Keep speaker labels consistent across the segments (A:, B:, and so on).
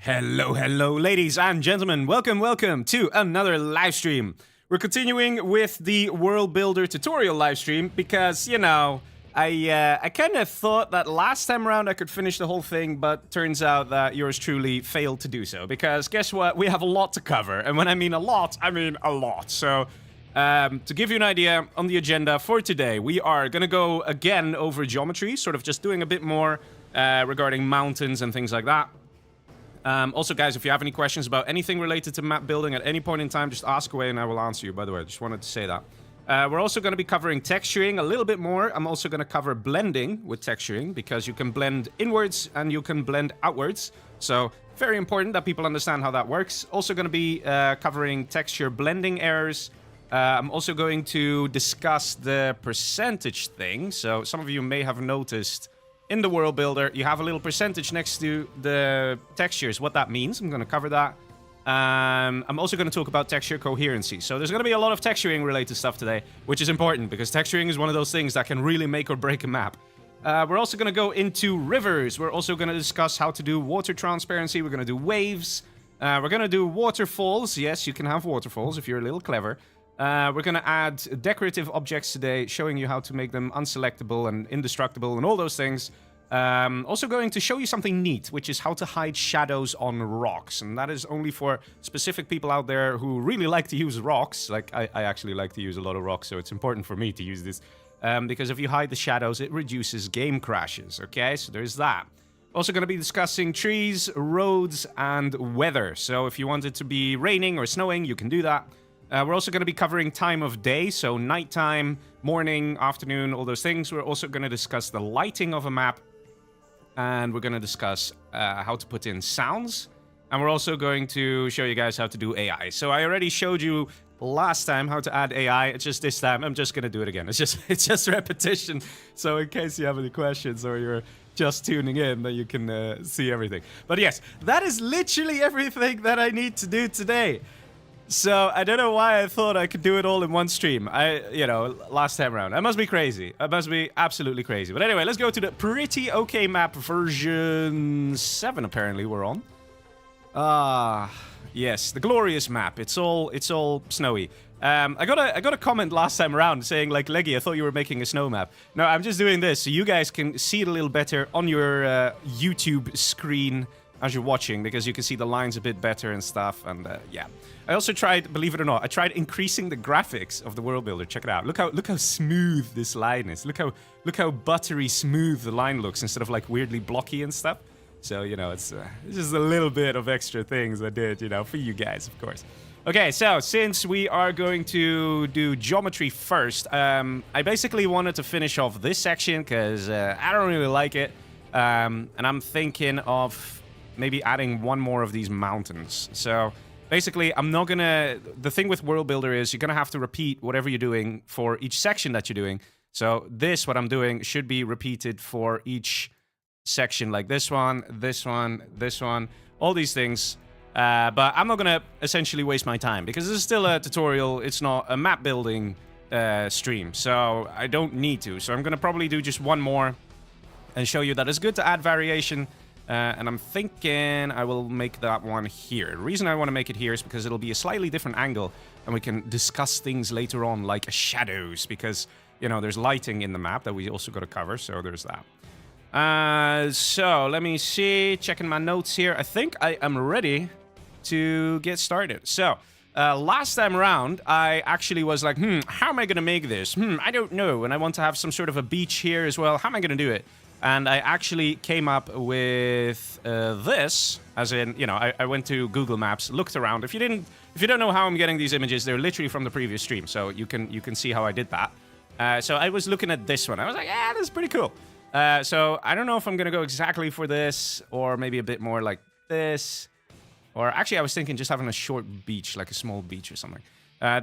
A: Hello, ladies and gentlemen. Welcome to another live stream. We're continuing with the World Builder tutorial live stream because, you know, I kind of thought that last time around I could finish the whole thing, but turns out that yours truly failed to do so. Because guess what? We have a lot to cover. And when I mean a lot, I mean a lot. So, to give you an idea on the agenda for today, we are going to go again over geometry, sort of just doing a bit more regarding mountains and things like that. Also, guys, if you have any questions about anything related to map building at any point in time, just ask away and I will answer you, by the way. I just wanted to say that. We're also going to be covering texturing a little bit more. I'm also going to cover blending with texturing because you can blend inwards and you can blend outwards. So, very important that people understand how that works. Also going to be covering texture blending errors. I'm also going to discuss the percentage thing. So, some of you may have noticed in the World Builder, you have a little percentage next to the textures. What that means, I'm going to cover that. I'm also going to talk about texture coherency. So there's going to be a lot of texturing related stuff today, which is important because texturing is one of those things that can really make or break a map. We're also going to go into rivers. We're also going to discuss how to do water transparency. We're going to do waves. We're going to do waterfalls. Yes, you can have waterfalls if you're a little clever. We're going to add decorative objects today, showing you how to make them unselectable and indestructible and all those things. Also going to show you something neat, which is how to hide shadows on rocks. And that is only for specific people out there who really like to use rocks. Like, I actually like to use a lot of rocks, so it's important for me to use this. Because if you hide the shadows, it reduces game crashes, okay? So there's that. Also going to be discussing trees, roads, and weather. So if you want it to be raining or snowing, you can do that. We're also going to be covering time of day, so nighttime, morning, afternoon, all those things. We're also going to discuss the lighting of a map, and we're going to discuss how to put in sounds, and we're also going to show you guys how to do AI. So I already showed you last time how to add AI. It's just this time I'm just going to do it again. It's just repetition. So in case you have any questions or you're just tuning in, then you can see everything. But yes, that is literally everything that I need to do today. So, I don't know why I thought I could do it all in one stream. Last time around. I must be crazy. I must be absolutely crazy. But anyway, let's go to the pretty okay map version 7, apparently, we're on. Yes, the glorious map. It's all snowy. I got a comment last time around saying, like, Leggy, I thought you were making a snow map. No, I'm just doing this so you guys can see it a little better on your YouTube screen as you're watching, because you can see the lines a bit better and stuff, and yeah. I also tried, believe it or not, I tried increasing the graphics of the World Builder. Check it out. Look how smooth this line is. Look how buttery smooth the line looks instead of like weirdly blocky and stuff. So, you know, it's just a little bit of extra things I did, you know, for you guys, of course. Okay, so since we are going to do geometry first, I basically wanted to finish off this section because I don't really like it. And I'm thinking of maybe adding one more of these mountains. So basically, I'm not gonna... The thing with World Builder is you're gonna have to repeat whatever you're doing for each section that you're doing. So this, what I'm doing, should be repeated for each section, like this one, this one, this one, all these things. But I'm not gonna essentially waste my time because this is still a tutorial. It's not a map building stream, so I don't need to. So I'm gonna probably do just one more and show you that it's good to add variation. And I'm thinking I will make that one here. The reason I want to make it here is because it'll be a slightly different angle, and we can discuss things later on, like shadows, because, you know, there's lighting in the map that we also got to cover, so there's that. So, let me see, checking my notes here. I think I am ready to get started. So, last time around, I actually was like, how am I going to make this? I don't know, and I want to have some sort of a beach here as well. How am I going to do it? And I actually came up with this, as in, you know, I went to Google Maps, looked around. If you don't know how I'm getting these images, they're literally from the previous stream, so you can see how I did that. So I was looking at this one. I was like, yeah, this is pretty cool. So I don't know if I'm gonna go exactly for this, or maybe a bit more like this, or actually I was thinking just having a short beach, like a small beach or something.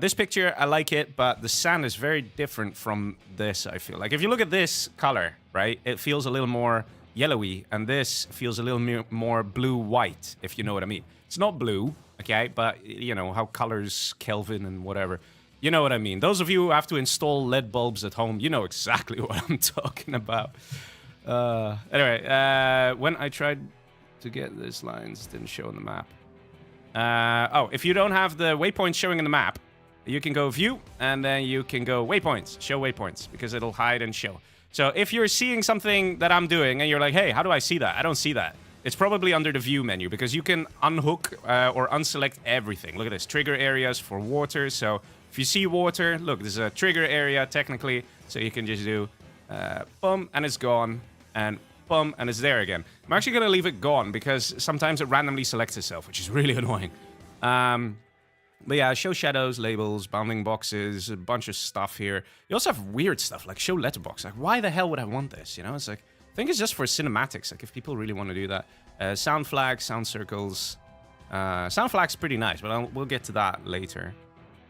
A: This picture, I like it, but the sand is very different from this, I feel. Like, if you look at this color, right, it feels a little more yellowy, and this feels a little more blue-white, if you know what I mean. It's not blue, okay, but, you know, how colors, Kelvin and whatever. You know what I mean. Those of you who have to install LED bulbs at home, you know exactly what I'm talking about. Anyway, when I tried to get these lines. Didn't show on the map. Oh, if you don't have the waypoints showing in the map, you can go view, and then you can go waypoints, show waypoints, because it'll hide and show. So if you're seeing something that I'm doing, and you're like, hey, how do I see that? I don't see that. It's probably under the view menu, because you can unhook or unselect everything. Look at this, trigger areas for water. So if you see water, look, there's a trigger area, technically. So you can just do, boom, and it's gone, and boom, and it's there again. I'm actually going to leave it gone, because sometimes it randomly selects itself, which is really annoying. But yeah, show shadows, labels, bounding boxes, a bunch of stuff here. You also have weird stuff, like show letterbox. Like, why the hell would I want this? You know, it's like, I think it's just for cinematics, like if people really want to do that. Sound flags, sound circles. Sound flags pretty nice, but we'll get to that later.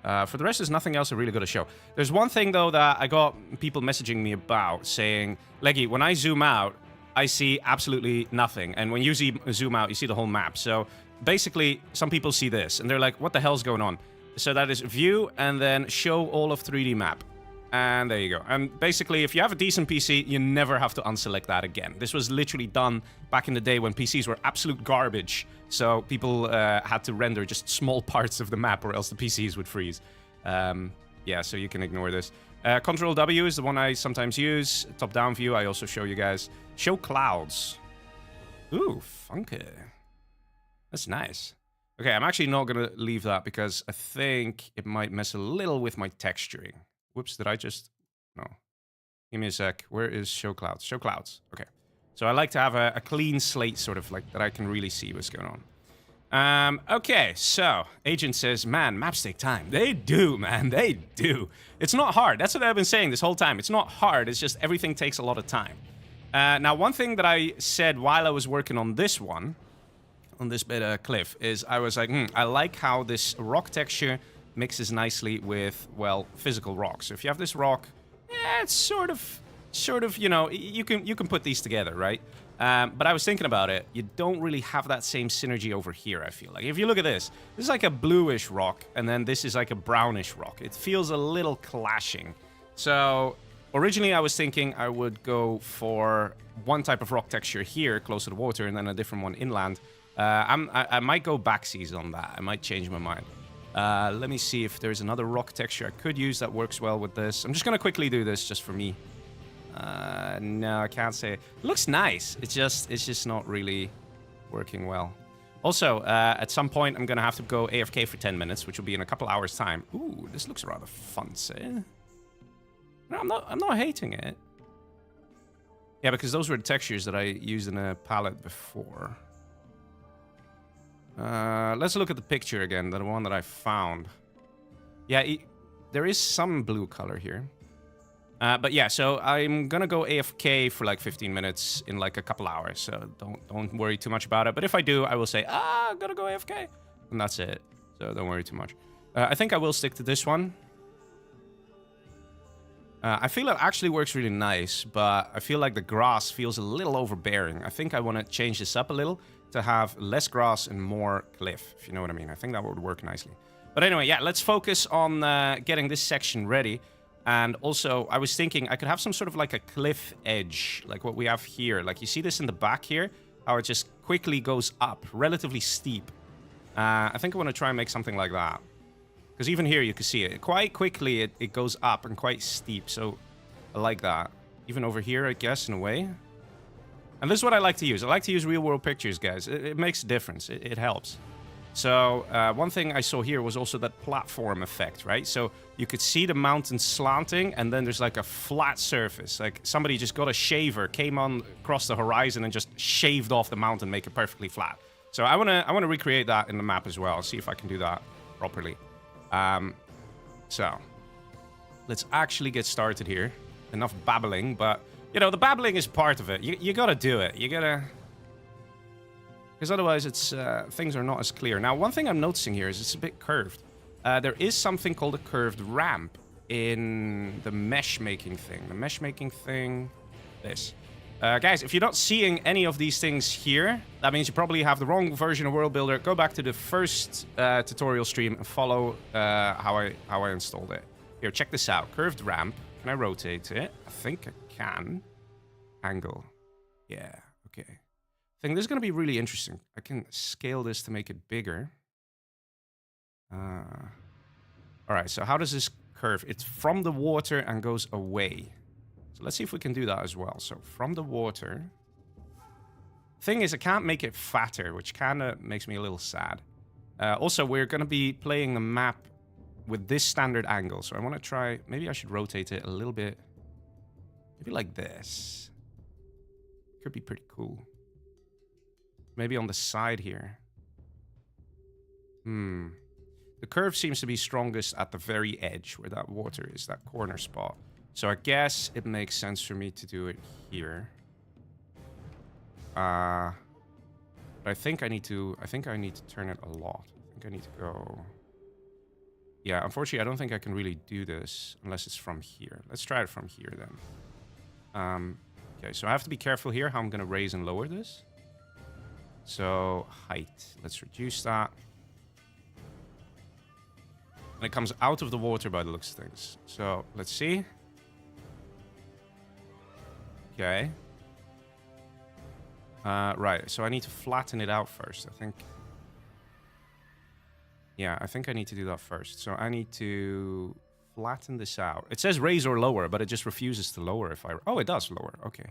A: For the rest, there's nothing else I really got to show. There's one thing, though, that I got people messaging me about, saying, Leggy, when I zoom out, I see absolutely nothing. And when you zoom out, you see the whole map. So basically, some people see this, and they're like, what the hell's going on? So that is view, and then show all of 3D map. And there you go. And basically, if you have a decent PC, you never have to unselect that again. This was literally done back in the day when PCs were absolute garbage. So people had to render just small parts of the map, or else the PCs would freeze. Yeah, so you can ignore this. Control W is the one I sometimes use. Top-down view, I also show you guys. Show clouds. Ooh, funky. That's nice. Okay, I'm actually not going to leave that because I think it might mess a little with my texturing. Whoops, did I just... No. Give me a sec. Where is show clouds? Show clouds. Okay. So I like to have a clean slate, sort of, like, that I can really see what's going on. Okay, so Agent says, man, maps take time. They do, man. They do. It's not hard. That's what I've been saying this whole time. It's not hard. It's just everything takes a lot of time. Now, one thing that I said while I was working on this one, on this bit of cliff, is I was like, I like how this rock texture mixes nicely with, well, physical rock. So if you have this rock, it's sort of, you know, you can put these together, right? But I was thinking about it. You don't really have that same synergy over here, I feel like. If you look at this is like a bluish rock, and then this is like a brownish rock. It feels a little clashing. So originally I was thinking I would go for one type of rock texture here, close to the water, and then a different one inland. I might go backseas on that. I might change my mind. Let me see if there's another rock texture I could use that works well with this. I'm just going to quickly do this just for me. No, I can't say. It looks nice. It's just not really working well. Also, at some point, I'm going to have to go AFK for 10 minutes, which will be in a couple hours' time. Ooh, this looks rather fancy. No, I'm not hating it. Yeah, because those were the textures that I used in a palette before. Let's look at the picture again, the one that I found. Yeah, there is some blue color here. But yeah, so I'm gonna go AFK for like 15 minutes in like a couple hours, so don't worry too much about it. But if I do, I will say, I'm gonna go AFK, and that's it. So don't worry too much. I think I will stick to this one. I feel it actually works really nice, but I feel like the grass feels a little overbearing. I think I want to change this up a little to have less grass and more cliff, if you know what I mean. I think that would work nicely. But anyway, yeah, let's focus on getting this section ready. And also, I was thinking I could have some sort of like a cliff edge, like what we have here. Like, you see this in the back here? How it just quickly goes up, relatively steep. I think I want to try and make something like that. Because even here, you can see it. Quite quickly, it goes up and quite steep. So I like that. Even over here, I guess, in a way. And this is what I like to use. I like to use real-world pictures, guys. It makes a difference. It helps. So one thing I saw here was also that platform effect, right? So you could see the mountain slanting, and then there's like a flat surface. Like somebody just got a shaver, came on across the horizon, and just shaved off the mountain, make it perfectly flat. So I wanna recreate that in the map as well. See if I can do that properly. So let's actually get started here. Enough babbling, but you know, the babbling is part of it. You gotta do it. You gotta... Because otherwise, it's things are not as clear. Now, one thing I'm noticing here is it's a bit curved. There is something called a curved ramp in the mesh making thing. The mesh making thing, this. Guys, if you're not seeing any of these things here, that means you probably have the wrong version of World Builder. Go back to the first tutorial stream and follow how I installed it. Here, check this out. Curved ramp. Can I rotate it? I think I can. Angle. Yeah, okay. thing. This is going to be really interesting. I can scale this to make it bigger. All right, so how does this curve? It's from the water and goes away. So let's see if we can do that as well. So from the water. Thing is, I can't make it fatter, which kind of makes me a little sad. Also, we're going to be playing the map with this standard angle. So I want to try, maybe I should rotate it a little bit. Maybe like this. Could be pretty cool. Maybe on the side here. The curve seems to be strongest at the very edge where that water is, that corner spot. So I guess it makes sense for me to do it here. But I think I need to turn it a lot. I think I need to go. Yeah, unfortunately, I don't think I can really do this unless it's from here. Let's try it from here then. Okay, so I have to be careful here how I'm going to raise and lower this. So height, let's reduce that. And it comes out of the water by the looks of things. So let's see. Okay. Right, so I need to flatten it out first, I think. Yeah, I think I need to do that first. So I need to flatten this out. It says raise or lower, but it just refuses to lower if I... Oh, it does lower. Okay.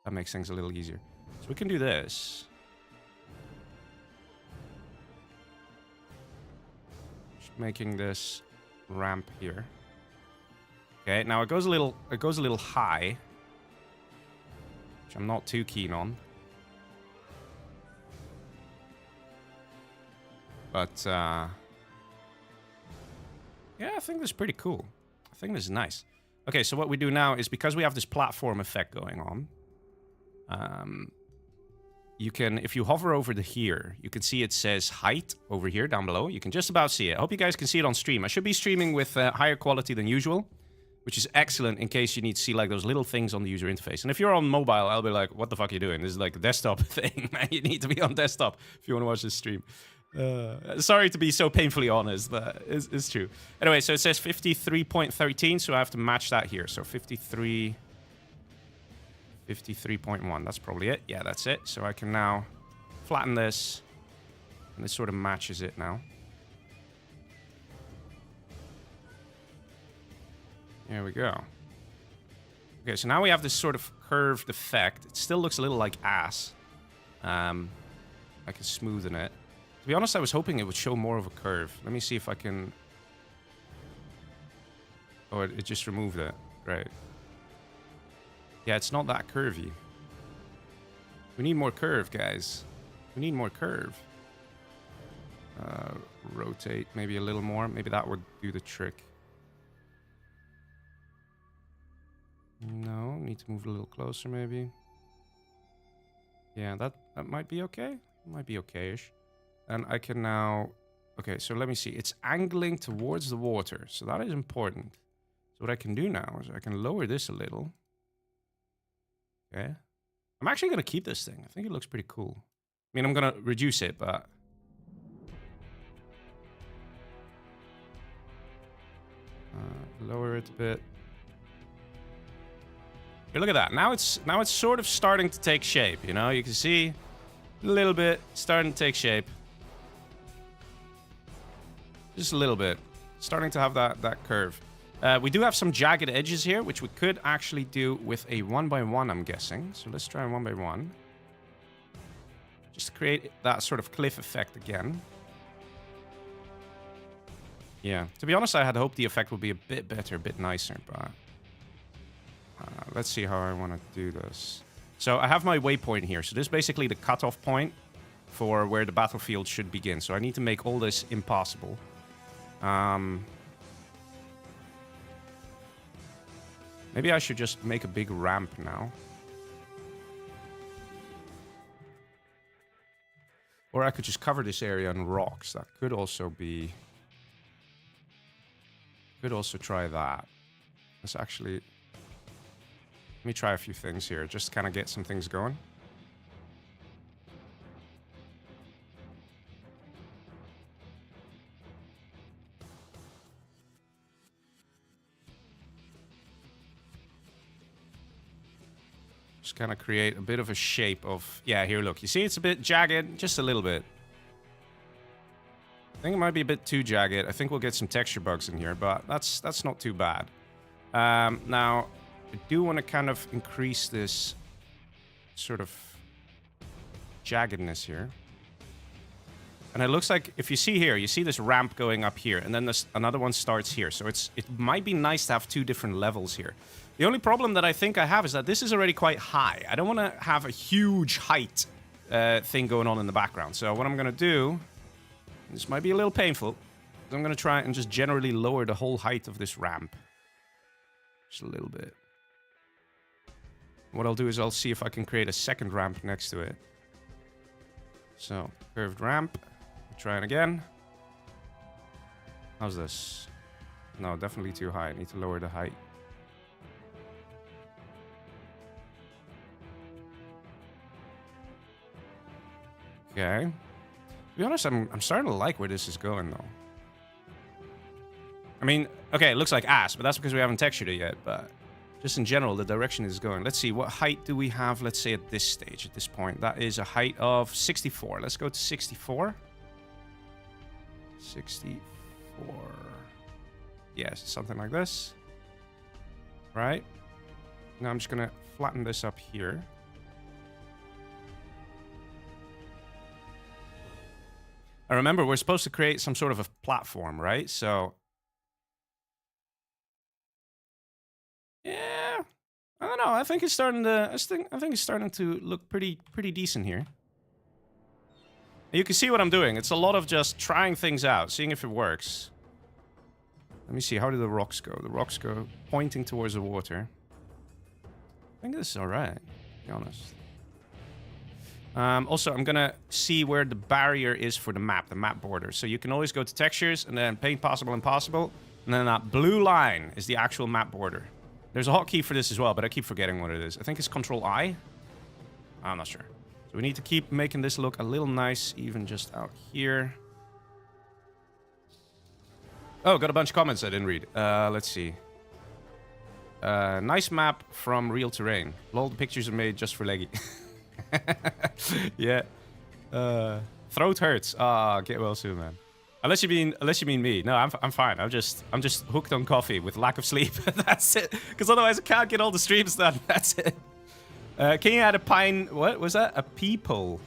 A: That makes things a little easier. So we can do this. Just making this ramp here. Okay, now it goes a little high, which I'm not too keen on. But, yeah, I think this is pretty cool. I think this is nice. Okay, so what we do now is, because we have this platform effect going on, you can, if you hover over the here, you can see it says height over here down below. You can just about see it. I hope you guys can see it on stream. I should be streaming with higher quality than usual, which is excellent in case you need to see like those little things on the user interface. And if you're on mobile, I'll be like, what the fuck are you doing? This is like a desktop thing, man. You need to be on desktop if you want to watch this stream. Sorry to be so painfully honest, but it's true. Anyway, so it says 53.13, so I have to match that here. So 53.1, that's probably it. Yeah, that's it. So I can now flatten this, and this sort of matches it now. There we go. Okay, so now we have this sort of curved effect. It still looks a little like ass. I can smoothen it. To be honest, I was hoping it would show more of a curve. Let me see if I can... Oh, it just removed it. Right. Yeah, it's not that curvy. We need more curve, guys. We need more curve. Rotate maybe a little more. Maybe that would do the trick. No, need to move a little closer maybe. Yeah, that might be okay. Might be okay-ish. And I can now... Okay, so let me see. It's angling towards the water, so that is important. So what I can do now is I can lower this a little. Okay. I'm actually going to keep this thing. I think it looks pretty cool. I mean, I'm going to reduce it, but... lower it a bit. Here, look at that. Now it's sort of starting to take shape, you know? You can see a little bit starting to take shape. Just a little bit. Starting to have that curve. We do have some jagged edges here, which we could actually do with a 1x1, I'm guessing. So let's try a 1x1. Just to create that sort of cliff effect again. Yeah, to be honest, I had hoped the effect would be a bit better, a bit nicer, but... let's see how I want to do this. So I have my waypoint here. So this is basically the cutoff point for where the battlefield should begin. So I need to make all this impossible. Maybe I should just make a big ramp now. Or I could just cover this area in rocks. That could also be... Could also try that. Let's actually... Let me try a few things here, just to kind of get some things going. Just kind of create a bit of a shape of... Yeah, here, look. You see it's a bit jagged? Just a little bit. I think it might be a bit too jagged. I think we'll get some texture bugs in here, but that's not too bad. Now, I do want to kind of increase this sort of jaggedness here. And it looks like, if you see here, you see this ramp going up here, and then this, another one starts here. So it might be nice to have two different levels here. The only problem that I think I have is that this is already quite high. I don't want to have a huge height thing going on in the background. So what I'm going to do, this might be a little painful, I'm going to try and just generally lower the whole height of this ramp. Just a little bit. What I'll do is I'll see if I can create a second ramp next to it. So, curved ramp. Try it again. How's this? No, definitely too high. I need to lower the height. Okay. To be honest, I'm starting to like where this is going, though. I mean, okay, it looks like ass, but that's because we haven't textured it yet, but just in general, the direction is going. Let's see, what height do we have, let's say, at this stage, at this point? That is a height of 64. Let's go to 64. 64. Yes, something like this. Right? Now I'm just going to flatten this up here. And remember, we're supposed to create some sort of a platform, right? So... yeah, I don't know. I think it's starting to. I think it's starting to look pretty decent here. You can see what I'm doing. It's a lot of just trying things out, seeing if it works. Let me see. How do the rocks go? The rocks go pointing towards the water. I think this is all right, to be honest. Also, I'm gonna see where the barrier is for the map border. So you can always go to textures and then paint possible, impossible, and then that blue line is the actual map border. There's a hotkey for this as well, but I keep forgetting what it is. I think it's Control-I? I'm not sure. So we need to keep making this look a little nice, even just out here. Oh, got a bunch of comments I didn't read. Let's see. Nice map from real terrain. Lol, the pictures are made just for Leggy. Yeah. Throat hurts. Ah, get well soon, man. Unless you mean me. No, I'm fine. I'm just hooked on coffee with lack of sleep. That's it. Because otherwise I can't get all the streams done. That's it. Can you add a pine? What was that? A peephole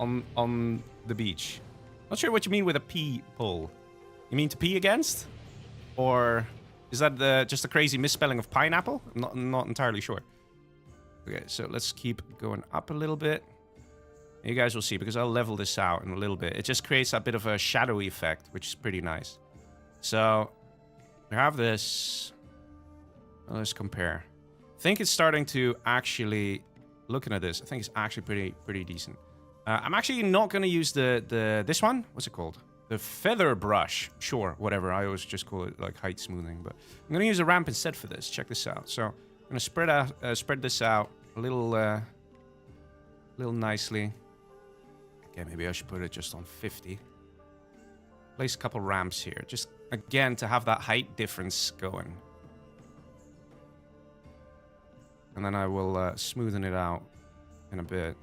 A: on the beach. Not sure what you mean with a peephole. You mean to pee against? Or is that just a crazy misspelling of pineapple? I'm not entirely sure. Okay, so let's keep going up a little bit. You guys will see, because I'll level this out in a little bit. It just creates a bit of a shadowy effect, which is pretty nice. So, we have this. Let's compare. I think it's starting to actually... Looking at this, I think it's actually pretty decent. I'm actually not going to use this one. What's it called? The feather brush. Sure, whatever. I always just call it like height smoothing. But I'm going to use a ramp instead for this. Check this out. So, I'm going to spread this out a little nicely. Okay, maybe I should put it just on 50. Place a couple ramps here. Just, again, to have that height difference going. And then I will smoothen it out in a bit.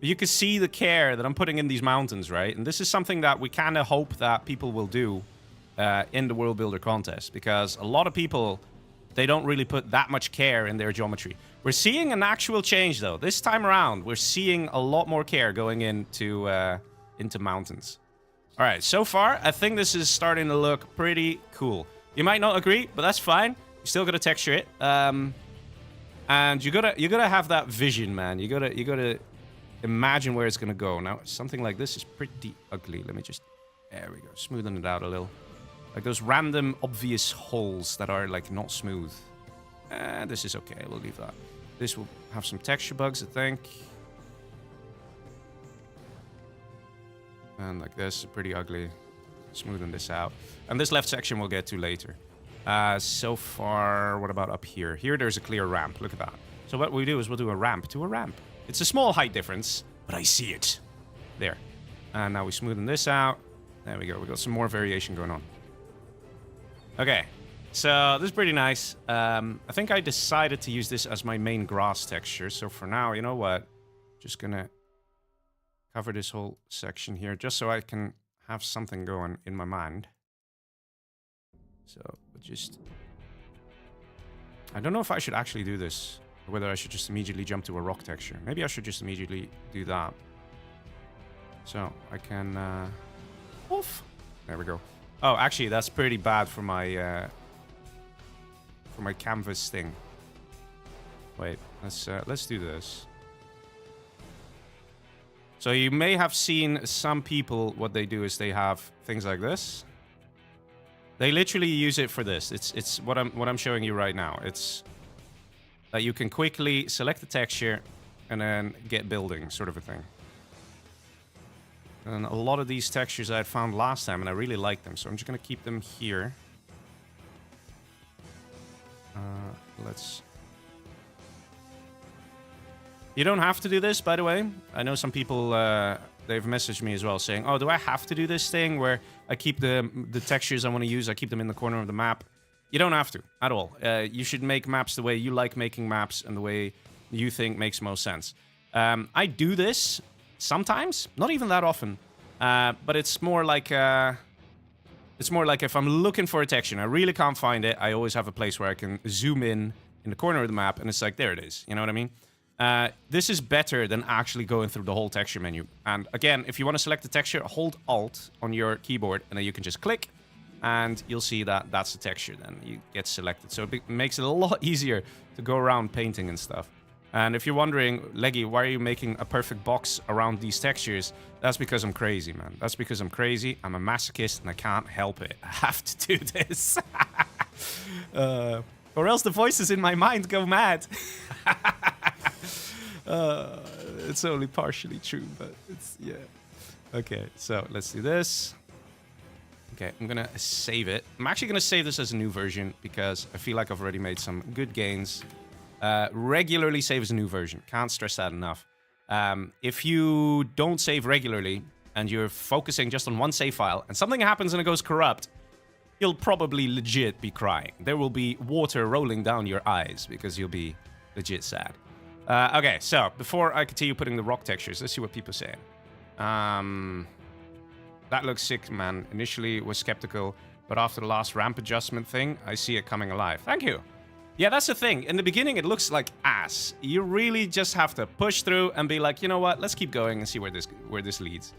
A: But you can see the care that I'm putting in these mountains, right? And this is something that we kind of hope that people will do in the World Builder contest. Because a lot of people, they don't really put that much care in their geometry. We're seeing an actual change, though. This time around, we're seeing a lot more care going into mountains. All right, so far, I think this is starting to look pretty cool. You might not agree, but that's fine. You still gotta texture it, and you gotta have that vision, man. You gotta imagine where it's gonna go. Now, something like this is pretty ugly. Let me just, there we go, smoothen it out a little. Like those random, obvious holes that are like not smooth. This is okay. We'll leave that. This will have some texture bugs, I think. And like this, pretty ugly. Smoothing this out. And this left section we'll get to later. So far, what about up here? Here, there's a clear ramp. Look at that. So what we do is we'll do a ramp to a ramp. It's a small height difference, but I see it. There. And now we smoothen this out. There we go. We got some more variation going on. Okay. so this is pretty nice. I think I decided to use this as my main grass texture. So for now, you know what? Just gonna cover this whole section here just so I can have something going in my mind. So just... I don't know if I should actually do this, or whether I should just immediately jump to a rock texture. Maybe I should just immediately do that. So I can... Oof. There we go. Oh, actually, that's pretty bad for my canvas thing. Wait, let's do this. So you may have seen some people, what they do is they have things like this. They literally use it for this. It's what I'm showing you right now. It's that you can quickly select the texture and then get building, sort of a thing. And a lot of these textures I had found last time, and I really like them, so I'm just gonna keep them here. Let's... You don't have to do this, by the way. I know some people, they've messaged me as well saying, oh, do I have to do this thing where I keep the textures I want to use, I keep them in the corner of the map? You don't have to, at all. You should make maps the way you like making maps and the way you think makes most sense. I do this sometimes, not even that often, but it's more like if I'm looking for a texture and I really can't find it, I always have a place where I can zoom in the corner of the map, and it's like, there it is. You know what I mean? This is better than actually going through the whole texture menu. And again, if you want to select the texture, hold Alt on your keyboard, and then you can just click, and you'll see that that's the texture. Then you get selected. So it makes it a lot easier to go around painting and stuff. And if you're wondering, Leggy, why are you making a perfect box around these textures? That's because I'm crazy, man. That's because I'm crazy. I'm a masochist, and I can't help it. I have to do this. Or else the voices in my mind go mad. It's only partially true, but it's, yeah. Okay, so let's do this. Okay, I'm gonna save it. I'm actually gonna save this as a new version because I feel like I've already made some good gains. Regularly save as a new version. Can't stress that enough. If you don't save regularly and you're focusing just on one save file and something happens and it goes corrupt, you'll probably legit be crying. There will be water rolling down your eyes because you'll be legit sad. Okay, so before I continue putting the rock textures, let's see what people say. That looks sick, man. Initially was skeptical, but after the last ramp adjustment thing, I see it coming alive. Thank you. Yeah, that's the thing. In the beginning, it looks like ass. You really just have to push through and be like, you know what? Let's keep going and see where this leads.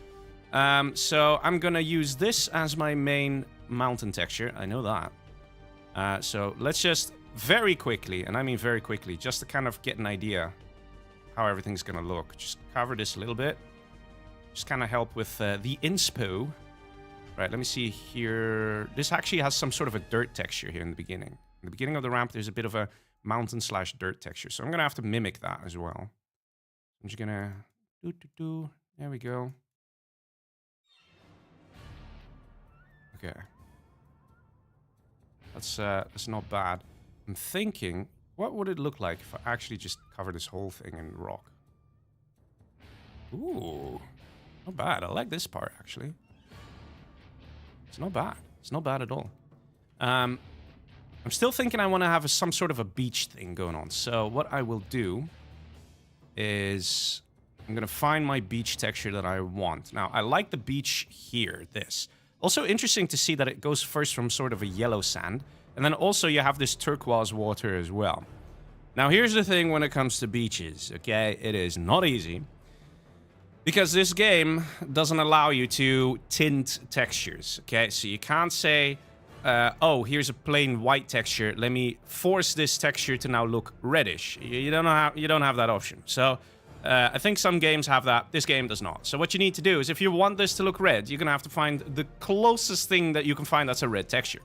A: So I'm gonna use this as my main mountain texture. I know that. So let's just very quickly, and I mean very quickly, just to kind of get an idea how everything's gonna look. Just cover this a little bit. Just kind of help with the inspo. Right, let me see here. This actually has some sort of a dirt texture here in the beginning. In the beginning of the ramp, there's a bit of a mountain/dirt texture. So I'm gonna have to mimic that as well. I'm just gonna There we go. Okay. That's not bad. I'm thinking, what would it look like if I actually just cover this whole thing in rock? Ooh, not bad. I like this part, actually. It's not bad. It's not bad at all. I'm still thinking I want to have some sort of a beach thing going on. So what I will do is I'm going to find my beach texture that I want. Now, I like the beach here, this. Also interesting to see that it goes first from sort of a yellow sand. And then also you have this turquoise water as well. Now here's the thing when it comes to beaches, okay? It is not easy. Because this game doesn't allow you to tint textures, okay? So you can't say, oh, here's a plain white texture. Let me force this texture to now look reddish. You don't have that option. So I think some games have that. This game does not. So what you need to do is if you want this to look red, you're going to have to find the closest thing that you can find that's a red texture.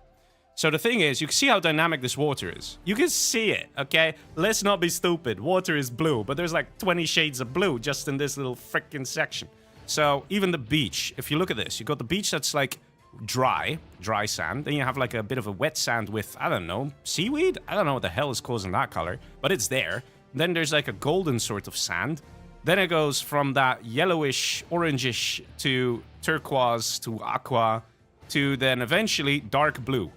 A: So the thing is, you can see how dynamic this water is. You can see it, okay? Let's not be stupid. Water is blue, but there's like 20 shades of blue just in this little freaking section. So even the beach, if you look at this, you got the beach that's like dry sand. Then you have like a bit of a wet sand with, I don't know, seaweed? I don't know what the hell is causing that color, but it's there. Then there's like a golden sort of sand. Then it goes from that yellowish, orangish to turquoise to aqua to then eventually dark blue.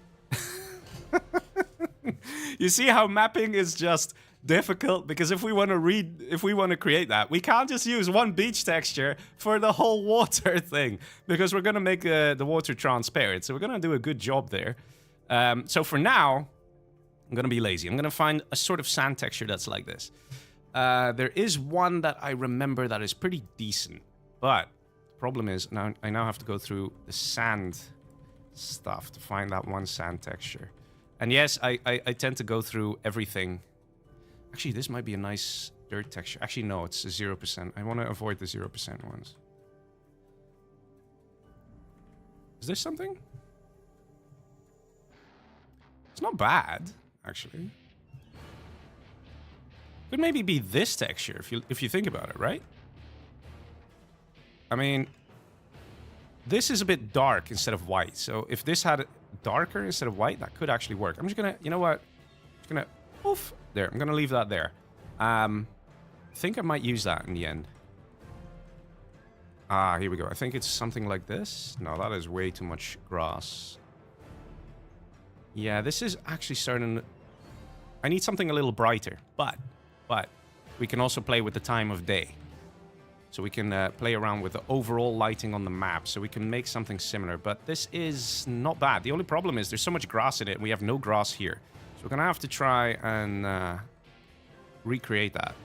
A: You see how mapping is just difficult? Because if we want to create that, we can't just use one beach texture for the whole water thing, because we're gonna make the water transparent. So we're gonna do a good job there. So for now, I'm gonna be lazy. I'm gonna find a sort of sand texture that's like this. There is one that I remember that is pretty decent, but the problem is I now have to go through the sand stuff to find that one sand texture. And yes, I tend to go through everything. Actually, this might be a nice dirt texture. Actually, no, it's 0%. I want to avoid the 0% ones. Is there something? It's not bad, actually. Could maybe be this texture if you think about it, right? I mean, this is a bit dark instead of white. So if this had darker instead of white, that could actually work. I'm just gonna, you know what? I'm just gonna, oof, there. I'm gonna leave that there. I think I might use that in the end. Ah, here we go. I think it's something like this. No, that is way too much grass. Yeah, this is actually starting. I need something a little brighter, but we can also play with the time of day. So we can play around with the overall lighting on the map, so we can make something similar. But this is not bad. The only problem is there's so much grass in it, and we have no grass here. So we're gonna have to try and recreate that.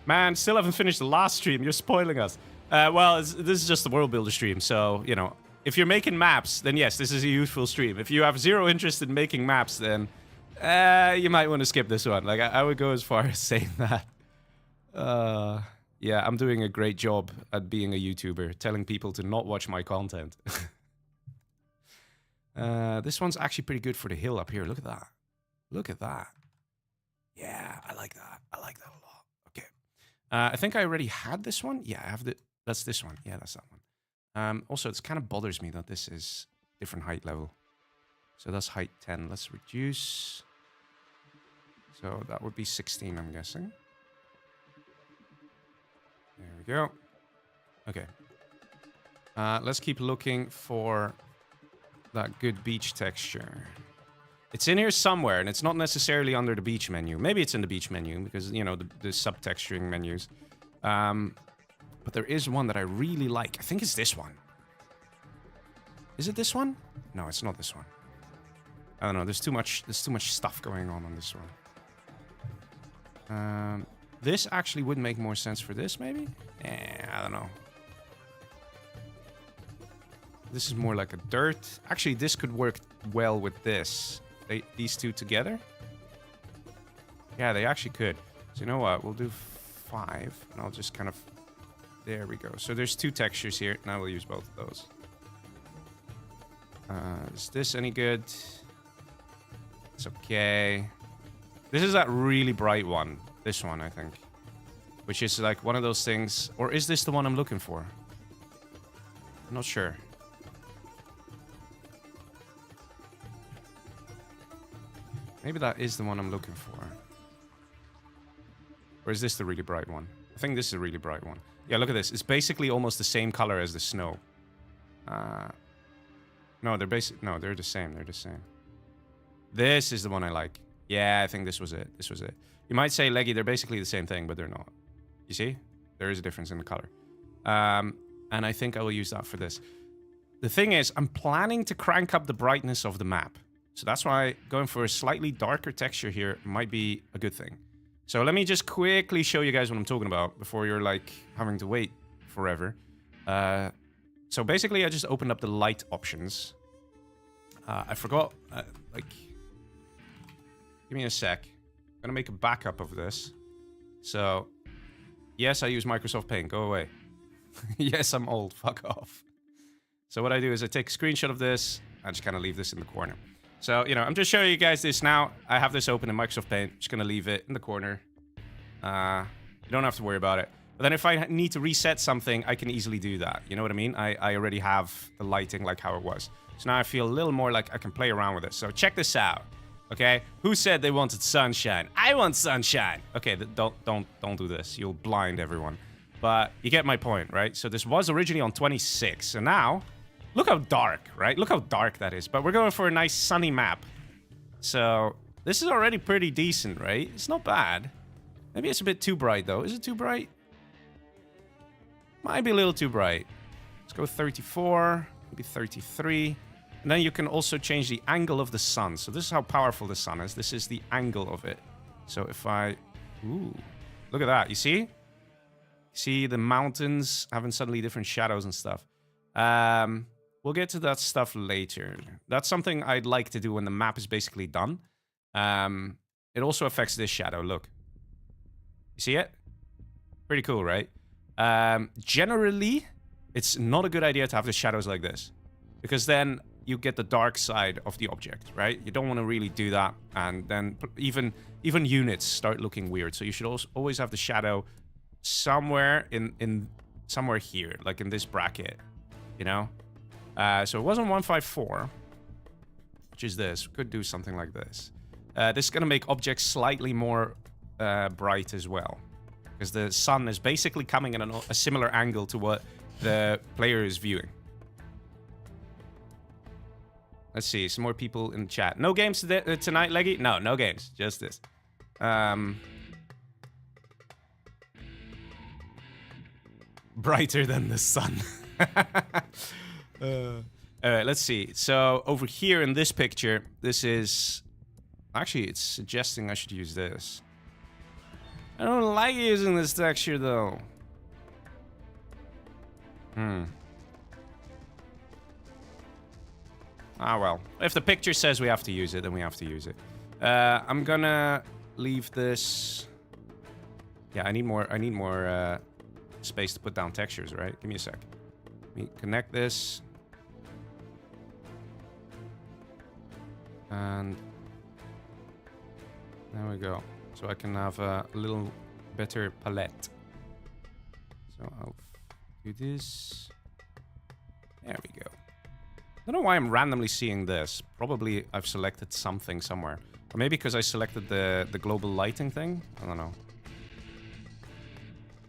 A: Man, still haven't finished the last stream. You're spoiling us. Well, this is just the World Builder stream, so, you know, if you're making maps, then yes, this is a useful stream. If you have zero interest in making maps, then you might want to skip this one. Like, I would go as far as saying that. Yeah, I'm doing a great job at being a YouTuber, telling people to not watch my content. This one's actually pretty good for the hill up here. Look at that. Look at that. Yeah, I like that. I like that a lot. Okay. I think I already had this one. Yeah, I have the... That's this one. Yeah, that's that one. Also, it kind of bothers me that this is different height level. So that's height 10. Let's reduce. So that would be 16, I'm guessing. There we go. Okay. Let's keep looking for that good beach texture. It's in here somewhere, and it's not necessarily under the beach menu. Maybe it's in the beach menu, because, you know, the subtexturing menus. But there is one that I really like. I think it's this one. Is it this one? No, it's not this one. I don't know. There's too much stuff going on this one. This actually would make more sense for this, maybe? I don't know. This is more like a dirt. Actually, this could work well with this. These two together? Yeah, they actually could. So you know what? We'll do 5, and I'll just kind of... There we go. So there's 2 textures here, and I will use both of those. Is this any good? It's okay. This is that really bright one. This one, I think. Which is like one of those things... Or is this the one I'm looking for? I'm not sure. Maybe that is the one I'm looking for. Or is this the really bright one? I think this is a really bright one. Yeah, look at this. It's basically almost the same color as the snow. No, they're they're the same. They're the same. This is the one I like. Yeah, I think this was it. This was it. You might say, Leggy, they're basically the same thing, but they're not. You see? There is a difference in the color. And I think I will use that for this. The thing is, I'm planning to crank up the brightness of the map. So that's why going for a slightly darker texture here might be a good thing. So let me just quickly show you guys what I'm talking about before you're like having to wait forever. So basically I just opened up the light options. I forgot, like, give me a sec. I'm gonna make a backup of this. So, yes, I use Microsoft Paint, go away. Yes, I'm old, fuck off. So what I do is I take a screenshot of this, I just kind of leave this in the corner. So, you know, I'm just showing you guys this now. I have this open in Microsoft Paint. Just gonna leave it in the corner. You don't have to worry about it. But then if I need to reset something, I can easily do that. You know what I mean? I already have the lighting like how it was. So now I feel a little more like I can play around with it. So check this out, okay? Who said they wanted sunshine? I want sunshine. Okay, don't do this. You'll blind everyone. But you get my point, right? So this was originally on 26. So now... Look how dark, right? Look how dark that is. But we're going for a nice sunny map. So This is already pretty decent, right? It's not bad. Maybe it's a bit too bright, though. Is it too bright? Might be a little too bright. Let's go 34, maybe 33. And then you can also change the angle of the sun. So this is how powerful the sun is. This is the angle of it. So if I... Ooh, look at that. You see? See the mountains having suddenly different shadows and stuff. We'll get to that stuff later. That's something I'd like to do when the map is basically done. It also affects this shadow. Look. You see it? Pretty cool, right? Generally, it's not a good idea to have the shadows like this. Because then you get the dark side of the object, right? You don't want to really do that. And then even units start looking weird. So you should also always have the shadow somewhere somewhere here, like in this bracket, you know? So it wasn't 154, which is this. We could do something like this. This is going to make objects slightly more bright as well. Because the sun is basically coming at a similar angle to what the player is viewing. Let's see, some more people in the chat. No games tonight, Leggy? No, no games. Just this. Brighter than the sun. Alright, let's see. So, over here in this picture, this is... Actually, it's suggesting I should use this. I don't like using this texture, though. Ah, well. If the picture says we have to use it, then we have to use it. I'm gonna leave this... Yeah, I need more space to put down textures, right? Give me a sec. Let me connect this. And... there we go. So I can have a little better palette. So I'll do this. There we go. I don't know why I'm randomly seeing this. Probably I've selected something somewhere. Or maybe because I selected the global lighting thing. I don't know.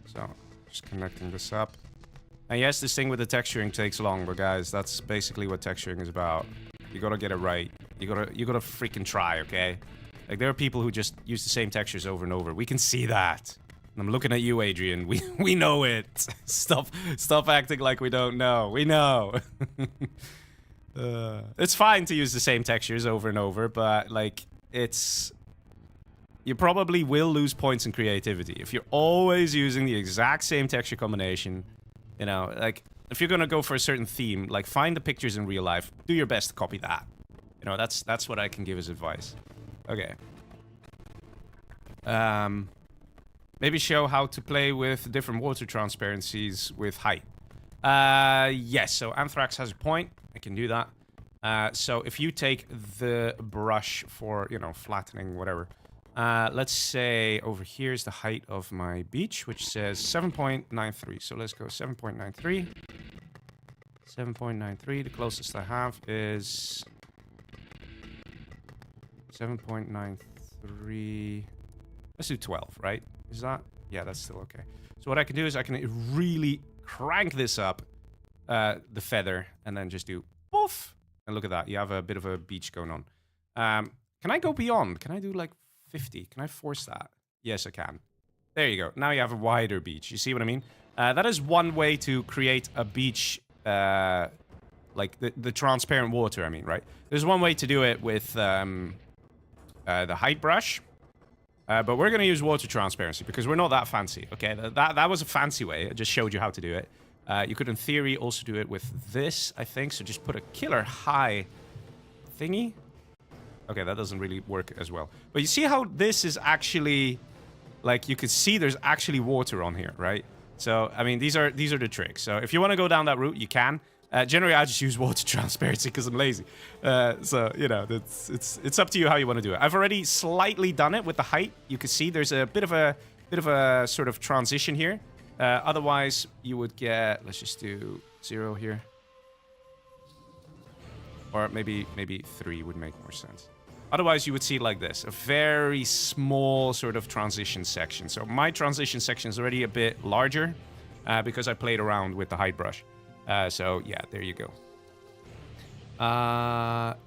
A: So, just connecting this up. And yes, this thing with the texturing takes long, but guys, that's basically what texturing is about. You gotta get it right. You gotta freaking try, okay? Like, there are people who just use the same textures over and over. We can see that. And I'm looking at you, Adrian. We know it. Stop acting like we don't know. We know. It's fine to use the same textures over and over, but, like, it's... You probably will lose points in creativity. If you're always using the exact same texture combination, you know, like, if you're gonna go for a certain theme, like, find the pictures in real life, do your best to copy that. You know, that's what I can give as advice. Okay. Maybe show how to play with different water transparencies with height. Yes, so Anthrax has a point. I can do that. So if you take the brush for, you know, flattening, whatever. Let's say over here is the height of my beach, which says 7.93. So let's go 7.93. 7.93. The closest I have is 7.93. Let's do 12, right? Is that? Yeah, that's still okay. So what I can do is I can really crank this up, the feather, and then just do poof. And look at that. You have a bit of a beach going on. Can I go beyond? Can I do like 50? Can I force that? Yes, I can. There you go. Now you have a wider beach. You see what I mean? That is one way to create a beach, like the transparent water, I mean, right? There's one way to do it with the height brush. But we're going to use water transparency because we're not that fancy, okay? That was a fancy way. I just showed you how to do it. You could, in theory, also do it with this, I think. So just put a killer high thingy. Okay, that doesn't really work as well. But you see how this is actually... Like, you can see there's actually water on here, right? So, I mean, these are the tricks. So if you want to go down that route, you can. Generally, I just use water transparency because I'm lazy. So, you know, it's up to you how you want to do it. I've already slightly done it with the height. You can see there's a bit of a sort of transition here. Otherwise, you would get... Let's just do 0 here. Or maybe 3 would make more sense. Otherwise, you would see it like this. A very small sort of transition section. So my transition section is already a bit larger because I played around with the height brush. So, yeah, there you go.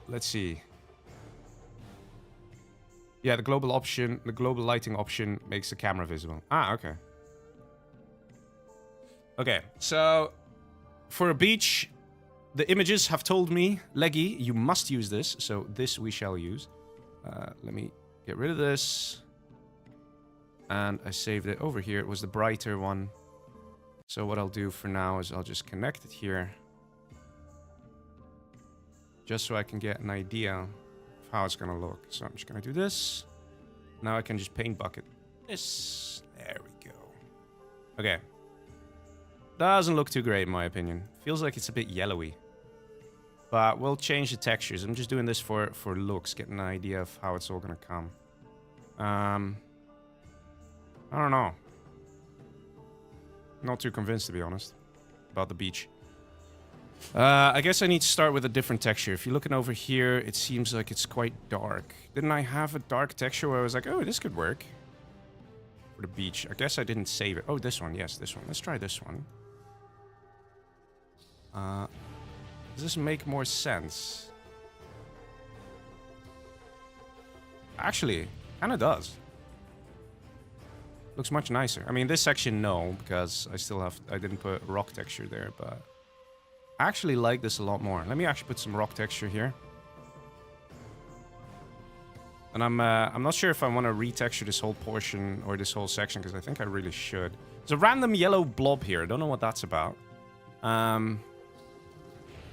A: Let's see. Yeah, the global option, the global lighting option makes the camera visible. Ah, okay. Okay, so for a beach, the images have told me, Leggy, you must use this. So this we shall use. Let me get rid of this. And I saved it over here. It was the brighter one. So what I'll do for now is I'll just connect it here. Just so I can get an idea of how it's going to look. So I'm just going to do this. Now I can just paint bucket this. There we go. Okay. Doesn't look too great in my opinion. Feels like it's a bit yellowy. But we'll change the textures. I'm just doing this for looks, getting an idea of how it's all going to come. I don't know. Not too convinced, to be honest, about the beach. I guess I need to start with a different texture. If you're looking over here, it seems like it's quite dark. Didn't I have a dark texture where I was like, oh, this could work for the beach? I guess I didn't save it. Oh, this one. Yes, this one. Let's try this one. Does this make more sense? Actually, kind of does. Looks much nicer. I mean, this section, no, because I didn't put rock texture there, but I actually like this a lot more. Let me actually put some rock texture here. And I'm not sure if I want to retexture this whole portion or this whole section, because I think I really should. There's a random yellow blob here. I don't know what that's about.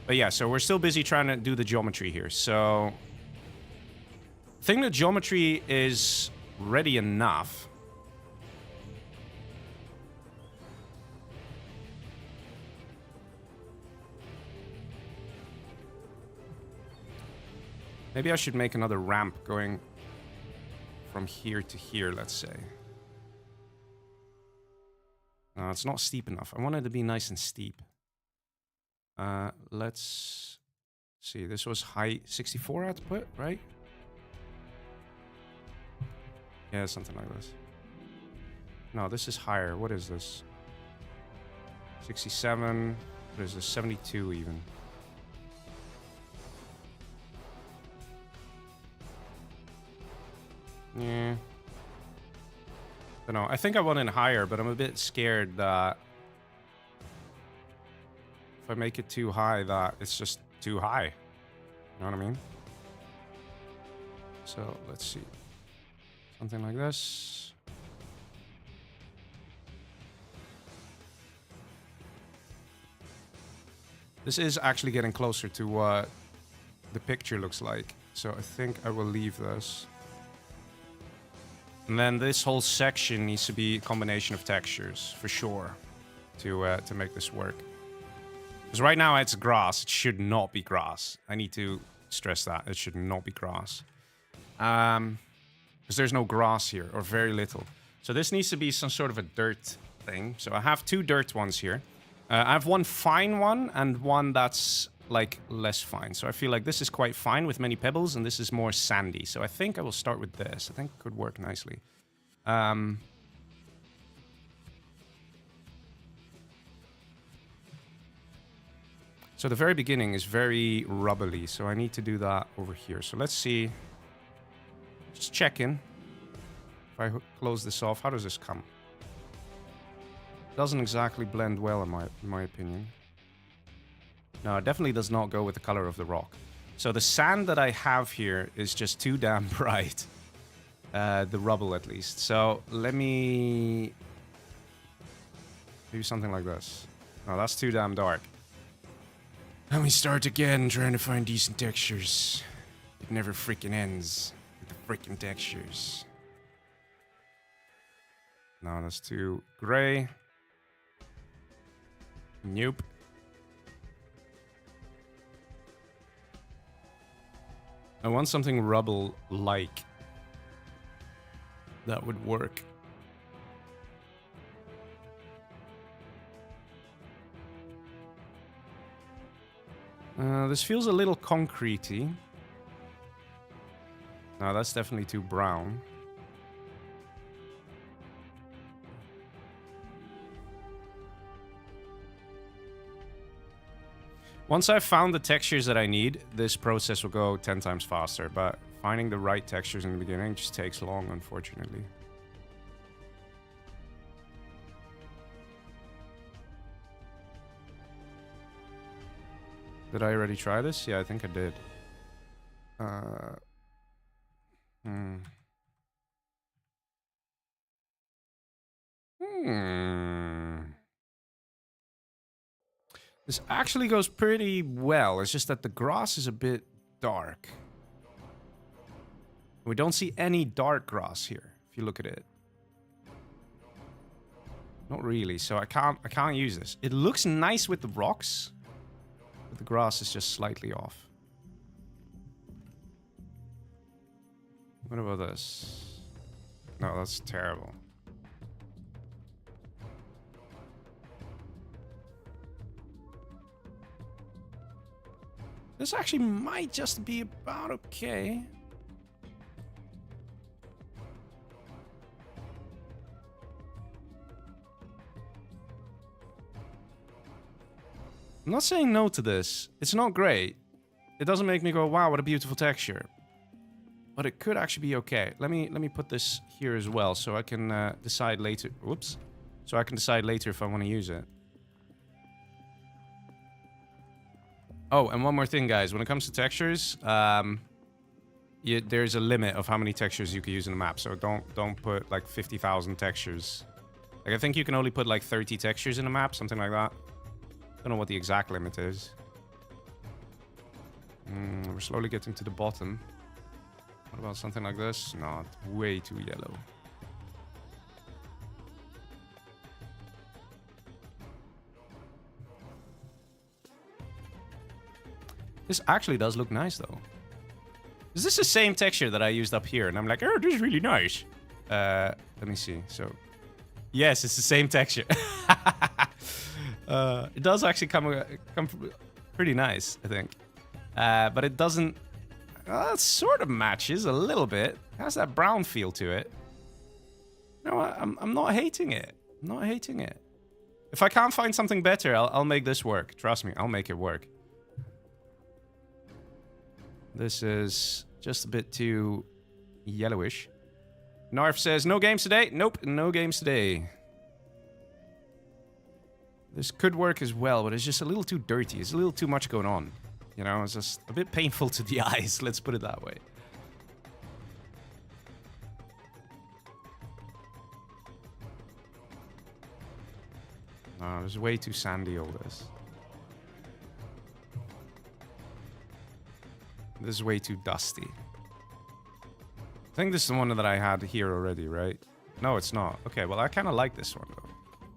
A: But yeah, so we're still busy trying to do the geometry here. So I think the geometry is ready enough. Maybe I should make another ramp going from here to here, let's say. No, it's not steep enough. I want it to be nice and steep. Let's see. This was height 64 output, right? Yeah, something like this. No, this is higher. What is this? 67. What is this? 72 even. Yeah. I don't know. I think I want it higher, but I'm a bit scared that if I make it too high, that it's just too high. You know what I mean? So, let's see. Something like this. This is actually getting closer to what the picture looks like. So I think I will leave this. And then this whole section needs to be a combination of textures, for sure, to make this work. Because right now it's grass. It should not be grass. I need to stress that. It should not be grass. Because there's no grass here, or very little. So this needs to be some sort of a dirt thing. So I have two dirt ones here. I have one fine one and one that's like less fine. So I feel like this is quite fine with many pebbles and this is more sandy. So I think I will start with this. I think it could work nicely. So the very beginning is very rubbly. So I need to do that over here. So let's see. Just check in. If I close this off, how does this come? Doesn't exactly blend well in my opinion. No, it definitely does not go with the color of the rock. So the sand that I have here is just too damn bright. The rubble, at least. So let me do something like this. No, that's too damn dark. Let me start again, trying to find decent textures. It never freaking ends with the freaking textures. No, that's too gray. Nope. I want something rubble-like. That would work. This feels a little concretey. No, that's definitely too brown. Once I've found the textures that I need, this process will go 10 times faster, but Finding the right textures in the beginning just takes long, unfortunately. Did I already try this? Yeah, I think I did. This actually goes pretty well. It's just that the grass is a bit dark. We don't see any dark grass here, if you look at it. Not really, so I can't use this. It looks nice with the rocks, but the grass is just slightly off. What about this? No, that's terrible. This actually might just be about okay. I'm not saying no to this. It's not great. It doesn't make me go, wow, what a beautiful texture. But it could actually be okay. Let me put this here as well, so I can decide later. Whoops. So I can decide later if I want to use it. Oh, and one more thing, guys. When it comes to textures, there's a limit of how many textures you can use in a map. So don't put like 50,000 textures. Like I think you can only put like 30 textures in a map, something like that. Don't know what the exact limit is. We're slowly getting to the bottom. What about something like this? No, it's way too yellow. This actually does look nice, though. Is this the same texture that I used up here? And I'm like, oh, this is really nice. Let me see. So, yes, it's the same texture. It does actually come pretty nice, I think. But it doesn't... it sort of matches a little bit. It has that brown feel to it. No, I'm not hating it. I'm not hating it. If I can't find something better, I'll make this work. Trust me, I'll make it work. This is just a bit too yellowish. Narf says, no games today? Nope, no games today. This could work as well, but it's just a little too dirty. It's a little too much going on. You know, it's just a bit painful to the eyes, let's put it that way. No, it's way too sandy, all this. This is way too dusty. I think this is the one that I had here already, right? No, it's not. Okay, well, I kind of like this one, though.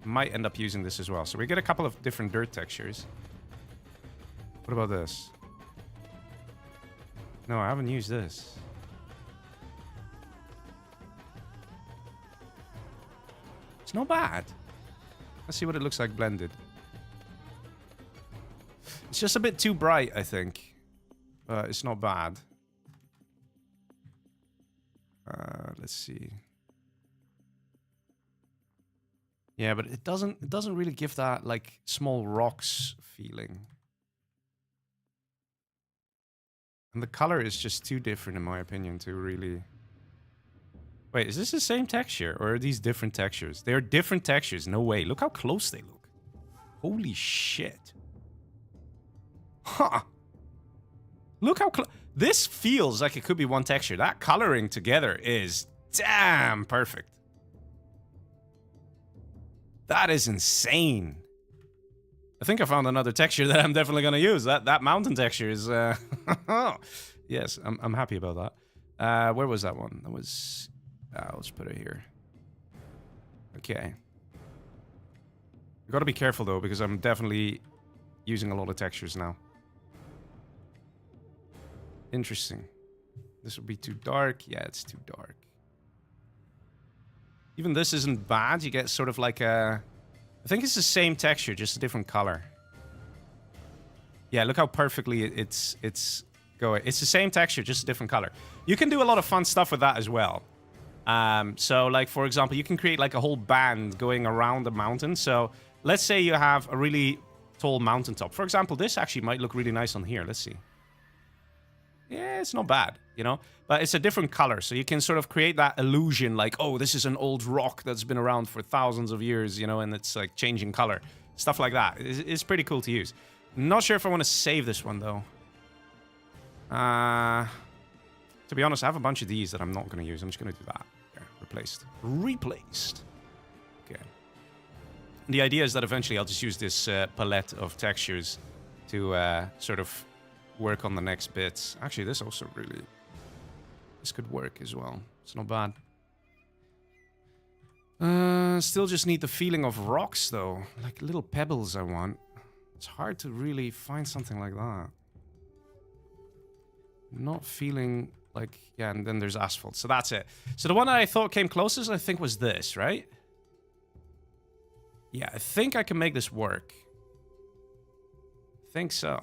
A: Might end up using this as well. So we get a couple of different dirt textures. What about this? No, I haven't used this. It's not bad. Let's see what it looks like blended. It's just a bit too bright, I think. It's not bad. Let's see. Yeah, but it doesn't really give that like small rocks feeling. And the color is just too different in my opinion to really... Wait, is this the same texture or are these different textures? They are different textures, no way. Look how close they look. Holy shit. Huh. Look how close... This feels like it could be one texture. That coloring together is damn perfect. That is insane. I think I found another texture that I'm definitely going to use. That mountain texture is... yes, I'm happy about that. Where was that one? That was... let's put it here. Okay. You got to be careful, though, because I'm definitely using a lot of textures now. Interesting. This would be too dark. Yeah, it's too dark. Even this isn't bad. You get sort of like a... I think it's the same texture, just a different color. Yeah, look how perfectly it's going. It's the same texture, just a different color. You can do a lot of fun stuff with that as well. So, like, for example, you can create like a whole band going around the mountain. So, let's say you have a really tall mountaintop. For example, this actually might look really nice on here. Let's see. yeah, it's not bad, you know? But it's a different color, so you can sort of create that illusion like, oh, this is an old rock that's been around for thousands of years, you know, and it's like changing color. Stuff like that. It's pretty cool to use. Not sure if I want to save this one, though. To be honest, I have a bunch of these that I'm not going to use. I'm just going to do that. There, replaced. Replaced. Okay. And the idea is that eventually I'll just use this palette of textures to sort of work on the next bits. Actually, this also really... This could work as well. It's not bad. Still just need the feeling of rocks, though. Like little pebbles I want. It's hard to really find something like that. Not feeling like... Yeah, and then there's asphalt. So that's it. So the one that I thought came closest, I think, was this, right? Yeah, I think I can make this work. I think so.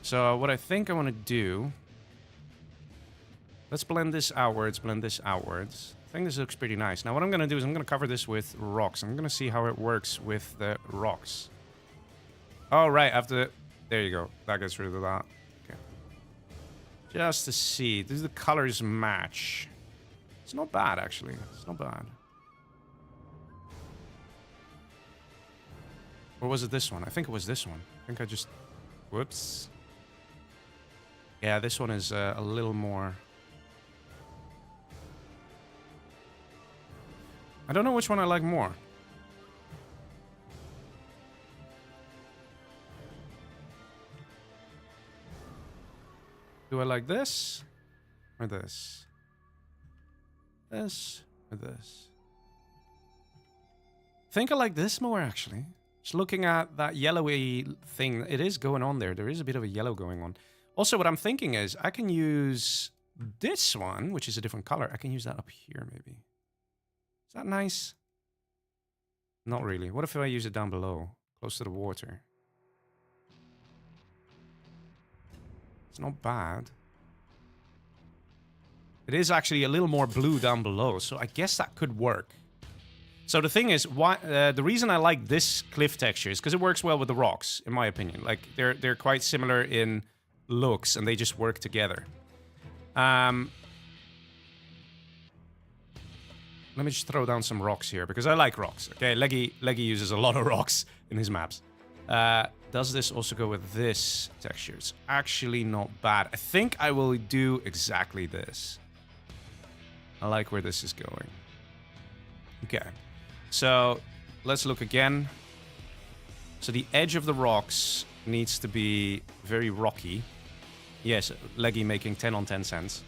A: So what I think I want to do... Let's blend this outwards, blend this outwards. I think this looks pretty nice. Now what I'm going to do is I'm going to cover this with rocks. I'm going to see how it works with the rocks. Oh, right, I have to... There you go. That gets rid of that. Okay. Just to see. Do the colors match? It's not bad, actually. It's not bad. Or was it this one? I think it was this one. I think I just... Whoops. Yeah, this one is a little more... I don't know which one I like more. Do I like this? Or this? This? Or this? I think I like this more, actually. Just looking at that yellowy thing, it is going on there. There is a bit of a yellow going on. Also, what I'm thinking is I can use this one, which is a different color. I can use that up here, maybe. Is that nice? Not really. What if I use it down below, close to the water? It's not bad. It is actually a little more blue down below, so I guess that could work. So the thing is, why the reason I like this cliff texture is because it works well with the rocks, in my opinion. Like they're quite similar in looks, and they just work together. Let me just throw down some rocks here because I like rocks. Okay, Leggy uses a lot of rocks in his maps. Does this also go with this texture? It's actually not bad. I think I will do exactly this. I like where this is going. Okay, so let's look again. So the edge of the rocks needs to be very rocky. Yes, Leggy making 10 on 10 cents.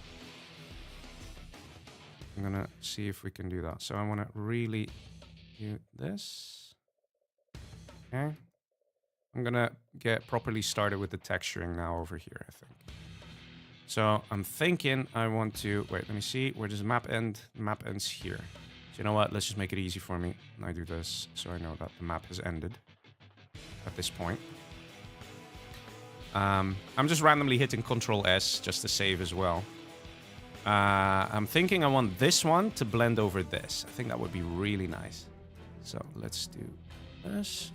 A: I'm gonna see if we can do that. So I want to really do this. Okay. I'm gonna get properly started with the texturing now over here, I think. So I'm thinking I want to... Wait, let me see. Where does the map end? The map ends here. So you know what? Let's just make it easy for me. And I do this so I know that the map has ended at this point. I'm just randomly hitting Control S just to save as well. I'm thinking I want this one to blend over this. I think that would be really nice. So let's do this.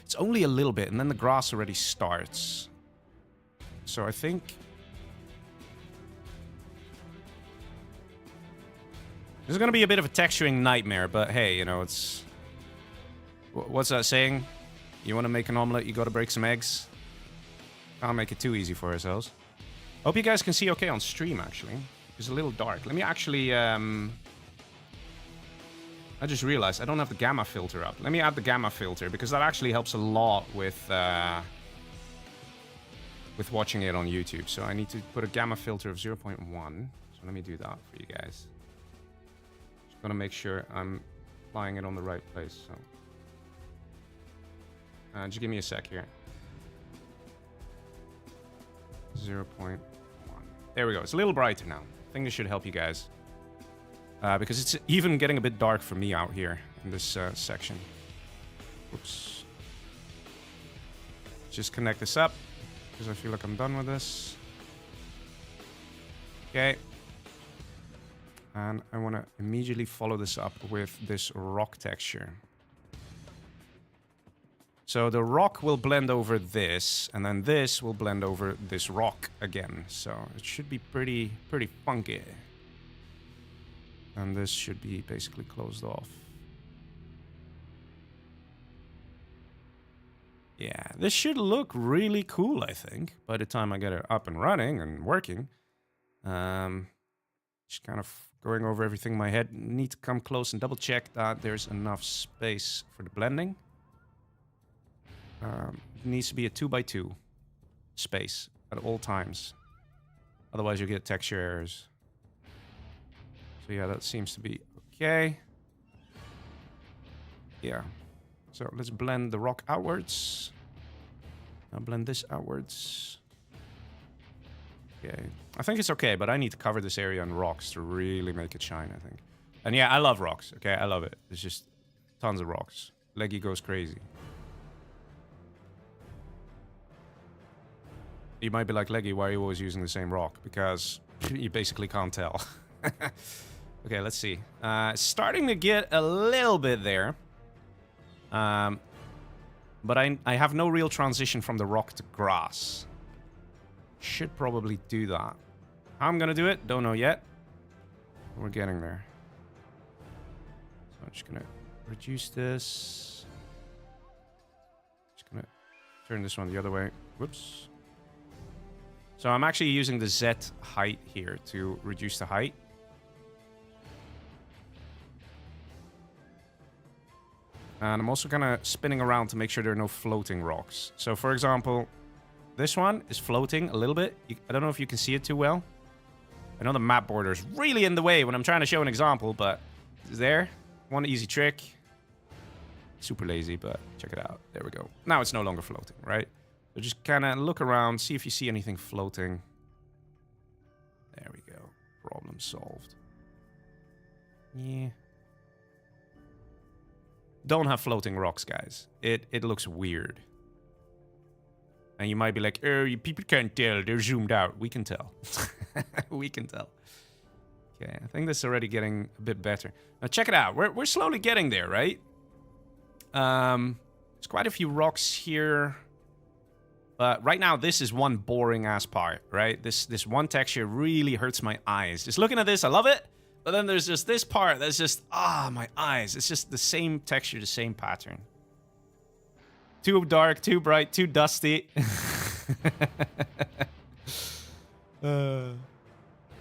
A: It's only a little bit, and then the grass already starts. So I think... This is going to be a bit of a texturing nightmare, but hey, you know, it's... What's that saying? You want to make an omelet, you got to break some eggs. Can't make it too easy for ourselves. Hope you guys can see okay on stream, actually. It's a little dark. Let me actually... I just realized I don't have the gamma filter up. Let me add the gamma filter, because that actually helps a lot with watching it on YouTube. So I need to put a gamma filter of 0.1. So let me do that for you guys. Just gonna make sure I'm applying it on the right place. So just give me a sec here. 0.1. There we go. It's a little brighter now. I think this should help you guys. Because it's even getting a bit dark for me out here in this section. Oops. Just connect this up, because I feel like I'm done with this. Okay. And I want to immediately follow this up with this rock texture. So the rock will blend over this, and then this will blend over this rock again. So it should be pretty funky. And this should be basically closed off. Yeah, this should look really cool, I think, by the time I get it up and running and working. Just kind of going over everything in my head. Need to come close and double check that there's enough space for the blending. It needs to be a 2x2 space at all times. Otherwise you get texture errors. So yeah, that seems to be okay. Yeah. So let's blend the rock outwards. Now blend this outwards. Okay. I think it's okay, but I need to cover this area in rocks to really make it shine, I think. And yeah, I love rocks, okay? I love it. It's just tons of rocks. Leggy goes crazy. You might be like, Leggy, why are you always using the same rock? Because you basically can't tell. Okay, let's see. Starting to get a little bit there. But I have no real transition from the rock to grass. Should probably do that. How I'm gonna do it, don't know yet. We're getting there. So I'm just gonna reduce this. Just gonna turn this one the other way. Whoops. So I'm actually using the Z height here to reduce the height. And I'm also kind of spinning around to make sure there are no floating rocks. So for example, this one is floating a little bit. I don't know if you can see it too well. I know the map border is really in the way when I'm trying to show an example, but it's there. One easy trick. Super lazy, but check it out. There we go. Now it's no longer floating, right? So just kind of look around, see if you see anything floating. There we go. Problem solved. Yeah. Don't have floating rocks, guys. It looks weird. And you might be like, oh, people can't tell. They're zoomed out. We can tell. We can tell. Okay, I think this is already getting a bit better. Now check it out. We're slowly getting there, right? There's quite a few rocks here. But right now, this is one boring-ass part, right? This one texture really hurts my eyes. Just looking at this, I love it. But then there's just this part that's just, my eyes. It's just the same texture, the same pattern. Too dark, too bright, too dusty.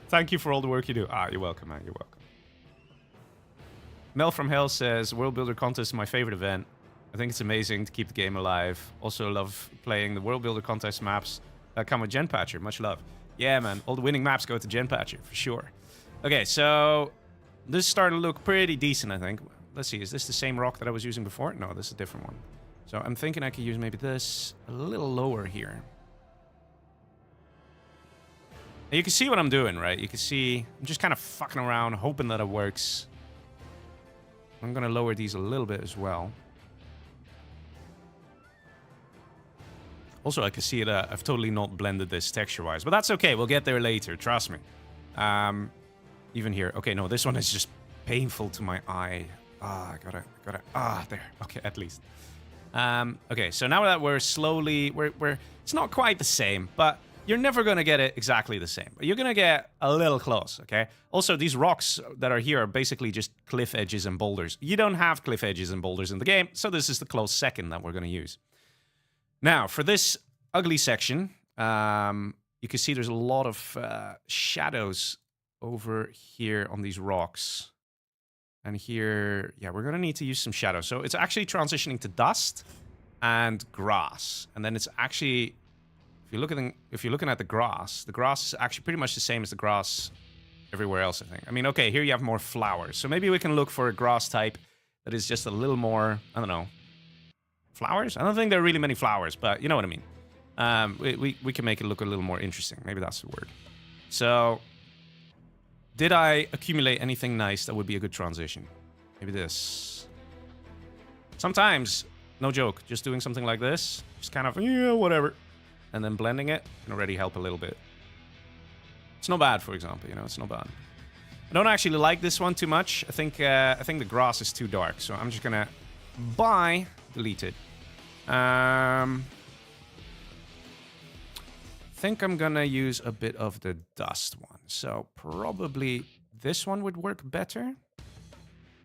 A: Thank you for all the work you do. You're welcome, man. You're welcome. Mel from Hell says, World Builder Contest is my favorite event. I think it's amazing to keep the game alive. Also love playing the World Builder Contest maps that come with GenPatcher. Much love. Yeah, man. All the winning maps go to GenPatcher, for sure. Okay, so this is starting to look pretty decent, I think. Let's see, is this the same rock that I was using before? No, this is a different one. So I'm thinking I could use maybe this a little lower here. And you can see what I'm doing, right? You can see I'm just kind of fucking around, hoping that it works. I'm going to lower these a little bit as well. Also, I can see that I've totally not blended this texture-wise. But that's okay, we'll get there later, trust me. Even here. Okay, no, this one is just painful to my eye. I gotta... there. Okay, at least. Okay, so now that we're slowly... It's not quite the same, but you're never gonna get it exactly the same. You're gonna get a little close, okay? Also, these rocks that are here are basically just cliff edges and boulders. You don't have cliff edges and boulders in the game, so this is the close second that we're gonna use. Now, for this ugly section, you can see there's a lot of shadows over here on these rocks. And here, yeah, we're going to need to use some shadows. So it's actually transitioning to dust and grass. And then it's actually, if you're looking at the grass is actually pretty much the same as the grass everywhere else, I think. I mean, okay, here you have more flowers. So maybe we can look for a grass type that is just a little more, I don't know, flowers? I don't think there are really many flowers, but you know what I mean. We can make it look a little more interesting. Maybe that's the word. So, did I accumulate anything nice that would be a good transition? Maybe this. Sometimes, no joke, just doing something like this, just kind of, yeah, whatever, and then blending it can already help a little bit. It's not bad, for example, you know, it's not bad. I don't actually like this one too much. I think the grass is too dark, so I'm just gonna delete it. Think I'm gonna use a bit of the dust one. So probably this one would work better.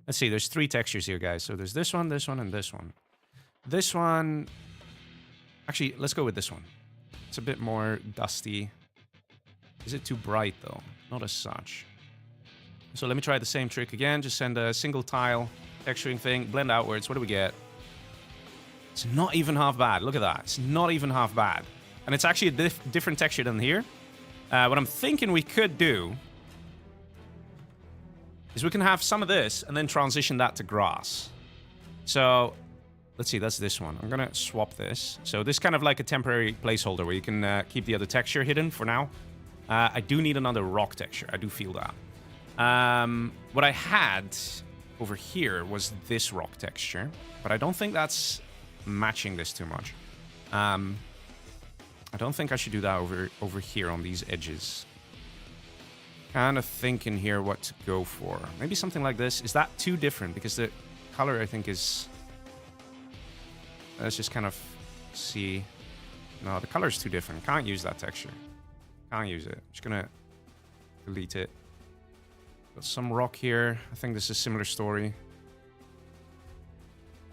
A: Let's see, there's 3 textures here, guys. So there's this one, and this one. This one... Actually, let's go with this one. It's a bit more dusty. Is it too bright, though? Not as such. So let me try the same trick again. Just send a single tile texturing thing, blend outwards. What do we get? It's not even half bad. Look at that. It's not even half bad. And it's actually a different texture than here. What I'm thinking we could do is we can have some of this and then transition that to grass. So let's see, that's this one. I'm going to swap this. So this is kind of like a temporary placeholder where you can keep the other texture hidden for now. I do need another rock texture. I do feel that. What I had over here was this rock texture, but I don't think that's matching this too much. I don't think I should do that over here on these edges. Kind of thinking here what to go for. Maybe something like this. Is that too different? Because the color, I think, is... Let's just kind of see. No, the color is too different. Can't use that texture. Can't use it. Just gonna delete it. Got some rock here. I think this is a similar story.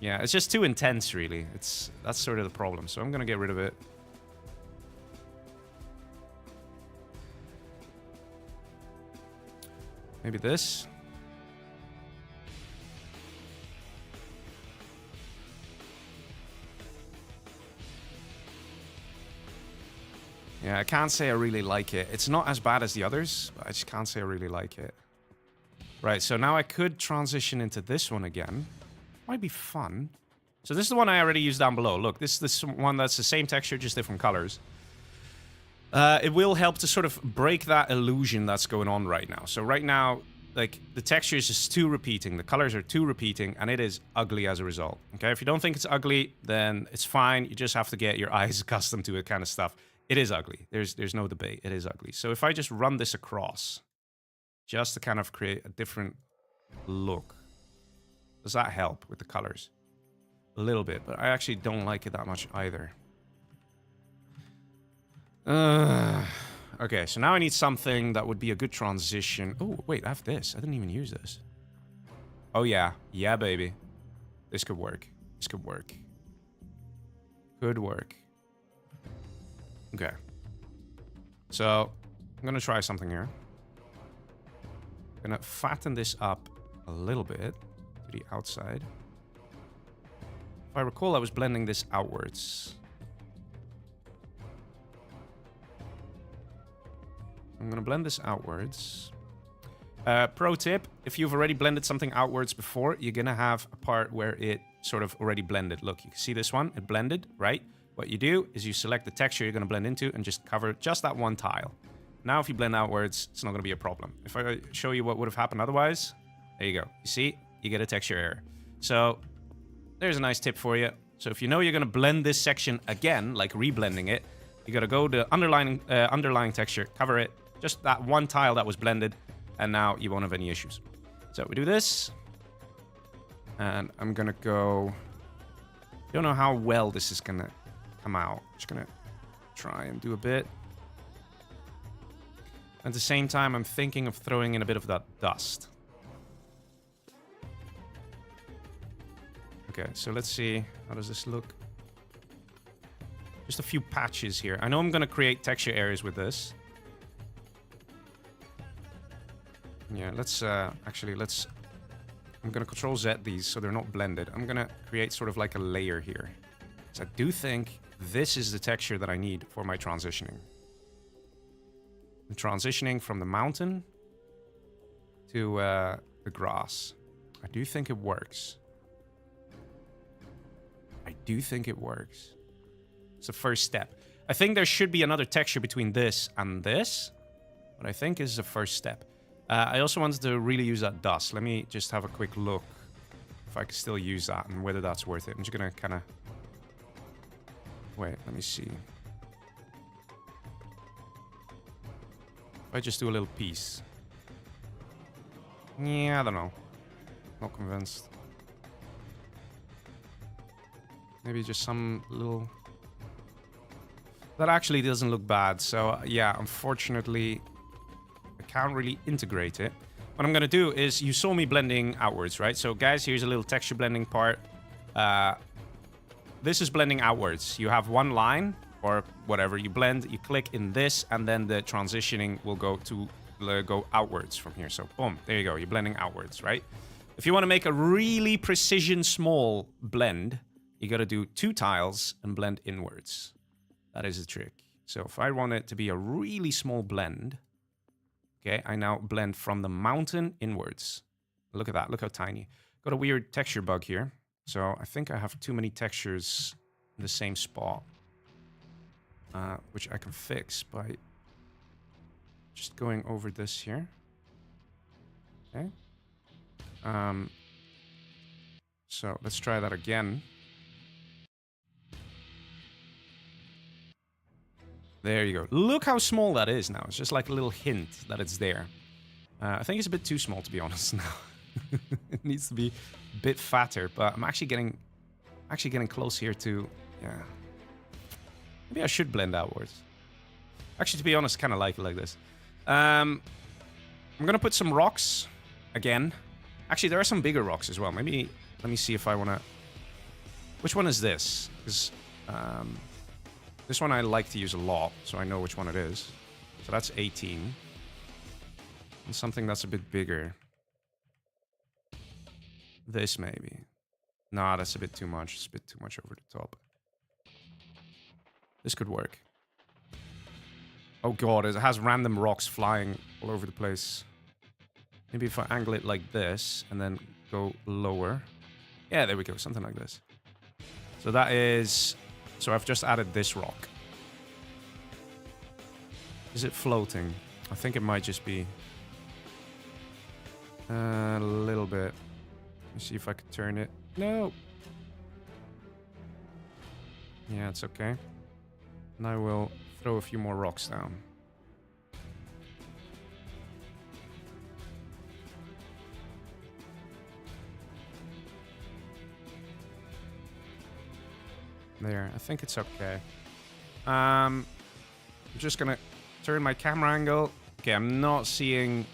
A: Yeah, it's just too intense, really. That's sort of the problem. So I'm gonna get rid of it. Maybe this. Yeah, I can't say I really like it. It's not as bad as the others, but I just can't say I really like it. Right, so now I could transition into this one again. Might be fun. So this is the one I already used down below. Look, this is this one that's the same texture, just different colors. It will help to sort of break that illusion that's going on right now. So right now, like, the texture is just too repeating. The colors are too repeating, and it is ugly as a result. Okay, if you don't think it's ugly, then it's fine. You just have to get your eyes accustomed to it kind of stuff. It is ugly. There's no debate. It is ugly. So if I just run this across, just to kind of create a different look, does that help with the colors? A little bit, but I actually don't like it that much either. Okay, so now I need something that would be a good transition. Oh, wait, I have this. I didn't even use this. Oh, yeah. Yeah, baby. This could work. This could work. Could work. Okay. So, I'm going to try something here. I'm going to fatten this up a little bit to the outside. If I recall, I was blending this outwards. I'm going to blend this outwards. Pro tip, if you've already blended something outwards before, you're going to have a part where it sort of already blended. Look, you can see this one. It blended, right? What you do is you select the texture you're going to blend into and just cover just that one tile. Now, if you blend outwards, it's not going to be a problem. If I show you what would have happened otherwise, there you go. You see? You get a texture error. So, there's a nice tip for you. So, if you know you're going to blend this section again, like reblending it, you got to go to underlying texture, cover it, just that one tile that was blended, and now you won't have any issues. So we do this, and I'm gonna go... Don't know how well this is gonna come out. Just gonna try and do a bit. At the same time, I'm thinking of throwing in a bit of that dust. Okay, so let's see. How does this look? Just a few patches here. I know I'm gonna create texture areas with this. Yeah, let's actually, I'm gonna Control Z these so they're not blended. I'm gonna create sort of like a layer here. So I do think this is the texture that I need for my transitioning. I'm transitioning from the mountain to the grass. I do think it works. I do think it works. It's the first step. I think there should be another texture between this and this, but I think this is the first step. I also wanted to really use that dust. Let me just have a quick look if I can still use that and whether that's worth it. I'm just gonna kind of... Wait, let me see. If I just do a little piece. Yeah, I don't know. Not convinced. Maybe just some little... That actually doesn't look bad. So, yeah, unfortunately, I can't really integrate it. What I'm going to do is, you saw me blending outwards, right? So, guys, here's a little texture blending part. This is blending outwards. You have one line, or whatever, you blend, you click in this, and then the transitioning will go outwards from here. So, boom, there you go. You're blending outwards, right? If you want to make a really precision small blend, you got to do 2 tiles and blend inwards. That is the trick. So if I want it to be a really small blend, okay, I now blend from the mountain inwards. Look at that. Look how tiny. Got a weird texture bug here. So I think I have too many textures in the same spot, which I can fix by just going over this here. Okay. So let's try that again. There you go. Look how small that is now. It's just like a little hint that it's there. I think it's a bit too small, to be honest, now. It needs to be a bit fatter, but I'm actually getting close here to, yeah. Maybe I should blend outwards. Actually, to be honest, I kind of like it like this. I'm going to put some rocks again. Actually, there are some bigger rocks as well. Maybe, let me see if I want to... Which one is this? Because this one I like to use a lot, so I know which one it is. So that's 18. And something that's a bit bigger. This maybe. Nah, that's a bit too much. It's a bit too much over the top. This could work. Oh god, it has random rocks flying all over the place. Maybe if I angle it like this and then go lower. Yeah, there we go. Something like this. So that is... So I've just added this rock. Is it floating? I think it might just be... a little bit. Let me see if I can turn it. No! Yeah, it's okay. And I will throw a few more rocks down. There, I think it's okay. I'm just gonna turn my camera angle. Okay, I'm not seeing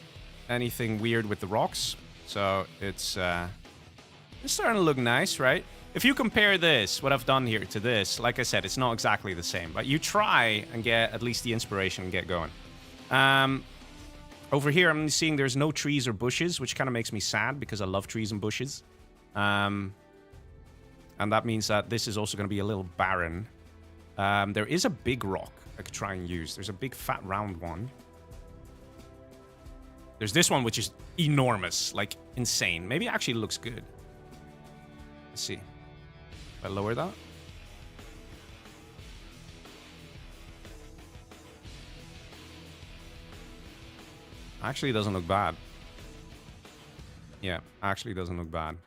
A: anything weird with the rocks. So it's starting to look nice, right? If you compare this, what I've done here, to this, like I said, it's not exactly the same. But you try and get at least the inspiration and get going. Over here, I'm seeing there's no trees or bushes, which kind of makes me sad because I love trees and bushes. And that means that this is also going to be a little barren. There is a big rock I could try and use. There's a big fat round one. There's this one, which is enormous, like insane. Maybe it actually looks good. Let's see. If I lower that. Actually, doesn't look bad. Yeah, actually doesn't look bad.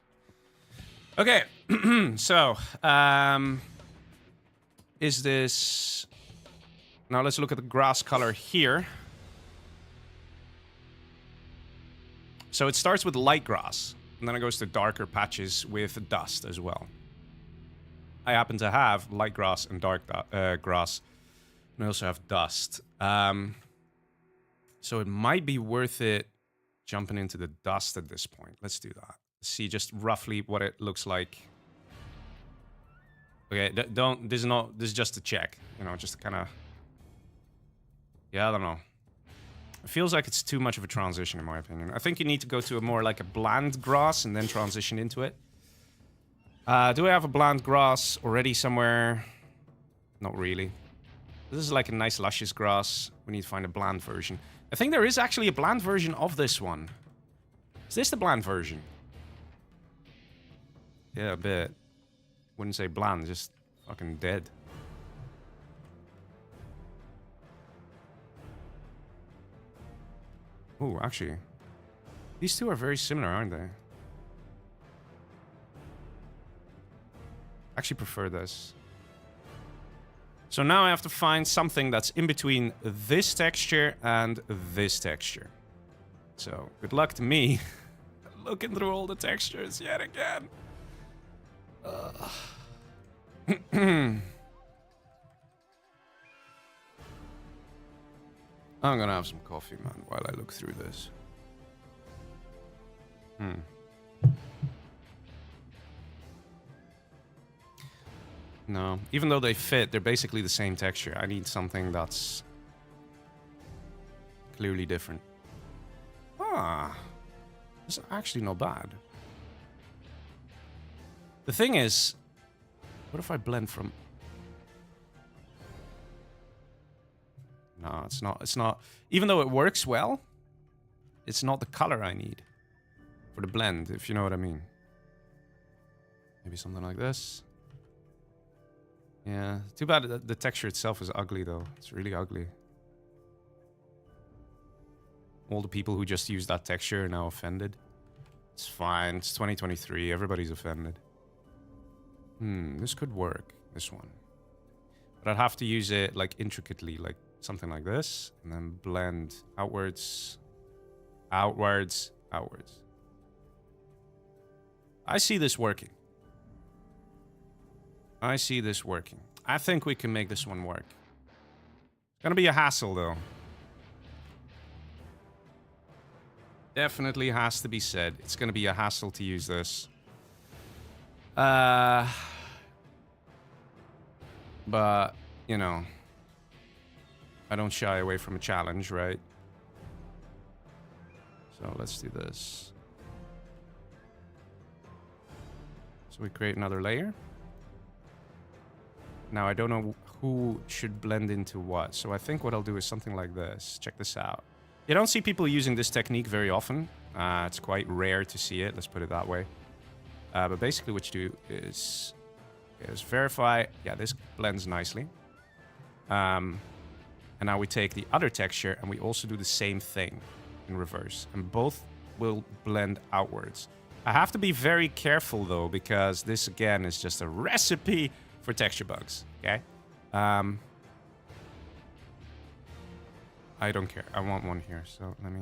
A: Okay, so, is this... Now let's look at the grass color here. So it starts with light grass, and then it goes to darker patches with dust as well. I happen to have light grass and dark grass, and I also have dust. So it might be worth it jumping into the dust at this point. Let's do that. See just roughly what it looks like. Okay, this is just a check, you know, just kind of... Yeah, I don't know. It feels like it's too much of a transition, in my opinion. I think you need to go to a more like a bland grass and then transition into it. Do I have a bland grass already somewhere? Not really. This is like a nice luscious grass. We need to find a bland version. I think there is actually a bland version of this one. Is this the bland version? Yeah, a bit. Wouldn't say bland, just fucking dead. Oh, actually. These two are very similar, aren't they? Actually prefer this. So now I have to find something that's in between this texture and this texture. So, good luck to me. Looking through all the textures yet again. I'm gonna have some coffee, man, while I look through this. No, even though they fit, they're basically the same texture. I need something that's clearly different. Ah, it's actually not bad. The thing is, what if I blend from... No, it's not. It's not. Even though it works well, it's not the color I need for the blend, if you know what I mean. Maybe something like this. Yeah, too bad the texture itself is ugly, though. It's really ugly. All the people who just use that texture are now offended. It's fine. It's 2023. Everybody's offended. This could work. This one. But I'd have to use it, like, intricately, like something like this. And then blend outwards, outwards, outwards. I see this working. I see this working. I think we can make this one work. It's gonna be a hassle, though. Definitely has to be said. It's gonna be a hassle to use this. But, you know, I don't shy away from a challenge, right? So let's do this. So we create another layer. Now, I don't know who should blend into what. So I think what I'll do is something like this. Check this out. You don't see people using this technique very often. It's quite rare to see it. Let's put it that way. But basically what you do is verify. Yeah, this blends nicely. And now we take the other texture and we also do the same thing in reverse. And both will blend outwards. I have to be very careful, though, because this, again, is just a recipe for texture bugs, okay? I don't care. I want one here, so let me...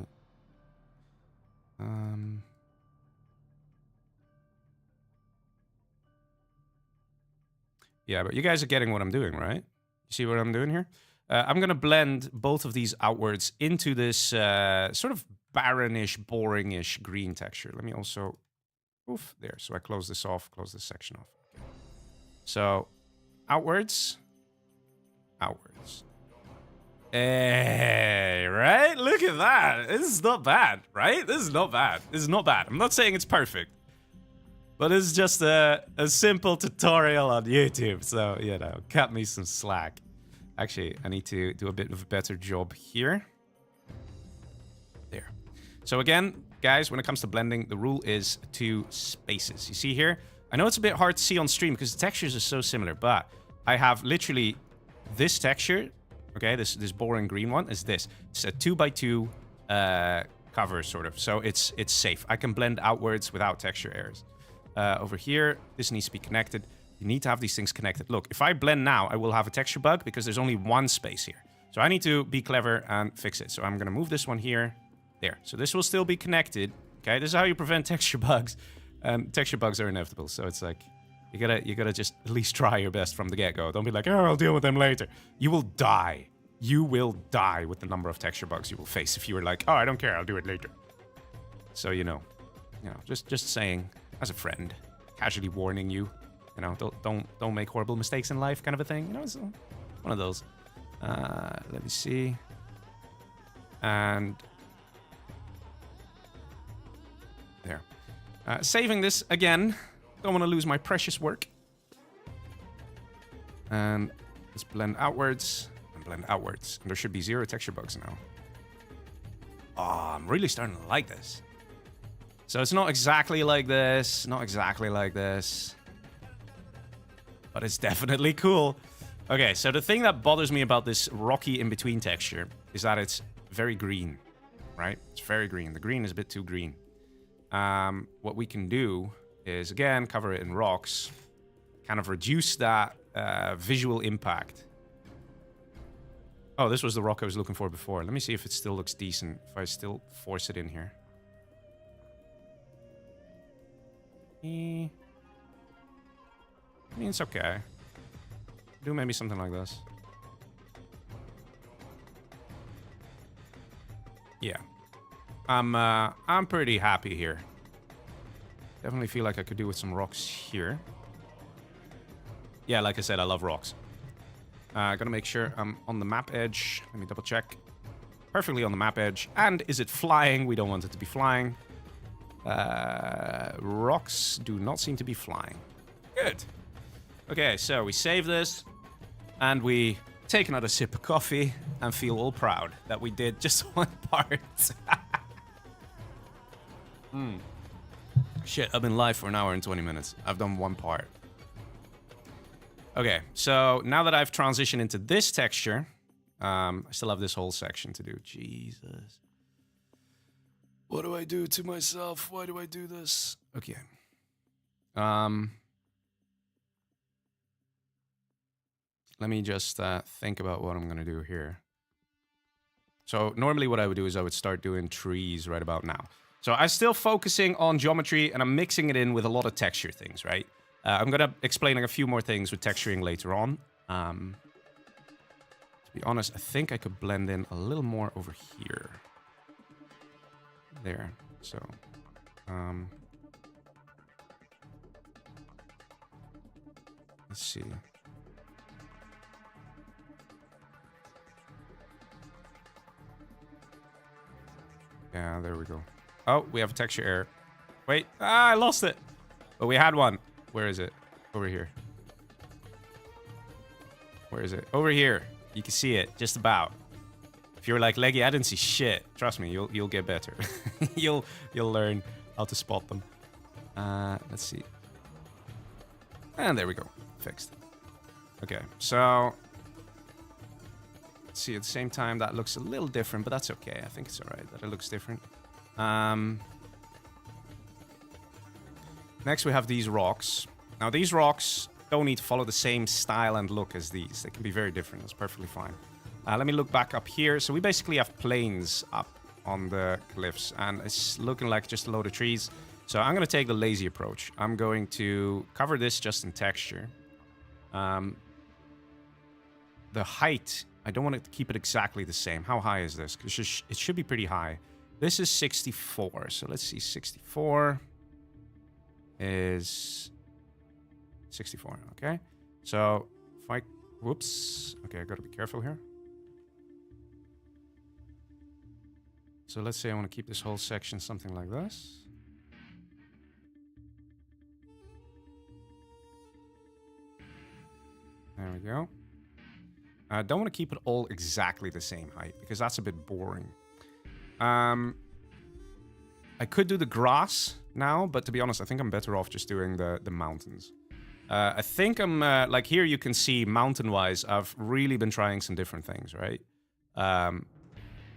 A: Yeah, but you guys are getting what I'm doing, right? You see what I'm doing here? I'm going to blend both of these outwards into this sort of barrenish, boringish green texture. Let me also... Oof, there. So I close this off, close this section off. Okay. So, outwards. Outwards. Hey, right? Look at that. This is not bad, right? This is not bad. This is not bad. I'm not saying it's perfect. But it's just a simple tutorial on YouTube. So, you know, cut me some slack. Actually, I need to do a bit of a better job here. There. So again, guys, when it comes to blending, the rule is 2 spaces. You see here? I know it's a bit hard to see on stream because the textures are so similar, but I have literally this texture, okay, this boring green one is this. It's a 2x2 cover, sort of, so it's safe. I can blend outwards without texture errors. Over here, this needs to be connected. You need to have these things connected. Look, if I blend now, I will have a texture bug because there's only one space here. So I need to be clever and fix it. So I'm going to move this one here. There. So this will still be connected. Okay, this is how you prevent texture bugs. Texture bugs are inevitable, so it's like you gotta just at least try your best from the get-go. Don't be like, oh, I'll deal with them later. You will die. You will die with the number of texture bugs you will face if you were like, oh, I don't care, I'll do it later. So you know, just saying as a friend, casually warning you, you know, don't make horrible mistakes in life, kind of a thing. You know, it's one of those. Let me see. And there. Saving this again. Don't want to lose my precious work. And let's blend outwards and blend outwards. And there should be 0 texture bugs now. Oh, I'm really starting to like this. So it's not exactly like this. Not exactly like this. But it's definitely cool. Okay, so the thing that bothers me about this rocky in-between texture is that it's very green, right? It's very green. The green is a bit too green. What we can do is, again, cover it in rocks, kind of reduce that visual impact. Oh, this was the rock I was looking for before. Let me see if it still looks decent, if I still force it in here. I mean, it's okay. Do maybe something like this. Yeah. I'm pretty happy here. Definitely feel like I could do with some rocks here. Yeah, like I said, I love rocks. Gotta make sure I'm on the map edge. Let me double check. Perfectly on the map edge. And is it flying? We don't want it to be flying. Rocks do not seem to be flying. Good. Okay, so we save this. And we take another sip of coffee and feel all proud that we did just one part. Shit, I've been live for an hour and 20 minutes. I've done one part. Okay, so now that I've transitioned into this texture, I still have this whole section to do. Jesus. What do I do to myself? Why do I do this? Okay. Let me just think about what I'm going to do here. So normally what I would do is I would start doing trees right about now. So I'm still focusing on geometry and I'm mixing it in with a lot of texture things, right? I'm going to explain a few more things with texturing later on. To be honest, I think I could blend in a little more over here. There. So, let's see. Yeah, there we go. Oh, we have a texture error. Wait, I lost it. But we had one. Where is it? Over here. Where is it? Over here. You can see it, just about. If you're like Leggy, I didn't see shit. Trust me, you'll get better. you'll learn how to spot them. Let's see. And there we go. Fixed. Okay, so let's see. At the same time, that looks a little different, but that's okay. I think it's all right that it looks different. Next, we have these rocks. Now, these rocks don't need to follow the same style and look as these. They can be very different. That's perfectly fine. Let me look back up here. So we basically have plains up on the cliffs, and it's looking like just a load of trees. So I'm going to take the lazy approach. I'm going to cover this just in texture. The height, I don't want to keep it exactly the same. How high is this? Because it should be pretty high. This is 64. So let's see. 64 is 64. Okay. So if I... Whoops. Okay, I got to be careful here. So let's say I want to keep this whole section something like this. There we go. I don't want to keep it all exactly the same height because that's a bit boring. I could do the grass now, but to be honest, I think I'm better off just doing the mountains. I think I'm, like here you can see mountain-wise, I've really been trying some different things, right?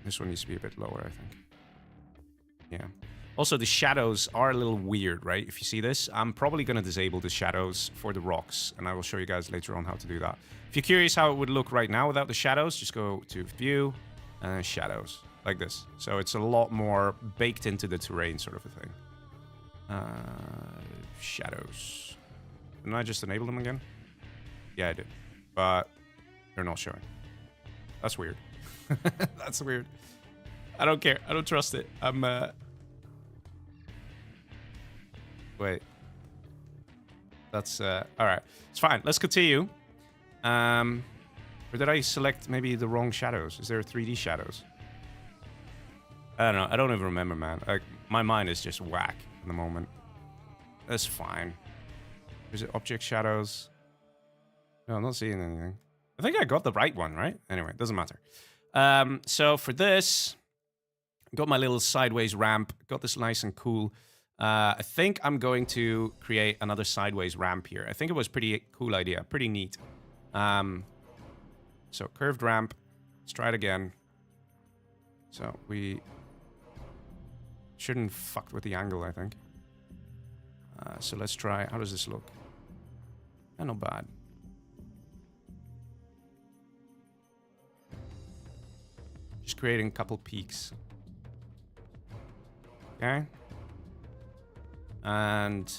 A: This one needs to be a bit lower, I think. Yeah. Also, the shadows are a little weird, right? If you see this, I'm probably going to disable the shadows for the rocks, and I will show you guys later on how to do that. If you're curious how it would look right now without the shadows, just go to View, and Shadows, like this. So it's a lot more baked into the terrain sort of a thing. Shadows. Didn't I just enable them again? Yeah, I did. But they're not showing. That's weird. That's weird. I don't care. I don't trust it. I'm, Wait. That's, alright. It's fine. Let's continue. Or did I select maybe the wrong shadows? Is there 3D shadows? I don't know. I don't even remember, man. Like, my mind is just whack at the moment. That's fine. Is it object shadows? No, I'm not seeing anything. I think I got the right one, right? Anyway, doesn't matter. So for this, got my little sideways ramp. Got this nice and cool. I think I'm going to create another sideways ramp here. I think it was a pretty cool idea. Pretty neat. So curved ramp. Let's try it again. So we shouldn't fuck with the angle, I think. So let's try. How does this look? Not bad. Just creating a couple peaks. Okay. And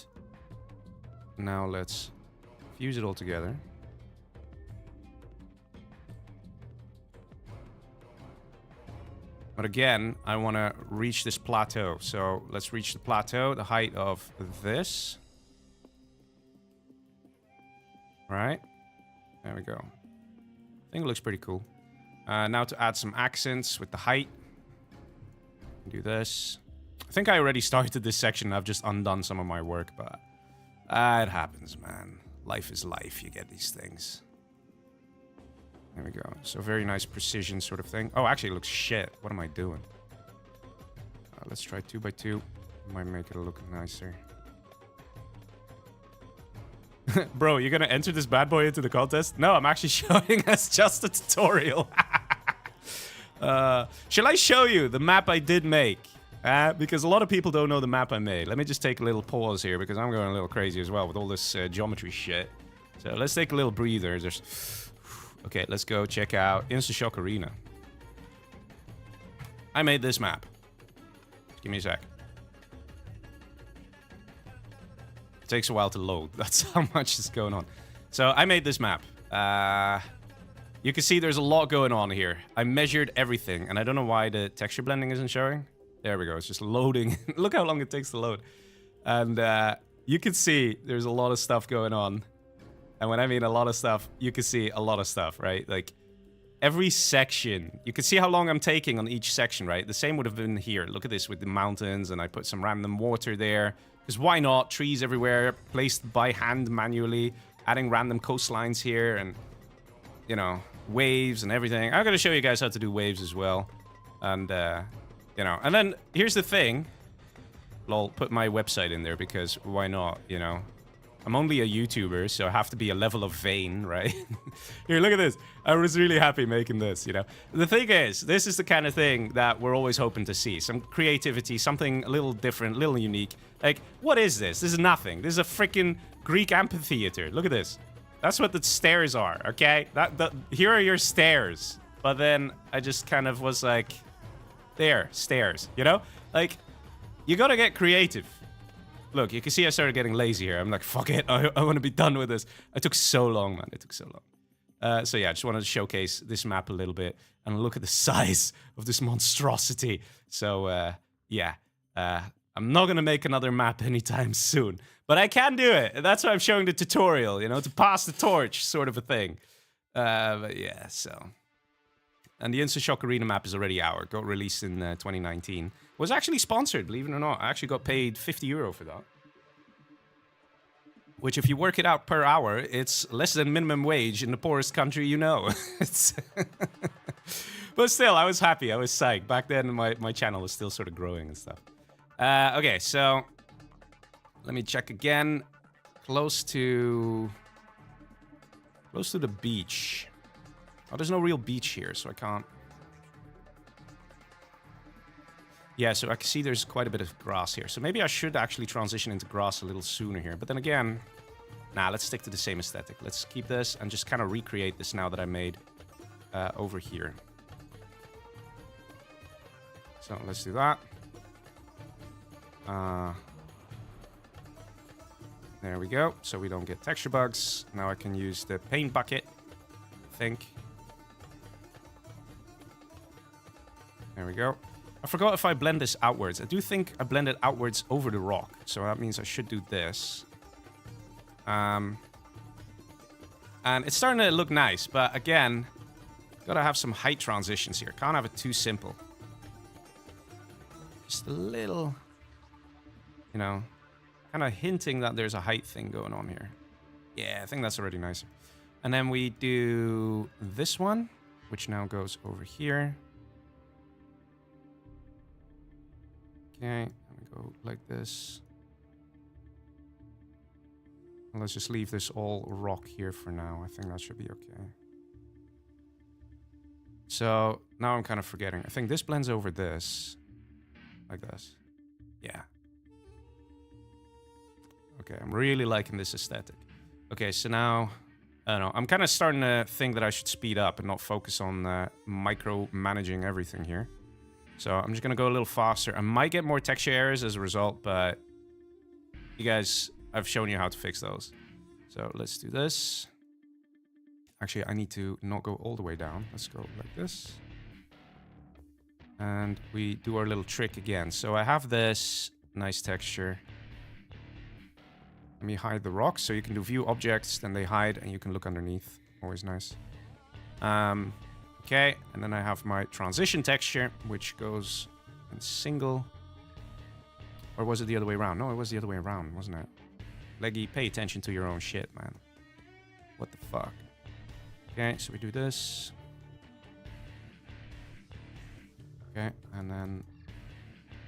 A: now let's fuse it all together. But again, I want to reach this plateau. So let's reach the plateau, the height of this. Right. There we go. I think it looks pretty cool. Now to add some accents with the height. Do this. I think I already started this section. I've just undone some of my work, but it happens, man. Life is life. You get these things. There we go. So very nice precision sort of thing. Oh, actually it looks shit. What am I doing? Let's try 2x2. Might make it look nicer. Bro, you're gonna enter this bad boy into the contest? No, I'm actually showing us just a tutorial. Shall I show you the map I did make? Because a lot of people don't know the map I made. Let me just take a little pause here because I'm going a little crazy as well with all this geometry shit. So let's take a little breather. Okay, let's go check out Instashock Arena. I made this map. Give me a sec. It takes a while to load. That's how much is going on. So I made this map. You can see there's a lot going on here. I measured everything, and I don't know why the texture blending isn't showing. There we go. It's just loading. Look how long it takes to load. And you can see there's a lot of stuff going on. And when I mean a lot of stuff, you can see a lot of stuff, right? Like, every section, you can see how long I'm taking on each section, right? The same would have been here. Look at this with the mountains, and I put some random water there. Because why not? Trees everywhere, placed by hand manually, adding random coastlines here, and, you know, waves and everything. I'm going to show you guys how to do waves as well. And, you know, and then here's the thing. Lol, put my website in there because why not, you know? I'm only a YouTuber, so I have to be a level of vain, right? Here, look at this. I was really happy making this, you know? The thing is, this is the kind of thing that we're always hoping to see. Some creativity, something a little different, a little unique. Like, what is this? This is nothing. This is a freaking Greek amphitheater. Look at this. That's what the stairs are, okay? Here are your stairs. But then I just kind of was like, there, stairs, you know? Like, you gotta get creative. Look, you can see I started getting lazy here. I'm like, fuck it, I want to be done with this. It took so long, man. It took so long. So yeah, I just wanted to showcase this map a little bit and look at the size of this monstrosity. So yeah, I'm not going to make another map anytime soon. But I can do it. That's why I'm showing the tutorial, you know, to pass the torch sort of a thing. But yeah, so... And the Instashock Arena map is already out. It got released in 2019. Was actually sponsored, believe it or not. I actually got paid €50 for that. Which, if you work it out per hour, it's less than minimum wage in the poorest country you know. But still, I was happy. I was psyched. Back then, my channel was still sort of growing and stuff. Okay, so... Let me check again. Close to the beach. Oh, there's no real beach here, so I can't... Yeah, so I can see there's quite a bit of grass here. So maybe I should actually transition into grass a little sooner here. But then again... Nah, let's stick to the same aesthetic. Let's keep this and just kind of recreate this now that I made over here. So let's do that. There we go. So we don't get texture bugs. Now I can use the paint bucket, I think. There we go. I forgot if I blend this outwards. I do think I blend it outwards over the rock. So that means I should do this. And it's starting to look nice. But again, gotta have some height transitions here. Can't have it too simple. Just a little, you know, kind of hinting that there's a height thing going on here. Yeah, I think that's already nicer. And then we do this one, which now goes over here. Okay, let me go like this. Let's just leave this all rock here for now. I think that should be okay. So now I'm kind of forgetting. I think this blends over this. Like this. Yeah. Okay, I'm really liking this aesthetic. Okay, so now, I don't know. I'm kind of starting to think that I should speed up and not focus on micro-managing everything here. So I'm just going to go a little faster. I might get more texture errors as a result, but you guys, I've shown you how to fix those. So let's do this. Actually, I need to not go all the way down. Let's go like this. And we do our little trick again. So I have this nice texture. Let me hide the rocks so you can do view objects, then they hide and you can look underneath. Always nice. Okay, and then I have my transition texture, which goes in single. Or was it the other way around? No, it was the other way around, wasn't it? Leggy, pay attention to your own shit, man. What the fuck? Okay, so we do this. Okay, and then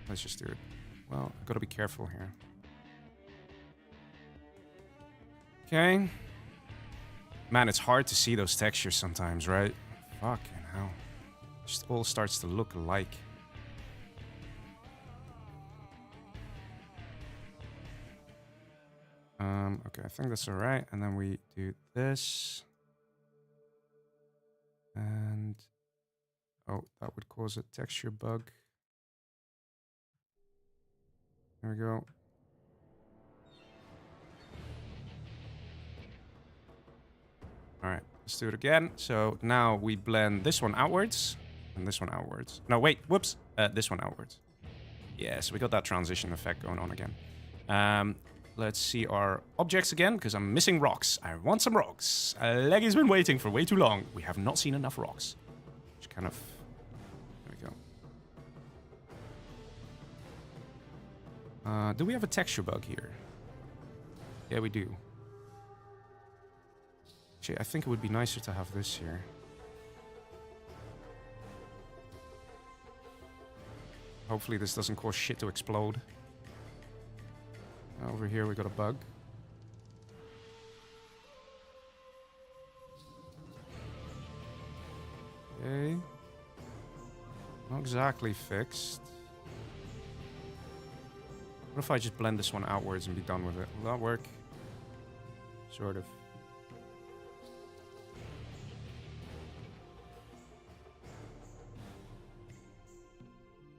A: let's just do it. Well, I've got to be careful here. Okay. Man, it's hard to see those textures sometimes, right? Fucking hell. It just all starts to look alike. Okay, I think that's alright. And then we do this. And... oh, that would cause a texture bug. There we go. Alright, let's do it again. So now we blend this one outwards and this one outwards. No, wait, whoops. This one outwards. Yeah, so we got that transition effect going on again. Let's see our objects again, because I'm missing rocks. I want some rocks. Leggy's been waiting for way too long. We have not seen enough rocks. Which kind of... there we go. Do we have a texture bug here? Yeah, we do. Actually, I think it would be nicer to have this here. Hopefully this doesn't cause shit to explode. Over here we got a bug. Okay. Not exactly fixed. What if I just blend this one outwards and be done with it? Will that work? Sort of.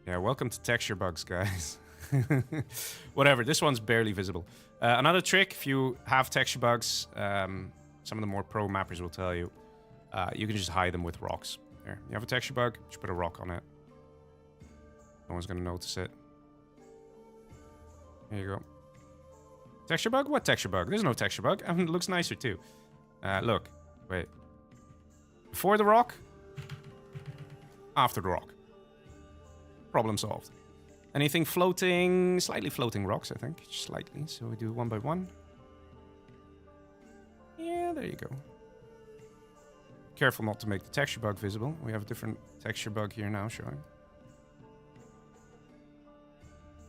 A: Yeah, welcome to texture bugs, guys. Whatever, this one's barely visible. Another trick, if you have texture bugs, some of the more pro mappers will tell you, you can just hide them with rocks. There, you have a texture bug, just put a rock on it. No one's gonna notice it. There you go. Texture bug? What texture bug? There's no texture bug. I mean, it looks nicer too. Look, wait. Before the rock, after the rock. Problem solved. Anything floating? Slightly floating rocks, I think. Just slightly. So we do one by one. Yeah, there you go. Careful not to make the texture bug visible. We have a different texture bug here now showing.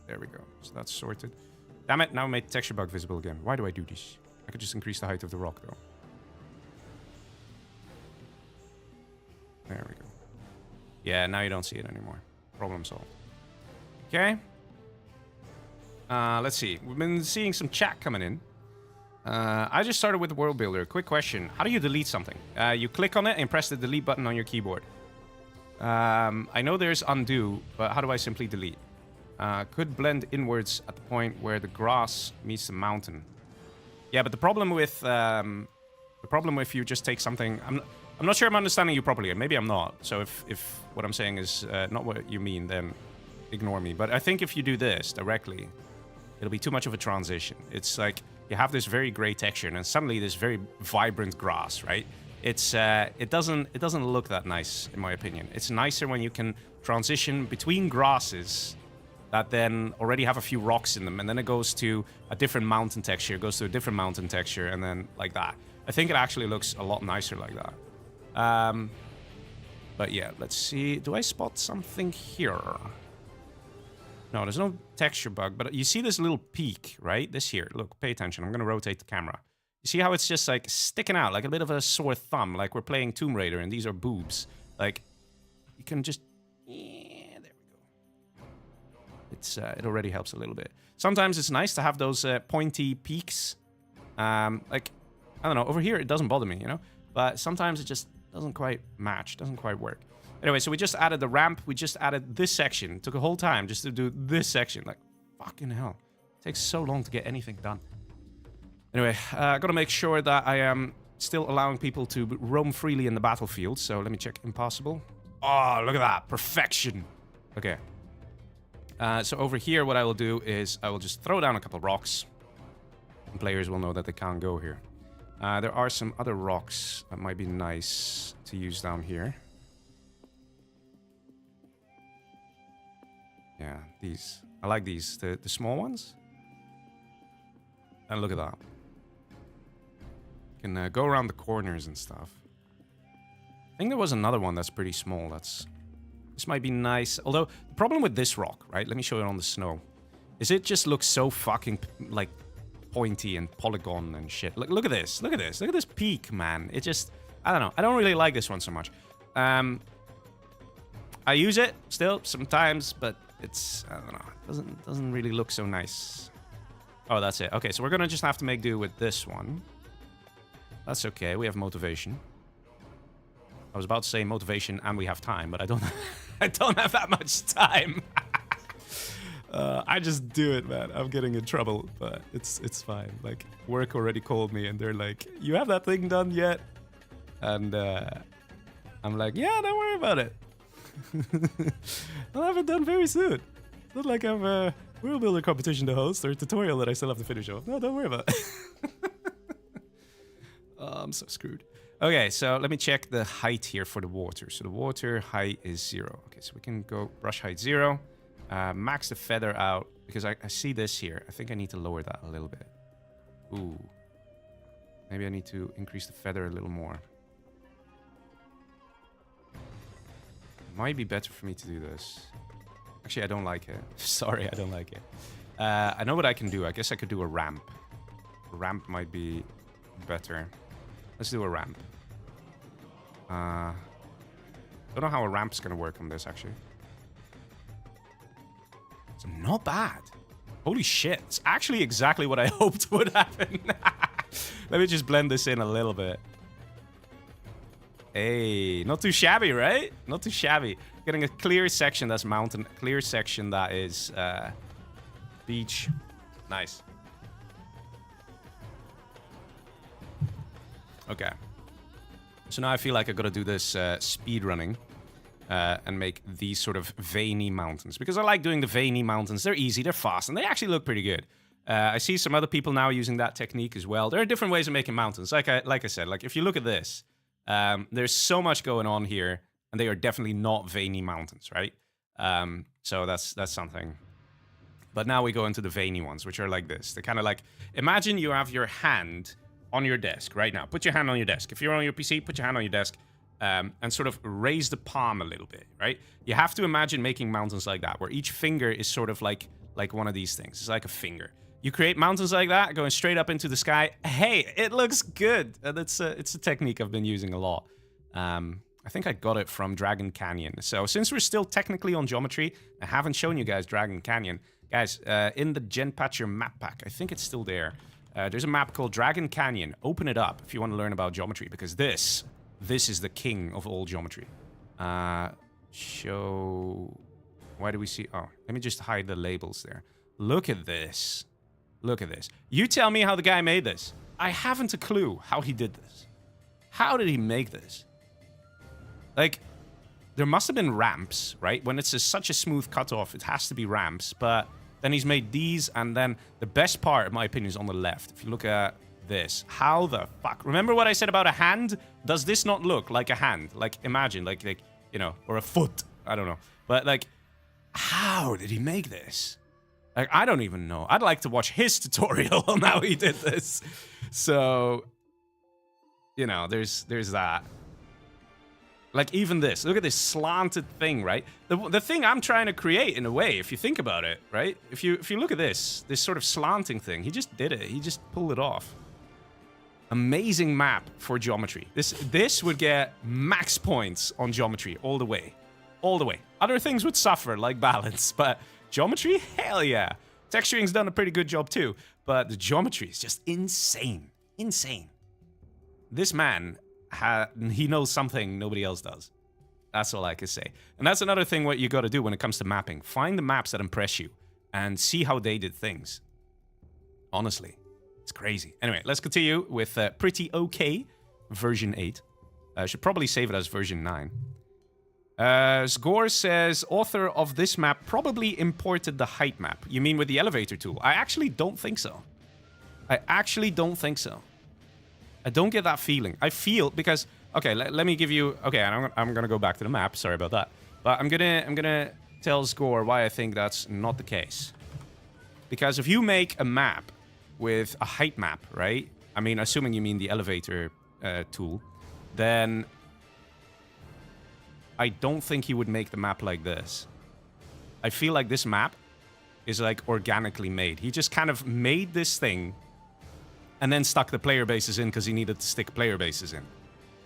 A: There we go. So that's sorted. Damn it, now I made the texture bug visible again. Why do I do this? I could just increase the height of the rock, though. There we go. Yeah, now you don't see it anymore. Problem solved. Okay. Let's see. We've been seeing some chat coming in. I just started with the World Builder. Quick question. How do you delete something? You click on it and press the delete button on your keyboard. I know there's undo, but how do I simply delete? Could blend inwards at the point where the grass meets the mountain. Yeah, but the problem with you just take something... I'm not sure I'm understanding you properly, and maybe I'm not. So if what I'm saying is not what you mean, then ignore me. But I think if you do this directly, it'll be too much of a transition. It's like you have this very gray texture, and then suddenly this very vibrant grass, right? It's it doesn't look that nice, in my opinion. It's nicer when you can transition between grasses that then already have a few rocks in them, and then it goes to a different mountain texture, goes to a different mountain texture, and then like that. I think it actually looks a lot nicer like that. But yeah, let's see. Do I spot something here? No, there's no texture bug, but you see this little peak, right? This here. Look, pay attention. I'm going to rotate the camera. You see how it's just like sticking out, like a bit of a sore thumb, like we're playing Tomb Raider and these are boobs. Like, you can just... yeah, there we go. It's, it already helps a little bit. Sometimes it's nice to have those pointy peaks. Like, I don't know, over here it doesn't bother me, you know? But sometimes it just doesn't quite match, doesn't quite work. Anyway, so we just added the ramp. We just added this section. It took a whole time just to do this section. Like, fucking hell. It takes so long to get anything done. Anyway, I gotta make sure that I am still allowing people to roam freely in the battlefield. So let me check impossible. Oh, look at that. Perfection. Okay. So over here, what I will do is I will just throw down a couple rocks. And players will know that they can't go here. There are some other rocks that might be nice to use down here. Yeah, these. I like these, the small ones. And look at that. You can go around the corners and stuff. I think there was another one that's pretty small. This might be nice. Although, the problem with this rock, right? Let me show it on the snow. Is it just looks so fucking, like, pointy and polygon and shit. Look at this. Look at this. Look at this peak, man. It just... I don't know. I don't really like this one so much. I use it still sometimes, but it's... I don't know. It doesn't really look so nice. Oh, that's it. Okay, so we're gonna just have to make do with this one. That's okay. We have motivation. I was about to say motivation and we have time, but I don't I don't have that much time. I just do it, man. I'm getting in trouble, but it's fine. Like, work already called me and they're like, "You have that thing done yet?" And I'm like, "Yeah, don't worry about it. I'll have it done very soon. It's not like I have a World Builder competition to host or a tutorial that I still have to finish off. No, don't worry about it." Oh, I'm so screwed. Okay, so let me check the height here for the water. So the water height is 0. Okay, so we can go brush height 0. Max the feather out, because I see this here. I think I need to lower that a little bit. Ooh. Maybe I need to increase the feather a little more. Might be better for me to do this. Actually, I don't like it. Sorry, I don't like it. I know what I can do. I guess I could do a ramp. A ramp might be better. Let's do a ramp. Don't know how a ramp's gonna work on this, actually. It's not bad. Holy shit. It's actually exactly what I hoped would happen. Let me just blend this in a little bit. Hey, not too shabby, right? Not too shabby. Getting a clear section that's mountain, a clear section that is beach. Nice. Okay. So now I feel like I gotta do this speed running and make these sort of veiny mountains. Because I like doing the veiny mountains. They're easy, they're fast, and they actually look pretty good. I see some other people now using that technique as well. There are different ways of making mountains. Like I said, like if you look at this, there's so much going on here, and they are definitely not veiny mountains, right? So that's something. But now we go into the veiny ones, which are like this. They're kind of like, imagine you have your hand on your desk right now. Put your hand on your desk. If you're on your PC, put your hand on your desk and sort of raise the palm a little bit, right? You have to imagine making mountains like that, where each finger is sort of like one of these things. It's like a finger. You create mountains like that, going straight up into the sky. Hey, it looks good. It's a technique I've been using a lot. I think I got it from Dragon Canyon. So since we're still technically on geometry, I haven't shown you guys Dragon Canyon. Guys, in the GenPatcher map pack, I think it's still there. There's a map called Dragon Canyon. Open it up if you want to learn about geometry, because this is the king of all geometry. Show... Why do we see... Oh, let me just hide the labels there. Look at this. Look at this. You tell me how the guy made this. I haven't a clue how he did this. How did he make this? Like, there must have been ramps, right? When it's such a smooth cutoff, it has to be ramps, but... Then he's made these, and then the best part, in my opinion, is on the left. If you look at this. How the fuck? Remember what I said about a hand? Does this not look like a hand? Like, imagine, like you know, or a foot. I don't know. But, like, how did he make this? Like, I don't even know. I'd like to watch his tutorial on how he did this. So, you know, there's that. Like, even this. Look at this slanted thing, right? The thing I'm trying to create, in a way, if you think about it, right? If you look at this sort of slanting thing, he just did it. He just pulled it off. Amazing map for geometry. This would get max points on geometry all the way. All the way. Other things would suffer, like balance, but geometry? Hell yeah. Texturing's done a pretty good job too, but the geometry is just insane. Insane. This man... he knows something nobody else does. That's all I can say. And that's another thing what you got to do when it comes to mapping. Find the maps that impress you and see how they did things. Honestly, it's crazy. Anyway, let's continue with Pretty Okay version 8. I should probably save it as version 9. Sgore says, author of this map probably imported the height map. You mean with the elevator tool? I actually don't think so. I actually don't think so. I don't get that feeling. I feel, because, okay, let me give you, okay, I'm gonna go back to the map, sorry about that. But I'm gonna tell Sgore why I think that's not the case. Because if you make a map with a height map, right? I mean, assuming you mean the elevator tool, then I don't think he would make the map like this. I feel like this map is like organically made. He just kind of made this thing and then stuck the player bases in because he needed to stick player bases in.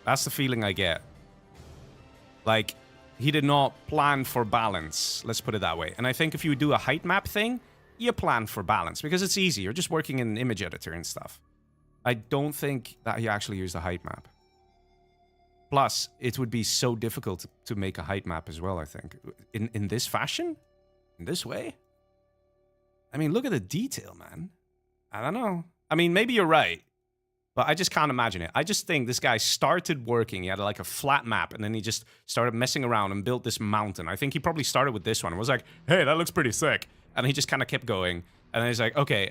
A: That's the feeling I get. Like, he did not plan for balance, let's put it that way. And I think if you do a height map thing, you plan for balance because it's easy. You're just working in an image editor and stuff. I don't think that he actually used a height map. Plus, it would be so difficult to make a height map as well, I think. In this fashion? In this way? I mean, look at the detail, man. I don't know. I mean, maybe you're right. But I just can't imagine it. I just think this guy started working. He had like a flat map, and then he just started messing around and built this mountain. I think he probably started with this one. It was like, hey, that looks pretty sick. And he just kind of kept going. And then he's like, okay,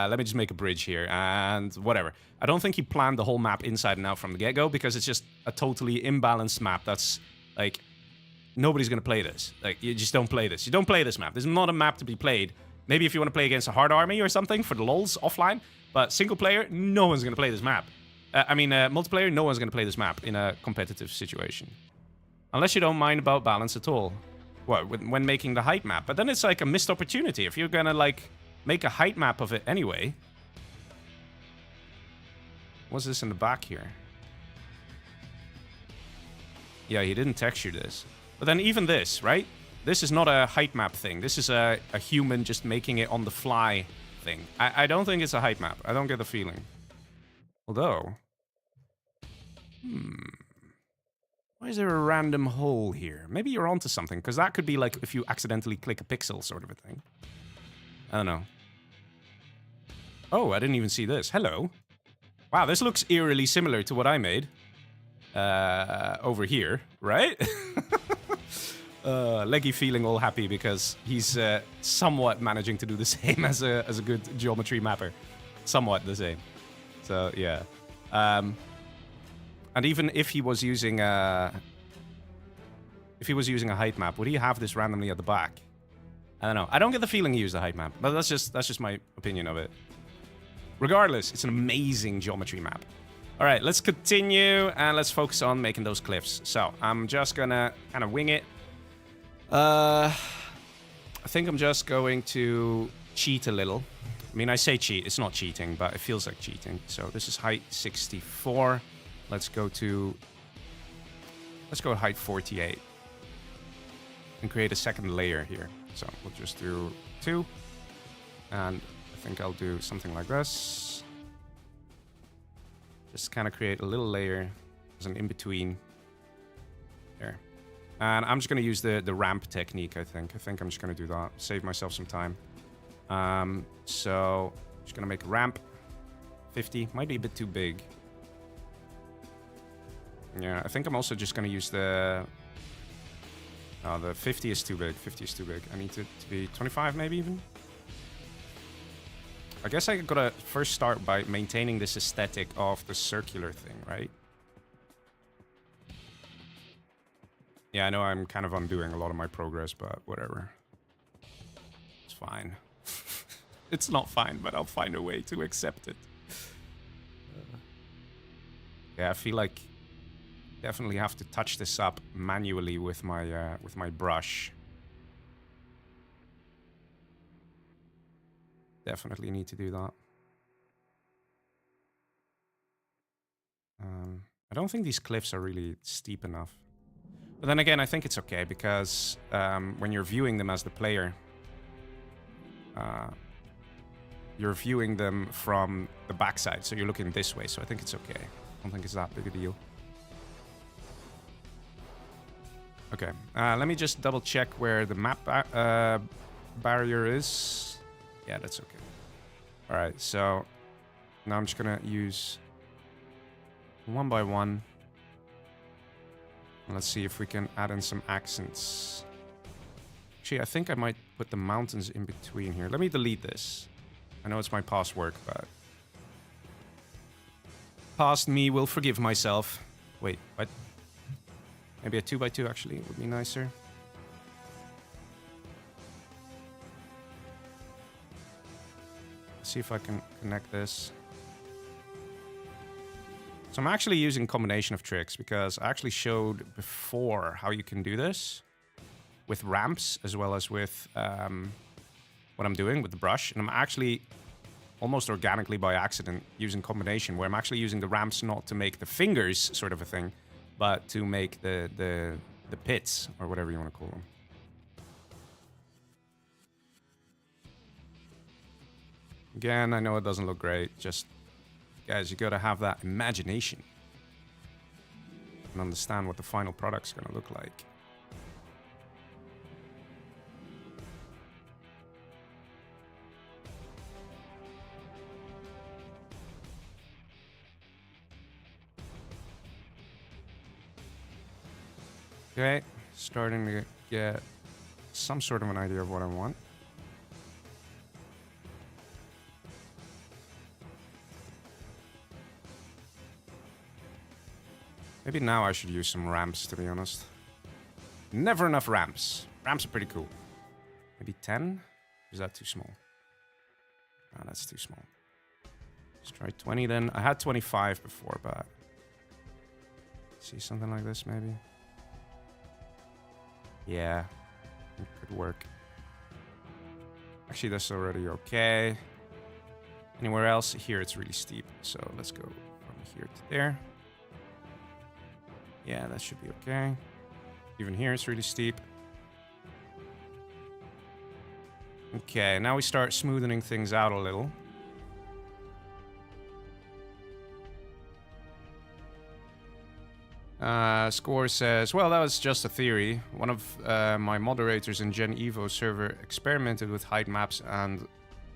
A: let me just make a bridge here and whatever. I don't think he planned the whole map inside and out from the get-go because it's just a totally imbalanced map that's like, nobody's going to play this. Like, you just don't play this. You don't play this map. This is not a map to be played. Maybe if you want to play against a hard army or something for the lols offline. But single player, no one's going to play this map. Multiplayer, no one's going to play this map in a competitive situation. Unless you don't mind about balance at all. What, when making the height map. But then it's like a missed opportunity. If you're going to like make a height map of it anyway. What's this in the back here? Yeah, he didn't texture this. But then even this, right? This is not a height map thing. This is a human just making it on the fly thing. I don't think it's a height map. I don't get the feeling. Although... Why is there a random hole here? Maybe you're onto something, because that could be like if you accidentally click a pixel sort of a thing. I don't know. Oh, I didn't even see this. Hello. Wow, this looks eerily similar to what I made. Over here, right? Leggy feeling all happy because he's somewhat managing to do the same as a good geometry mapper. Somewhat the same. So, yeah. And even if he was using a height map, would he have this randomly at the back? I don't know. I don't get the feeling he used a height map, but that's just my opinion of it. Regardless, it's an amazing geometry map. All right, let's continue and let's focus on making those cliffs. So I'm just gonna kind of wing it. I think I'm just going to cheat a little. I mean, I say cheat, it's not cheating, but it feels like cheating. So this is height 64. Let's go height 48 and create a second layer here. So we'll just do 2, and I think I'll do something like this. Just kind of create a little layer as an in-between there. And I'm just going to use the ramp technique, I think. I'm just going to do that. Save myself some time. So just going to make a ramp. 50. Might be a bit too big. Yeah, I think I'm also just going to use the... No, the 50 is too big. 50 is too big. I need it to be 25 maybe even. I guess I gotta first start by maintaining this aesthetic of the circular thing, right? Yeah, I know I'm kind of undoing a lot of my progress, but whatever. It's fine. It's not fine, but I'll find a way to accept it. Yeah, I feel like definitely have to touch this up manually with my brush. Definitely need to do that. I don't think these cliffs are really steep enough. But then again, I think it's okay because when you're viewing them as the player, you're viewing them from the backside, so you're looking this way, so I think it's okay. I don't think it's that big a deal. Okay, let me just double check where the map barrier is. Yeah, that's okay. All right, so now I'm just gonna use one by one. Let's see if we can add in some accents. Actually, I think I might put the mountains in between here. Let me delete this. I know it's my past work, but... past me will forgive myself. Wait, what? Maybe a 2x2 actually would be nicer. Let's see if I can connect this. So I'm actually using a combination of tricks because I actually showed before how you can do this with ramps as well as with what I'm doing with the brush. And I'm actually almost organically by accident using combination where I'm actually using the ramps not to make the fingers sort of a thing, but to make the pits or whatever you want to call them. Again, I know it doesn't look great, just guys, you gotta have that imagination and understand what the final product's gonna look like. Okay, starting to get some sort of an idea of what I want. Maybe now I should use some ramps, to be honest. Never enough ramps. Ramps are pretty cool. Maybe 10? Is that too small? No, that's too small. Let's try 20 then. I had 25 before, but... see something like this, maybe? Yeah. It could work. Actually, that's already okay. Anywhere else? Here it's really steep. So let's go from here to there. Yeah, that should be okay. Even here it's really steep. Okay, now we start smoothing things out a little. Score says, well, that was just a theory. One of my moderators in Gen Evo server experimented with height maps and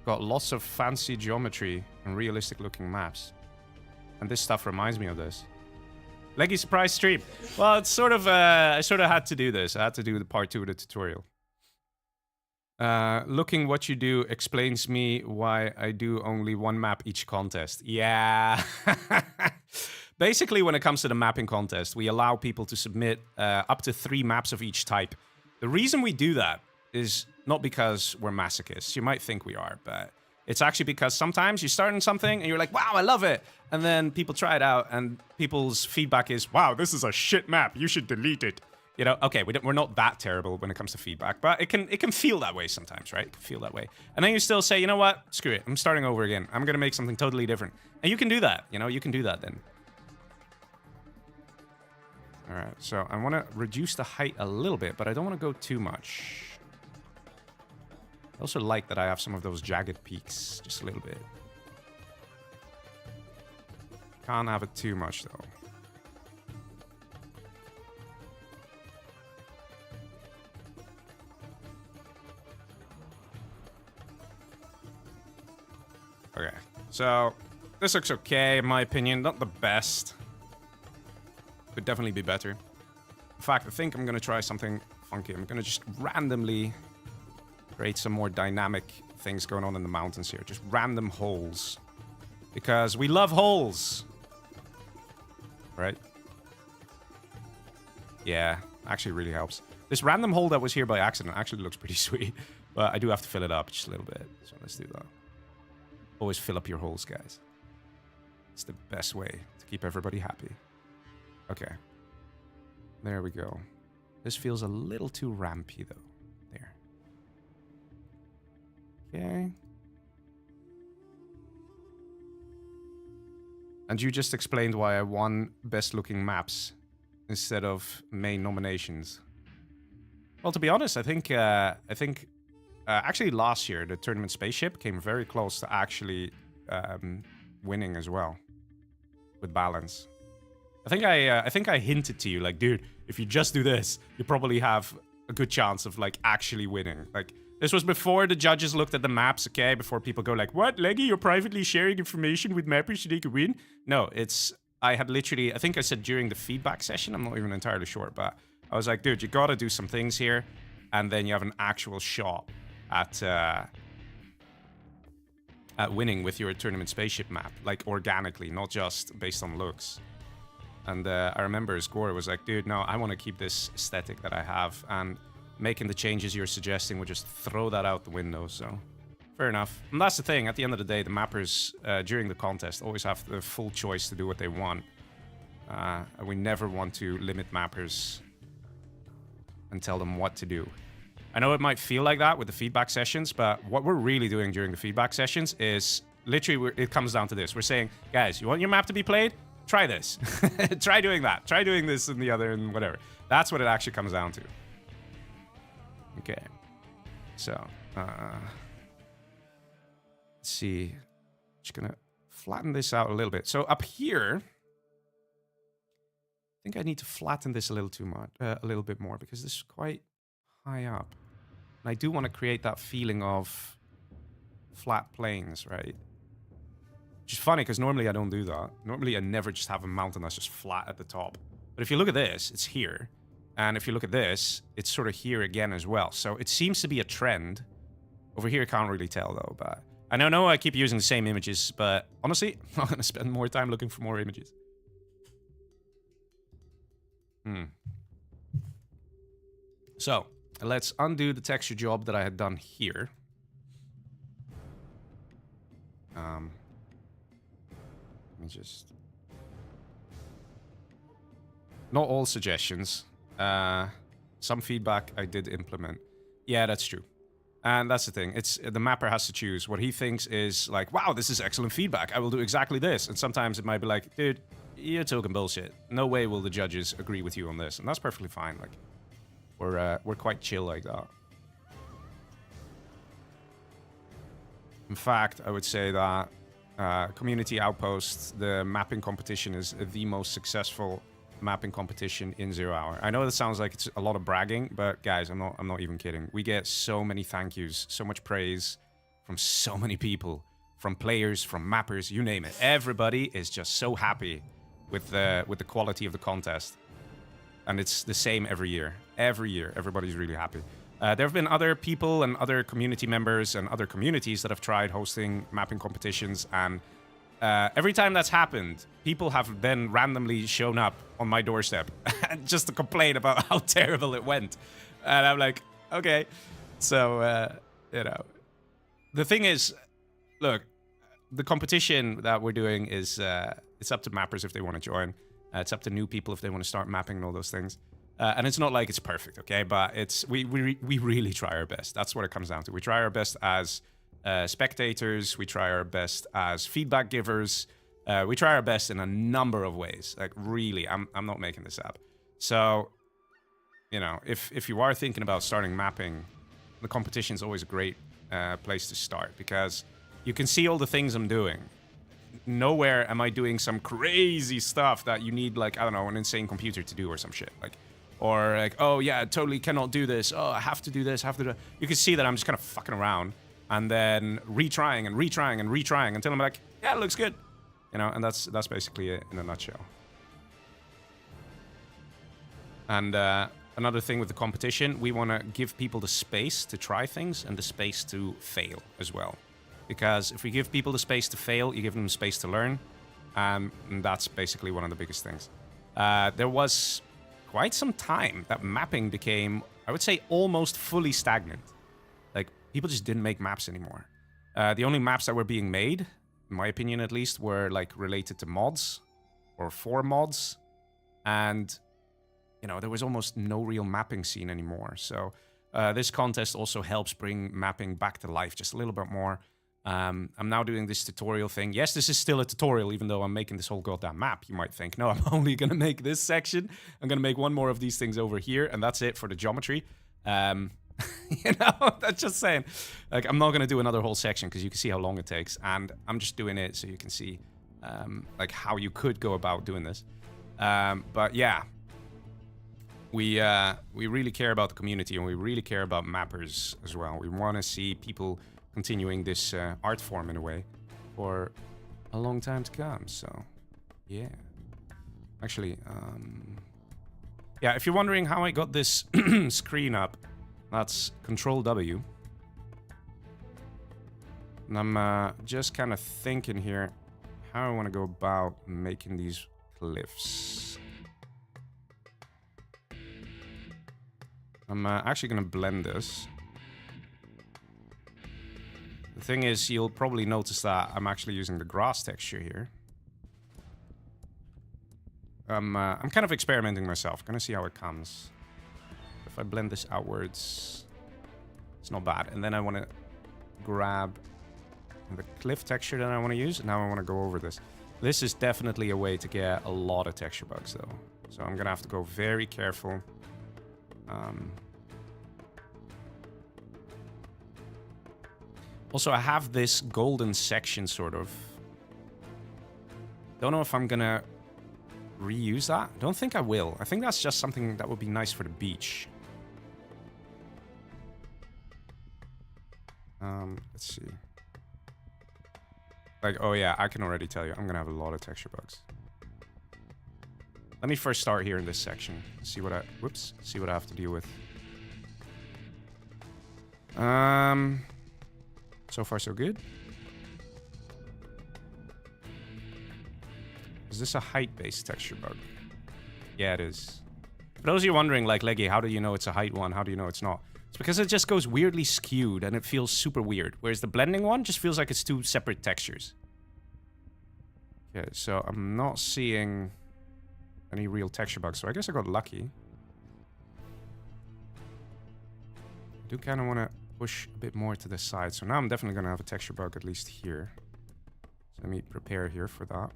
A: got lots of fancy geometry and realistic looking maps. And this stuff reminds me of this. Leggy surprise stream. Well, it's sort of, I sort of had to do this. I had to do the part 2 of the tutorial. Looking what you do explains me why I do only one map each contest. Yeah. Basically, when it comes to the mapping contest, we allow people to submit up to 3 maps of each type. The reason we do that is not because we're masochists. You might think we are, but it's actually because sometimes you start on something and you're like, wow, I love it. And then people try it out and people's feedback is, wow, this is a shit map. You should delete it. You know, okay, we're not that terrible when it comes to feedback, but it can feel that way sometimes, right? It can feel that way. And then you still say, you know what? Screw it. I'm starting over again. I'm going to make something totally different. And you can do that. You know, you can do that then. All right, so I want to reduce the height a little bit, but I don't want to go too much. I also like that I have some of those jagged peaks, just a little bit. Can't have it too much, though. Okay, so this looks okay, in my opinion. Not the best. Could definitely be better. In fact, I think I'm going to try something funky. I'm going to just randomly create some more dynamic things going on in the mountains here. Just random holes. Because we love holes. Right? Yeah, actually really helps. This random hole that was here by accident actually looks pretty sweet. But I do have to fill it up just a little bit. So let's do that. Always fill up your holes, guys. It's the best way to keep everybody happy. Okay. There we go. This feels a little too rampy, though. There. Okay. And you just explained why I won best looking maps instead of main nominations. Well, to be honest, I think actually last year the tournament spaceship came very close to actually winning as well with balance. I think I hinted to you, like, dude, if you just do this, you probably have a good chance of, like, actually winning. Like, this was before the judges looked at the maps, okay? Before people go like, what, Leggy, you're privately sharing information with mappers so they can win? No, it's I had literally, I think I said during the feedback session, I'm not even entirely sure, but I was like, dude, you gotta do some things here, and then you have an actual shot at winning with your tournament spaceship map, like organically, not just based on looks. And I remember his score was like, dude, no, I want to keep this aesthetic that I have, and making the changes you're suggesting would just throw that out the window, so fair enough. And that's the thing, at the end of the day, the mappers during the contest always have the full choice to do what they want. And we never want to limit mappers and tell them what to do. I know it might feel like that with the feedback sessions, but what we're really doing during the feedback sessions is literally, it comes down to this. We're saying, guys, you want your map to be played? Try this. Try doing that. Try doing this and the other and whatever. That's what it actually comes down to. Okay. So, let's see. Just gonna flatten this out a little bit. So up here, I think I need to flatten this a little too much, a little bit more, because this is quite high up. And I do want to create that feeling of flat plains, right? Which is funny, because normally I don't do that. Normally I never just have a mountain that's just flat at the top. But if you look at this, it's here. And if you look at this, it's sort of here again as well. So it seems to be a trend. Over here, I can't really tell, though. But I know I keep using the same images, but honestly, I'm going to spend more time looking for more images. So let's undo the texture job that I had done here. Let me just... Not all suggestions. Some feedback I did implement. Yeah, that's true. And that's the thing. It's the mapper has to choose. What he thinks is like, wow, this is excellent feedback. I will do exactly this. And sometimes it might be like, dude, you're talking bullshit. No way will the judges agree with you on this. And that's perfectly fine. Like, we're quite chill like that. In fact, I would say that Community Outpost, the mapping competition, is the most successful mapping competition in 0 Hour. I know that sounds like it's a lot of bragging, but guys, I'm not even kidding. We get so many thank yous, so much praise from so many people, from players, from mappers, you name it. Everybody is just so happy with the quality of the contest. And it's the same every year. Every year, everybody's really happy. There have been other people and other community members and other communities that have tried hosting mapping competitions, and every time that's happened, people have then randomly shown up on my doorstep just to complain about how terrible it went. And I'm like, okay. So, you know, the thing is, look, the competition that we're doing is, it's up to mappers if they want to join. It's up to new people if they want to start mapping and all those things. And it's not like it's perfect, okay? But it's we really try our best. That's what it comes down to. We try our best as spectators. We try our best as feedback givers. We try our best in a number of ways. Like, really, I'm not making this up. So, you know, if you are thinking about starting mapping, the competition is always a great place to start, because you can see all the things I'm doing. Nowhere am I doing some crazy stuff that you need, like, I don't know, an insane computer to do or some shit. Like, or like, oh yeah, I totally cannot do this. Oh, I have to do this, I have to do that. You can see that I'm just kind of fucking around and then retrying and retrying and retrying until I'm like, yeah, it looks good. You know, and that's basically it in a nutshell. And another thing with the competition, we want to give people the space to try things and the space to fail as well. Because if we give people the space to fail, you give them space to learn. And that's basically one of the biggest things. There was quite some time that mapping became, I would say, almost fully stagnant. Like, people just didn't make maps anymore. The only maps that were being made, in my opinion at least, were like related to mods or for mods. And, you know, there was almost no real mapping scene anymore. So this contest also helps bring mapping back to life just a little bit more. I'm now doing this tutorial thing. Yes, this is still a tutorial, even though I'm making this whole goddamn map. You might think, no, I'm only going to make this section. I'm going to make one more of these things over here, and that's it for the geometry. You know, that's just saying. Like, I'm not going to do another whole section because you can see how long it takes, and I'm just doing it so you can see, like, how you could go about doing this. But yeah, we really care about the community, and we really care about mappers as well. We want to see people continuing this art form in a way for a long time to come. So, yeah. Actually, yeah, if you're wondering how I got this screen up, that's Control W. And I'm just kind of thinking here how I want to go about making these cliffs. I'm actually going to blend this. The thing is, you'll probably notice that I'm actually using the grass texture here. I'm kind of experimenting myself. Gonna see how it comes. If I blend this outwards, it's not bad. And then I want to grab the cliff texture that I want to use. Now I want to go over this. This is definitely a way to get a lot of texture bugs, though. So I'm gonna have to go very careful. Also, I have this golden section, sort of. Don't know if I'm gonna reuse that. Don't think I will. I think that's just something that would be nice for the beach. Let's see. Like, oh yeah, I can already tell you, I'm gonna have a lot of texture bugs. Let me first start here in this section. See what I, whoops, see what I have to deal with. So far so good. Is this a height-based texture bug? Yeah, it is. For those of you wondering, like, Leggy, how do you know it's a height one? How do you know it's not? It's because it just goes weirdly skewed and it feels super weird. Whereas the blending one just feels like it's two separate textures. Okay, so I'm not seeing any real texture bugs, so I guess I got lucky. I do kind of want to push a bit more to the side. So now I'm definitely going to have a texture bug at least here. So let me prepare here for that.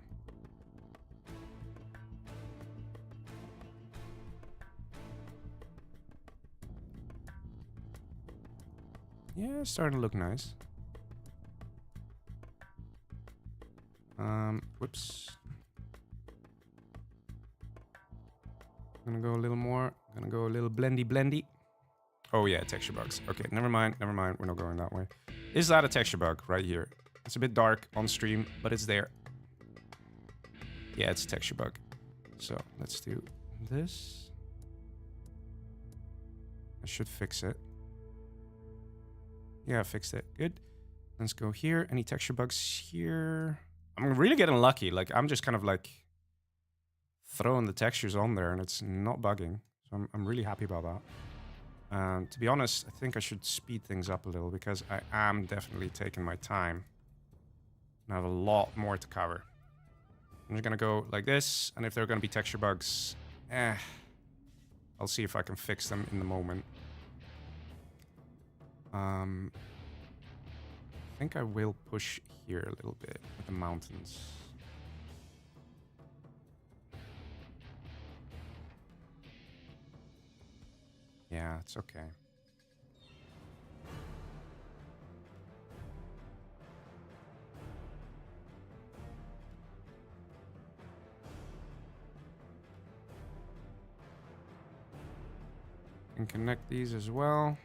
A: Yeah, it's starting to look nice. Whoops. Gonna go a little more. Gonna go a little blendy. Oh yeah, texture bugs. Okay, never mind. We're not going that way. Is that a texture bug right here? It's a bit dark on stream, but it's there. Yeah, it's a texture bug. So let's do this. I should fix it. Yeah, I fixed it. Good. Let's go here. Any texture bugs here? I'm really getting lucky. Like, I'm just kind of like throwing the textures on there and it's not bugging. So I'm really happy about that. To be honest, I think I should speed things up a little because I am definitely taking my time. And I have a lot more to cover. I'm just going to go like this. And if there are going to be texture bugs, I'll see if I can fix them in the moment. I think I will push here a little bit with the mountains. Yeah, it's okay. And connect these as well.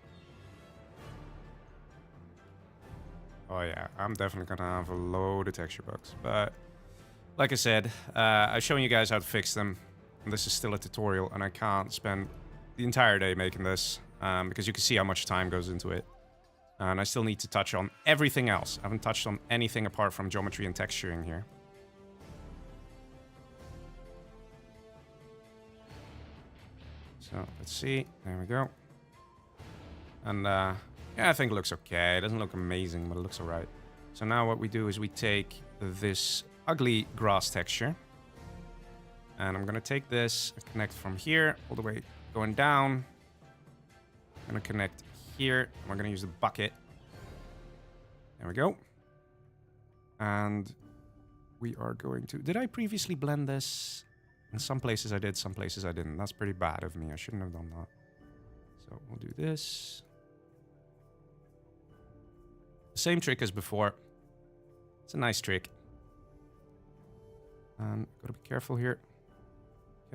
A: Oh yeah, I'm definitely gonna have a load of texture bugs. But like I said, I've shown you guys how to fix them. And this is still a tutorial and I can't spend the entire day making this because you can see how much time goes into it. And I still need to touch on everything else. I haven't touched on anything apart from geometry and texturing here. So let's see, there we go. And yeah, I think it looks okay. It doesn't look amazing, but it looks all right. So now what we do is we take this ugly grass texture. And I'm going to take this and connect from here all the way going down. I'm going to connect here. And we're going to use the bucket. There we go. And we are going to... Did I previously blend this? In some places I did, some places I didn't. That's pretty bad of me. I shouldn't have done that. So we'll do this. Same trick as before. It's a nice trick. And gotta be careful here.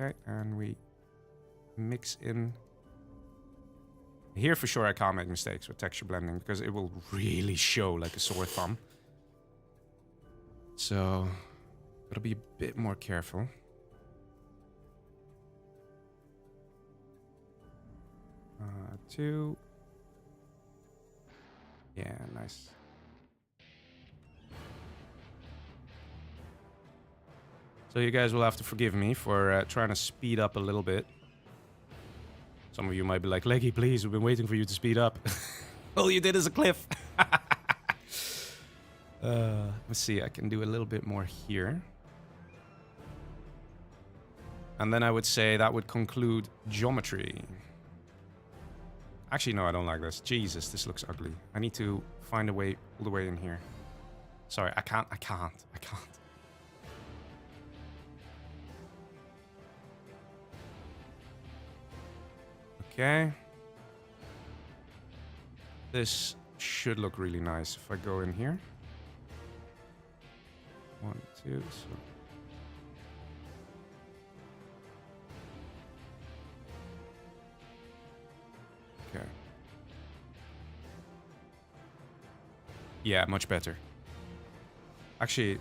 A: Okay, and we mix in. Here for sure I can't make mistakes with texture blending because it will really show like a sore thumb. So, gotta be a bit more careful. 2. Yeah, nice. So you guys will have to forgive me for trying to speed up a little bit. Some of you might be like, Leggy, please, we've been waiting for you to speed up. All you did is a cliff. Let's see, I can do a little bit more here. And then I would say that would conclude geometry. Actually, no, I don't like this. Jesus, this looks ugly. I need to find a way all the way in here. Sorry, I can't. Okay. This should look really nice if I go in here. 1, 2, so. Okay. Yeah, much better. Actually,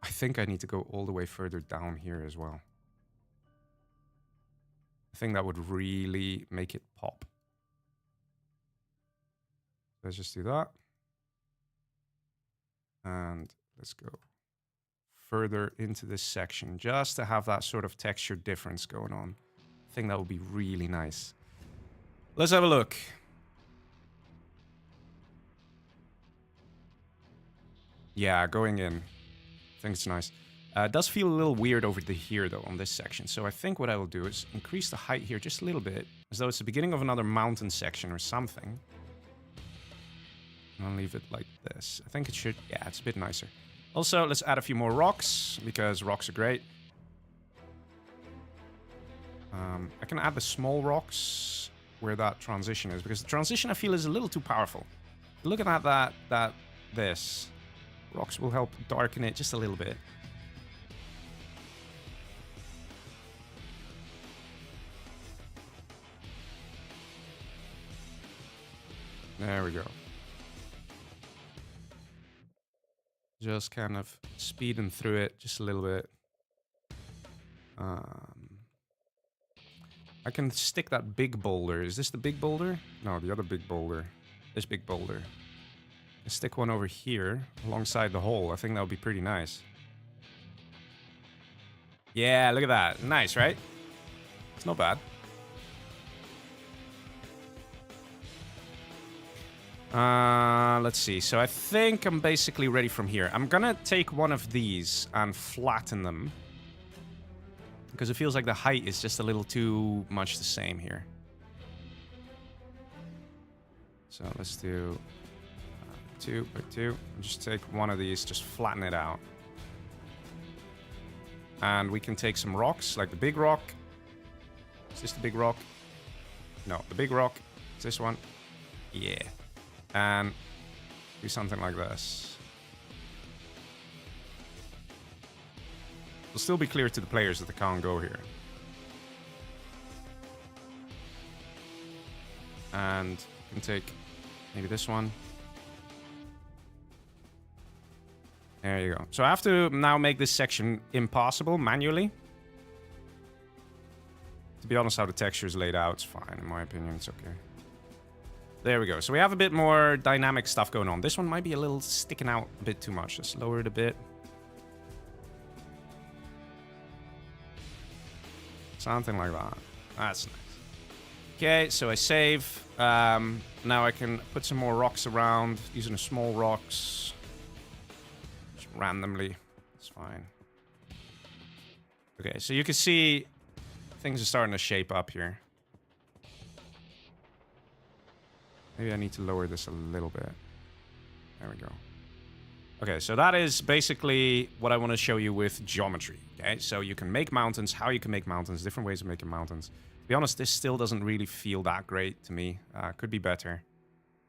A: I think I need to go all the way further down here as well. I think that would really make it pop. Let's just do that. And let's go further into this section just to have that sort of texture difference going on. I think that would be really nice. Let's have a look. Yeah, going in. I think it's nice. It does feel a little weird over here, though, on this section. So I think what I will do is increase the height here just a little bit, as though it's the beginning of another mountain section or something. And I'll leave it like this. I think it should... Yeah, it's a bit nicer. Also, let's add a few more rocks, because rocks are great. I can add the small rocks where that transition is, because the transition, I feel, is a little too powerful. Looking at this, rocks will help darken it just a little bit. There we go. Just kind of speeding through it just a little bit. I can stick that big boulder. Is this the big boulder? No, the other big boulder. This big boulder. Let's stick one over here alongside the hole. I think that would be pretty nice. Yeah, look at that. Nice, right? It's not bad. Let's see. So I think I'm basically ready from here. I'm gonna take one of these and flatten them, because it feels like the height is just a little too much the same here. So let's do 2 by 2. Just take one of these, just flatten it out. And we can take some rocks, like the big rock. Is this the big rock? No, the big rock. Is this one? Yeah. And do something like this. It'll still be clear to the players that they can't go here. And you can take maybe this one. There you go. So I have to now make this section impossible manually. To be honest, how the texture is laid out, it's fine. In my opinion, it's okay. There we go. So we have a bit more dynamic stuff going on. This one might be a little sticking out a bit too much. Let's lower it a bit. Something like that. That's nice. Okay, so I save. Now I can put some more rocks around using the small rocks. Just randomly. It's fine. Okay, so you can see things are starting to shape up here. Maybe I need to lower this a little bit. There we go. Okay, so that is basically what I want to show you with geometry. Okay, so you can make mountains, how you can make mountains, different ways of making mountains. To be honest, this still doesn't really feel that great to me. Could be better.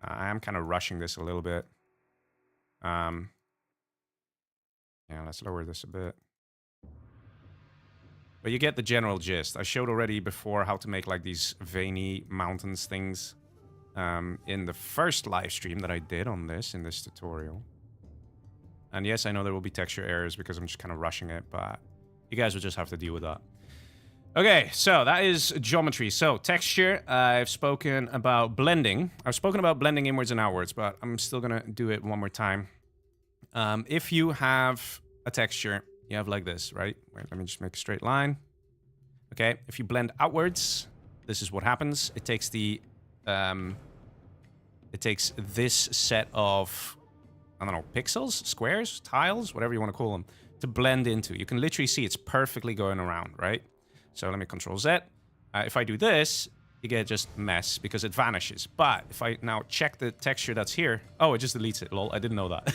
A: I am kind of rushing this a little bit. Yeah, let's lower this a bit. But you get the general gist. I showed already before how to make like these veiny mountains things. In the first live stream that I did on this, in this tutorial. And yes, I know there will be texture errors because I'm just kind of rushing it, but you guys will just have to deal with that. Okay, so that is geometry. So texture, I've spoken about blending. I've spoken about blending inwards and outwards, but I'm still gonna do it one more time. If you have a texture, you have like this, right? Wait, let me just make a straight line. Okay, if you blend outwards, this is what happens. It takes the, it takes this set of, I don't know, pixels, squares, tiles, whatever you want to call them, to blend into. You can literally see it's perfectly going around, right? So let me Control Z. If I do this, you get just mess because it vanishes. But if I now check the texture that's here, oh, it just deletes it. Lol, I didn't know that.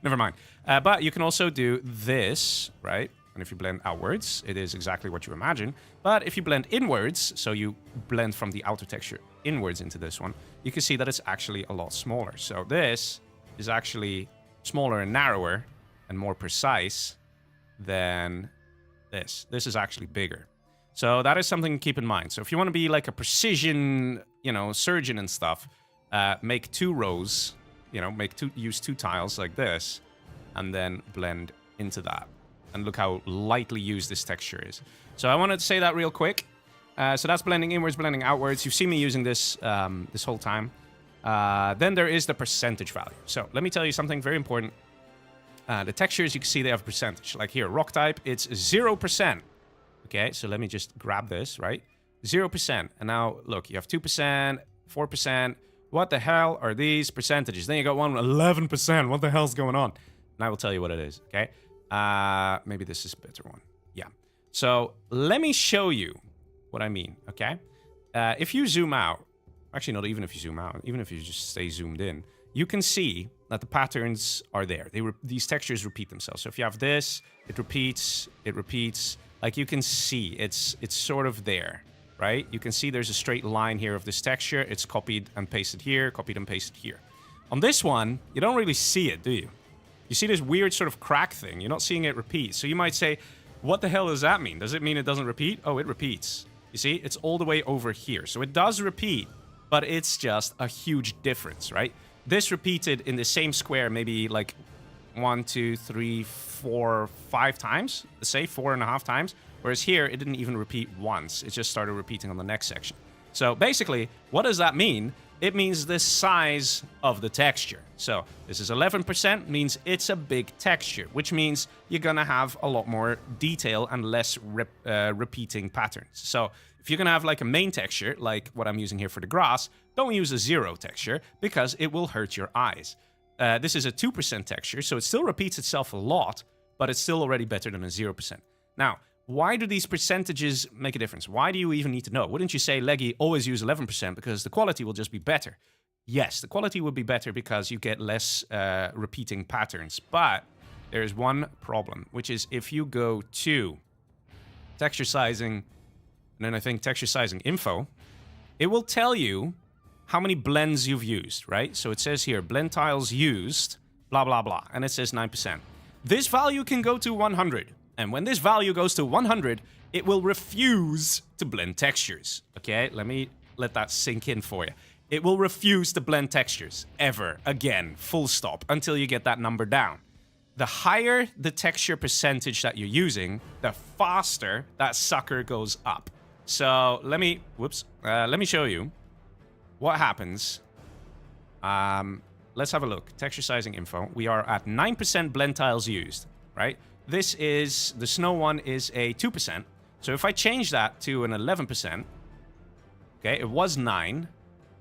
A: Never mind. But you can also do this, right? And if you blend outwards, it is exactly what you imagine. But if you blend inwards, so you blend from the outer texture inwards into this one, you can see that it's actually a lot smaller. So this is actually smaller and narrower and more precise than this. This is actually bigger. So that is something to keep in mind. So if you want to be like a precision, you know, surgeon and stuff, make 2 rows, you know, use 2 tiles like this, and then blend into that. And look how lightly used this texture is. So I wanted to say that real quick. So that's blending inwards, blending outwards. You've seen me using this this whole time. Then there is the percentage value. So let me tell you something very important. The textures, you can see they have a percentage. Like here, rock type, it's 0%. Okay, so let me just grab this, right? 0%. And now, look, you have 2%, 4%. What the hell are these percentages? Then you got one 11%. What the hell's going on? And I will tell you what it is, okay? Maybe this is a better one. Yeah. So let me show you what I mean, okay? If you zoom out, actually not even if you zoom out, even if you just stay zoomed in, you can see that the patterns are there. These textures repeat themselves. So if you have this, it repeats. Like you can see, it's sort of there, right? You can see there's a straight line here of this texture. It's copied and pasted here, copied and pasted here. On this one, you don't really see it, do you? You see this weird sort of crack thing. You're not seeing it repeat. So you might say, what the hell does that mean? Does it mean it doesn't repeat? Oh, it repeats. You see, it's all the way over here. So it does repeat, but it's just a huge difference, right? This repeated in the same square maybe like 1, 2, 3, 4, 5 times. Let's say 4.5 times. Whereas here, it didn't even repeat once. It just started repeating on the next section. So basically, what does that mean? It means the size of the texture. So this is 11%, means it's a big texture, which means you're gonna have a lot more detail and less repeating patterns. So if you're gonna have like a main texture, like what I'm using here for the grass, don't use a 0 texture because it will hurt your eyes. This is a 2% texture, so it still repeats itself a lot, but it's still already better than a 0%. Now, why do these percentages make a difference? Why do you even need to know? Wouldn't you say, Leggy, always use 11% because the quality will just be better? Yes, the quality would be better because you get less repeating patterns. But there's one problem, which is if you go to texture sizing, and then I think texture sizing info, it will tell you how many blends you've used, right? So it says here, blend tiles used, blah, blah, blah, and it says 9%. This value can go to 100. And when this value goes to 100, it will refuse to blend textures. Okay, let me let that sink in for you. It will refuse to blend textures ever again, full stop, until you get that number down. The higher the texture percentage that you're using, the faster that sucker goes up. So let me show you what happens. Let's have a look. Texture sizing info. We are at 9% blend tiles used, right? This is, the snow one is a 2%. So if I change that to an 11%, okay, it was 9,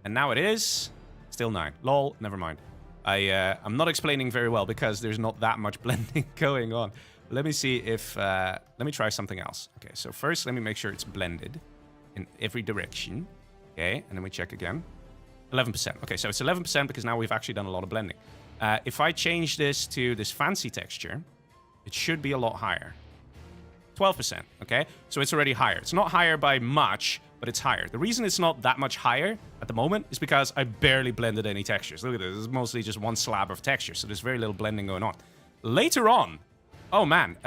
A: and now it is still 9. Lol, never mind. I'm not explaining very well because there's not that much blending going on. Let me see if, let me try something else. Okay, so first let me make sure it's blended in every direction. Okay, and then we check again. 11%. Okay, so it's 11% because now we've actually done a lot of blending. If I change this to this fancy texture, it should be a lot higher. 12%, okay? So it's already higher. It's not higher by much, but it's higher. The reason it's not that much higher at the moment is because I barely blended any textures. Look at this. This is mostly just one slab of texture, so there's very little blending going on. Later on, oh man,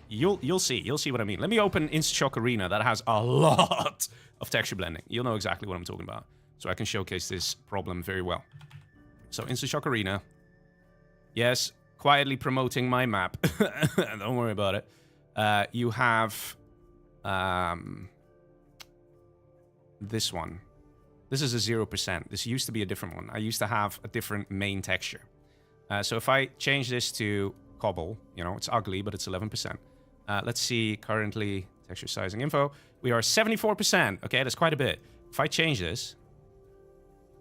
A: you'll see. You'll see what I mean. Let me open InstaShock Arena that has a lot of texture blending. You'll know exactly what I'm talking about. So I can showcase this problem very well. So InstaShock Arena. Yes, quietly promoting my map. Don't worry about it. You have This one. This is a 0%. This used to be a different one. I used to have a different main texture. So if I change this to cobble, you know, it's ugly, but it's 11%. Let's see currently texture sizing info. We are 74%. Okay, that's quite a bit. If I change this,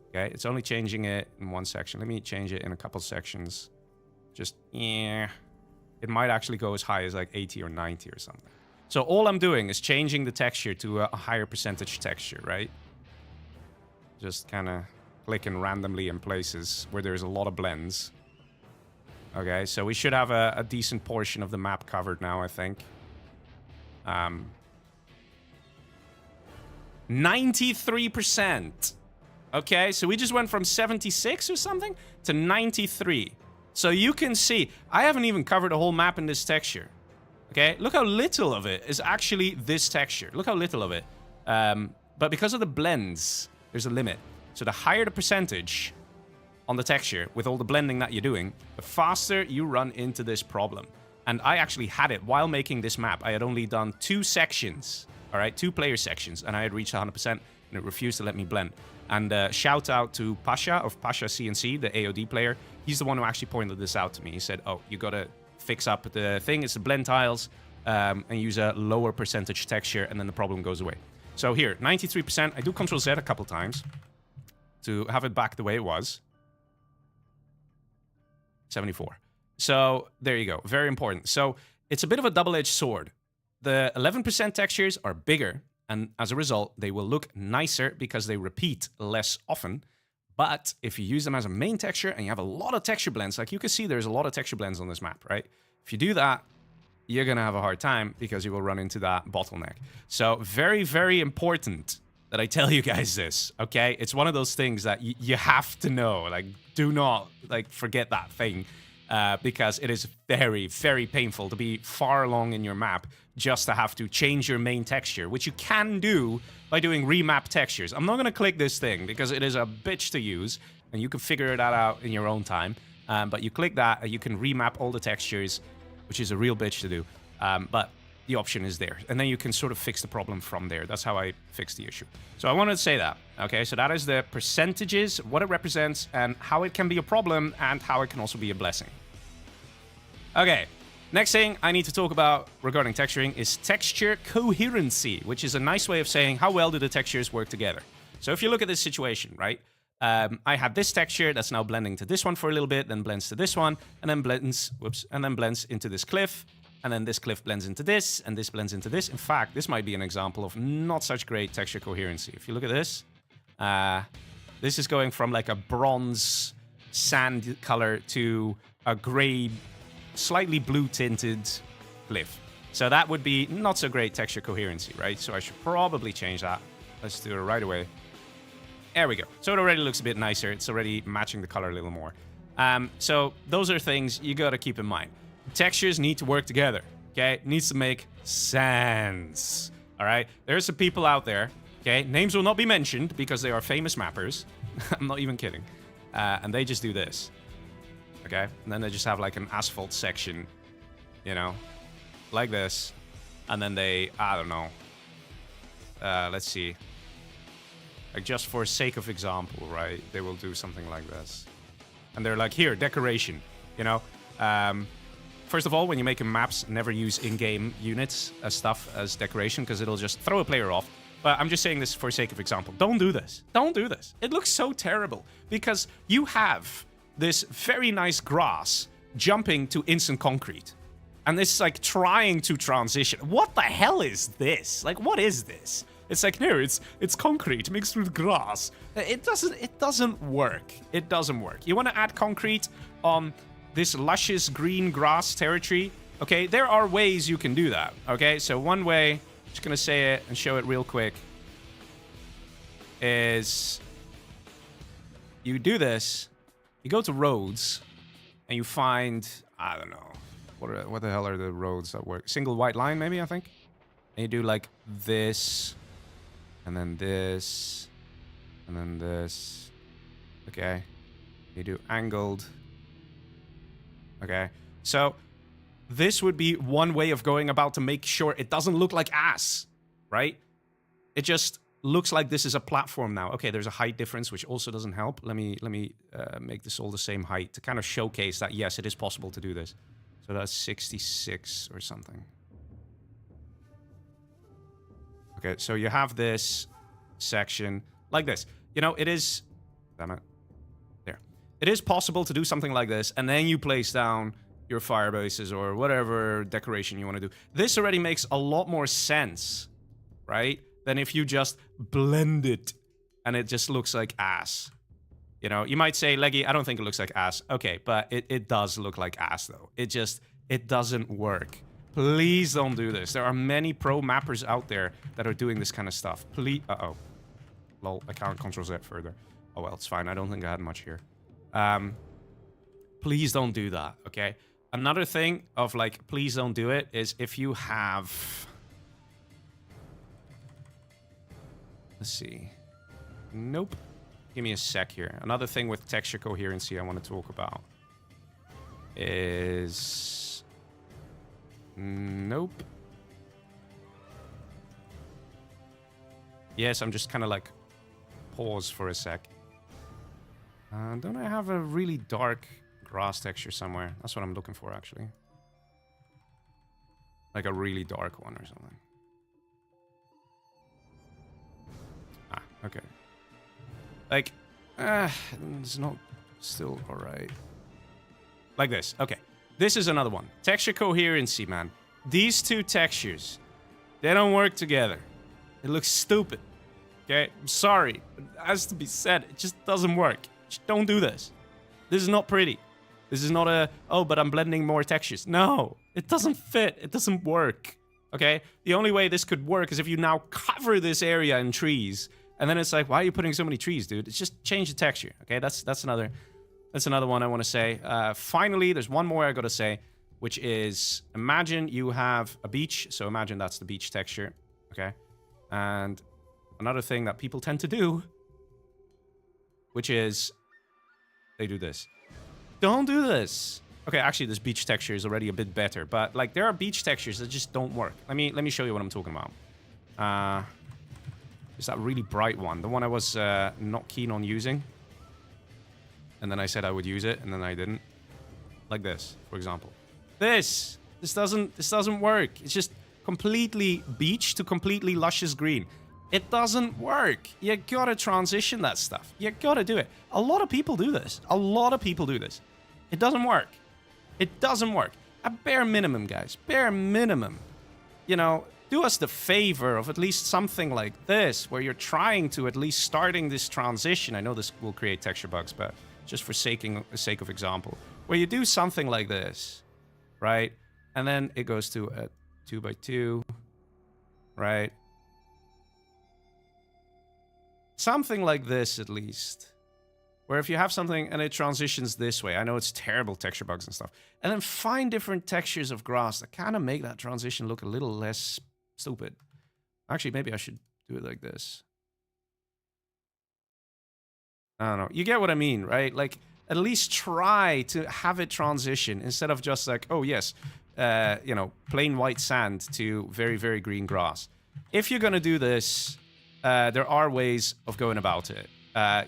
A: okay, it's only changing it in one section. Let me change it in a couple sections. Just, yeah. It might actually go as high as like 80 or 90 or something. So all I'm doing is changing the texture to a higher percentage texture, right? Just kind of clicking randomly in places where there's a lot of blends. Okay, so we should have a decent portion of the map covered now, I think. 93%. Okay, so we just went from 76 or something to 93. So you can see, I haven't even covered the whole map in this texture. Okay, look how little of it is actually this texture. Look how little of it. But because of the blends, there's a limit. So the higher the percentage on the texture with all the blending that you're doing, the faster you run into this problem. And I actually had it while making this map. I had only done 2 sections, all right, 2 player sections, and I had reached 100%, and it refused to let me blend. And shout out to Pasha of Pasha CNC, the AOD player. He's the one who actually pointed this out to me. He said, oh, you gotta fix up the thing. It's the blend tiles, and use a lower percentage texture, and then the problem goes away. So here, 93%. I do Control Z a couple times to have it back the way it was. 74. So there you go. Very important. So it's a bit of a double-edged sword. The 11% textures are bigger, and as a result, they will look nicer because they repeat less often. But if you use them as a main texture and you have a lot of texture blends, like you can see there's a lot of texture blends on this map, right? If you do that, you're going to have a hard time because you will run into that bottleneck. So very, very important that I tell you guys this, okay? It's one of those things that you have to know. Like, do not, like, forget that thing. Because it is very, very painful to be far along in your map just to have to change your main texture, which you can do by doing remap textures. I'm not going to click this thing because it is a bitch to use, and you can figure that out in your own time. But you click that, and you can remap all the textures, which is a real bitch to do. But the option is there, and then you can sort of fix the problem from there. That's how I fix the issue. So I wanted to say that, okay? So that is the percentages, what it represents, and how it can be a problem, and how it can also be a blessing. Okay, next thing I need to talk about regarding texturing is texture coherency, which is a nice way of saying how well do the textures work together. So if you look at this situation, right? I have this texture that's now blending to this one for a little bit, then blends to this one, and then blends, and then blends into this cliff, and then this cliff blends into this, and this blends into this. In fact, this might be an example of not such great texture coherency. If you look at this, this is going from like a bronze sand color to a gray, slightly blue tinted cliff. So that would be not so great texture coherency, right? So I should probably change that. Let's do it right away. There we go. So it already looks a bit nicer. It's already matching the color a little more. So those are things you gotta keep in mind. Textures need to work together, okay? It needs to make sense, all right? There are some people out there, okay? Names will not be mentioned because they are famous mappers. I'm not even kidding. And they just do this. Okay, and then they just have like an asphalt section, you know, like this, and then they, I don't know, let's see, like just for sake of example, right, they will do something like this, and they're like, here, decoration, you know. First of all, when you're making maps, never use in-game units as stuff as decoration, because it'll just throw a player off. But I'm just saying this for sake of example. Don't do this. Don't do this. It looks so terrible, because you have this very nice grass jumping to instant concrete. And it's like trying to transition. What the hell is this? Like, what is this? It's like, no, it's concrete mixed with grass. It doesn't work. It doesn't work. You want to add concrete on this luscious green grass territory? Okay, there are ways you can do that. Okay, so one way, just gonna say it and show it real quick, is you do this. You go to roads, and you find, I don't know, what the hell are the roads that work? Single white line, maybe, I think? And you do like this, and then this, and then this. Okay. You do angled. Okay. So this would be one way of going about to make sure it doesn't look like ass. right? It just looks like this is a platform now. Okay, there's a height difference, which also doesn't help. Let me make this all the same height to kind of showcase that, yes, it is possible to do this. So that's 66 or something. Okay, so you have this section like this. You know, it is... Damn it. There. It is possible to do something like this, and then you place down your fire bases or whatever decoration you want to do. This already makes a lot more sense, right? Than if you just blend it and it just looks like ass. You know, you might say, Leggy, I don't think it looks like ass. Okay, but it does look like ass, though. It doesn't work. Please don't do this. There are many pro mappers out there that are doing this kind of stuff. Please... Uh-oh. Lol, I can't Control Z further. Oh, well, it's fine. I don't think I had much here. Please don't do that, okay? Another thing of, like, please don't do it is if you have... Let's see. Nope. Give me a sec here. Another thing with texture coherency I want to talk about is... Nope. Yes, I'm just kind of like pause for a sec. Don't I have a really dark grass texture somewhere? That's what I'm looking for, actually. Like a really dark one or something. Ah, okay. Like, it's not still alright. Like this. Okay. This is another one. Texture coherency, man. These two textures, they don't work together. It looks stupid. Okay? I'm sorry. But it has to be said. It just doesn't work. Just don't do this. This is not pretty. This is not a, oh, but I'm blending more textures. No. It doesn't fit. It doesn't work. Okay? The only way this could work is if you now cover this area in trees. And then it's like, why are you putting so many trees, dude? It's just change the texture. Okay? That's another one I want to say. Finally, there's one more I got to say, which is, imagine you have a beach. So imagine that's the beach texture. Okay? And another thing that people tend to do, which is they do this. Don't do this. Okay, actually, this beach texture is already a bit better, but like there are beach textures that just don't work. Let me show you what I'm talking about. It's that really bright one, the one I was not keen on using, and then I said I would use it, and then I didn't. Like this, for example. This doesn't work. It's just completely beach to completely luscious green. It doesn't work. You gotta transition that stuff. You gotta do it. A lot of people do this. A lot of people do this. It doesn't work. It doesn't work. At bare minimum, guys. Bare minimum. You know, do us the favor of at least something like this, where you're trying to at least starting this transition. I know this will create texture bugs, but just for the sake of example. Where you do something like this, right? And then it goes to a 2x2, right? Something like this, at least. Where if you have something and it transitions this way, I know it's terrible texture bugs and stuff, and then find different textures of grass that kind of make that transition look a little less stupid. Actually, maybe I should do it like this. I don't know. You get what I mean, right? Like, at least try to have it transition instead of just like, oh, yes, you know, plain white sand to very, very green grass. If you're going to do this, there are ways of going about it.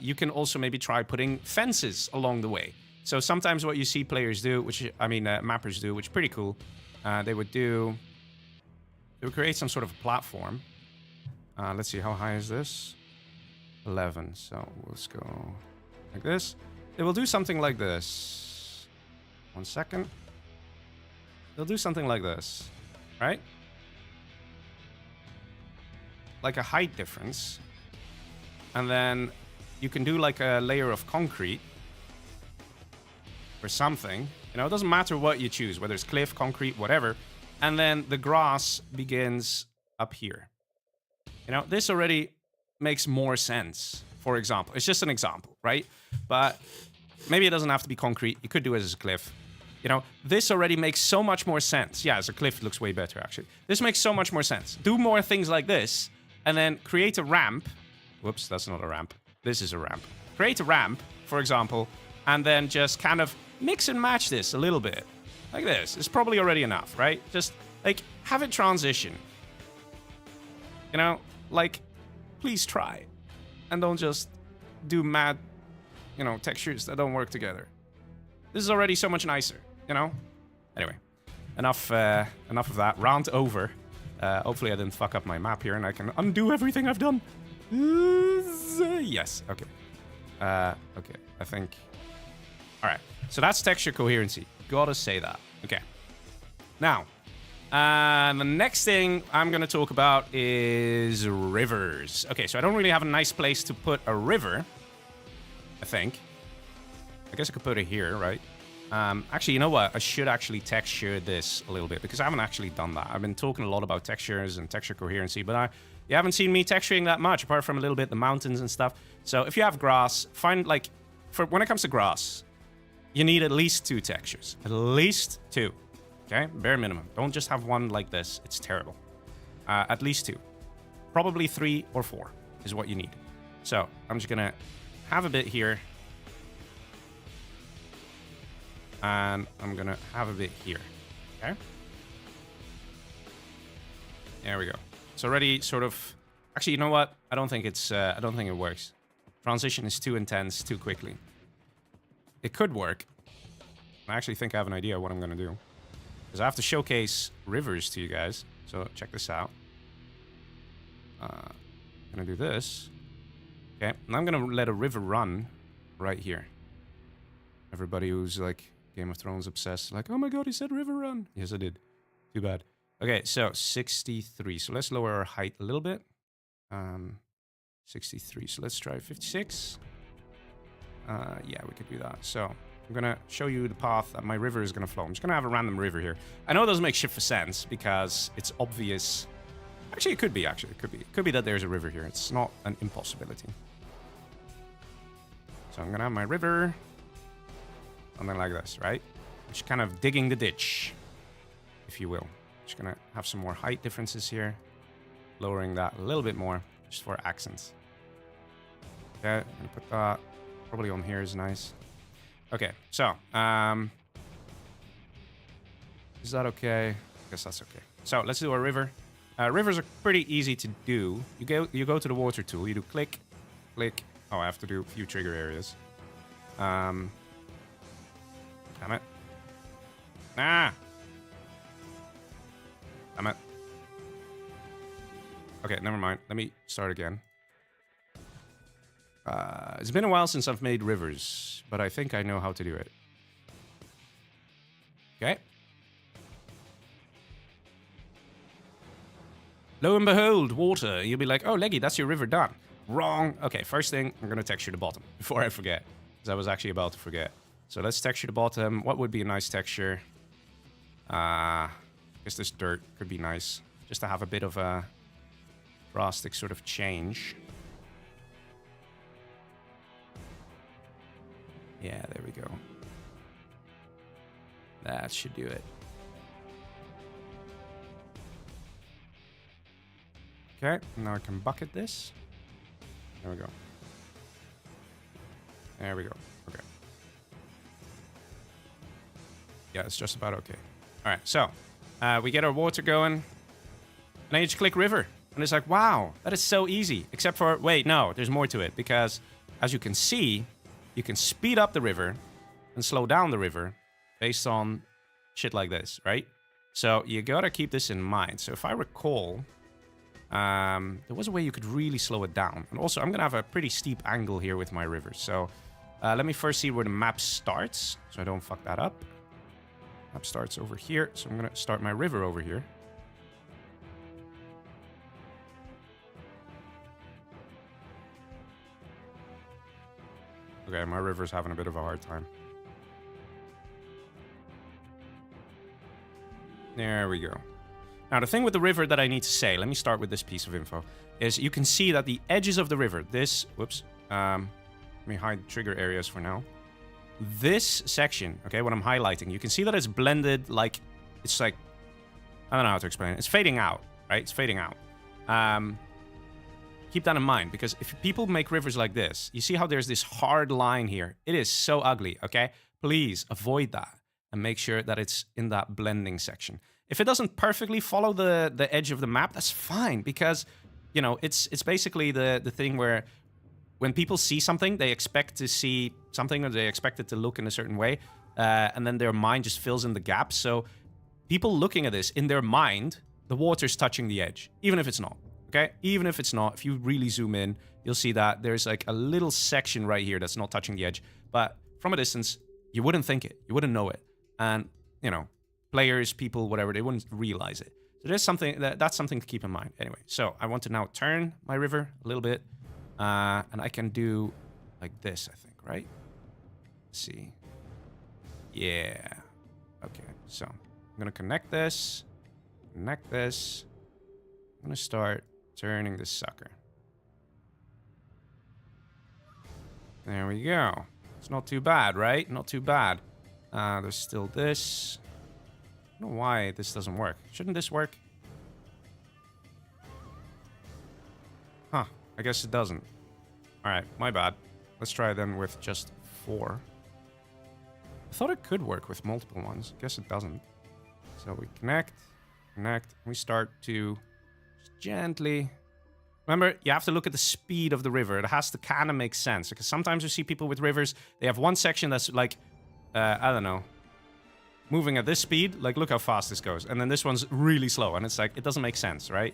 A: You can also maybe try putting fences along the way. So sometimes what you see players do, mappers do, which is pretty cool, they would create some sort of a platform. Let's see, how high is this? 11. So let's go like this. They will do something like this. 1 second. They'll do something like this, right? Like a height difference. And then you can do like a layer of concrete or something. You know, it doesn't matter what you choose, whether it's cliff, concrete, whatever. And then the grass begins up here. You know, this already makes more sense, for example. It's just an example, right? But maybe it doesn't have to be concrete. You could do it as a cliff. You know, this already makes so much more sense. Yeah, as a cliff, it looks way better, actually. This makes so much more sense. Do more things like this, and then create a ramp. Whoops, that's not a ramp. This is a ramp. Create a ramp, for example, and then just kind of mix and match this a little bit. Like this. It's probably already enough, right? Just, like, have it transition. You know, like, please try. And don't just do mad, you know, textures that don't work together. This is already so much nicer, you know? Anyway, enough of that. Rant over. Hopefully I didn't fuck up my map here and I can undo everything I've done. Yes, okay. Okay, I think... Alright, so that's texture coherency. Gotta say that. Okay. Now, the next thing I'm gonna talk about is rivers. Okay, so I don't really have a nice place to put a river, I think. I guess I could put it here, right? Actually, you know what? I should actually texture this a little bit because I haven't actually done that. I've been talking a lot about textures and texture coherency, but you haven't seen me texturing that much, apart from a little bit the mountains and stuff. So if you have grass, find like, when it comes to grass, you need at least 2 textures. At least 2. Okay? Bare minimum. Don't just have one like this. It's terrible. At least 2. Probably 3 or 4 is what you need. So I'm just gonna have a bit here. And I'm gonna have a bit here. Okay? There we go. It's already sort of... Actually, you know what? I don't think it works. Transition is too intense too quickly. It could work. I actually think I have an idea what I'm gonna do. Because I have to showcase rivers to you guys. So check this out. I'm gonna do this. Okay, and I'm gonna let a river run right here. Everybody who's like Game of Thrones obsessed, like, oh my god, he said river run. Yes, I did. Too bad. Okay, so 63. So let's lower our height a little bit. 63. So let's try 56. Yeah, we could do that. So I'm gonna show you the path that my river is gonna flow. I'm just gonna have a random river here. I know it doesn't make shit for sense because it's obvious. Actually, it could be. It could be that there's a river here. It's not an impossibility. So I'm gonna have my river. Something like this, right? Just kind of digging the ditch, if you will. Just gonna have some more height differences here. Lowering that a little bit more, just for accents. Okay, I'm gonna put that probably on here is nice. Okay, so, is that okay? I guess that's okay. So let's do a river. Rivers are pretty easy to do. You go to the water tool, you do click, click. Oh, I have to do a few trigger areas. Damn it. Ah! Damn it. Okay, never mind. Let me start again. It's been a while since I've made rivers, but I think I know how to do it. Okay. Lo and behold, water. You'll be like, oh, Leggy, that's your river done. Wrong. Okay, first thing, I'm going to texture the bottom before I forget, because I was actually about to forget. So let's texture the bottom. What would be a nice texture? I guess this dirt could be nice, just to have a bit of a drastic sort of change. Yeah, there we go. That should do it. Okay, now I can bucket this. There we go. There we go. Okay. Yeah, it's just about okay. All right, so we get our water going. And then you just click river. And it's like, wow, that is so easy. Except for, wait, no, there's more to it. Because as you can see, you can speed up the river and slow down the river based on shit like this, right? So you gotta keep this in mind. So if I recall, there was a way you could really slow it down. And also, I'm gonna have a pretty steep angle here with my rivers. So let me first see where the map starts, so I don't fuck that up. Map starts over here, so I'm gonna start my river over here. Okay, my river's having a bit of a hard time. There we go. Now, the thing with the river that I need to say, let me start with this piece of info, is you can see that the edges of the river, this, whoops, let me hide trigger areas for now. This section, okay, what I'm highlighting, you can see that it's blended like, it's like, I don't know how to explain it. It's fading out, right? It's fading out. Keep that in mind, because if people make rivers like this, you see how there's this hard line here. It is so ugly, okay? Please avoid that and make sure that it's in that blending section. If it doesn't perfectly follow the edge of the map, that's fine, because you know, it's basically the thing where when people see something, they expect to see something, or they expect it to look in a certain way, and then their mind just fills in the gaps. So people looking at this, in their mind, the water's touching the edge, even if it's not, okay? Even if it's not, if you really zoom in, you'll see that there's like a little section right here that's not touching the edge. But from a distance, you wouldn't think it. You wouldn't know it. And, you know, players, people, whatever, they wouldn't realize it. So there's something, that's something to keep in mind. Anyway, so I want to now turn my river a little bit. And I can do like this, I think, right? Let's see. Yeah. Okay, so I'm going to connect this. Connect this. I'm going to start turning this sucker. There we go. It's not too bad, right? Not too bad. There's still this. I don't know why this doesn't work. Shouldn't this work? Huh. I guess it doesn't. Alright, my bad. Let's try then with just 4. I thought it could work with multiple ones. Guess it doesn't. So we connect, we start to just gently... Remember, you have to look at the speed of the river. It has to kind of make sense. Because sometimes you see people with rivers, they have one section that's like, I don't know, moving at this speed. Like, look how fast this goes. And then this one's really slow. And it's like, it doesn't make sense, right?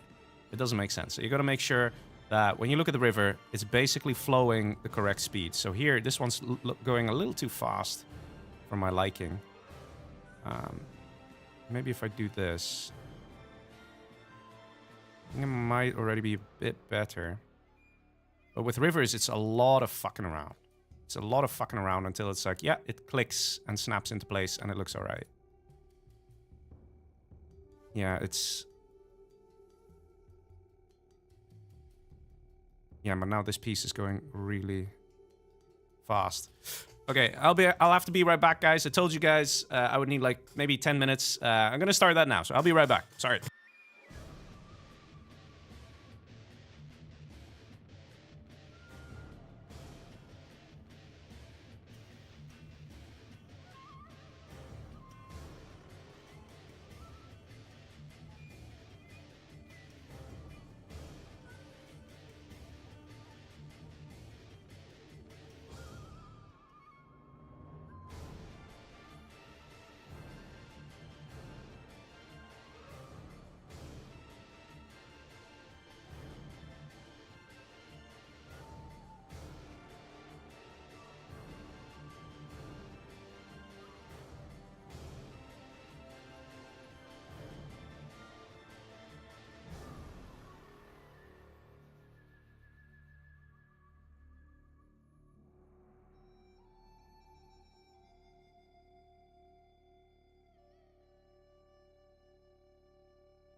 A: It doesn't make sense. So you got to make sure that when you look at the river, it's basically flowing the correct speed. So here, this one's going a little too fast for my liking. Maybe if I do this, I think it might already be a bit better. But with rivers, it's a lot of fucking around. It's a lot of fucking around until it's like, yeah, it clicks and snaps into place and it looks all right. Yeah, it's... Yeah, but now this piece is going really fast. Okay, I'll have to be right back, guys. I told you guys I would need like maybe 10 minutes. I'm gonna start that now, so I'll be right back. Sorry.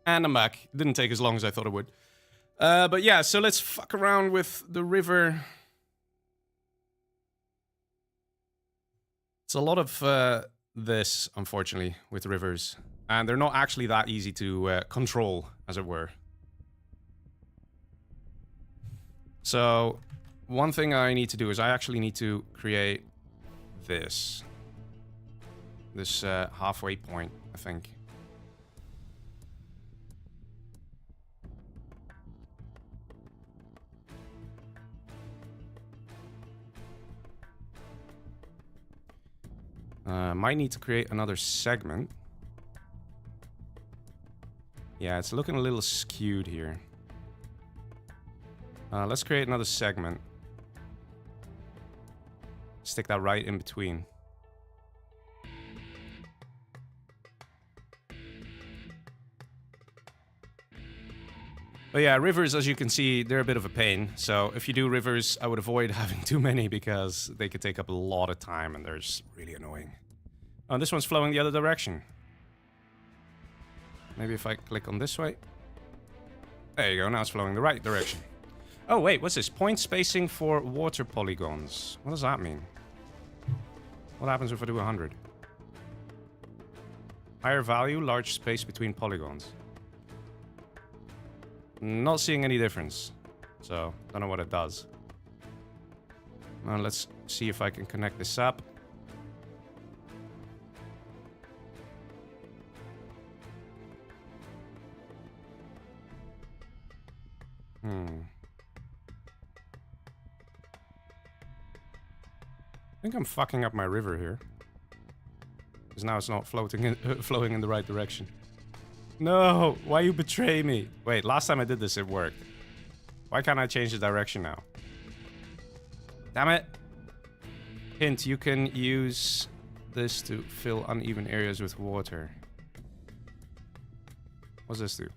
A: And I'm back. It didn't take as long as I thought it would. But yeah, so let's fuck around with the river. It's a lot of this, unfortunately, with rivers. And they're not actually that easy to control, as it were. So, one thing I need to do is I actually need to create this. This halfway point, I think. Might need to create another segment. Yeah, it's looking a little skewed here. Let's create another segment. Stick that right in between. But yeah, rivers, as you can see, they're a bit of a pain. So if you do rivers, I would avoid having too many because they could take up a lot of time and they're just really annoying. Oh, this one's flowing the other direction. Maybe if I click on this way. There you go, now it's flowing the right direction. Oh wait, what's this? Point spacing for water polygons. What does that mean? What happens if I do 100? Higher value, large space between polygons. Not seeing any difference. So, don't know what it does. Now let's see if I can connect this up. I think I'm fucking up my river here. Because now it's not flowing in the right direction. No! Why you betray me? Wait, last time I did this, it worked. Why can't I change the direction now? Damn it! Hint, you can use this to fill uneven areas with water. What's this do?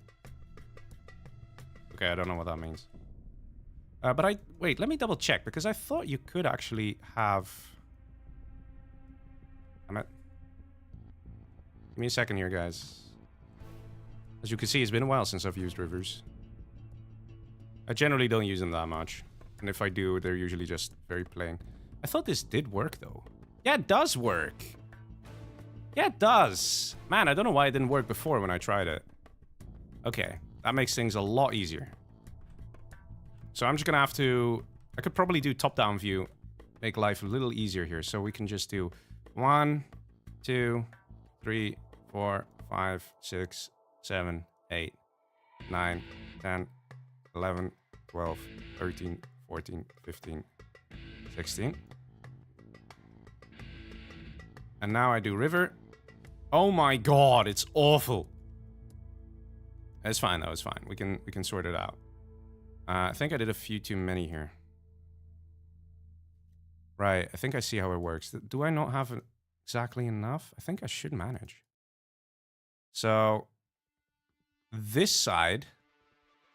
A: Okay, I don't know what that means. But wait, let me double check, because I thought you could actually have... Damn it. Give me a second here, guys. As you can see, it's been a while since I've used rivers. I generally don't use them that much. And if I do, they're usually just very plain. I thought this did work, though. Yeah, it does work. Yeah, it does. Man, I don't know why it didn't work before when I tried it. Okay, that makes things a lot easier. So I'm just gonna have to... I could probably do top-down view. Make life a little easier here. So we can just do 1, 2, 3, 4, 5, 6, 7, 8, 9, 10, 11, 12, 13, 14, 15, 16. And now I do river. Oh my god, it's awful. It's fine though, it's fine. We can sort it out. I think I did a few too many here. Right, I think I see how it works. Do I not have exactly enough? I think I should manage. So, this side,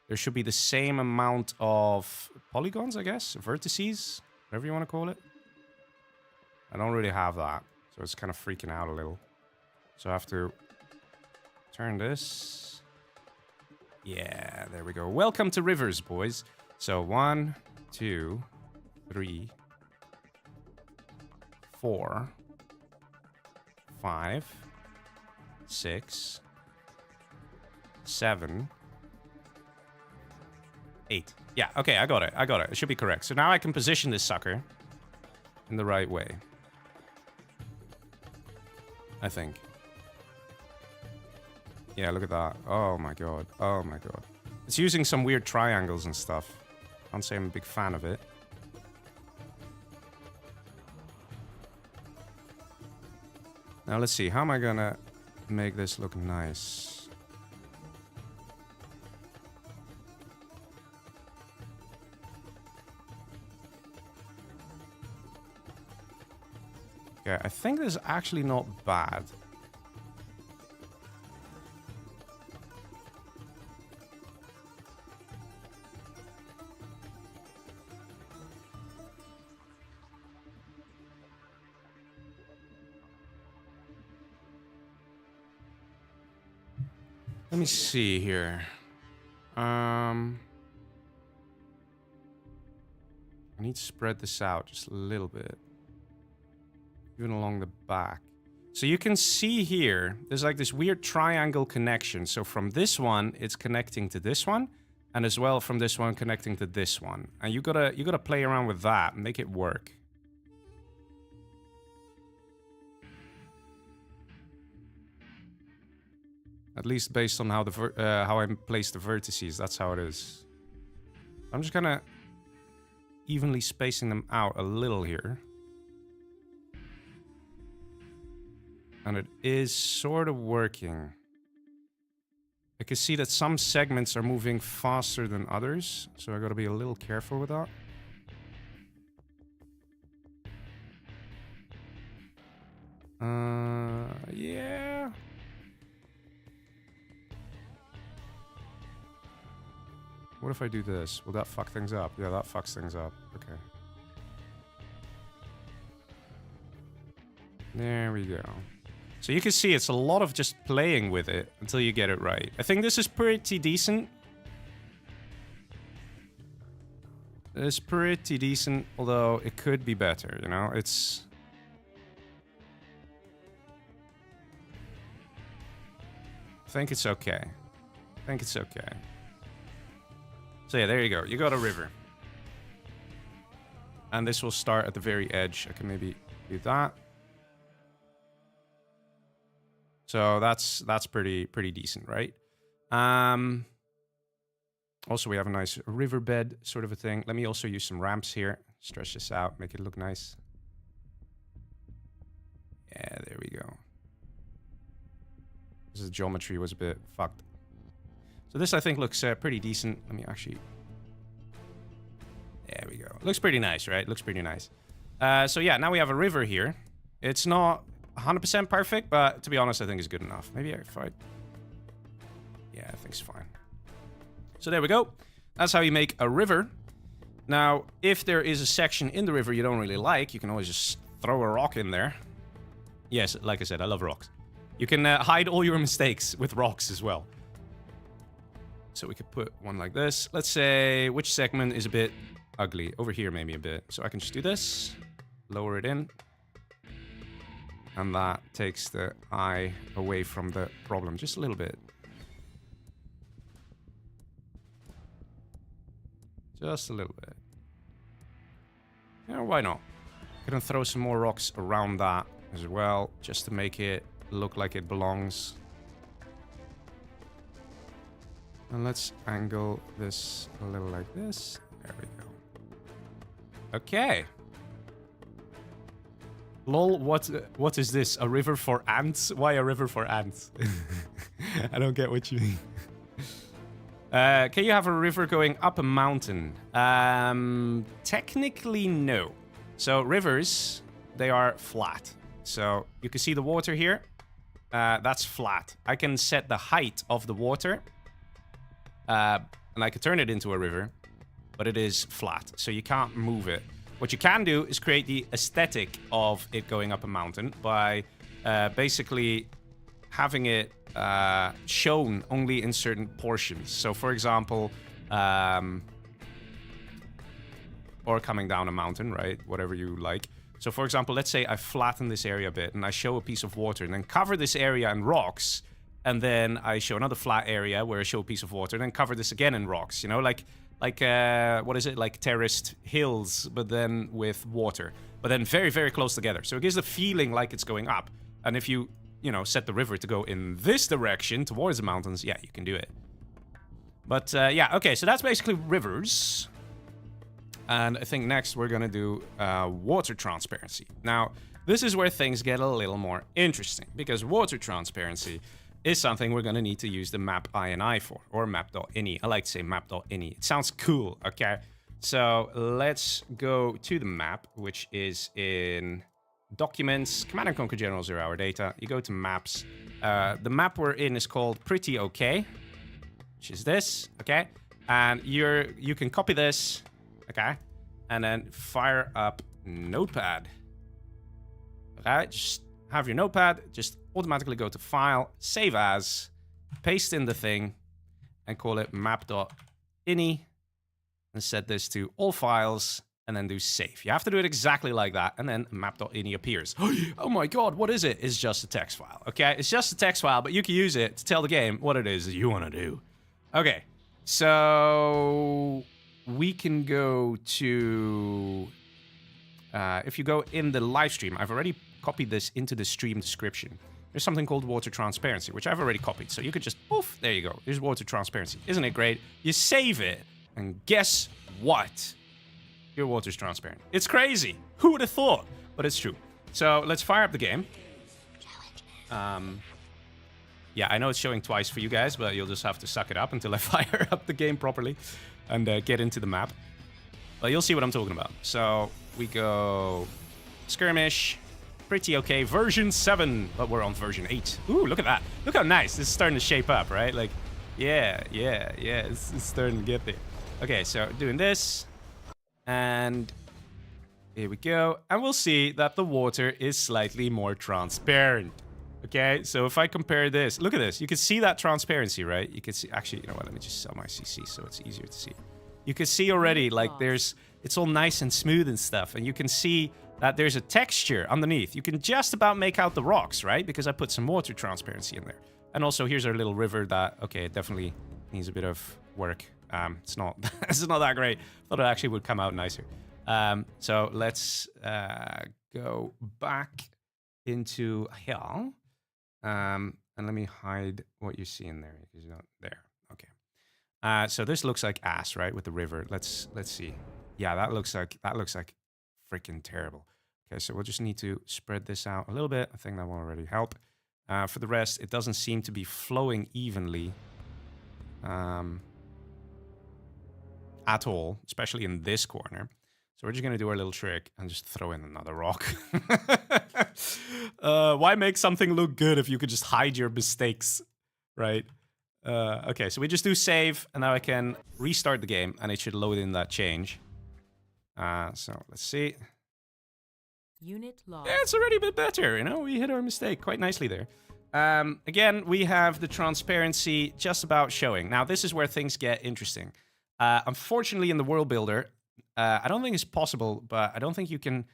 A: there should be the same amount of polygons, I guess? Vertices? Whatever you want to call it. I don't really have that, so it's kind of freaking out a little. So I have to turn this. Yeah, there we go. Welcome to rivers, boys. So 1, 2, 3, 4, 5, 6, 7, 8. Yeah, okay, I got it. I got it. It should be correct. So now I can position this sucker in the right way. I think. Yeah, look at that. Oh my god. Oh my god. It's using some weird triangles and stuff. Can't say I'm a big fan of it. Now let's see. How am I gonna make this look nice? Okay, I think this is actually not bad. Let me see here. I need to spread this out just a little bit. Even along the back. So you can see here, there's like this weird triangle connection. So from this one, it's connecting to this one. And as well from this one connecting to this one. And you gotta play around with that and make it work. At least based on how how I place the vertices, that's how it is. I'm just gonna evenly spacing them out a little here. And it is sort of working. I can see that some segments are moving faster than others, so I gotta be a little careful with that. Yeah. What if I do this? Will that fuck things up? Yeah, that fucks things up. Okay. There we go. So you can see it's a lot of just playing with it until you get it right. I think this is pretty decent. It's pretty decent, although it could be better, you know? It's... I think it's okay. I think it's okay. So yeah, there you go. You got a river. And this will start at the very edge. I can maybe do that. So that's pretty decent, right? Also, we have a nice riverbed sort of a thing. Let me also use some ramps here. Stretch this out, make it look nice. Yeah, there we go. This geometry was a bit fucked. So this, I think, looks pretty decent. Let me actually... There we go. Looks pretty nice, right? Looks pretty nice. So yeah, now we have a river here. It's not 100% perfect, but to be honest, I think it's good enough. Maybe if I... Yeah, I think it's fine. So there we go. That's how you make a river. Now, if there is a section in the river you don't really like, you can always just throw a rock in there. Yes, like I said, I love rocks. You can hide all your mistakes with rocks as well. So we could put one like this. Let's say which segment is a bit ugly. Over here, maybe a bit. So I can just do this. Lower it in. And that takes the eye away from the problem just a little bit. Just a little bit. Yeah, why not? Gonna throw some more rocks around that as well, just to make it look like it belongs. And let's angle this a little like this. There we go. Okay. Lol, what is this? A river for ants? Why a river for ants? I don't get what you mean. Can you have a river going up a mountain? Technically, no. So rivers, they are flat. So you can see the water here. That's flat. I can set the height of the water. And I could turn it into a river. But it is flat. So you can't move it. What you can do is create the aesthetic of it going up a mountain by basically having it shown only in certain portions. So, for example, or coming down a mountain, right? Whatever you like. So, for example, let's say I flatten this area a bit and I show a piece of water and then cover this area in rocks. And then I show another flat area where I show a piece of water and then cover this again in rocks. You know, like what is it? Like terraced hills, but then with water. But then very, very close together. So it gives the feeling like it's going up. And if you know, set the river to go in this direction towards the mountains, yeah, you can do it. But yeah, okay, so that's basically rivers. And I think next we're gonna do water transparency. Now, this is where things get a little more interesting, because water transparency is something we're gonna need to use the map ini for, or map.ini. I like to say map.ini. It sounds cool, okay? So let's go to the map, which is in Documents, Command & Conquer General 0 Hour Data. You go to Maps. The map we're in is called Pretty Okay, which is this, okay? And you can copy this, okay? And then fire up Notepad. Okay, just have your Notepad, just automatically go to File, Save As, paste in the thing, and call it map.ini, and set this to all files, and then do save. You have to do it exactly like that, and then map.ini appears. Oh my god, what is it? It's just a text file, okay? It's just a text file, but you can use it to tell the game what it is that you want to do. Okay, so we can go to... if you go in the live stream, I've already copied this into the stream description. There's something called water transparency, which I've already copied. So you could just, poof, there you go. Here's water transparency. Isn't it great? You save it, and guess what? Your water's transparent. It's crazy. Who would have thought? But it's true. So let's fire up the game. Yeah, I know it's showing twice for you guys, but you'll just have to suck it up until I fire up the game properly and get into the map. But you'll see what I'm talking about. So we go skirmish. Pretty okay. Version 7, but we're on version 8. Ooh, look at that. Look how nice. This is starting to shape up, right? Like, yeah. It's starting to get there. Okay, so doing this. And here we go. And we'll see that the water is slightly more transparent. Okay, so if I compare this, look at this. You can see that transparency, right? You can see, actually, you know what? Let me just sell my CC so it's easier to see. You can see already, like, it's all nice and smooth and stuff. And you can see that there's a texture underneath. You can just about make out the rocks, right? Because I put some water transparency in there. And also, here's our little river that, okay, it definitely needs a bit of work. It's not, it's not that great. Thought it actually would come out nicer. So let's go back into here. And let me hide what you see in there because you're not there. Okay. So this looks like ass, right, with the river. Let's see. Yeah, that looks like freaking terrible. Okay, so we'll just need to spread this out a little bit. I think that will already help. For the rest, it doesn't seem to be flowing evenly at all, especially in this corner. So we're just going to do our little trick and just throw in another rock. Why make something look good if you could just hide your mistakes, right? Okay, so we just do save, and now I can restart the game, and it should load in that change. So let's see.
B: Unit lost.
A: Yeah, it's already a bit better, you know? We hit our mistake quite nicely there. Again, we have the transparency just about showing. Now, this is where things get interesting. Unfortunately, in the world builder, I don't think it's possible, but I don't think you can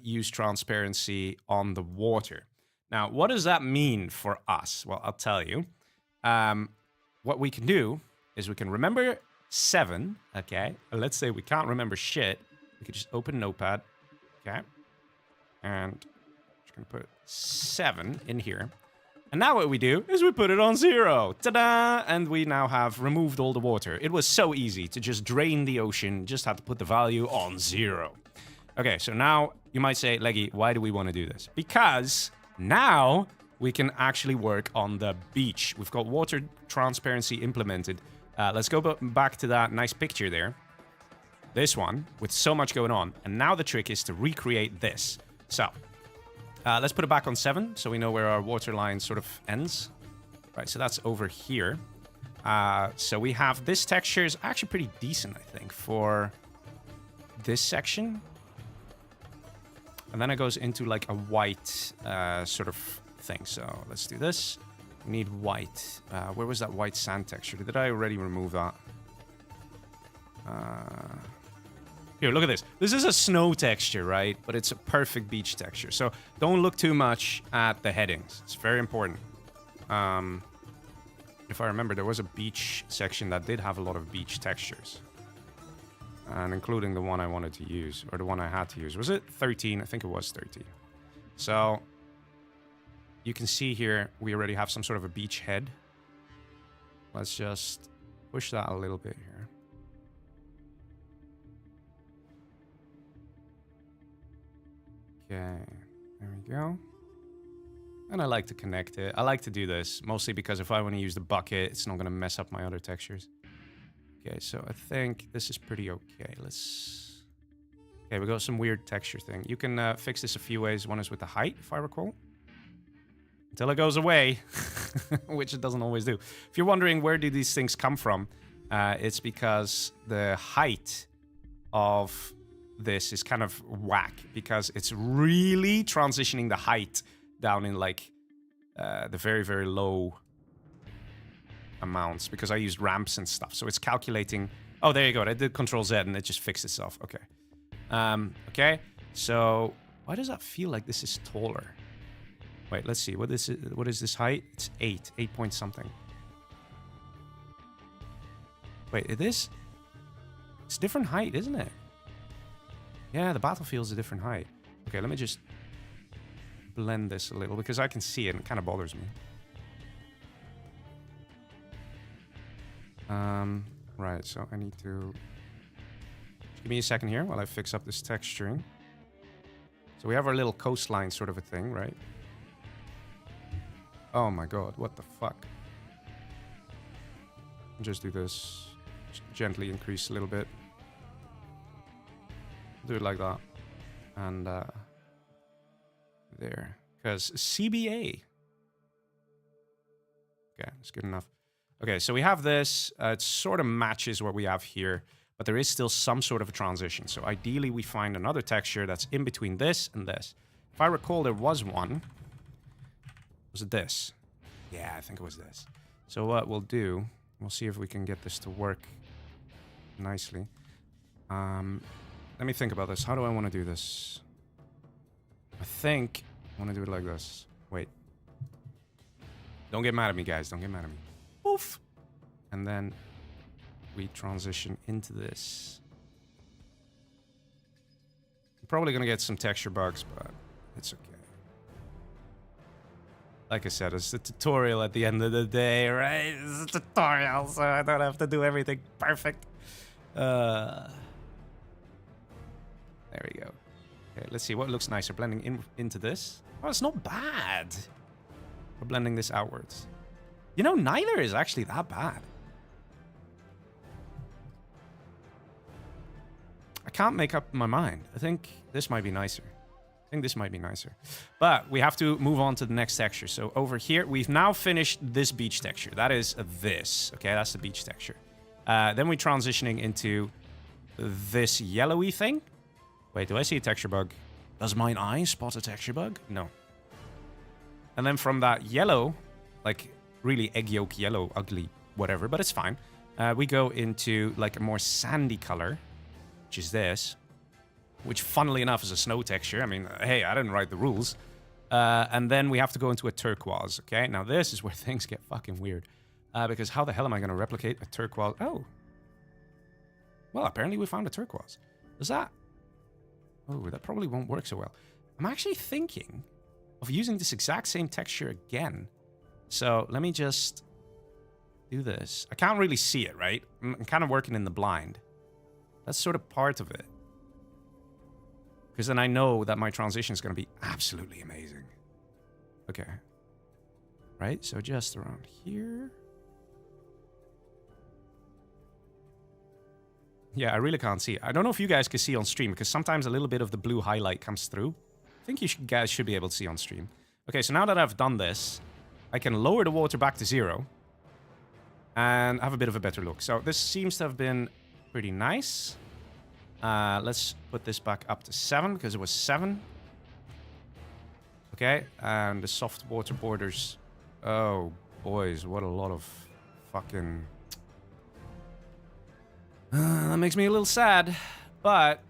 A: use transparency on the water. Now, what does that mean for us? Well, I'll tell you. What we can do is we can remember 7, okay? Let's say we can't remember shit. We could just open Notepad, okay? And just gonna put 7 in here. And now what we do is we put it on 0. Ta-da! And we now have removed all the water. It was so easy to just drain the ocean. Just had to put the value on 0. Okay, so now you might say, Leggy, why do we want to do this? Because now we can actually work on the beach. We've got water transparency implemented. Let's go back to that nice picture there. This one, with so much going on. And now the trick is to recreate this. So, let's put it back on 7, so we know where our water line sort of ends. Right, so that's over here. So we have this texture is actually pretty decent, I think, for this section. And then it goes into like a white sort of thing. So let's do this. We need white. Where was that white sand texture? Did I already remove that? Here, look at this. This is a snow texture, right? But it's a perfect beach texture. So don't look too much at the headings. It's very important. If I remember, there was a beach section that did have a lot of beach textures. And including the one I wanted to use, or the one I had to use. Was it 13? I think it was 13. So you can see here, we already have some sort of a beach head. Let's just push that a little bit here. Okay, there we go. And I like to connect it. I like to do this, mostly because if I want to use the bucket, it's not going to mess up my other textures. Okay, so I think this is pretty okay. Let's... Okay, we got some weird texture thing. You can fix this a few ways. One is with the height, if I recall. Until it goes away, which it doesn't always do. If you're wondering where do these things come from, it's because the height of this is kind of whack, because it's really transitioning the height down in like the very, very low amounts, because I used ramps and stuff. So it's calculating... Oh, there you go. I did Control Z and it just fixed itself. Okay. Okay. So why does that feel like this is taller? Wait, let's see. What is it? What is this height? It's 8. 8 point something. Wait, it is? It's different height, isn't it? Yeah, the battlefield's a different height. Okay, let me just blend this a little, because I can see it and it kind of bothers me. Right, so I need to... Just give me a second here while I fix up this texturing. So we have our little coastline sort of a thing, right? Oh my god, what the fuck? Just do this. Just gently increase a little bit. Do it like that. And there. Because CBA. Okay, that's good enough. Okay, so we have this. It sort of matches what we have here, but there is still some sort of a transition. So ideally we find another texture that's in between this and this. If I recall, there was one. Was it this? Yeah, I think it was this. So what we'll do, we'll see if we can get this to work nicely. Let me think about this. How do I want to do this? I think I want to do it like this. Wait. Don't get mad at me, guys. Don't get mad at me. Poof. And then we transition into this. I'm probably going to get some texture bugs, but it's okay. Like I said, it's a tutorial at the end of the day, right? It's a tutorial, so I don't have to do everything perfect. There we go. Okay, let's see what looks nicer. Blending into this. Oh, it's not bad. We're blending this outwards. You know, neither is actually that bad. I can't make up my mind. I think this might be nicer. But we have to move on to the next texture. So over here, we've now finished this beach texture. That is this. Okay, that's the beach texture. Then we're transitioning into this yellowy thing. Wait, do I see a texture bug? Does mine eye spot a texture bug? No. And then from that yellow, like really egg yolk yellow, ugly, whatever, but it's fine. We go into like a more sandy color, which is this. Which, funnily enough, is a snow texture. I mean, hey, I didn't write the rules. And then we have to go into a turquoise, okay? Now, this is where things get fucking weird. Because how the hell am I going to replicate a turquoise? Oh. Well, apparently we found a turquoise. Does that... Oh, that probably won't work so well. I'm actually thinking of using this exact same texture again. So, let me just do this. I can't really see it, right? I'm kind of working in the blind. That's sort of part of it. Because then I know that my transition is going to be absolutely amazing. Okay. Right, so just around here. Yeah, I really can't see it. I don't know if you guys can see on stream, because sometimes a little bit of the blue highlight comes through. I think you guys should be able to see on stream. Okay, so now that I've done this, I can lower the water back to 0. And have a bit of a better look. So this seems to have been pretty nice. Let's put this back up to 7, because it was 7. Okay, and the soft water borders. Oh, boys, what a lot of fucking... that makes me a little sad, but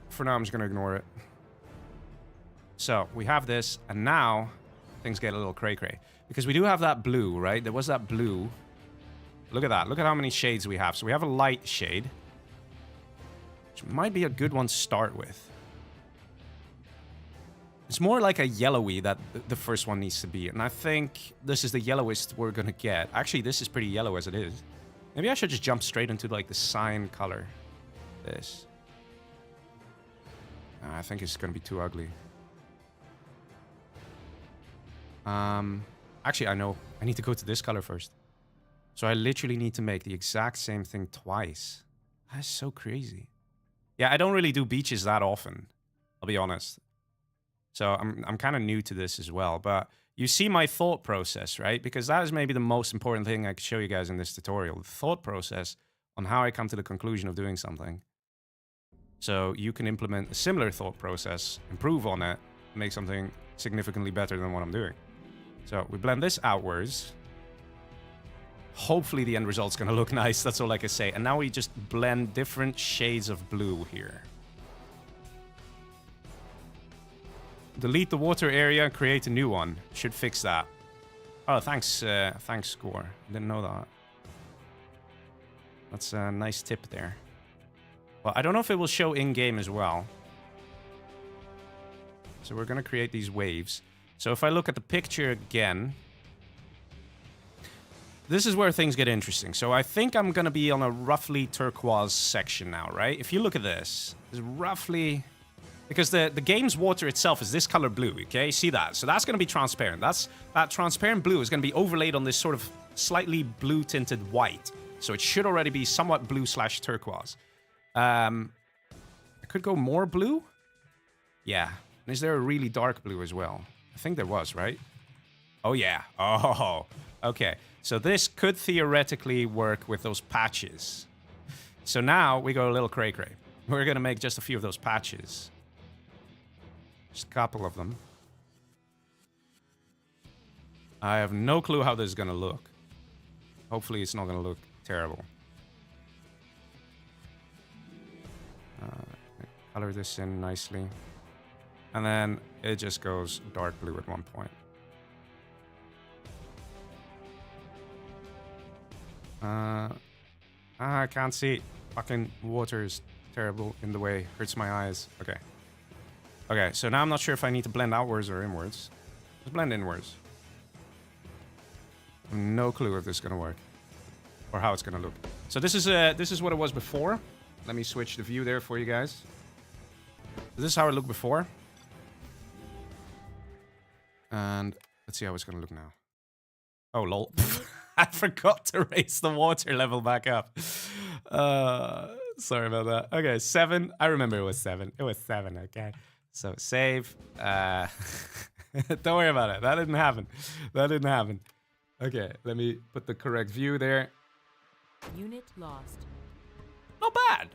A: for now I'm just going to ignore it. So, we have this, and now things get a little cray-cray. Because we do have that blue, right? There was that blue. Look at that. Look at how many shades we have. So we have a light shade. Might be a good one to start with. It's more like a yellowy that the first one needs to be. And I think this is the yellowest we're going to get. Actually, this is pretty yellow as it is. Maybe I should just jump straight into like the cyan color. This. I think it's going to be too ugly. Actually, I know. I need to go to this color first. So I literally need to make the exact same thing twice. That's so crazy. Yeah, I don't really do beaches that often, I'll be honest. So I'm kind of new to this as well, but you see my thought process, right? Because that is maybe the most important thing I could show you guys in this tutorial. The thought process on how I come to the conclusion of doing something. So you can implement a similar thought process, improve on it, make something significantly better than what I'm doing. So we blend this outwards. Hopefully the end result's gonna look nice, that's all I can say. And now we just blend different shades of blue here. Delete the water area and create a new one. Should fix that. Oh, thanks, thanks, Score. Didn't know that. That's a nice tip there. Well, I don't know if it will show in-game as well. So we're gonna create these waves. So if I look at the picture again... This is where things get interesting. So I think I'm going to be on a roughly turquoise section now, right? If you look at this, it's roughly... Because the game's water itself is this color blue, okay? See that? So that's going to be transparent. That transparent blue is going to be overlaid on this sort of slightly blue-tinted white. So it should already be somewhat blue/turquoise. I could go more blue? Yeah. And is there a really dark blue as well? I think there was, right? Oh, yeah. Oh, okay. So this could theoretically work with those patches. So now we go a little cray-cray. We're going to make just a few of those patches. Just a couple of them. I have no clue how this is going to look. Hopefully it's not going to look terrible. Color this in nicely. And then it just goes dark blue at one point. I can't see. Fucking water is terrible in the way. Hurts my eyes. Okay. Okay, so now I'm not sure if I need to blend outwards or inwards. Just blend inwards. No clue if this is gonna work or how it's gonna look. So this is what it was before. Let me switch the view there for you guys. This is how it looked before. And let's see how it's gonna look now. Oh lol. I forgot to raise the water level back up. Sorry about that. Okay, 7. I remember it was 7. It was 7, okay. So save. Don't worry about it. That didn't happen. That didn't happen. Okay, let me put the correct view there.
B: Unit lost.
A: Not bad.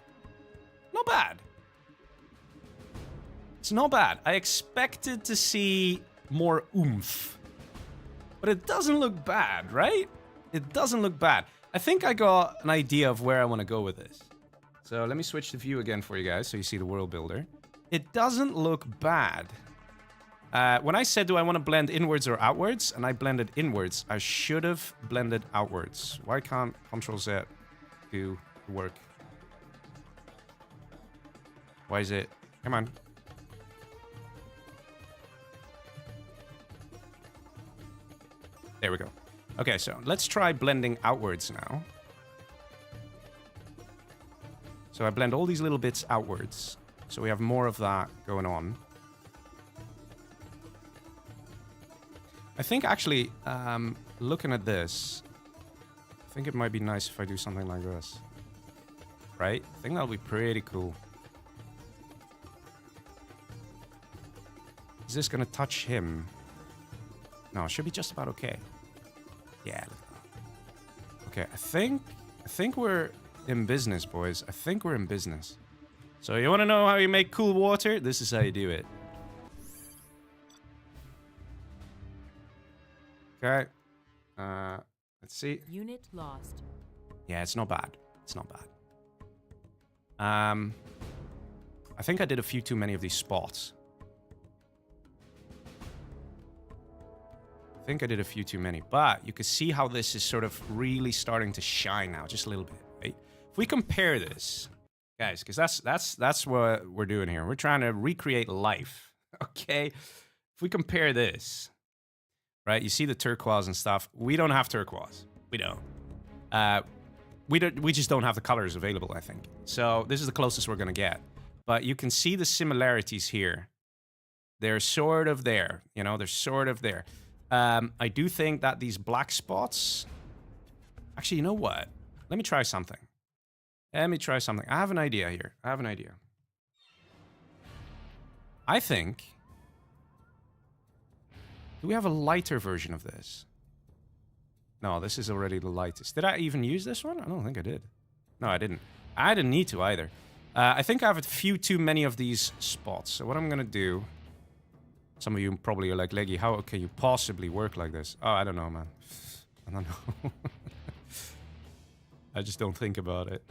A: Not bad. It's not bad. I expected to see more oomph. But it doesn't look bad, right? It doesn't look bad. I think I got an idea of where I want to go with this. So let me switch the view again for you guys so you see the world builder. It doesn't look bad. When I said, do I want to blend inwards or outwards? And I blended inwards. I should have blended outwards. Why can't Ctrl-Z do the work? Why is it? Come on. There we go. Okay, so let's try blending outwards now. So I blend all these little bits outwards. So we have more of that going on. I think actually, looking at this, I think it might be nice if I do something like this. Right? I think that'll be pretty cool. Is this gonna touch him? No, it should be just about okay. Yeah, look at that. Okay, I think we're in business, boys. I think we're in business. So you wanna know how you make cool water? This is how you do it. Okay. Let's see.
B: Unit lost.
A: Yeah, it's not bad. It's not bad. I think I did a few too many of these spots. I think I did a few too many, but you can see how this is sort of really starting to shine now, just a little bit, right? If we compare this, guys, because that's what we're doing here. We're trying to recreate life, okay? If we compare this, right? You see the turquoise and stuff. We don't have turquoise. We don't. We just don't have the colors available, I think. So this is the closest we're gonna get. But you can see the similarities here. They're sort of there, you know. They're sort of there. I do think that these black spots... Actually, you know what? Let me try something. Let me try something. I have an idea here. I have an idea. I think... Do we have a lighter version of this? No, this is already the lightest. Did I even use this one? I don't think I did. No, I didn't. I didn't need to either. I think I have a few too many of these spots. So what I'm going to do... Some of you probably are like, Leggy, how can you possibly work like this? Oh, I don't know, man. I don't know. I just don't think about it.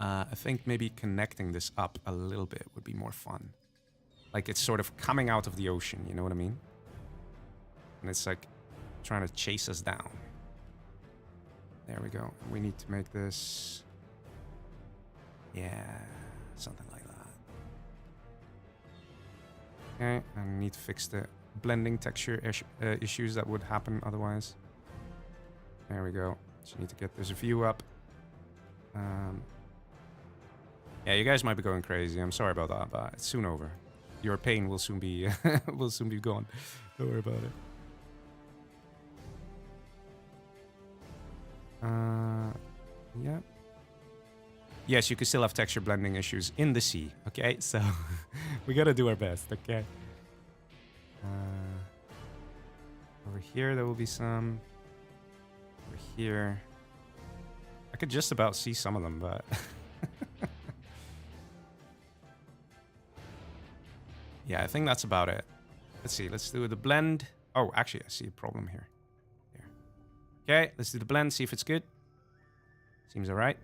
A: I think maybe connecting this up a little bit would be more fun. Like it's sort of coming out of the ocean, you know what I mean? And it's like trying to chase us down. There we go. We need to make this... Yeah, something like that. Okay, I need to fix the blending texture issues that would happen otherwise. There we go. So you need to get this view up. Yeah, you guys might be going crazy. I'm sorry about that, but it's soon over. Your pain will soon be will soon be gone. Don't worry about it. Yeah. Yes, you can still have texture blending issues in the sea, okay? So, we gotta do our best, okay? Over here, there will be some. Over here. I could just about see some of them, but... Yeah, I think that's about it. Let's see, let's do the blend. Oh, actually, I see a problem here. Here. Okay, let's do the blend, see if it's good. Seems all right.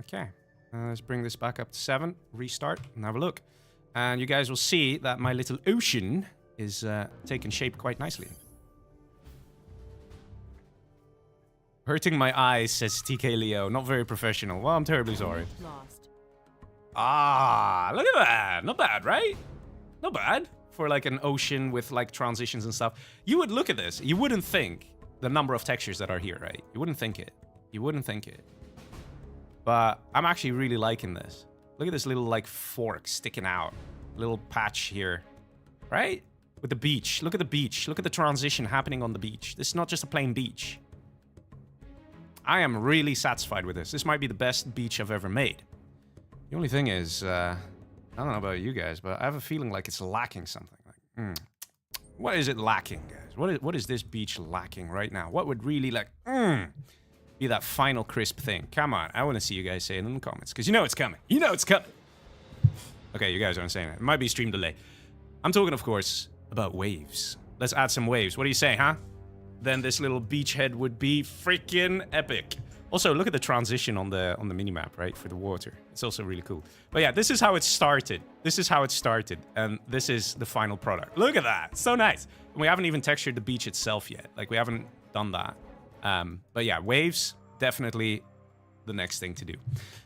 A: Okay. Let's bring this back up to 7. Restart and have a look. And you guys will see that my little ocean is taking shape quite nicely. Hurting my eyes, says TK Leo. Not very professional. Well, I'm terribly sorry.
B: Lost.
A: Ah, look at that. Not bad, right? Not bad. for like an ocean with like transitions and stuff, you would look at this. You wouldn't think the number of textures that are here, right? You wouldn't think it. You wouldn't think it. But I'm actually really liking this. Look at this little like fork sticking out. Little patch here, right? With the beach. Look at the beach. Look at the transition happening on the beach. This is not just a plain beach. I am really satisfied with this. This might be the best beach I've ever made. The only thing is, I don't know about you guys, but I have a feeling like it's lacking something. Like, what is it lacking, guys? What is this beach lacking right now? What would really like, be that final crisp thing? Come on, I want to see you guys say it in the comments, because you know it's coming. You know it's coming. Okay, you guys aren't saying it. It might be stream delay. I'm talking, of course, about waves. Let's add some waves. What do you say, huh? Then this little beachhead would be freaking epic. Also, look at the transition on the minimap, right, for the water. It's also really cool. But yeah, this is how it started. This is how it started, and this is the final product. Look at that. So nice. And we haven't even textured the beach itself yet. Like, we haven't done that. But yeah, waves, definitely the next thing to do.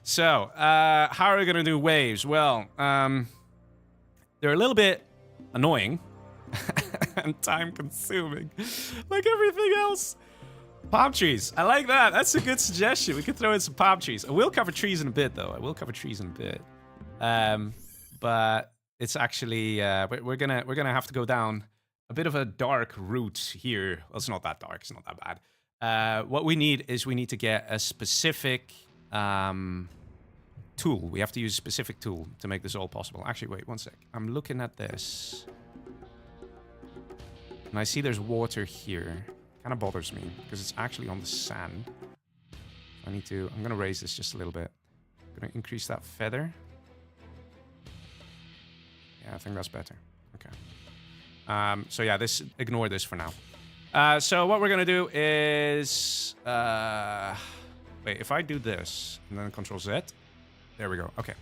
A: So, how are we going to do waves? Well, they're a little bit annoying and time-consuming, like everything else. Palm trees. I like that. That's a good suggestion. We could throw in some palm trees. I will cover trees in a bit, though. I will cover trees in a bit. But it's actually we're gonna have to go down a bit of a dark route here. Well, it's not that dark. It's not that bad. What we need is we need to get a specific tool. We have to use a specific tool to make this all possible. Actually, wait one sec. I'm looking at this, and I see there's water here. Kind of bothers me because it's actually on the sand. I'm gonna raise this just a little bit. I'm gonna increase that feather. Yeah, I think that's better. Okay. So yeah, ignore this for now. So what we're gonna do is, wait, if I do this and then Control Z, there we go. Okay.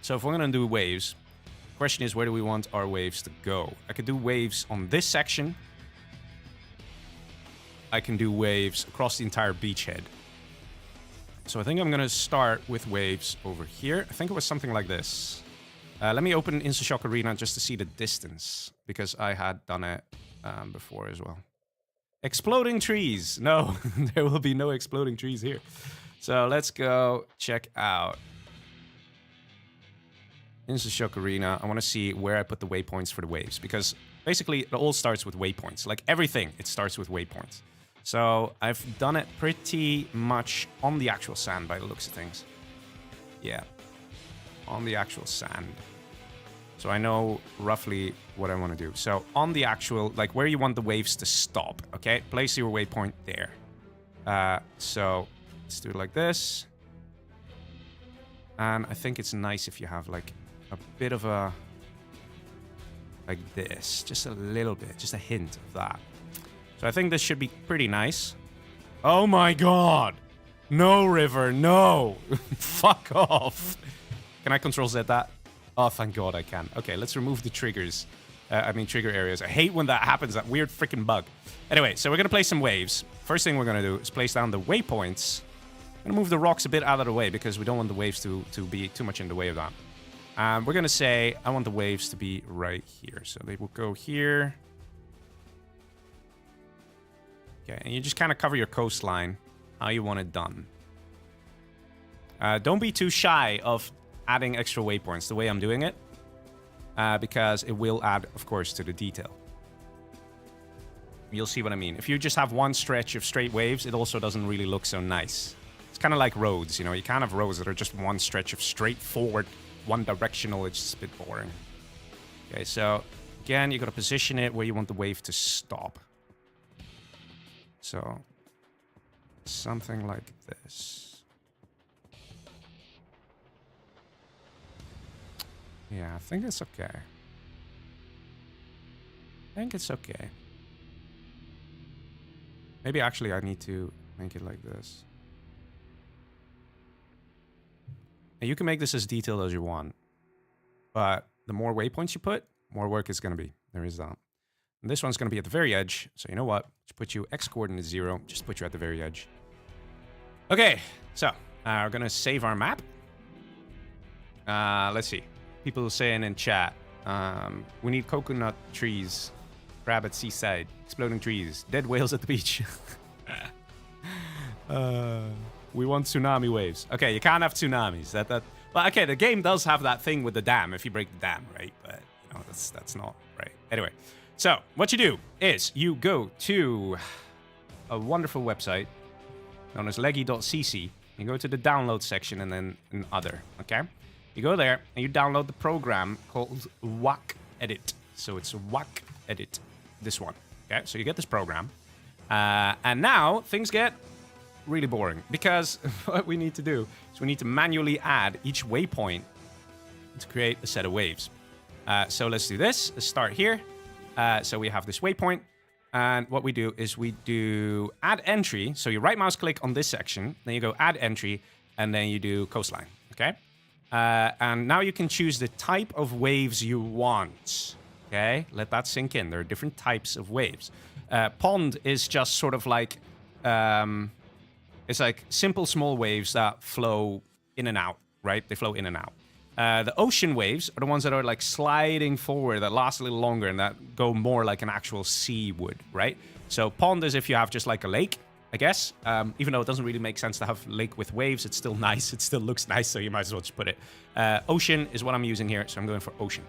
A: So if we're gonna do waves, the question is, where do we want our waves to go? I could do waves on this section. I can do waves across the entire beachhead. So I think I'm gonna start with waves over here. I think it was something like this. Let me open InstaShock Arena just to see the distance, because I had done it before as well. Exploding trees. No, there will be no exploding trees here. So let's go check out InstaShock Arena. I want to see where I put the waypoints for the waves, because basically it all starts with waypoints. Like everything, it starts with waypoints. So I've done it pretty much on the actual sand by the looks of things. Yeah, on the actual sand. So I know roughly what I want to do. So on the actual, like where you want the waves to stop, okay? Place your waypoint there. So let's do it like this. And I think it's nice if you have like a bit of a, like this, just a little bit, just a hint of that. So I think this should be pretty nice. Oh my god! No, River, no! Fuck off! Can I Control Z that? Oh, thank god I can. Okay, let's remove the triggers. Trigger areas. I hate when that happens, that weird freaking bug. Anyway, so we're gonna place some waves. First thing we're gonna do is place down the waypoints. I'm gonna move the rocks a bit out of the way because we don't want the waves to be too much in the way of that. We're gonna say, I want the waves to be right here. So they will go here. Okay, and you just kind of cover your coastline how you want it done. Don't be too shy of adding extra waypoints the way I'm doing it, because it will add, of course, to the detail. You'll see what I mean. If you just have one stretch of straight waves, it also doesn't really look so nice. It's kind of like roads, you know? You can't have roads that are just one stretch of straightforward, one directional. It's just a bit boring. Okay, so again, you got to position it where you want the wave to stop. So, something like this. Yeah, I think it's okay. I think it's okay. Maybe actually I need to make it like this. And you can make this as detailed as you want. But the more waypoints you put, more work it's going to be. There is that. And this one's going to be at the very edge. So you know what? Just put you X coordinate 0. Just put you at the very edge. Okay. So we're going to save our map. Let's see. People saying in chat, We need coconut trees. Crab at seaside. Exploding trees. Dead whales at the beach. We want tsunami waves. Okay, you can't have tsunamis. But okay, the game does have that thing with the dam if you break the dam, right? But you know, that's not right. Anyway, so what you do is you go to a wonderful website known as leggy.cc. You go to the download section and then in other, okay? You go there and you download the program called WAC-Edit. So it's WAC-Edit, this one, okay? So you get this program. And now things get really boring because what we need to do is we need to manually add each waypoint to create a set of waves. So let's do this. Let's start here. So we have this waypoint. And what we do is we do add entry. So you right mouse click on this section, then you go add entry, and then you do coastline, okay? And now you can choose the type of waves you want, okay? Let that sink in. There are different types of waves. Pond is just sort of like, it's like simple small waves that flow in and out, right? They flow in and out. The ocean waves are the ones that are like sliding forward, that last a little longer and that go more like an actual sea would, right? So pond is if you have just like a lake, I guess. Even though it doesn't really make sense to have lake with waves, it's still nice. It still looks nice, so you might as well just put it. Ocean is what I'm using here, so I'm going for ocean.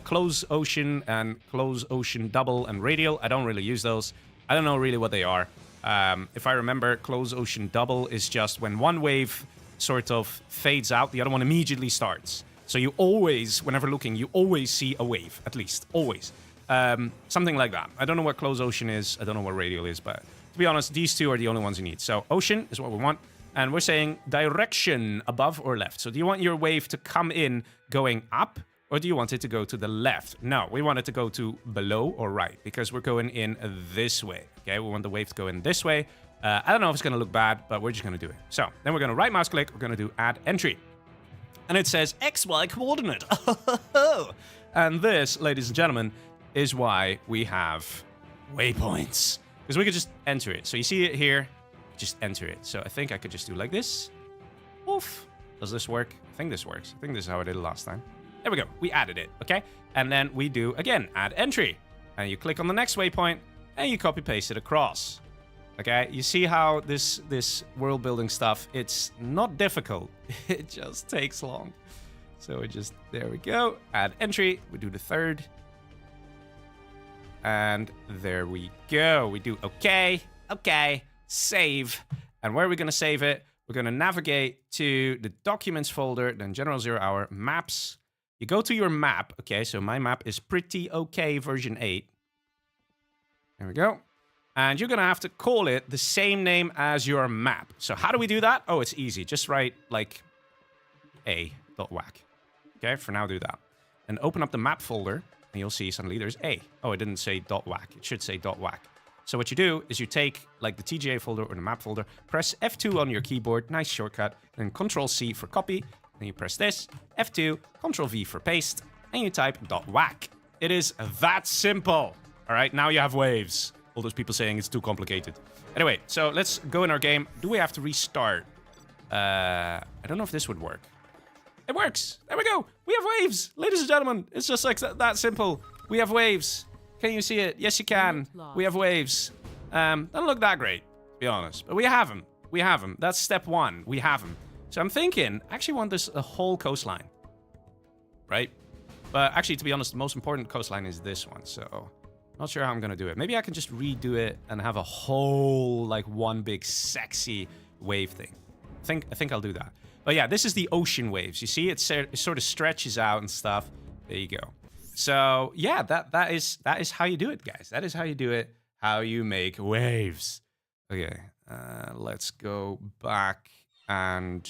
A: Close ocean and close ocean double and radial. I don't really use those. I don't know really what they are. If I remember, close ocean double is just when one wave sort of fades out, the other one immediately starts. So you always, whenever looking, you always see a wave, at least, always. Something like that. I don't know what close ocean is. I don't know what radial is, but to be honest, these two are the only ones you need. So ocean is what we want. And we're saying direction above or left. So do you want your wave to come in going up, or do you want it to go to the left? No, we want it to go to below or right, because we're going in this way. Okay, we want the wave to go in this way. I don't know if it's going to look bad, but we're just going to do it. So then we're going to right mouse click. We're going to do add entry. And it says XY coordinate. And this, ladies and gentlemen, is why we have waypoints. Because we could just enter it. So you see it here, just enter it. So I think I could just do like this. Oof. Does this work? I think this works. I think this is how I did it last time. There we go. We added it, okay? And then we do, again, add entry. And you click on the next waypoint, and you copy paste it across. Okay, you see how this world building stuff, it's not difficult. It just takes long. So we just, there we go. Add entry. We do the third. And there we go. We do okay, save. And where are we going to save it? We're going to navigate to the documents folder, then general 0 hour maps. You go to your map. Okay, so my map is pretty okay version 8. There we go. And you're going to have to call it the same name as your map. So how do we do that? Oh, it's easy. Just write like a.wac. Okay, for now do that. And open up the map folder, and you'll see suddenly there's a. Oh, it didn't say .wac. It should say .wac. So what you do is you take like the TGA folder or the map folder, press F2 on your keyboard, nice shortcut, then Control-C for copy. Then you press this, F2, Control-V for paste, and you type .wac. It is that simple. All right, now you have waves. All those people saying it's too complicated. Anyway, so let's go in our game. Do we have to restart? I don't know if this would work. It works. There we go. We have waves. Ladies and gentlemen, it's just like that simple. We have waves. Can you see it? Yes, you can. We have waves. Don't look that great, to be honest. But we have them. We have them. That's step one. We have them. So I'm thinking, I actually want this a whole coastline. Right? But actually, to be honest, the most important coastline is this one. So not sure how I'm going to do it. Maybe I can just redo it and have a whole, like, one big sexy wave thing. I think I'll do that. But yeah, this is the ocean waves. You see, it sort of stretches out and stuff. There you go. So yeah, that is how you do it, guys. That is how you do it. How you make waves. Okay, let's go back and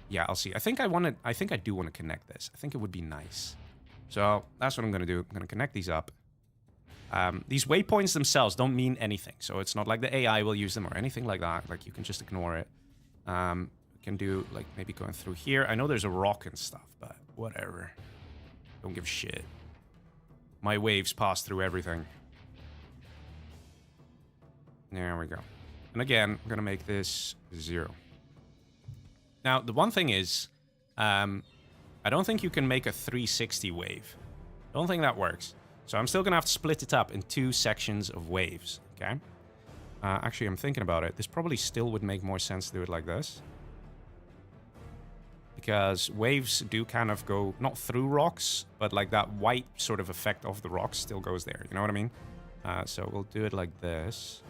A: yeah, I'll see. I think I do want to connect this. I think it would be nice. So that's what I'm going to do. I'm going to connect these up. These waypoints themselves don't mean anything, so it's not like the AI will use them or anything like that. Like, you can just ignore it. We can do, like, maybe going through here. I know there's a rock and stuff, but whatever. Don't give a shit. My waves pass through everything. There we go. And again, I'm going to make this 0. Now, the one thing is, I don't think you can make a 360 wave. Don't think that works. So I'm still gonna have to split it up in 2 sections of waves, okay? Actually, I'm thinking about it. This probably still would make more sense to do it like this. Because waves do kind of go, not through rocks, but like that white sort of effect of the rocks still goes there. You know what I mean? So we'll do it like this.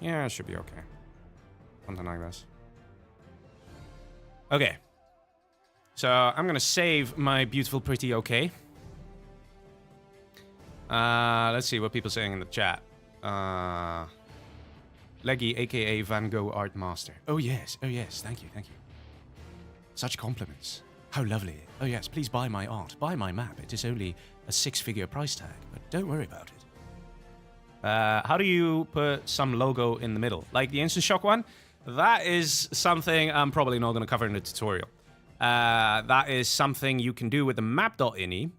A: Yeah, it should be okay. Something like this. Okay. So I'm gonna save my beautiful, pretty okay. Let's see what people are saying in the chat. Leggy, aka Van Gogh Art Master. Oh yes, thank you. Such compliments. How lovely. Oh yes, please buy my art, buy my map. It is only a 6-figure price tag, but don't worry about it. How do you put some logo in the middle? Like the Instant Shock one? That is something I'm probably not going to cover in the tutorial. That is something you can do with the map.ini.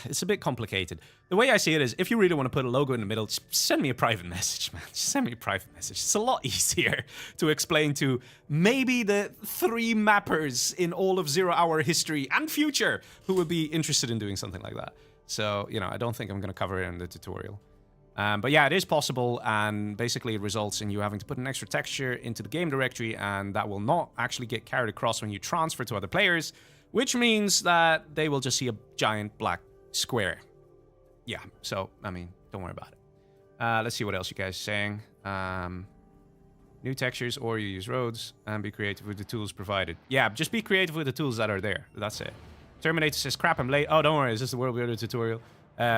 A: It's a bit complicated. The way I see it is, if you really want to put a logo in the middle, just send me a private message, man. Just send me a private message. It's a lot easier to explain to maybe the 3 mappers in all of 0 Hour history and future who would be interested in doing something like that. So, you know, I don't think I'm going to cover it in the tutorial. But yeah, it is possible, and basically it results in you having to put an extra texture into the game directory, and that will not actually get carried across when you transfer to other players, which means that they will just see a giant black square. Yeah, so, I mean, don't worry about it. Let's see what else you guys are saying. New textures, or you use roads, and be creative with the tools provided. Yeah, just be creative with the tools that are there. That's it. Terminator says, crap, I'm late. Oh, don't worry, is this the World Builder tutorial?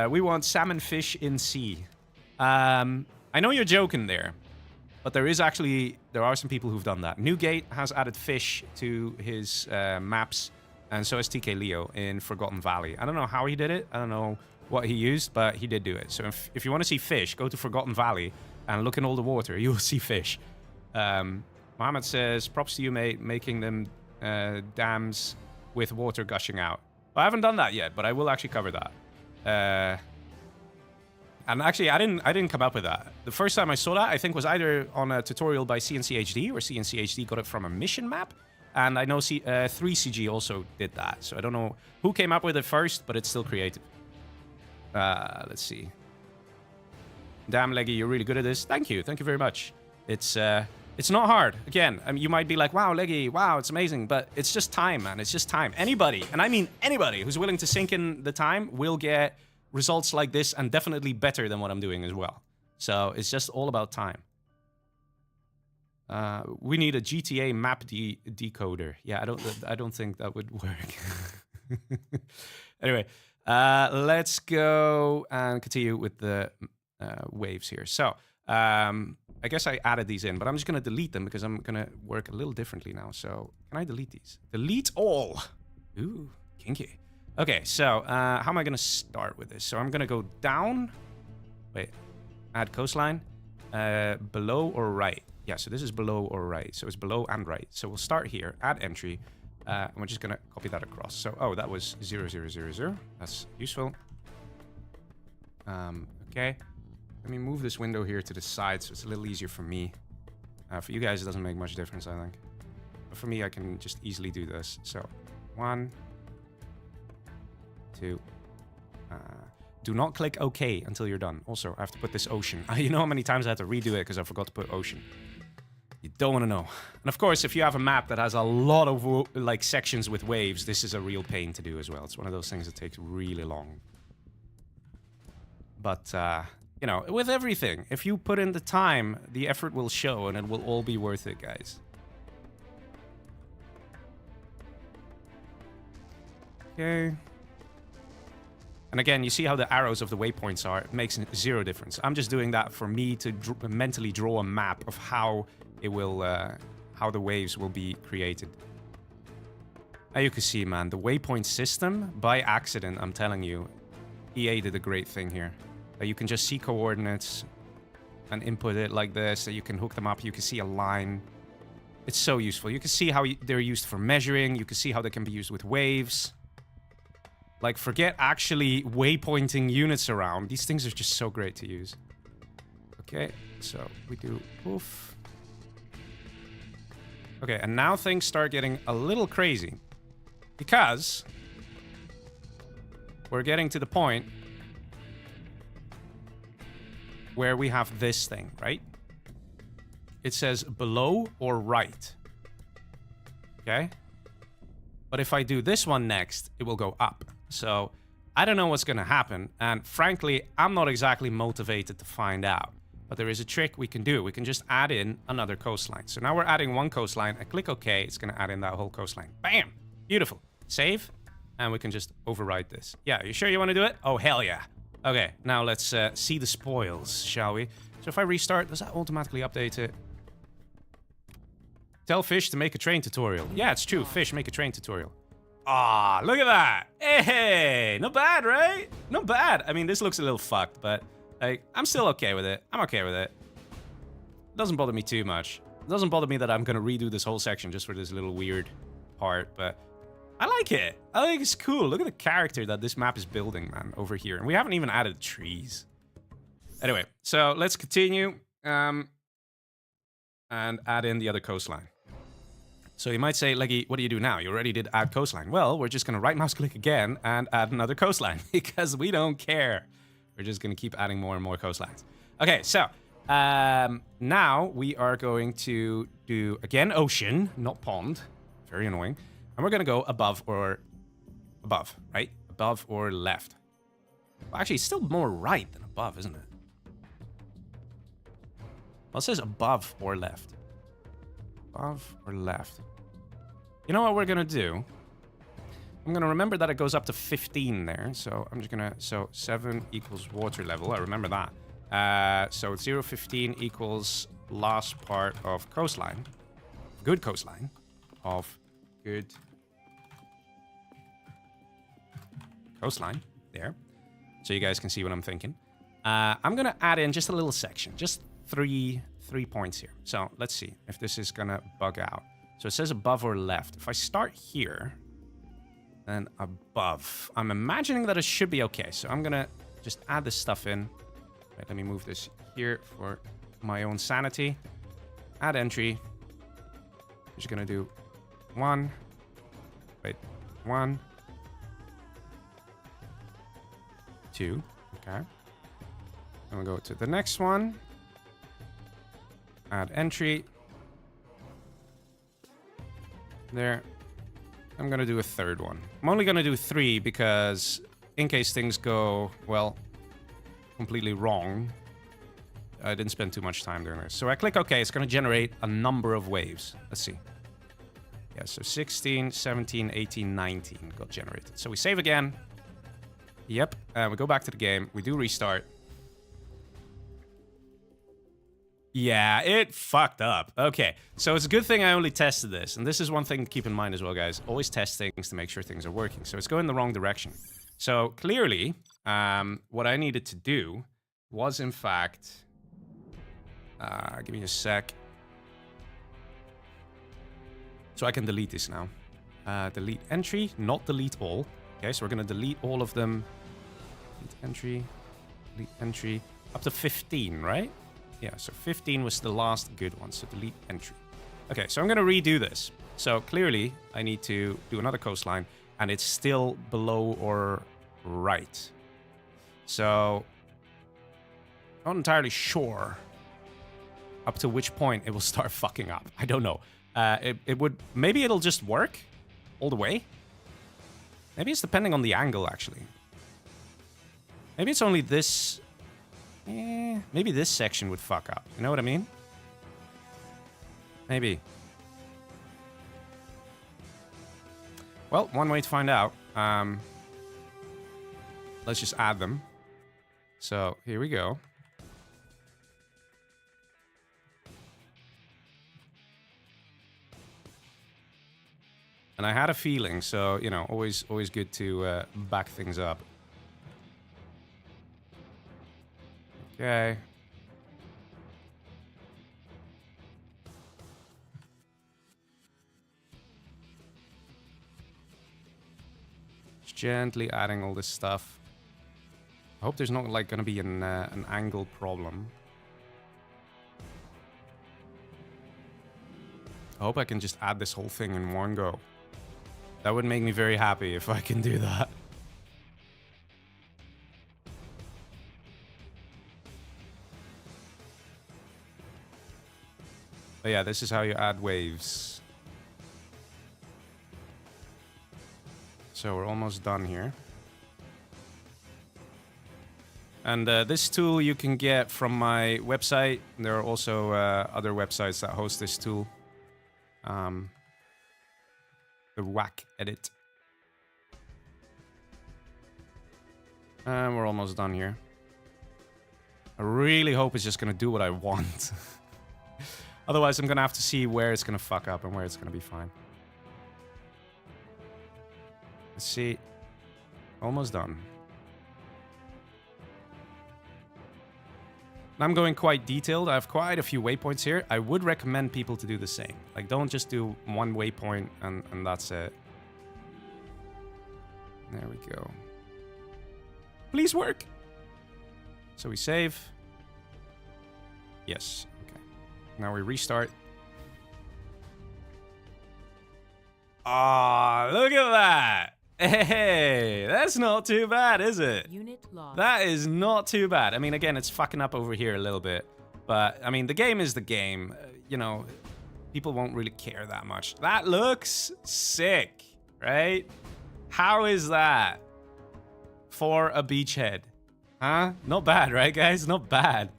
A: We want salmon fish in sea. I know you're joking there, but there are some people who've done that. Newgate has added fish to his maps, and so has TK Leo in Forgotten Valley. I don't know how he did it. I don't know what he used, but he did do it. So if you want to see fish, go to Forgotten Valley and look in all the water. You will see fish. Mohammed says, props to you, mate, making them dams with water gushing out. Well, I haven't done that yet, but I will actually cover that. And actually, I didn't come up with that. The first time I saw that, I think, was either on a tutorial by CNCHD, or CNCHD got it from a mission map. And I know 3CG also did that. So I don't know who came up with it first, but it's still creative. Let's see. Damn, Leggy, you're really good at this. Thank you very much. It's not hard. Again, I mean, you might be like, wow, Leggy, wow, it's amazing. But it's just time, man. It's just time. Anybody, and I mean anybody, who's willing to sink in the time will get results like this, and definitely better than what I'm doing as well. So it's just all about time. We need a GTA map decoder. Yeah, I don't think that would work. Anyway, let's go and continue with the waves here. So I guess I added these in, but I'm just going to delete them because I'm going to work a little differently now. So can I delete these? Delete all. Ooh, kinky. Okay, so how am I going to start with this? So I'm going to go down. Wait, add coastline. Below or right? Yeah, so this is below or right. So it's below and right. So we'll start here, add entry. And we're just going to copy that across. So, oh, that was 0, 0, 0, 0. That's useful. Okay. Let me move this window here to the side so it's a little easier for me. For you guys, it doesn't make much difference, I think. But for me, I can just easily do this. So, 1, 2. Do not click OK until you're done. Also, I have to put this ocean. You know how many times I had to redo it because I forgot to put ocean. You don't want to know. And of course, if you have a map that has a lot of like sections with waves, this is a real pain to do as well. It's one of those things that takes really long. But, you know, with everything, if you put in the time, the effort will show and it will all be worth it, guys. Okay. And again, you see how the arrows of the waypoints are. It makes 0 difference. I'm just doing that for me to mentally draw a map of how it will, how the waves will be created. Now you can see, man, the waypoint system, by accident, I'm telling you, EA did a great thing here. You can just see coordinates and input it like this. So you can hook them up. You can see a line. It's so useful. You can see how they're used for measuring. You can see how they can be used with waves. Like, forget actually waypointing units around. These things are just so great to use. Okay, so we do poof. Okay, and now things start getting a little crazy. Because we're getting to the point where we have this thing, right? It says below or right. Okay? But if I do this one next, it will go up. So I don't know what's going to happen. And frankly, I'm not exactly motivated to find out. But there is a trick we can do. We can just add in another coastline. So now we're adding one coastline. I click OK. It's going to add in that whole coastline. Bam! Beautiful. Save. And we can just overwrite this. Yeah, you sure you want to do it? Oh, hell yeah. Okay, now let's see the spoils, shall we? So if I restart, does that automatically update it? Tell fish to make a train tutorial. Yeah, it's true. Fish make a train tutorial. Ah, look at that. Hey, not bad, right? Not bad. I mean, this looks a little fucked, but like, I'm still okay with it. I'm okay with it. Doesn't bother me too much. It doesn't bother me that I'm gonna redo this whole section just for this little weird part, but I like it. I think it's cool. Look at the character that this map is building, man, over here. And we haven't even added trees. Anyway, so let's continue and add in the other coastline. So you might say, Leggy, what do you do now? You already did add coastline. Well, we're just going to right mouse click again and add another coastline because we don't care. We're just going to keep adding more and more coastlines. Okay, so now we are going to do, again, ocean, not pond. Very annoying. And we're going to go above, right? Above or left. Well, actually, it's still more right than above, isn't it? Well, it says above or left. Above or left. You know what we're going to do? I'm going to remember that it goes up to 15 there. So I'm just going to... So 7 equals water level. I remember that. So 0, 15 equals last part of coastline. Good coastline. Of good... coastline there, so you guys can see what I'm thinking. I'm gonna add in just a little section, just three points here. So let's see if this is gonna bug out. So it says above or left. If I start here, then above. I'm imagining that it should be okay. So I'm gonna just add this stuff in. Right, let me move this here for my own sanity. Add entry. I'm just gonna do 1. Wait, 1. 2. Okay. And we'll go to the next one. Add entry. There. I'm going to do a third one. I'm only going to do 3 because in case things go, well, completely wrong, I didn't spend too much time doing this. So I click OK. It's going to generate a number of waves. Let's see. Yeah, so 16, 17, 18, 19 got generated. So we save again. Yep, we go back to the game. We do restart. Yeah, it fucked up. Okay, so it's a good thing I only tested this. And this is one thing to keep in mind as well, guys. Always test things to make sure things are working. So it's going the wrong direction. So clearly, what I needed to do was, in fact... give me a sec. So I can delete this now. Delete entry, not delete all. Okay, so we're going to delete all of them. Delete entry. Up to 15, right? Yeah, so 15 was the last good one, so delete entry. Okay, so I'm going to redo this. So clearly, I need to do another coastline, and it's still below or right. So, not entirely sure up to which point it will start fucking up. I don't know. It would... Maybe it'll just work all the way. Maybe it's depending on the angle, actually. Maybe it's only this... maybe this section would fuck up. You know what I mean? Maybe. Well, one way to find out. Let's just add them. So, here we go. And I had a feeling, so, you know, always good to back things up. Okay. Just gently adding all this stuff. I hope there's not, like, gonna be an angle problem. I hope I can just add this whole thing in one go. That would make me very happy if I can do that. But yeah, this is how you add waves. So we're almost done here. And this tool you can get from my website. There are also other websites that host this tool. The Whack Edit. And we're almost done here. I really hope it's just going to do what I want. Otherwise, I'm going to have to see where it's going to fuck up and where it's going to be fine. Let's see. Almost done. I'm going quite detailed. I have quite a few waypoints here. I would recommend people to do the same. Like, don't just do one waypoint and that's it. There we go. Please work. So we save. Yes. Okay. Now we restart. Ah, look at that. Hey, that's not too bad, is it?
B: Unit lost.
A: That is not too bad. I mean, again, it's fucking up over here a little bit. But, I mean, the game is the game. You know, people won't really care that much. That looks sick, right? How is that for a beachhead? Huh? Not bad, right, guys? Not bad.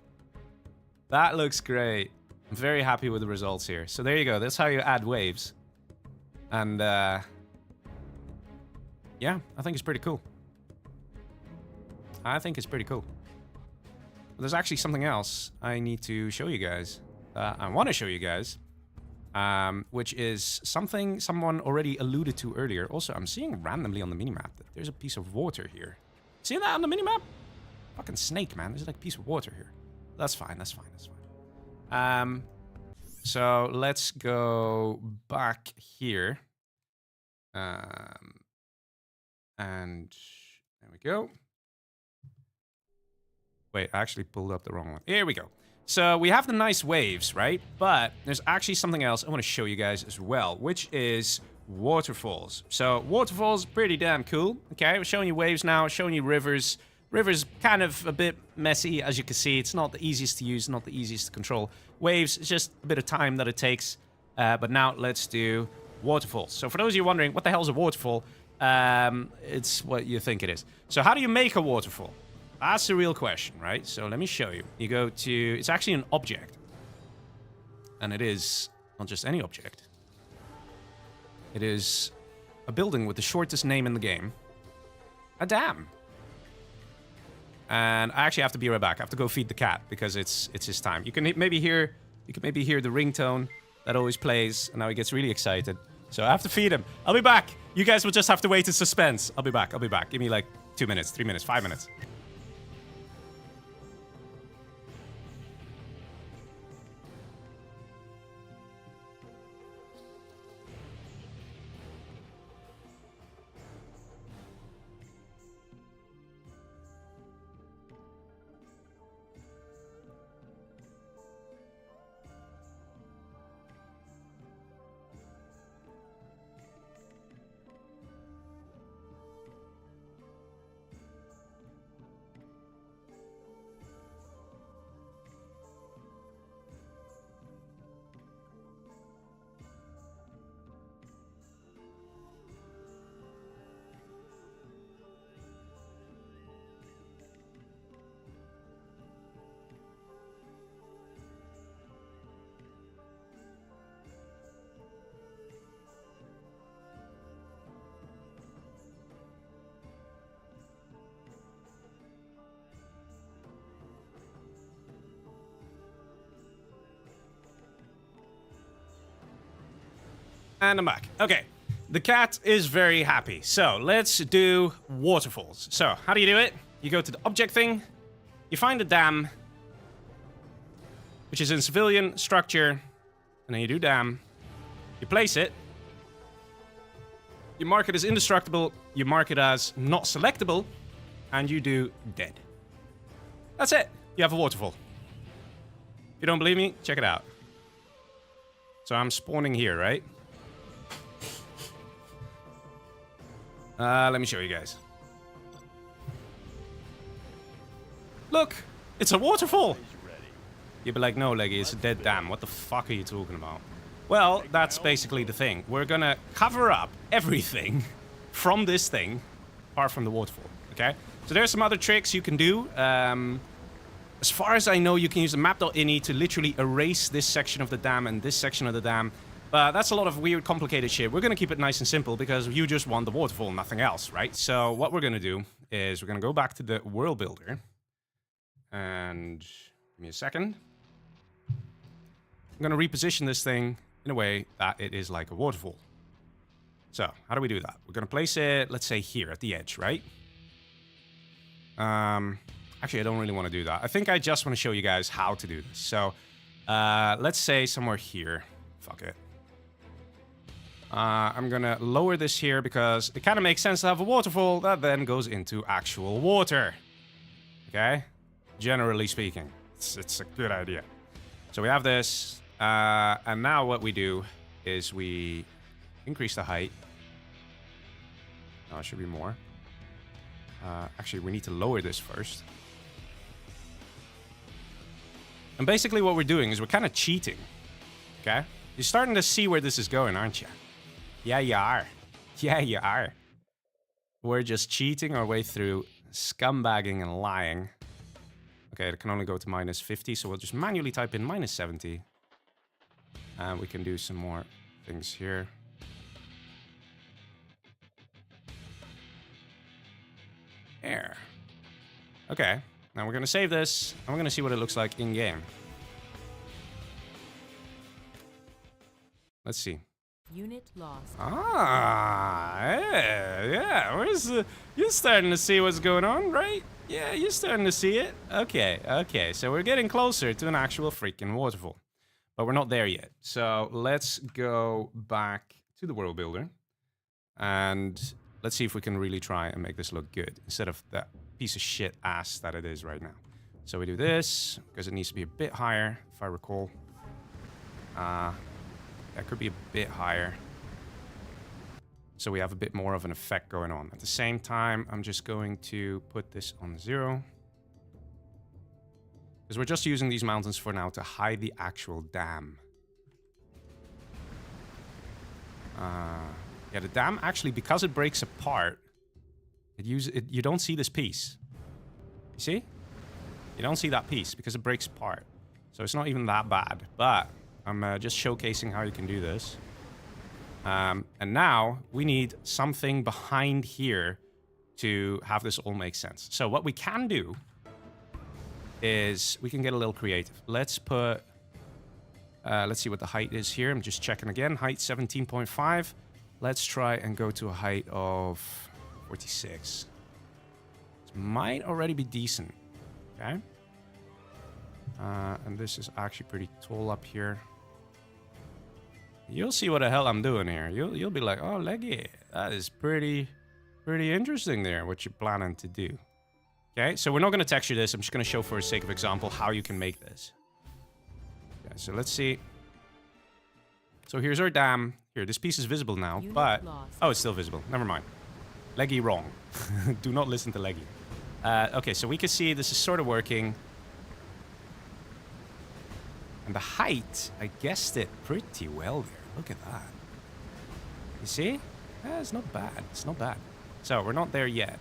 A: That looks great. I'm very happy with the results here. So there you go. That's how you add waves. And, yeah, I think it's pretty cool. I think it's pretty cool. But there's actually something else I need to show you guys. I want to show you guys. Which is something someone already alluded to earlier. Also, I'm seeing randomly on the minimap that there's a piece of water here. See that on the minimap? Fucking snake, man. There's like a piece of water here. That's fine, that's fine, that's fine. So let's go back here. And there we go. Wait, I actually pulled up the wrong one. Here we go. So we have the nice waves, right? But there's actually something else I want to show you guys as well, which is waterfalls. So waterfalls, pretty damn cool. Okay, we're showing you waves now, showing you rivers. Rivers kind of a bit messy, as you can see. It's not the easiest to use, not the easiest to control. Waves, it's just a bit of time that it takes. But now let's do waterfalls. So for those of you wondering, what the hell is a waterfall? It's what you think it is. So how do you make a waterfall? That's the real question, right? So let me show you. You go to... It's actually an object. And it is not just any object. It is a building with the shortest name in the game. A dam. And I actually have to be right back. I have to go feed the cat because it's his time. You can maybe hear the ringtone that always plays, and now he gets really excited. So I have to feed him. I'll be back. You guys will just have to wait in suspense. I'll be back. I'll be back. Give me like 2 minutes, 3 minutes, 5 minutes. And I'm back. Okay. The cat is very happy. So let's do waterfalls. So how do you do it? You go to the object thing. You find the dam, which is in civilian structure. And then you do dam. You place it. You mark it as indestructible. You mark it as not selectable. And you do dead. That's it. You have a waterfall. If you don't believe me, check it out. So I'm spawning here, right? Let me show you guys. Look, it's a waterfall. You'd be like, no, Leggy, it's a dead dam. What the fuck are you talking about? Well, that's basically the thing. We're gonna cover up everything from this thing, apart from the waterfall, okay? So there's some other tricks you can do. As far as I know, you can use the map.ini to literally erase this section of the dam and this section of the dam. But that's a lot of weird, complicated shit. We're gonna keep it nice and simple because you just want the waterfall, nothing else, right? So what we're gonna do is we're gonna go back to the world builder. And give me a second. I'm gonna reposition this thing in a way that it is like a waterfall. So, how do we do that? We're gonna place it, let's say here at the edge, right? Actually, I don't really want to do that. I think I just want to show you guys how to do this. So, let's say somewhere here. Fuck it. I'm gonna lower this here because it kind of makes sense to have a waterfall that then goes into actual water. Okay? Generally speaking, it's a good idea. So we have this, and now what we do is we increase the height. No, it should be more. Actually, we need to lower this first. And basically what we're doing is we're kind of cheating. Okay? You're starting to see where this is going, aren't you? Yeah, you are. Yeah, you are. We're just cheating our way through scumbagging and lying. Okay, it can only go to minus 50, so we'll just manually type in minus 70. And we can do some more things here. There. Okay, now we're gonna save this, and we're gonna see what it looks like in-game. Let's see.
B: Unit lost.
A: Ah, yeah. You're starting to see what's going on, right? Yeah, you're starting to see it. Okay. So we're getting closer to an actual freaking waterfall. But we're not there yet. So let's go back to the world builder. And let's see if we can really try and make this look good instead of that piece of shit ass that it is right now. So we do this because it needs to be a bit higher, if I recall. That could be a bit higher. So we have a bit more of an effect going on. At the same time, I'm just going to put this on 0. Because we're just using these mountains for now to hide the actual dam. Yeah, the dam actually, because it breaks apart, you don't see this piece. You see? You don't see that piece because it breaks apart. So it's not even that bad. But I'm just showcasing how you can do this. And now we need something behind here to have this all make sense. So what we can do is we can get a little creative. Let's put, let's see what the height is here. I'm just checking again. Height 17.5. Let's try and go to a height of 46. This might already be decent. Okay. And this is actually pretty tall up here. You'll see what the hell I'm doing here. You'll be like, oh, Leggy, that is pretty interesting there, what you're planning to do. Okay, so we're not going to texture this. I'm just going to show for the sake of example how you can make this. Okay, so let's see. So here's our dam. Here, this piece is visible now, but... Oh, it's still visible. Never mind. Leggy wrong. Do not listen to Leggy. Okay, so we can see this is sort of working. And the height, I guessed it pretty well there. Look at that. You see? It's not bad. It's not bad. So, we're not there yet.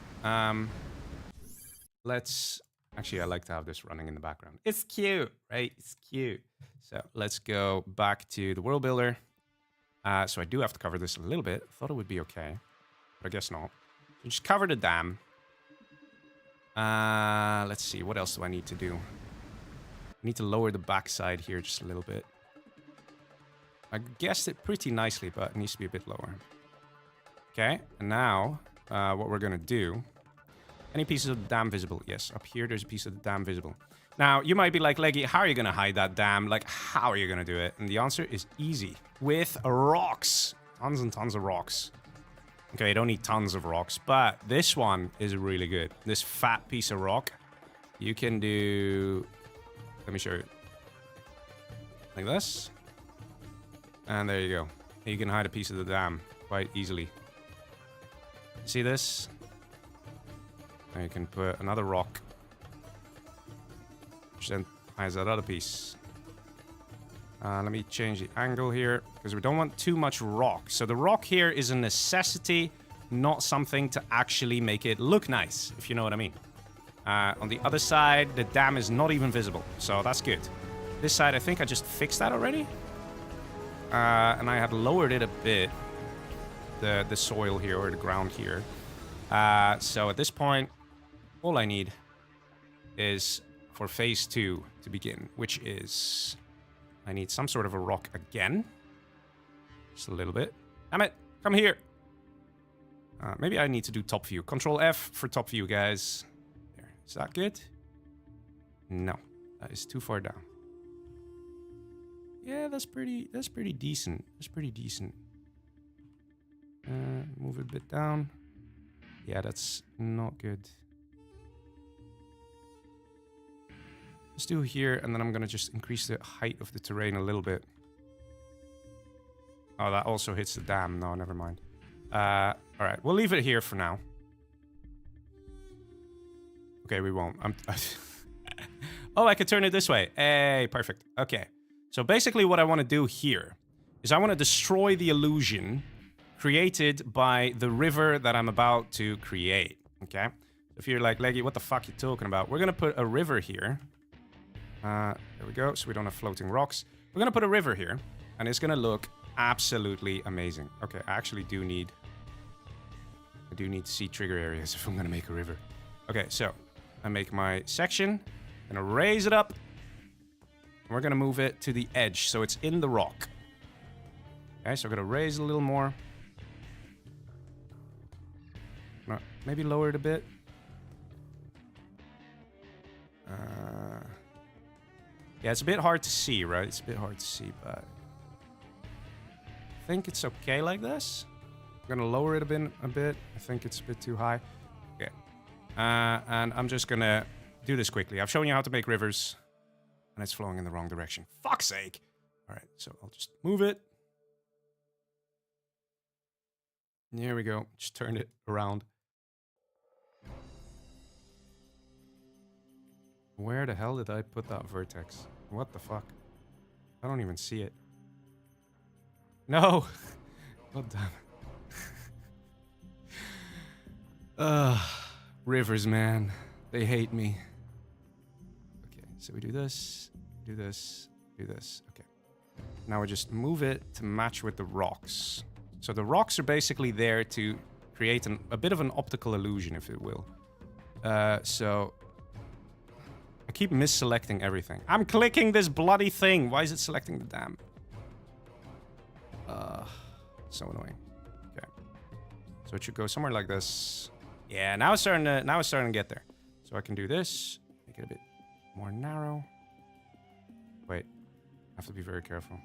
A: Let's... Actually, I like to have this running in the background. It's cute, right? It's cute. So, let's go back to the world builder. So, I do have to cover this a little bit. Thought it would be okay. But I guess not. So, just cover the dam. Let's see. What else do I need to do? I need to lower the backside here just a little bit. I guessed it pretty nicely, but it needs to be a bit lower. Okay, and now what we're gonna do... Any pieces of the dam visible? Yes, up here there's a piece of the dam visible. Now, you might be like, Leggy, how are you gonna hide that dam? Like, how are you gonna do it? And the answer is easy. With rocks. Tons and tons of rocks. Okay, you don't need tons of rocks, but this one is really good. This fat piece of rock, you can do... Let me show you. Like this. And there you go. You can hide a piece of the dam quite easily. See this? Now you can put another rock, which then hides that other piece. Let me change the angle here, because we don't want too much rock. So the rock here is a necessity, not something to actually make it look nice, if you know what I mean. On the other side, the dam is not even visible, so that's good. This side, I think I just fixed that already. And I had lowered it a bit, the soil here, or the ground here. So at this point, all I need is for phase 2 to begin, which is... I need some sort of a rock again. Just a little bit. Damn it! Come here! Maybe I need to do top view. Control F for top view, guys. There. Is that good? No. That is too far down. Yeah, that's pretty decent. That's pretty decent. Move it a bit down. Yeah, that's not good. Let's do here, and then I'm gonna just increase the height of the terrain a little bit. Oh, that also hits the dam. No, never mind. Alright, we'll leave it here for now. Okay, we won't. Oh, I could turn it this way. Hey, perfect. Okay. So basically what I want to do here is I want to destroy the illusion created by the river that I'm about to create. Okay? If you're like, Leggy, what the fuck are you talking about? We're gonna put a river here. There we go, so we don't have floating rocks. We're gonna put a river here, and it's gonna look absolutely amazing. Okay, I actually do need to see trigger areas if I'm gonna make a river. Okay, so I make my section, gonna raise it up, and we're gonna move it to the edge, so it's in the rock. Okay, so I'm gonna raise it a little more. Maybe lower it a bit. Yeah, it's a bit hard to see, right? It's a bit hard to see, but I think it's okay like this. I'm gonna lower it a bit. I think it's a bit too high. Okay. And I'm just gonna do this quickly. I've shown you how to make rivers, and it's flowing in the wrong direction. Fuck's sake! All right, so I'll just move it. There we go. Just turn it around. Where the hell did I put that vertex? What the fuck? I don't even see it. No! God damn it. Rivers, man. They hate me. Okay, so we do this, do this, do this. Okay. Now we just move it to match with the rocks. So the rocks are basically there to create a bit of an optical illusion, if it will. So... I keep misselecting everything. I'm clicking this bloody thing. Why is it selecting the dam? So annoying. Okay. So it should go somewhere like this. Yeah, now it's starting to get there. So I can do this. Make it a bit more narrow. Wait. I have to be very careful.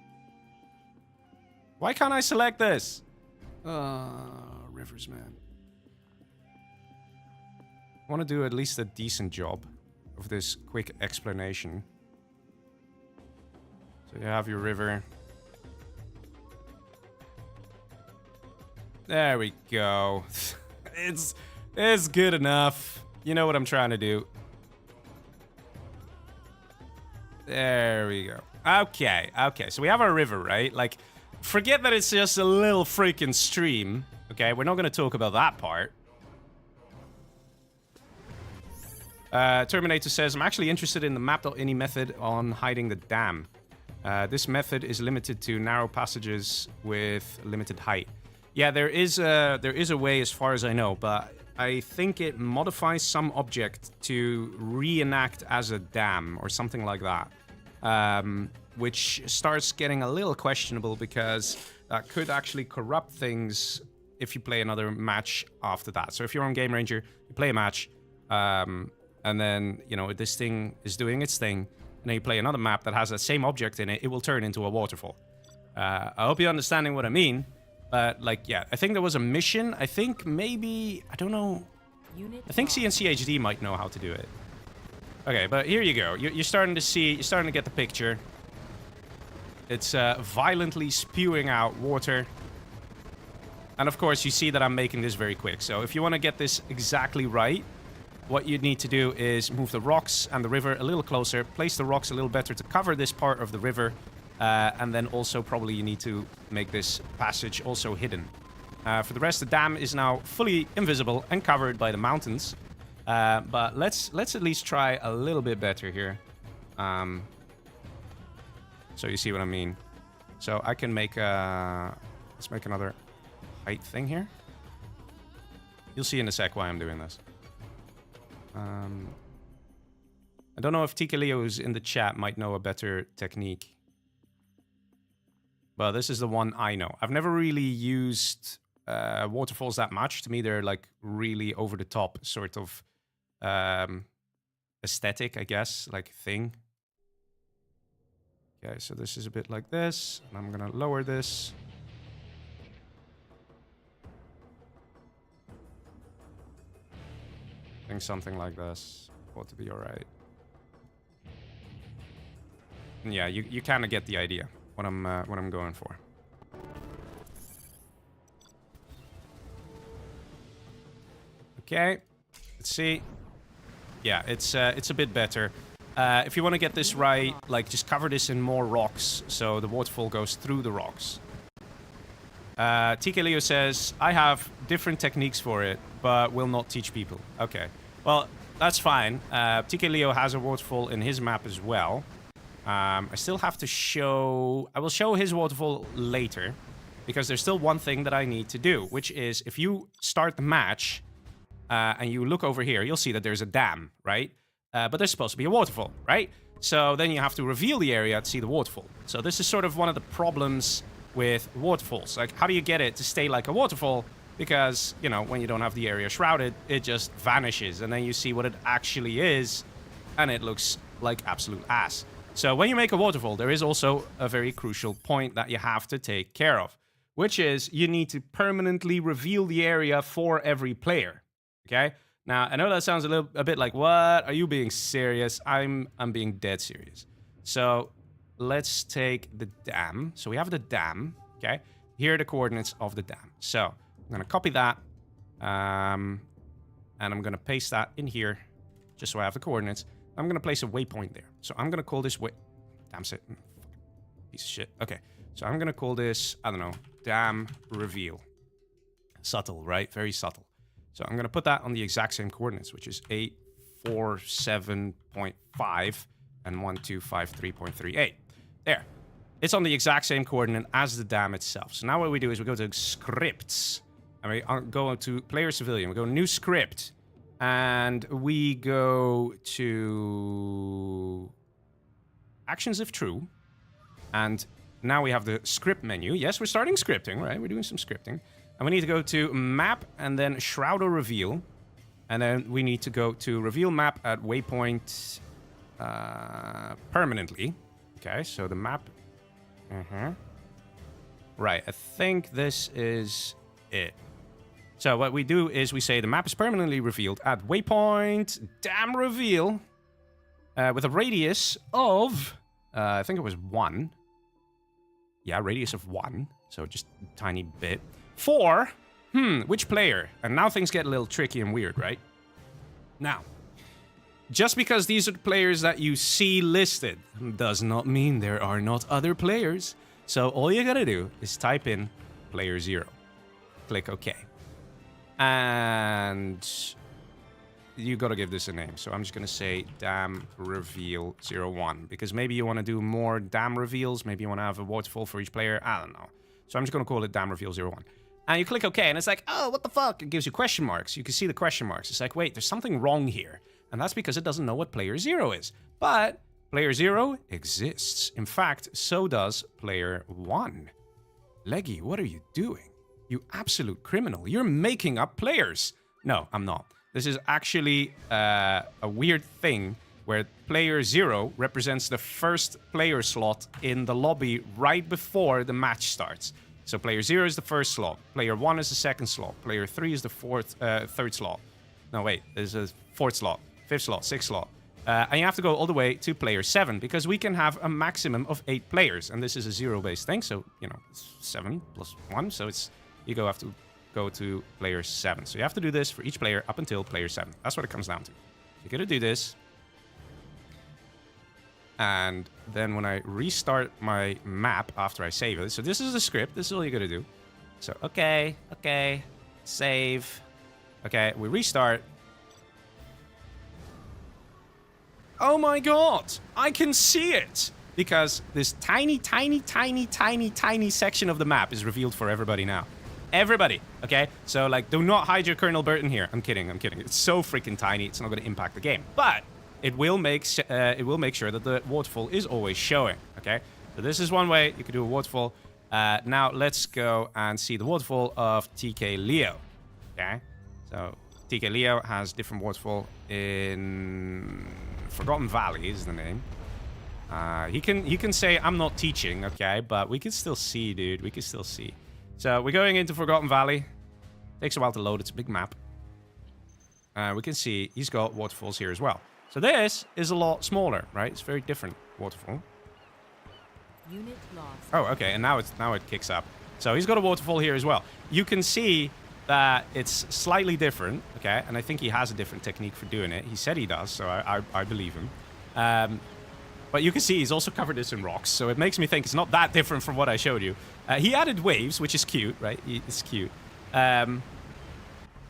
A: Why can't I select this? Rivers, man. I want to do at least a decent job of this quick explanation. So you have your river. There we go. It's good enough. You know what I'm trying to do. There we go. Okay, okay. So we have our river, right? Like, forget that it's just a little freaking stream. Okay, we're not going to talk about that part. Terminator says, I'm actually interested in the map.ini method on hiding the dam. This method is limited to narrow passages with limited height. Yeah, there is a way as far as I know, but I think it modifies some object to reenact as a dam or something like that. Which starts getting a little questionable because that could actually corrupt things if you play another match after that. So if you're on Game Ranger, you play a match, and then, you know, this thing is doing its thing, and then you play another map that has that same object in it, it will turn into a waterfall. I hope you're understanding what I mean. But, like, yeah, I think there was a mission. I think maybe, I don't know. I think CNCHD might know how to do it. Okay, but here you go. You're starting to see, you're starting to get the picture. It's violently spewing out water. And of course, you see that I'm making this very quick. So if you want to get this exactly right, what you need to do is move the rocks and the river a little closer, place the rocks a little better to cover this part of the river, and then also probably you need to make this passage also hidden. For the rest, the dam is now fully invisible and covered by the mountains. But let's at least try a little bit better here. So you see what I mean. So I can make let's make another height thing here. You'll see in a sec why I'm doing this. I don't know if TK Leo who's in the chat might know a better technique. But this is the one I know. I've never really used waterfalls that much. To me, they're like really over the top sort of aesthetic, I guess, like thing. Okay, so this is a bit like this. And I'm gonna lower this. I think something like this ought to be alright. Yeah, you kind of get the idea what I'm going for. Okay, let's see. Yeah, it's a bit better. If you want to get this right, like just cover this in more rocks so the waterfall goes through the rocks. TK Leo says, I have different techniques for it, but will not teach people. Okay, well, that's fine. TK Leo has a waterfall in his map as well. I still have to show... I will show his waterfall later, because there's still one thing that I need to do, which is if you start the match and you look over here, you'll see that there's a dam, right? But there's supposed to be a waterfall, right? So then you have to reveal the area to see the waterfall. So this is sort of one of the problems with waterfalls. Like, how do you get it to stay like a waterfall? Because, you know, when you don't have the area shrouded, it just vanishes. And then you see what it actually is, and it looks like absolute ass. So when you make a waterfall, there is also a very crucial point that you have to take care of, which is you need to permanently reveal the area for every player, okay? Now, I know that sounds a bit like, what? Are you being serious? I'm being dead serious. So let's take the dam. So we have the dam, okay? Here are the coordinates of the dam. So I'm going to copy that, and I'm going to paste that in here, just so I have the coordinates. I'm going to place a waypoint there. So I'm going to call this damn it. Piece of shit. Okay. So I'm going to call this, I don't know, dam reveal. Subtle, right? Very subtle. So I'm going to put that on the exact same coordinates, which is 847.5 and 1253.38. There. It's on the exact same coordinate as the dam itself. So now what we do is we go to scripts. And we go to player civilian. We go new script. And we go to actions if true. And now we have the script menu. Yes, we're starting scripting, right? We're doing some scripting. And we need to go to map and then shroud or reveal. And then we need to go to reveal map at waypoint permanently. Okay, so the map. Right, I think this is it. So what we do is we say the map is permanently revealed at waypoint dam reveal with a radius of, I think it was 1. Yeah, radius of 1. So just a tiny bit. For, which player? And now things get a little tricky and weird, right? Now, just because these are the players that you see listed does not mean there are not other players. So all you gotta do is type in player 0. Click OK. And you gotta give this a name. So I'm just gonna say dam reveal 01, because maybe you want to do more dam reveals. Maybe you want to have a waterfall for each player. I don't know. So I'm just gonna call it dam reveal 01. And you click OK, and it's like, oh, what the fuck? It gives you question marks. You can see the question marks. It's like, wait, there's something wrong here. And that's because it doesn't know what player 0 is. But player 0 exists. In fact, so does player 1. Leggy, what are you doing? You absolute criminal. You're making up players. No, I'm not. This is actually a weird thing where player 0 represents the first player slot in the lobby right before the match starts. So player 0 is the first slot. Player 1 is the second slot. Player 3 is the third slot. No, wait. There's a fourth slot, fifth slot, sixth slot. And you have to go all the way to player 7, because we can have a maximum of 8 players. And this is a 0-based thing, so, you know, it's 7 plus 1, so it's you have to go to player 7. So you have to do this for each player up until player 7. That's what it comes down to. You're going to do this. And then when I restart my map after I save it, so this is the script. This is all you're going to do. So, okay, save. Okay, we restart. Oh my god, I can see it! Because this tiny section of the map is revealed for everybody now. Everybody, okay? So, like, do not hide your Colonel Burton here. I'm kidding. It's so freaking tiny, it's not going to impact the game. But it will make sure that the waterfall is always showing, okay? So this is one way you can do a waterfall. Now, let's go and see the waterfall of TK Leo, okay? So, TK Leo has different waterfall in... Forgotten Valley is the name. He can say, I'm not teaching, okay? But we can still see, dude. We can still see. So, we're going into Forgotten Valley. Takes a while to load. It's a big map. We can see he's got waterfalls here as well. So, this is a lot smaller, right? It's very different waterfall.
B: Unit lost.
A: Oh, okay. And now it kicks up. So, he's got a waterfall here as well. You can see that it's slightly different, okay? And I think he has a different technique for doing it. He said he does, so I believe him. But you can see he's also covered this in rocks, so it makes me think it's not that different from what I showed you. He added waves, which is cute, right? It's cute. And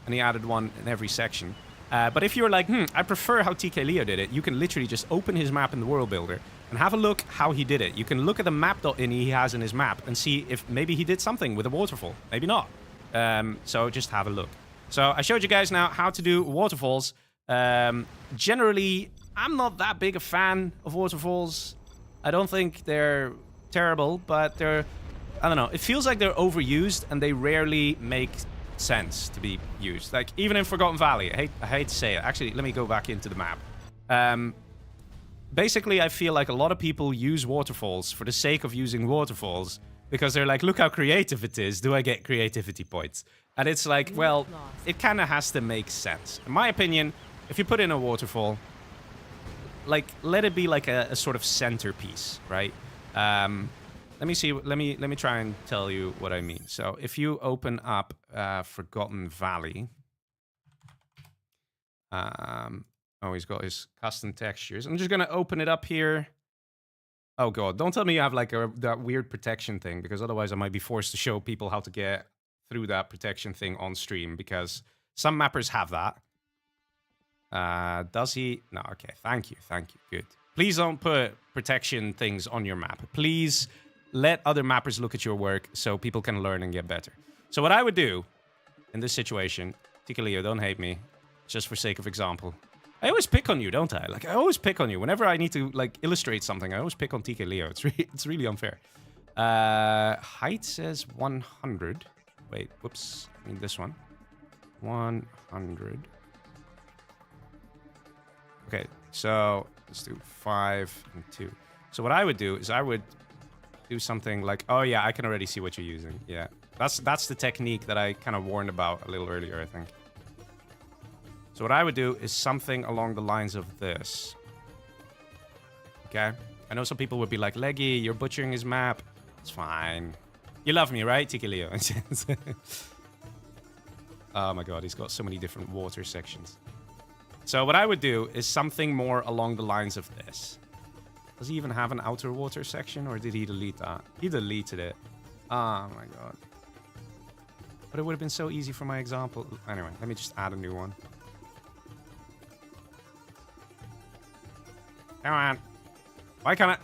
A: he added one in every section. But if you're like, I prefer how TK Leo did it, you can literally just open his map in the World Builder and have a look how he did it. You can look at the map.ini he has in his map and see if maybe he did something with a waterfall. Maybe not. So just have a look. So I showed you guys now how to do waterfalls. Generally, I'm not that big a fan of waterfalls. I don't think they're terrible, but they're... I don't know. It feels like they're overused and they rarely make sense to be used. Like, even in Forgotten Valley. I hate to say it. Actually, let me go back into the map. Basically, I feel like a lot of people use waterfalls for the sake of using waterfalls because they're like, look how creative it is. Do I get creativity points? And it's like, well, it kind of has to make sense. In my opinion, if you put in a waterfall, like, let it be like a sort of centerpiece, right? Let me see. Let me try and tell you what I mean. So if you open up Forgotten Valley, oh, he's got his custom textures. I'm just gonna open it up here. Oh god, don't tell me you have like that weird protection thing, because otherwise I might be forced to show people how to get through that protection thing on stream, because some mappers have that. Does he? No, okay, thank you, good. Please don't put protection things on your map. Please let other mappers look at your work so people can learn and get better. So what I would do in this situation, TK Leo, don't hate me, just for sake of example. I always pick on you, don't I? Like, I always pick on you. Whenever I need to, like, illustrate something, I always pick on TK Leo. It's really unfair. Height says 100. Wait, whoops. I mean this one. 100. Okay, so let's do 5 and 2. So what I would do is I would do something like, oh yeah, I can already see what you're using. Yeah, that's the technique that I kind of warned about a little earlier, I think. So what I would do is something along the lines of this. Okay? I know some people would be like, Leggy, you're butchering his map. It's fine. You love me, right, TK Leo? Oh my god, he's got so many different water sections. So what I would do is something more along the lines of this. Does he even have an outer water section, or did he delete that? He deleted it. Oh my god. But it would have been so easy for my example. Anyway, let me just add a new one. Come on. Why can't I...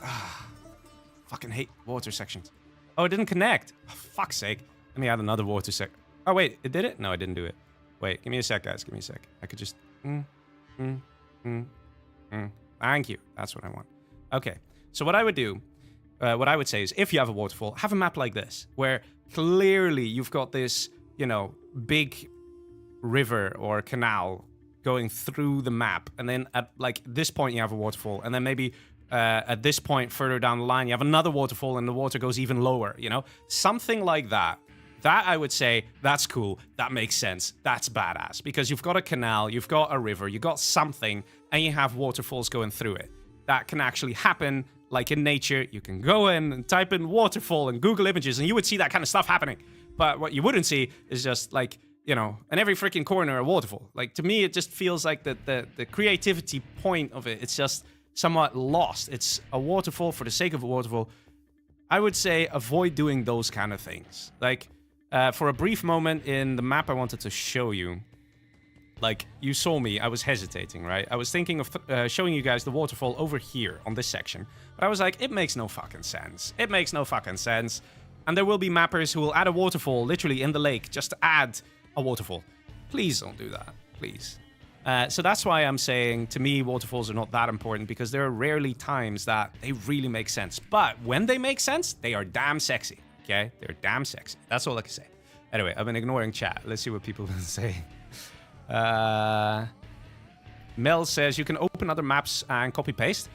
A: Fucking hate water sections. Oh, it didn't connect. Oh, fuck's sake. Let me add another water sec. Oh, wait. It did it? No, I didn't do it. Wait. Give me a sec, guys. Give me a sec. I could just... Thank you. That's what I want. Okay. So what I would do... what I would say is, if you have a waterfall, have a map like this, where clearly you've got this, you know, big river or canal going through the map, and then at like this point you have a waterfall, and then maybe at this point further down the line you have another waterfall and the water goes even lower, you know, something like that. That I would say, that's cool, that makes sense, that's badass, because you've got a canal, you've got a river, you've got something, and you have waterfalls going through it. That can actually happen, like in nature. You can go in and type in waterfall and Google images and you would see that kind of stuff happening. But what you wouldn't see is just like, you know, in every freaking corner a waterfall. Like, to me, it just feels like the creativity point of it, it's just somewhat lost. It's a waterfall for the sake of a waterfall. I would say avoid doing those kind of things. Like, for a brief moment in the map I wanted to show you, like, you saw me, I was hesitating, right? I was thinking of showing you guys the waterfall over here on this section. But I was like, it makes no fucking sense. It makes no fucking sense. And there will be mappers who will add a waterfall literally in the lake just to add a waterfall. Please don't do that, please. So that's why I'm saying, to me, waterfalls are not that important, because there are rarely times that they really make sense. But when they make sense, they are damn sexy, okay? They're damn sexy. That's all I can say. Anyway, I've been ignoring chat. Let's see what people have been saying. Mel says you can open other maps and copy-paste.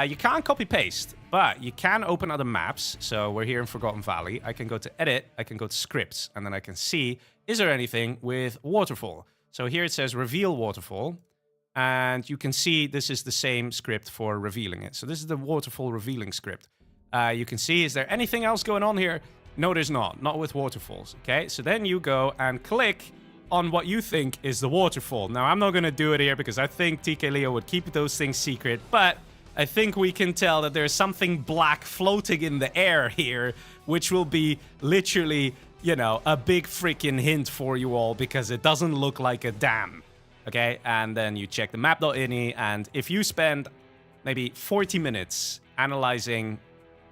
A: You can't copy-paste, but you can open other maps. So we're here in Forgotten Valley. I can go to Edit, I can go to Scripts, and then I can see, is there anything with Waterfall? So here it says Reveal Waterfall, and you can see this is the same script for revealing it. So this is the Waterfall revealing script. You can see, is there anything else going on here? No, there's not with waterfalls, okay? So then you go and click on what you think is the waterfall. Now, I'm not going to do it here because I think TK Leo would keep those things secret, but I think we can tell that there's something black floating in the air here, which will be literally, you know, a big freaking hint for you all, because it doesn't look like a dam, okay? And then you check the map.ini, and if you spend maybe 40 minutes analyzing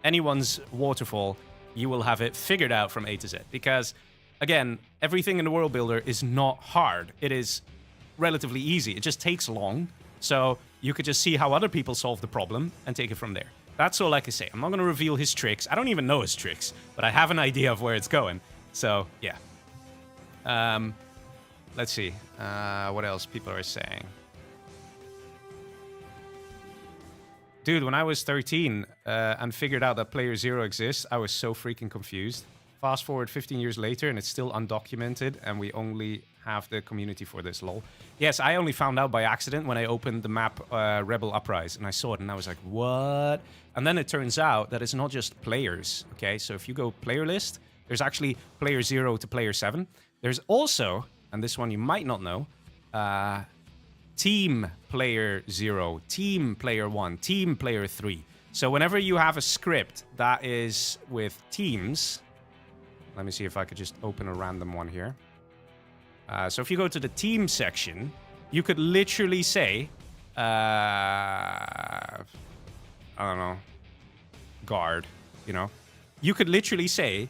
A: anyone's waterfall, you will have it figured out from A to Z. Because, again, everything in the world builder is not hard. It is relatively easy. It just takes long. So you could just see how other people solve the problem and take it from there. That's all I can say. I'm not going to reveal his tricks. I don't even know his tricks, but I have an idea of where it's going. So, yeah. Let's see. What else people are saying. Dude, when I was 13 and figured out that Player Zero exists, I was so freaking confused. Fast forward 15 years later and it's still undocumented, and we only have the community for this, lol. Yes, I only found out by accident when I opened the map Rebel Uprise, and I saw it and I was like, what? And then it turns out that it's not just players, okay? So if you go player list, there's actually Player 0 to Player 7. There's also, and this one you might not know, Team Player 0, Team Player 1, Team Player 3. So whenever you have a script that is with teams, let me see if I could just open a random one here. So if you go to the team section, you could literally say, I don't know, guard, you know? You could literally say,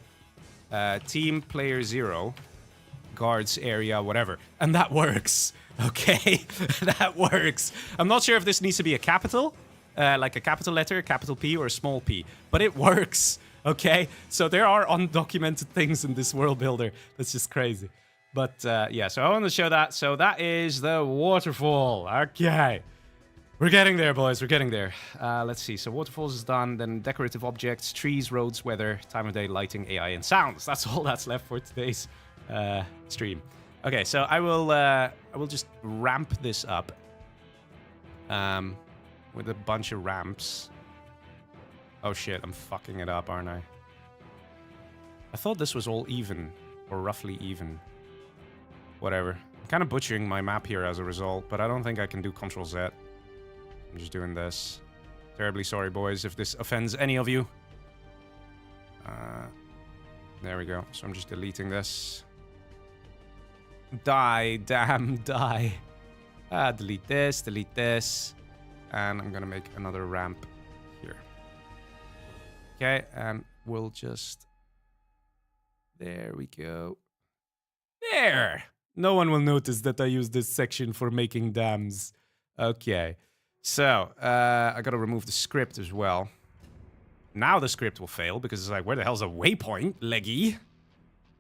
A: Team Player 0, guards area, whatever. And that works, okay? That works. I'm not sure if this needs to be a capital, like a capital letter, a capital P, or a small p, but it works, okay? So there are undocumented things in this world builder. That's just crazy. But yeah, so I want to show that. So that is the waterfall. Okay. We're getting there, boys. We're getting there. Let's see. So waterfalls is done. Then decorative objects, trees, roads, weather, time of day, lighting, AI, and sounds. That's all that's left for today's stream. Okay, so I will just ramp this up with a bunch of ramps. Oh shit, I'm fucking it up, aren't I? I thought this was all even, or roughly even. Whatever. I'm kind of butchering my map here as a result, but I don't think I can do Ctrl Z. I'm just doing this. Terribly sorry, boys, if this offends any of you. There we go. So I'm just deleting this. Die, damn, die. Delete this. And I'm gonna make another ramp here. Okay, and we'll just... There we go. There! No one will notice that I use this section for making dams. Okay. So, I gotta remove the script as well. Now the script will fail, because it's like, where the hell's a waypoint, leggy?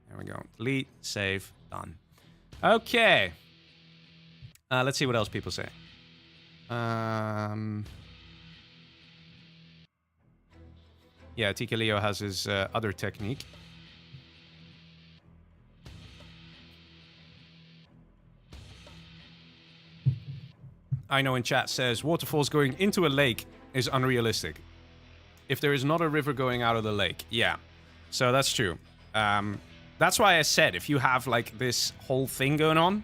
A: There we go. Delete, save, done. Okay. Let's see what else people say. Yeah, TK Leo has his other technique. I know in chat says, waterfalls going into a lake is That's why I said, if you have, like, this whole thing going on,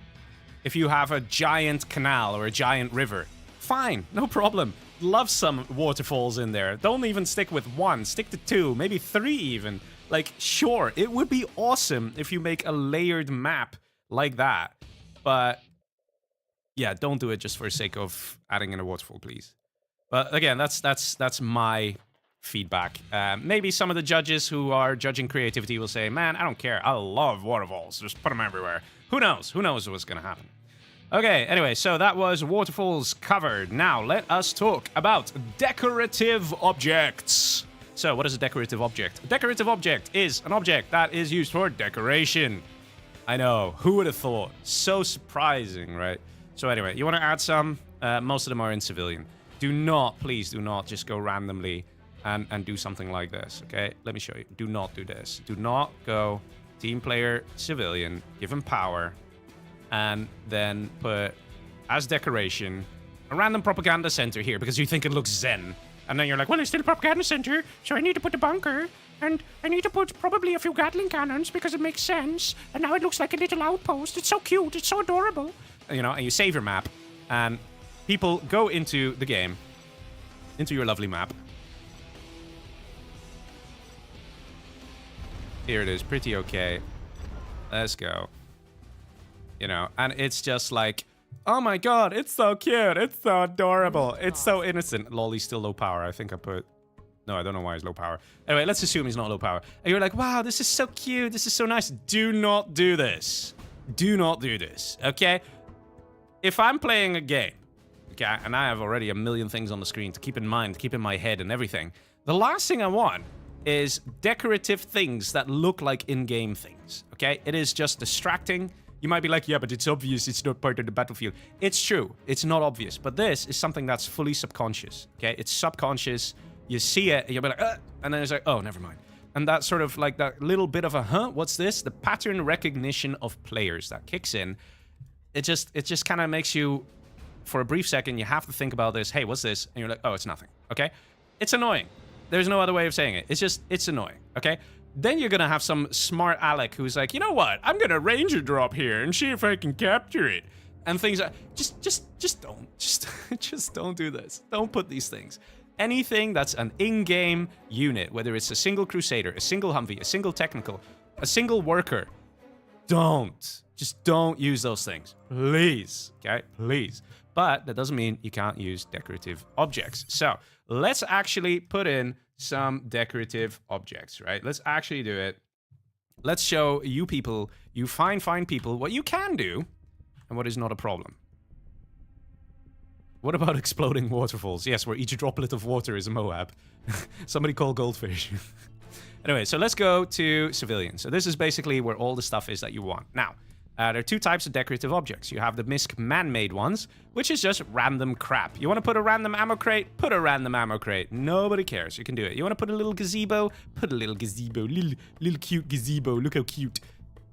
A: if you have a giant canal or a giant river, fine, no problem. Love some waterfalls in there. Don't even stick with 1, stick to 2, maybe 3 even. Like, sure, it would be awesome if you make a layered map like that. But, yeah, don't do it just for the sake of adding in a waterfall, please. But, again, that's my feedback. Maybe some of the judges who are judging creativity will say, man, I don't care. I love waterfalls. Just put them everywhere. Who knows? Who knows what's going to happen? Okay, anyway, so that was waterfalls covered. Now, let us talk about decorative objects. So, what is a decorative object? A decorative object is an object that is used for decoration. I know, who would have thought? So surprising, right? So anyway, you want to add some? Most of them are in civilian. Do not, please do not just go randomly and do something like this, okay? Let me show you. Do not do this. Do not go team player, civilian, give him power, and then put, as decoration, a random propaganda center here because you think it looks zen. And then you're like, well, it's still a propaganda center, so I need to put a bunker, and I need to put probably a few Gatling cannons because it makes sense, and now it looks like a little outpost. It's so cute, it's so adorable. You know, and you save your map, and people go into the game, into your lovely map. Here it is, pretty okay. Let's go. You know, and it's just like, oh my god, it's so cute, it's so adorable, it's so innocent. Lol, he's still low power. I think I put... No, I don't know why he's low power. Anyway, let's assume he's not low power. And you're like, wow, this is so cute, this is so nice. Do not do this. Do not do this, okay? If I'm playing a game, okay, and I have already a million things on the screen to keep in mind, to keep in my head and everything, the last thing I want is decorative things that look like in-game things, okay? It is just distracting. You might be like, yeah, but it's obvious it's not part of the battlefield. It's true. It's not obvious. But this is something that's fully subconscious, okay? It's subconscious. You see it, and you'll be like, and then it's like, oh, never mind. And that's sort of like that little bit of a, huh, what's this? The pattern recognition of players that kicks in. It just kind of makes you, for a brief second, you have to think about this. Hey, what's this? And you're like, oh, it's nothing, okay? It's annoying. There's no other way of saying it. It's annoying, okay? Then you're gonna have some smart Alec who's like, you know what? I'm gonna ranger drop here and see if I can capture it. And things like, just don't do this. Don't put these things. Anything that's an in-game unit, whether it's a single Crusader, a single Humvee, a single Technical, a single worker, just don't use those things. Please, okay? Please. But that doesn't mean you can't use decorative objects. So let's actually put in some decorative objects, right? Let's actually do it. Let's show you people, you fine people, what you can do and what is not a problem. What about exploding waterfalls? Yes, where each droplet of water is a Moab. Somebody call Goldfish. Anyway, so let's go to civilian. So this is basically where all the stuff is that you want. Now, there are two types of decorative objects. You have the MISC man-made ones, which is just random crap. You want to put a random ammo crate? Put a random ammo crate. Nobody cares. You can do it. You want to put a little gazebo? Put a little gazebo. Little cute gazebo. Look how cute.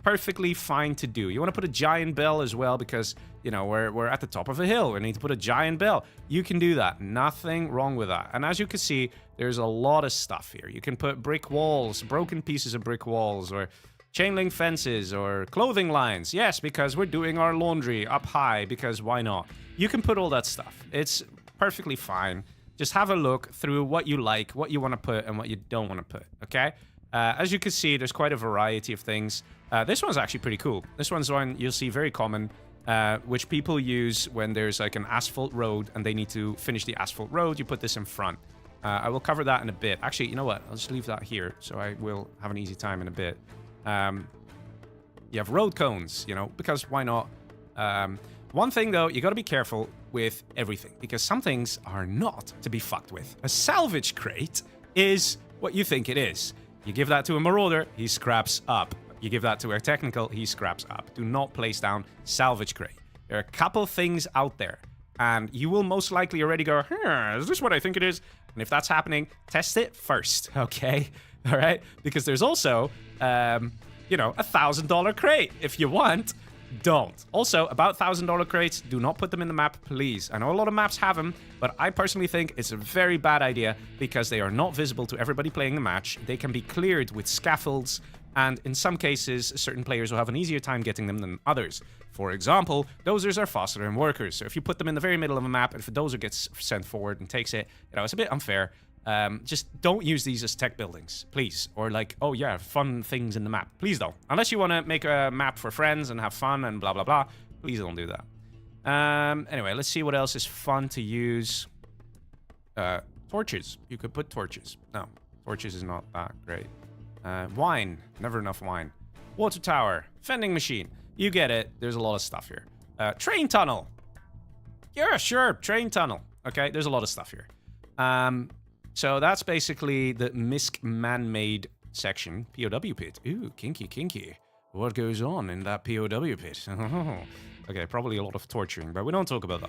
A: Perfectly fine to do. You want to put a giant bell as well because, you know, we're at the top of a hill. We need to put a giant bell. You can do that. Nothing wrong with that. And as you can see, there's a lot of stuff here. You can put brick walls, broken pieces of brick walls, or chain link fences, or clothing lines. Yes, because we're doing our laundry up high, because why not? You can put all that stuff. It's perfectly fine. Just have a look through what you like, what you want to put, and what you don't want to put, okay? As you can see, there's quite a variety of things. This one's actually pretty cool. This one's one you'll see very common, which people use when there's like an asphalt road and they need to finish the asphalt road. You put this in front. I will cover that in a bit. Actually, you know what? I'll just leave that here, so I will have an easy time in a bit. You have road cones, you know, because why not? One thing, though, you got to be careful with everything, because some things are not to be fucked with. A salvage crate is what you think it is. You give that to a marauder, he scraps up. You give that to a technical, he scraps up. Do not place down salvage crate. There are a couple things out there, and you will most likely already go, is this what I think it is? And if that's happening, test it first, okay? All right? Because there's also, you know, $1,000 crate. If you want, don't. Also, about $1,000 crates, do not put them in the map, please. I know a lot of maps have them, but I personally think it's a very bad idea because they are not visible to everybody playing the match. They can be cleared with scaffolds, And in some cases, certain players will have an easier time getting them than others. For example, dozers are faster than workers. So if you put them in the very middle of a map, and if a dozer gets sent forward and takes it, it's a bit unfair. Just don't use these as tech buildings, please. Or like, oh yeah, fun things in the map. Please don't. Unless you want to make a map for friends and have fun and blah, blah, blah. Please don't do that. Anyway, let's see what else is fun to use. Torches. You could put torches. No, torches is not that great. Wine. Never enough wine. Water tower. Vending machine. You get it. There's a lot of stuff here. Train tunnel. Yeah, sure. Train tunnel. Okay, there's a lot of stuff here. So that's basically the MISC man-made section. POW pit. Ooh, kinky, kinky. What goes on in that POW pit? Okay, probably a lot of torturing, but we don't talk about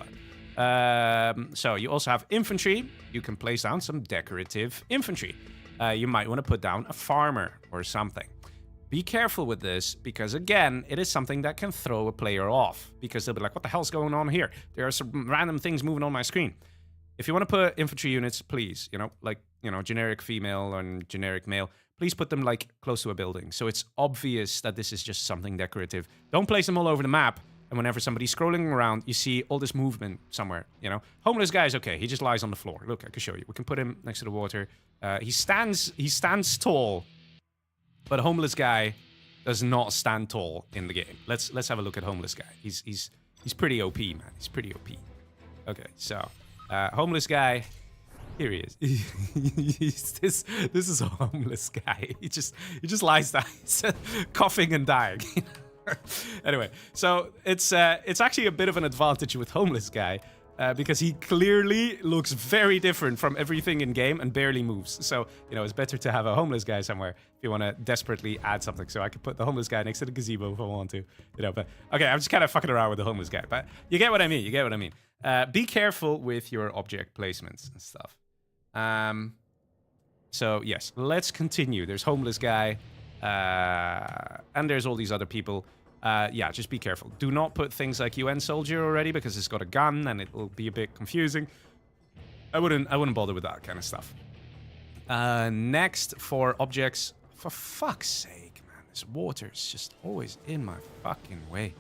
A: that. So you also have infantry. You can place down some decorative infantry. You might want to put down a farmer or something. Be careful with this, because again, it is something that can throw a player off, because they'll be like, what the hell's going on here? There are some random things moving on my screen. If you want to put infantry units, please, generic female and generic male, please put them like close to a building. So it's obvious that this is just something decorative. Don't place them all over the map. And whenever somebody's scrolling around, you see all this movement somewhere, Homeless guy is okay. He just lies on the floor. Look, I can show you. We can put him next to the water. He stands tall, but homeless guy does not stand tall in the game. Let's have a look at homeless guy. He's pretty OP, man. He's pretty OP. Okay, so homeless guy. Here he is. This is a homeless guy. He just lies down, coughing and dying. Anyway, so it's actually a bit of an advantage with homeless guy, because he clearly looks very different from everything in game and barely moves. So it's better to have a homeless guy somewhere if you want to desperately add something. So I could put the homeless guy next to the gazebo if I want to, But okay, I'm just kind of fucking around with the homeless guy, but you get what I mean. Be careful with your object placements and stuff. So yes, let's continue. There's homeless guy, and there's all these other people. Yeah, just be careful. Do not put things like UN soldier already, because it's got a gun and it will be a bit confusing. I wouldn't bother with that kind of stuff. Next, for objects, for fuck's sake, man, this water is just always in my fucking way.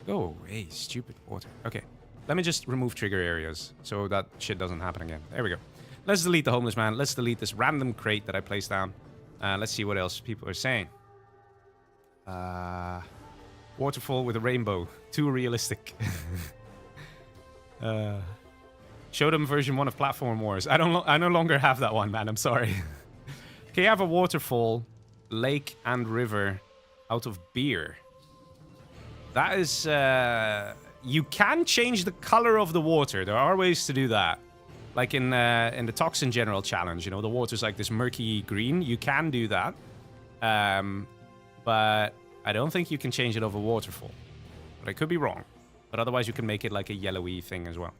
A: Go away, stupid water. Okay, let me just remove trigger areas so that shit doesn't happen again. There we go. Let's delete the homeless man. Let's delete this random crate that I placed down. Let's see what else people are saying. Waterfall with a rainbow. Too realistic. Show them version 1 of Platform Wars. I no longer have that one, man. I'm sorry. Okay, you have a waterfall, lake, and river out of beer. That is... you can change the color of the water. There are ways to do that. Like in the Toxin General Challenge, the water's like this murky green. You can do that. But I don't think you can change it over waterfall. But I could be wrong. But otherwise you can make it like a yellowy thing as well.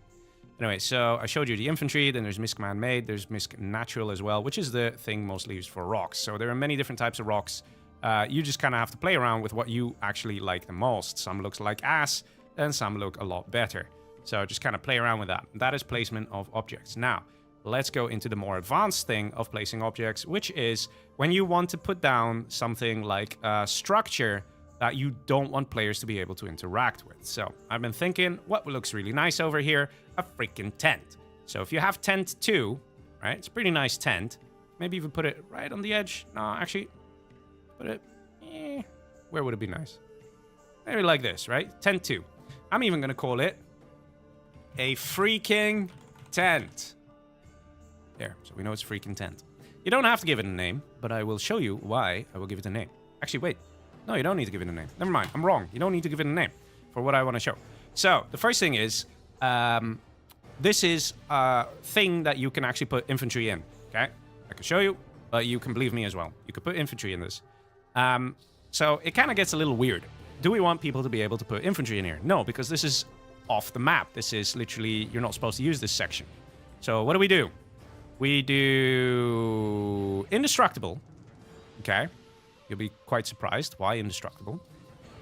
A: Anyway, so I showed you the infantry, then there's MISC man-made, there's MISC natural as well, which is the thing mostly used for rocks. So there are many different types of rocks. You just kind of have to play around with what you actually like the most. Some looks like ass, and some look a lot better. So just kind of play around with that. That is placement of objects. Now, let's go into the more advanced thing of placing objects, which is when you want to put down something like a structure that you don't want players to be able to interact with. So I've been thinking, what looks really nice over here? A freaking tent. So if you have tent 2, right? It's a pretty nice tent. Maybe even put it right on the edge. No, actually, put it... where would it be nice? Maybe like this, right? Tent 2. I'm even going to call it a freaking tent. There, so we know it's a freaking tent. You don't have to give it a name, but I will show you why I will give it a name. Actually, wait. No, you don't need to give it a name. Never mind, I'm wrong. You don't need to give it a name for what I want to show. So, the first thing is, this is a thing that you can actually put infantry in, okay? I can show you, but you can believe me as well. You could put infantry in this. So, it kind of gets a little weird. Do we want people to be able to put infantry in here? No, because this is off the map. This is literally, you're not supposed to use this section. So what do? We do indestructible. Okay. You'll be quite surprised. Why indestructible?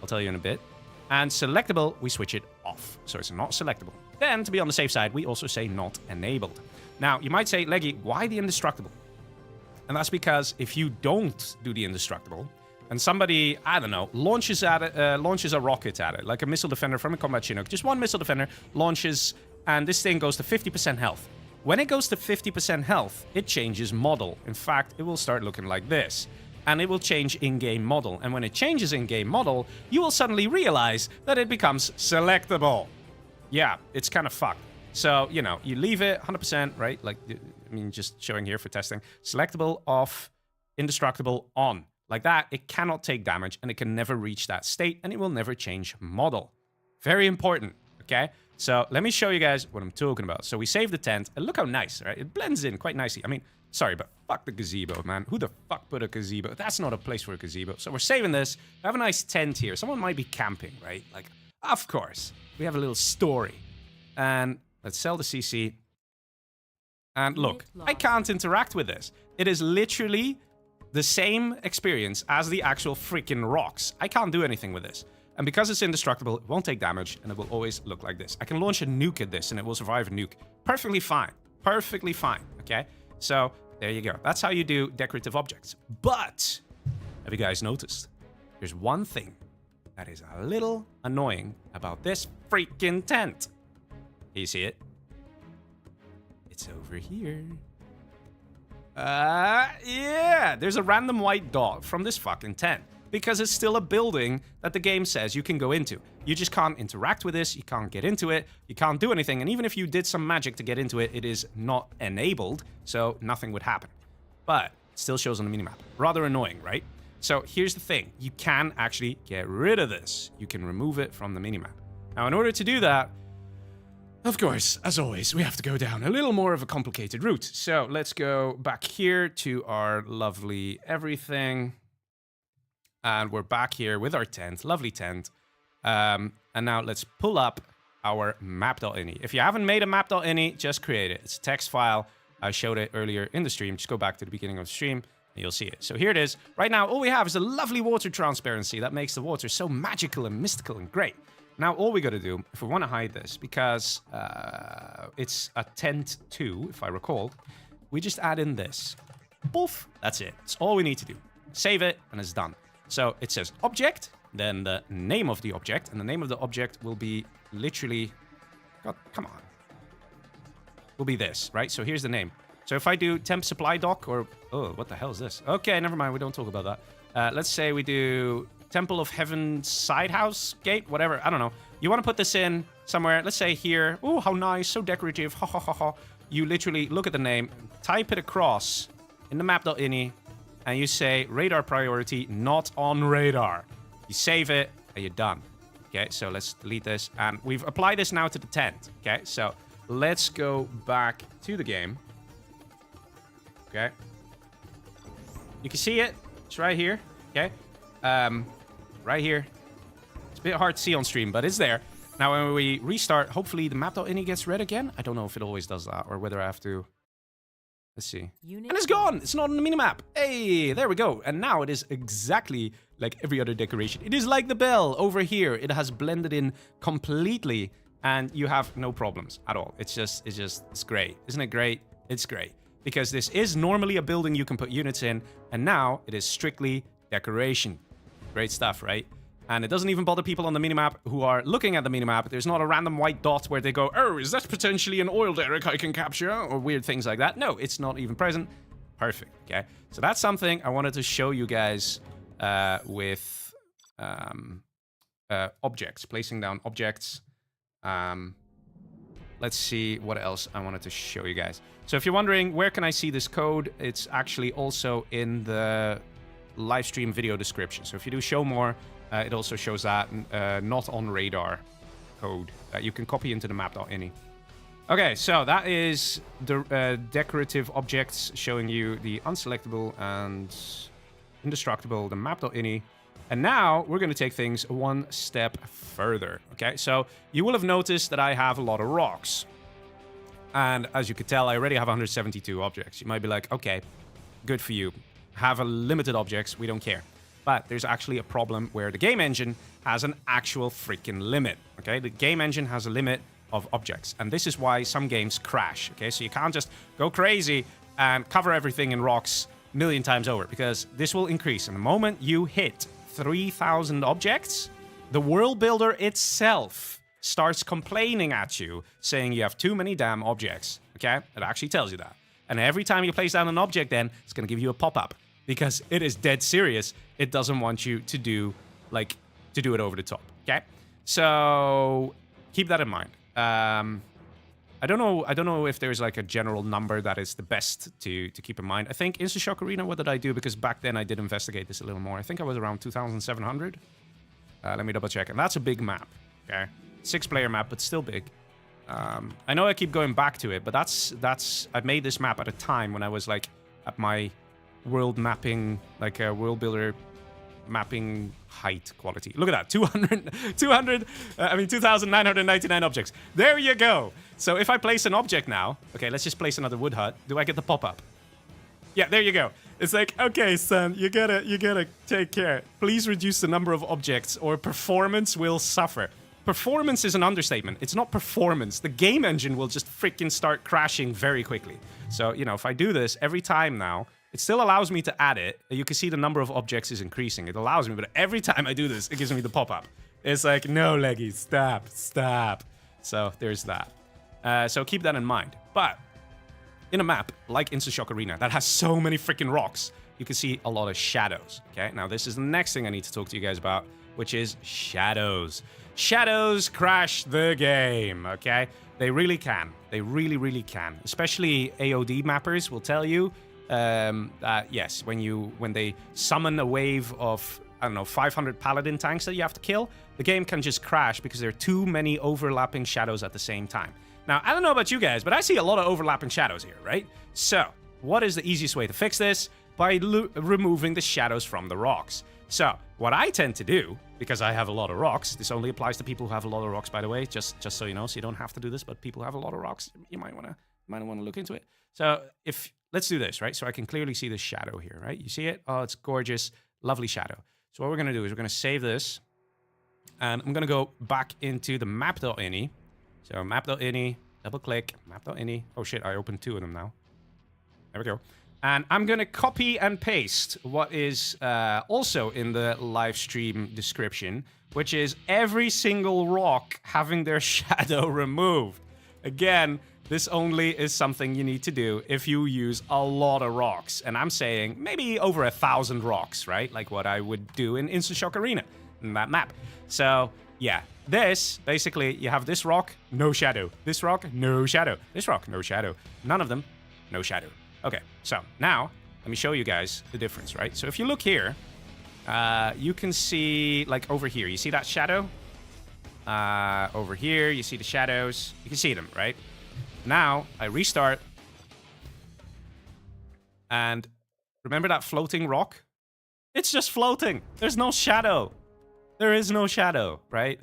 A: I'll tell you in a bit. And selectable, we switch it off. So it's not selectable. Then, to be on the safe side, we also say not enabled. Now, you might say, Leggy, why the indestructible? And that's because if you don't do the indestructible, and somebody, I don't know, launches a rocket at it, like a missile defender from a combat Chinook. Just one missile defender launches, and this thing goes to 50% health. When it goes to 50% health, it changes model. In fact, it will start looking like this. And it will change in-game model. And when it changes in-game model, you will suddenly realize that it becomes selectable. Yeah, it's kind of fucked. So, you know, you leave it 100%, right? Like, I mean, just showing here for testing. Selectable, off, indestructible, on. Like that, it cannot take damage, and it can never reach that state, and it will never change model. Very important, okay? So let me show you guys what I'm talking about. So we save the tent, and look how nice, right? It blends in quite nicely. I mean, sorry, but fuck the gazebo, man. Who the fuck put a gazebo? That's not a place for a gazebo. So we're saving this. We have a nice tent here. Someone might be camping, right? Like, of course. We have a little story. And let's sell the CC. And look, I can't interact with this. It is literally the same experience as the actual freaking rocks. I can't do anything with this. And because it's indestructible, it won't take damage, and it will always look like this. I can launch a nuke at this, and it will survive a nuke. Perfectly fine. Perfectly fine, okay? So, there you go. That's how you do decorative objects. But, have you guys noticed? There's one thing that is a little annoying about this freaking tent. You see it? It's over here. Yeah, there's a random white dot from this fucking tent. Because it's still a building that the game says you can go into. You just can't interact with this, you can't get into it, you can't do anything, and even if you did some magic to get into it, it is not enabled, so nothing would happen. But it still shows on the minimap. Rather annoying, right? So here's the thing, you can actually get rid of this. You can remove it from the minimap. Now in order to do that, of course, as always, we have to go down a little more of a complicated route. So let's go back here to our lovely everything. And we're back here with our tent, lovely tent. And now let's pull up our map.ini. If you haven't made a map.ini, just create it. It's a text file. I showed it earlier in the stream. Just go back to the beginning of the stream and you'll see it. So here it is. Right now, all we have is a lovely water transparency that makes the water so magical and mystical and great. Now, all we got to do, if we want to hide this, because it's a tent 2, if I recall, we just add in this. Poof, that's it. That's all we need to do. Save it, and it's done. So it says object, then the name of the object, and the name of the object will be literally, God, come on, will be this, right? So here's the name. So if I do temp supply dock, or, oh, what the hell is this? Okay, never mind, we don't talk about that. Let's say we do Temple of Heaven Side House Gate, whatever, I don't know. You want to put this in somewhere, let's say here. Oh, how nice, so decorative, ha ha ha ha. You literally look at the name, type it across in the map.ini, and you say radar priority not on radar. You save it and you're done. Okay, so let's delete this. And we've applied this now to the tent. Okay, so let's go back to the game. Okay. You can see it. It's right here. Okay. Right here. It's a bit hard to see on stream, but it's there. Now when we restart, hopefully the map.ini gets red again. I don't know if it always does that or whether I have to... Let's see. And it's gone! It's not on the minimap! Hey, there we go. And now it is exactly like every other decoration. It is like the bell over here. It has blended in completely and you have no problems at all. It's great. Isn't it great? It's great. Because this is normally a building you can put units in, and now it is strictly decoration. Great stuff, right? And it doesn't even bother people on the minimap who are looking at the minimap. There's not a random white dot where they go, oh, is that potentially an oil derrick I can capture? Or weird things like that. No, it's not even present. Perfect, okay? So that's something I wanted to show you guys with objects, placing down objects. Let's see what else I wanted to show you guys. So if you're wondering, where can I see this code? It's actually also in the live stream video description. So if you do show more, it also shows that not on radar code that you can copy into the map.ini. Okay, so that is the decorative objects showing you the unselectable and indestructible, the map.ini. And now we're going to take things one step further. Okay, so you will have noticed that I have a lot of rocks. And as you could tell, I already have 172 objects. You might be like, okay, good for you. Have a limited objects, we don't care. But there's actually a problem where the game engine has an actual freaking limit, okay? The game engine has a limit of objects, and this is why some games crash, okay? So you can't just go crazy and cover everything in rocks million times over, because this will increase. And the moment you hit 3,000 objects, the world builder itself starts complaining at you, saying you have too many damn objects. Okay? It actually tells you that. And every time you place down an object, then it's going to give you a pop-up, because it is dead serious. It doesn't want you to do, like, to do it over the top. Okay? So keep that in mind. I don't know if there's like a general number that is the best to keep in mind. I think Instashock Arena, what did I do? Because back then I did investigate this a little more. I think I was around 2,700. Let me double check. And that's a big map. Okay, 6-player map, but still big. I know I keep going back to it, but I made this map at a time when I was like at my world mapping, like a world builder mapping height quality. Look at that, 2,999 objects. There you go. So if I place an object now, okay, let's just place another wood hut. Do I get the pop-up? Yeah, there you go. It's like, okay, son, you gotta take care. Please reduce the number of objects or performance will suffer. Performance is an understatement. It's not performance. The game engine will just freaking start crashing very quickly. So, you know, if I do this every time now, it still allows me to add it. You can see the number of objects is increasing. It allows me, but every time I do this, it gives me the pop-up. It's like, no, Leggy, stop. So there's that. So keep that in mind. But in a map like Instashock Arena that has so many freaking rocks, you can see a lot of shadows. Okay, now this is the next thing I need to talk to you guys about, which is shadows. Shadows crash the game, okay? They really can. They really, really can. Especially AOD mappers will tell you that, yes, when they summon a wave of, I don't know, 500 paladin tanks that you have to kill, the game can just crash because there are too many overlapping shadows at the same time. Now, I don't know about you guys, but I see a lot of overlapping shadows here, right? So, what is the easiest way to fix this? By removing the shadows from the rocks. So, what I tend to do, because I have a lot of rocks, this only applies to people who have a lot of rocks, by the way, just so you know, so you don't have to do this, but people who have a lot of rocks, you might want to look into it. So, let's do this, right? So I can clearly see the shadow here, right? You see it? Oh, it's gorgeous, lovely shadow. So what we're going to do is we're going to save this, and I'm going to go back into the map.ini. So map.ini, double click, map.ini. Oh shit, I opened 2 of them now. There we go. And I'm going to copy and paste what is also in the live stream description, which is every single rock having their shadow removed. Again, this only is something you need to do if you use a lot of rocks. And I'm saying maybe over 1,000 rocks, right? Like what I would do in Instashock Arena, in that map. So, yeah. This, basically, you have this rock, no shadow. This rock, no shadow. This rock, no shadow. None of them, no shadow. Okay, so now, let me show you guys the difference, right? So if you look here, you can see, like over here, you see that shadow? Over here, you see the shadows. You can see them, right? Now, I restart. And remember that floating rock? It's just floating. There's no shadow. There is no shadow, right?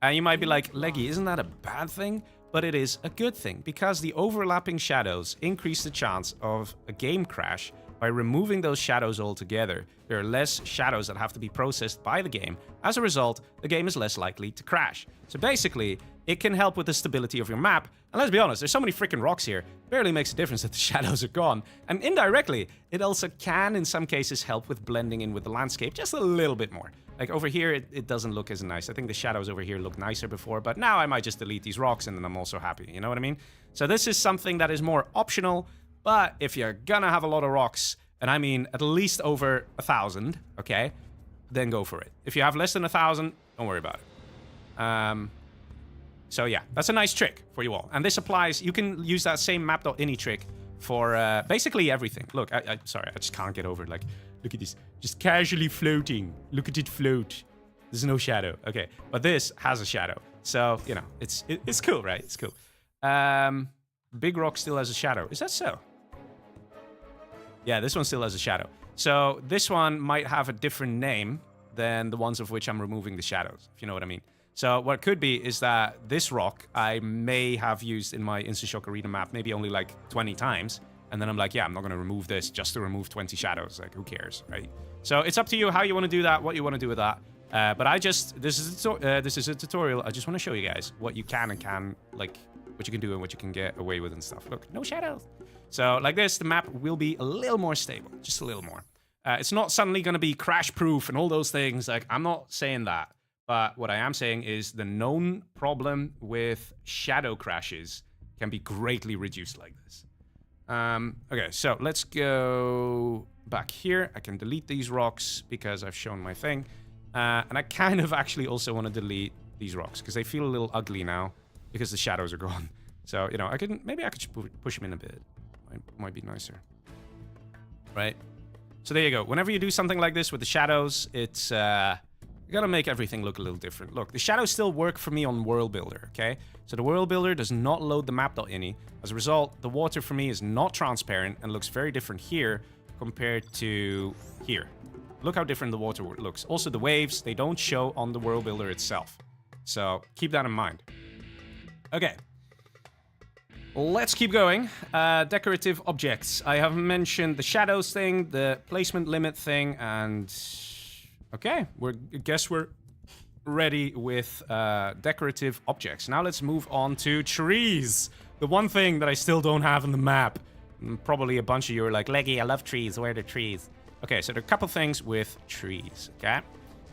A: And you might be like, Leggy, isn't that a bad thing? But it is a good thing, because the overlapping shadows increase the chance of a game crash. By removing those shadows altogether, there are less shadows that have to be processed by the game. As a result, the game is less likely to crash. So basically, it can help with the stability of your map. And let's be honest, there's so many freaking rocks here, it barely makes a difference that the shadows are gone. And indirectly, it also can, in some cases, help with blending in with the landscape just a little bit more. Like over here, it doesn't look as nice. I think the shadows over here looked nicer before, but now I might just delete these rocks and then I'm also happy. You know what I mean? So this is something that is more optional, but if you're gonna have a lot of rocks, and I mean at least over 1,000, okay, then go for it. If you have less than 1,000, don't worry about it. So yeah, that's a nice trick for you all. And this applies, you can use that same map.ini trick for basically everything. Look, sorry, I just can't get over it. Like, look at this, just casually floating. Look at it float. There's no shadow. Okay, but this has a shadow. So, you know, it's cool, right? It's cool. Big Rock still has a shadow. Is that so? Yeah, this one still has a shadow. So this one might have a different name than the ones of which I'm removing the shadows, if you know what I mean. So what it could be is that this rock I may have used in my Instashock Arena map maybe only like 20 times. And then I'm like, yeah, I'm not going to remove this just to remove 20 shadows. Like, who cares, right? So it's up to you how you want to do that, what you want to do with that. But this is a tutorial. I just want to show you guys what you can and like, what you can do and what you can get away with and stuff. Look, no shadows. So like this, the map will be a little more stable, just a little more. It's not suddenly going to be crash-proof and all those things. Like, I'm not saying that. But what I am saying is the known problem with shadow crashes can be greatly reduced like this. Okay, so let's go back here. I can delete these rocks because I've shown my thing. And I kind of actually also want to delete these rocks because they feel a little ugly now because the shadows are gone. So, you know, maybe I could push them in a bit. Might be nicer. Right? So there you go. Whenever you do something like this with the shadows, it's... you gotta make everything look a little different. Look, the shadows still work for me on World Builder, okay? So the World Builder does not load the map.ini. As a result, the water for me is not transparent and looks very different here compared to here. Look how different the water looks. Also, the waves, they don't show on the World Builder itself. So keep that in mind. Okay. Let's keep going. Decorative objects. I have mentioned the shadows thing, the placement limit thing, and... Okay, I guess we're ready with decorative objects. Now let's move on to trees. The one thing that I still don't have in the map. Probably a bunch of you are like, Leggy, I love trees. Where are the trees? Okay, so there are a couple things with trees, okay?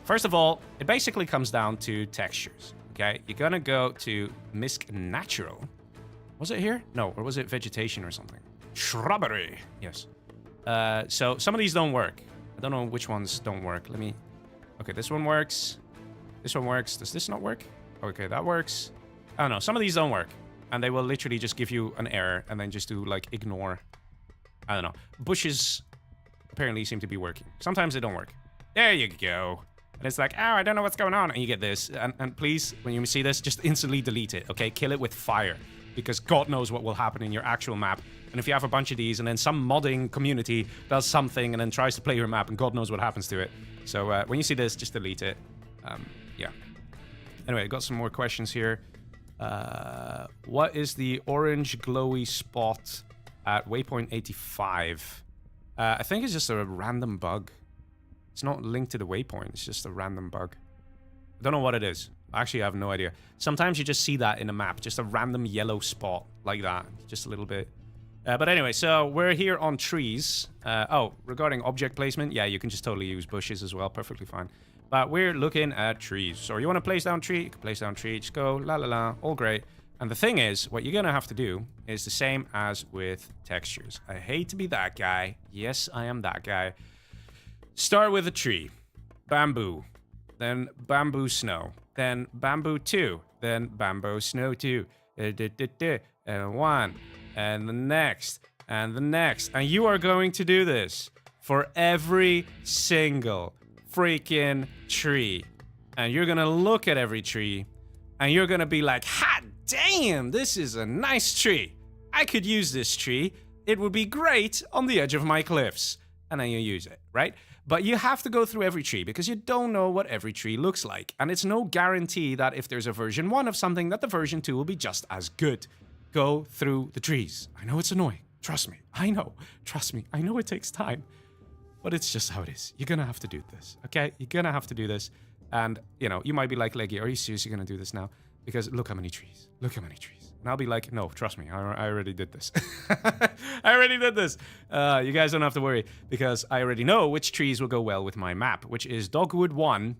A: First of all, it basically comes down to textures, okay? You're gonna go to Misc Natural. Was it here? No, or was it vegetation or something? Shrubbery, yes. So some of these don't work. I don't know which ones don't work. Let me... Okay, this one works. This one works. Does this not work? Okay, that works. I don't know. Some of these don't work. And they will literally just give you an error and then just do, like, ignore. I don't know. Bushes apparently seem to be working. Sometimes they don't work. There you go. And it's like, oh, I don't know what's going on. And you get this. And please, when you see this, just instantly delete it, okay? Kill it with fire. Because God knows what will happen in your actual map. And if you have a bunch of these and then some modding community does something and then tries to play your map and God knows what happens to it. So when you see this, just delete it. Yeah. Anyway, I got some more questions here. What is the orange glowy spot at waypoint 85? I think it's just a random bug. It's not linked to the waypoint. It's just a random bug. I don't know what it is. Actually, I have no idea. Sometimes you just see that in a map. Just a random yellow spot like that. Just a little bit. But anyway, so we're here on trees. Oh, regarding object placement, yeah, you can just totally use bushes as well. Perfectly fine. But we're looking at trees. So you want to place down tree? You can place down tree. Just go, la la la. All great. And the thing is, what you're going to have to do is the same as with textures. I hate to be that guy. Yes, I am that guy. Start with a tree. Bamboo. Then bamboo snow. Then bamboo 2. Then bamboo snow 2. And 1. And the next. And the next. And you are going to do this for every single freaking tree. And you're going to look at every tree. And you're going to be like, hot damn, this is a nice tree. I could use this tree. It would be great on the edge of my cliffs. And then you use it, right? But you have to go through every tree because you don't know what every tree looks like. And it's no guarantee that if there's a version 1 of something, that the version 2 will be just as good. Go through the trees. I know it's annoying. Trust me. I know. Trust me. I know it takes time. But it's just how it is. You're going to have to do this, okay? You're going to have to do this. And, you know, you might be like, Leggy, are you seriously going to do this now? Because look how many trees. Look how many trees. And I'll be like, no, trust me. I already did this. I already did this. You guys don't have to worry because I already know which trees will go well with my map, which is Dogwood 1,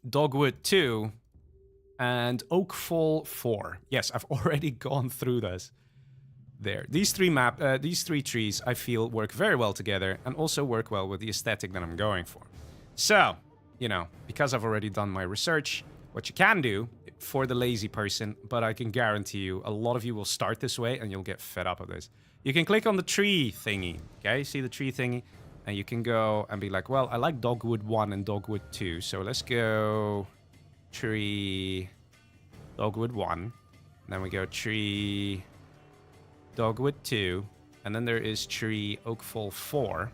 A: Dogwood 2, and Oakfall 4. Yes, I've already gone through this. There. These three trees, I feel, work very well together and also work well with the aesthetic that I'm going for. So, you know, because I've already done my research, what you can do for the lazy person, but I can guarantee you a lot of you will start this way and you'll get fed up of this. You can click on the tree thingy, okay? See the tree thingy? And you can go and be like, well, I like Dogwood 1 and Dogwood 2, so let's go tree Dogwood 1. And then we go tree Dogwood 2. And then there is tree Oakfall 4.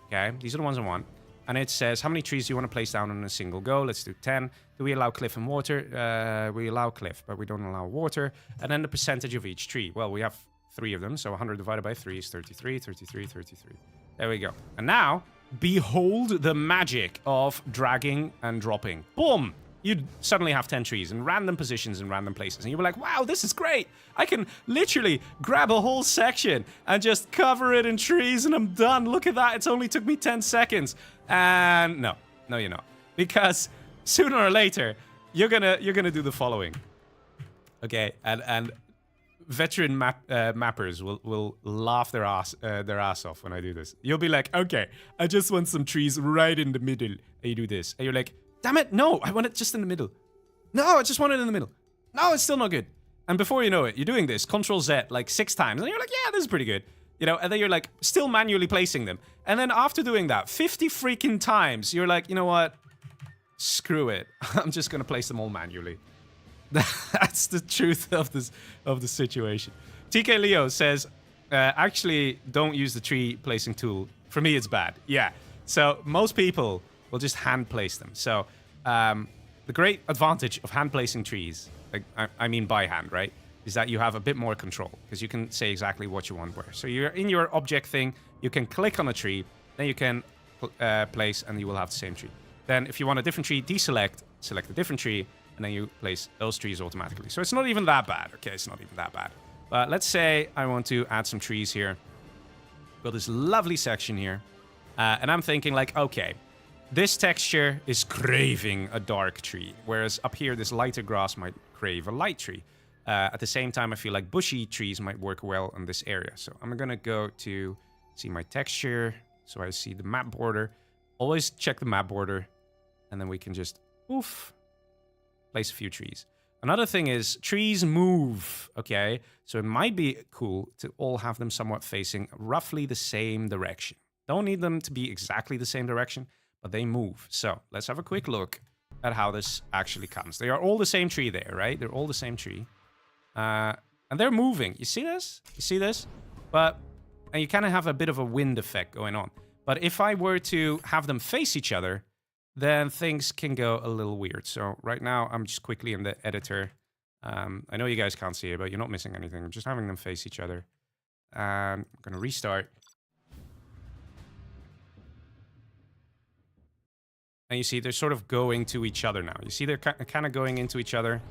A: Okay, these are the ones I want. And it says, how many trees do you want to place down in a single go? Let's do 10. Do we allow cliff and water? We allow cliff, but we don't allow water. And then the percentage of each tree. Well, we have 3 of them, so 100 divided by 3 is 33, 33, 33. There we go. And now, behold the magic of dragging and dropping. Boom! you'd suddenly have 10 trees in random positions in random places. And you'd be like, wow, this is great. I can literally grab a whole section and just cover it in trees and I'm done. Look at that. It's only took me 10 seconds. And no, you're not. Because sooner or later, you're gonna do the following. Okay, and veteran mappers will laugh their ass off when I do this. You'll be like, okay, I just want some trees right in the middle. And you do this. And you're like, damn it, no, I want it just in the middle. No, I just want it in the middle. No, it's still not good. And before you know it, you're doing this, Control Z, like 6 times. And you're like, yeah, this is pretty good. You know, and then you're like, still manually placing them. And then after doing that 50 freaking times, you're like, you know what? Screw it. I'm just gonna place them all manually. That's the truth of the situation. TK Leo says, actually, don't use the tree placing tool. For me, it's bad. Yeah. So most people will just hand place them. So the great advantage of hand placing trees, like I mean by hand, right, is that you have a bit more control because you can say exactly what you want where. So you're in your object thing, you can click on a tree, then you can place, and you will have the same tree. Then if you want a different tree, deselect, select a different tree, and then you place those trees automatically. So it's not even that bad. Okay, it's not even that bad. But let's say I want to add some trees here. Got this lovely section here. And I'm thinking like, okay, this texture is craving a dark tree. Whereas up here, this lighter grass might crave a light tree. At the same time, I feel like bushy trees might work well in this area. So I'm going to go to see my texture. So I see the map border. Always check the map border. And then we can just, oof, place a few trees. Another thing is trees move, okay? So it might be cool to all have them somewhat facing roughly the same direction. Don't need them to be exactly the same direction, but they move. So let's have a quick look at how this actually comes. They are all the same tree there, right? They're all the same tree. And they're moving. You see this? You see this? But and you kind of have a bit of a wind effect going on. But if I were to have them face each other, then things can go a little weird. So right now, I'm just quickly in the editor. I know you guys can't see it, but you're not missing anything. I'm just having them face each other. And I'm going to restart. And you see, they're sort of going to each other now. You see, they're kind of going into each other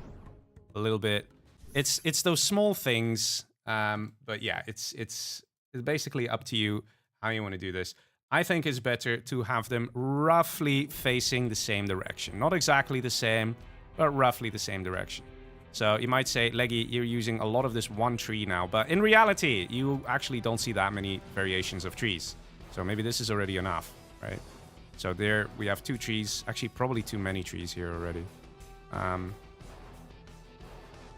A: a little bit. It's those small things. But yeah, it's basically up to you how you want to do this. I think it's better to have them roughly facing the same direction. Not exactly the same, but roughly the same direction. So you might say, Leggy, you're using a lot of this one tree now. But in reality, you actually don't see that many variations of trees. So maybe this is already enough, right? So there we have 2 trees. Actually, probably too many trees here already.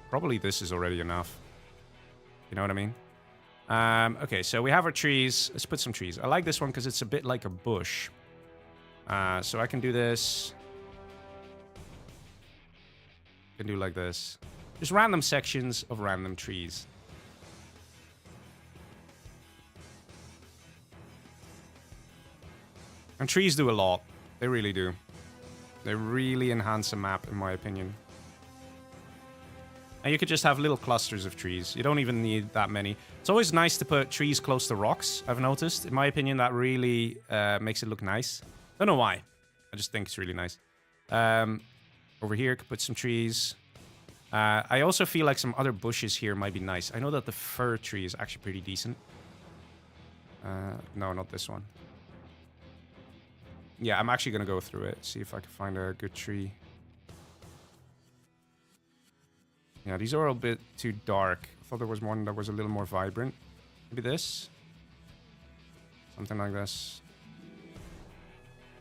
A: Probably this is already enough. You know what I mean? Okay, so we have our trees. Let's put some trees. I like this one because it's a bit like a bush. So I can do this. I can do like this. Just random sections of random trees. And trees do a lot. They really do. They really enhance a map, in my opinion. And you could just have little clusters of trees. You don't even need that many. It's always nice to put trees close to rocks, I've noticed. In my opinion, that really makes it look nice. Don't know why. I just think it's really nice. Over here, could put some trees. I also feel like some other bushes here might be nice. I know that the fir tree is actually pretty decent. No, not this one. Yeah, I'm actually going to go through it. See if I can find a good tree. Yeah, these are a bit too dark. I thought there was one that was a little more vibrant. Maybe this? Something like this.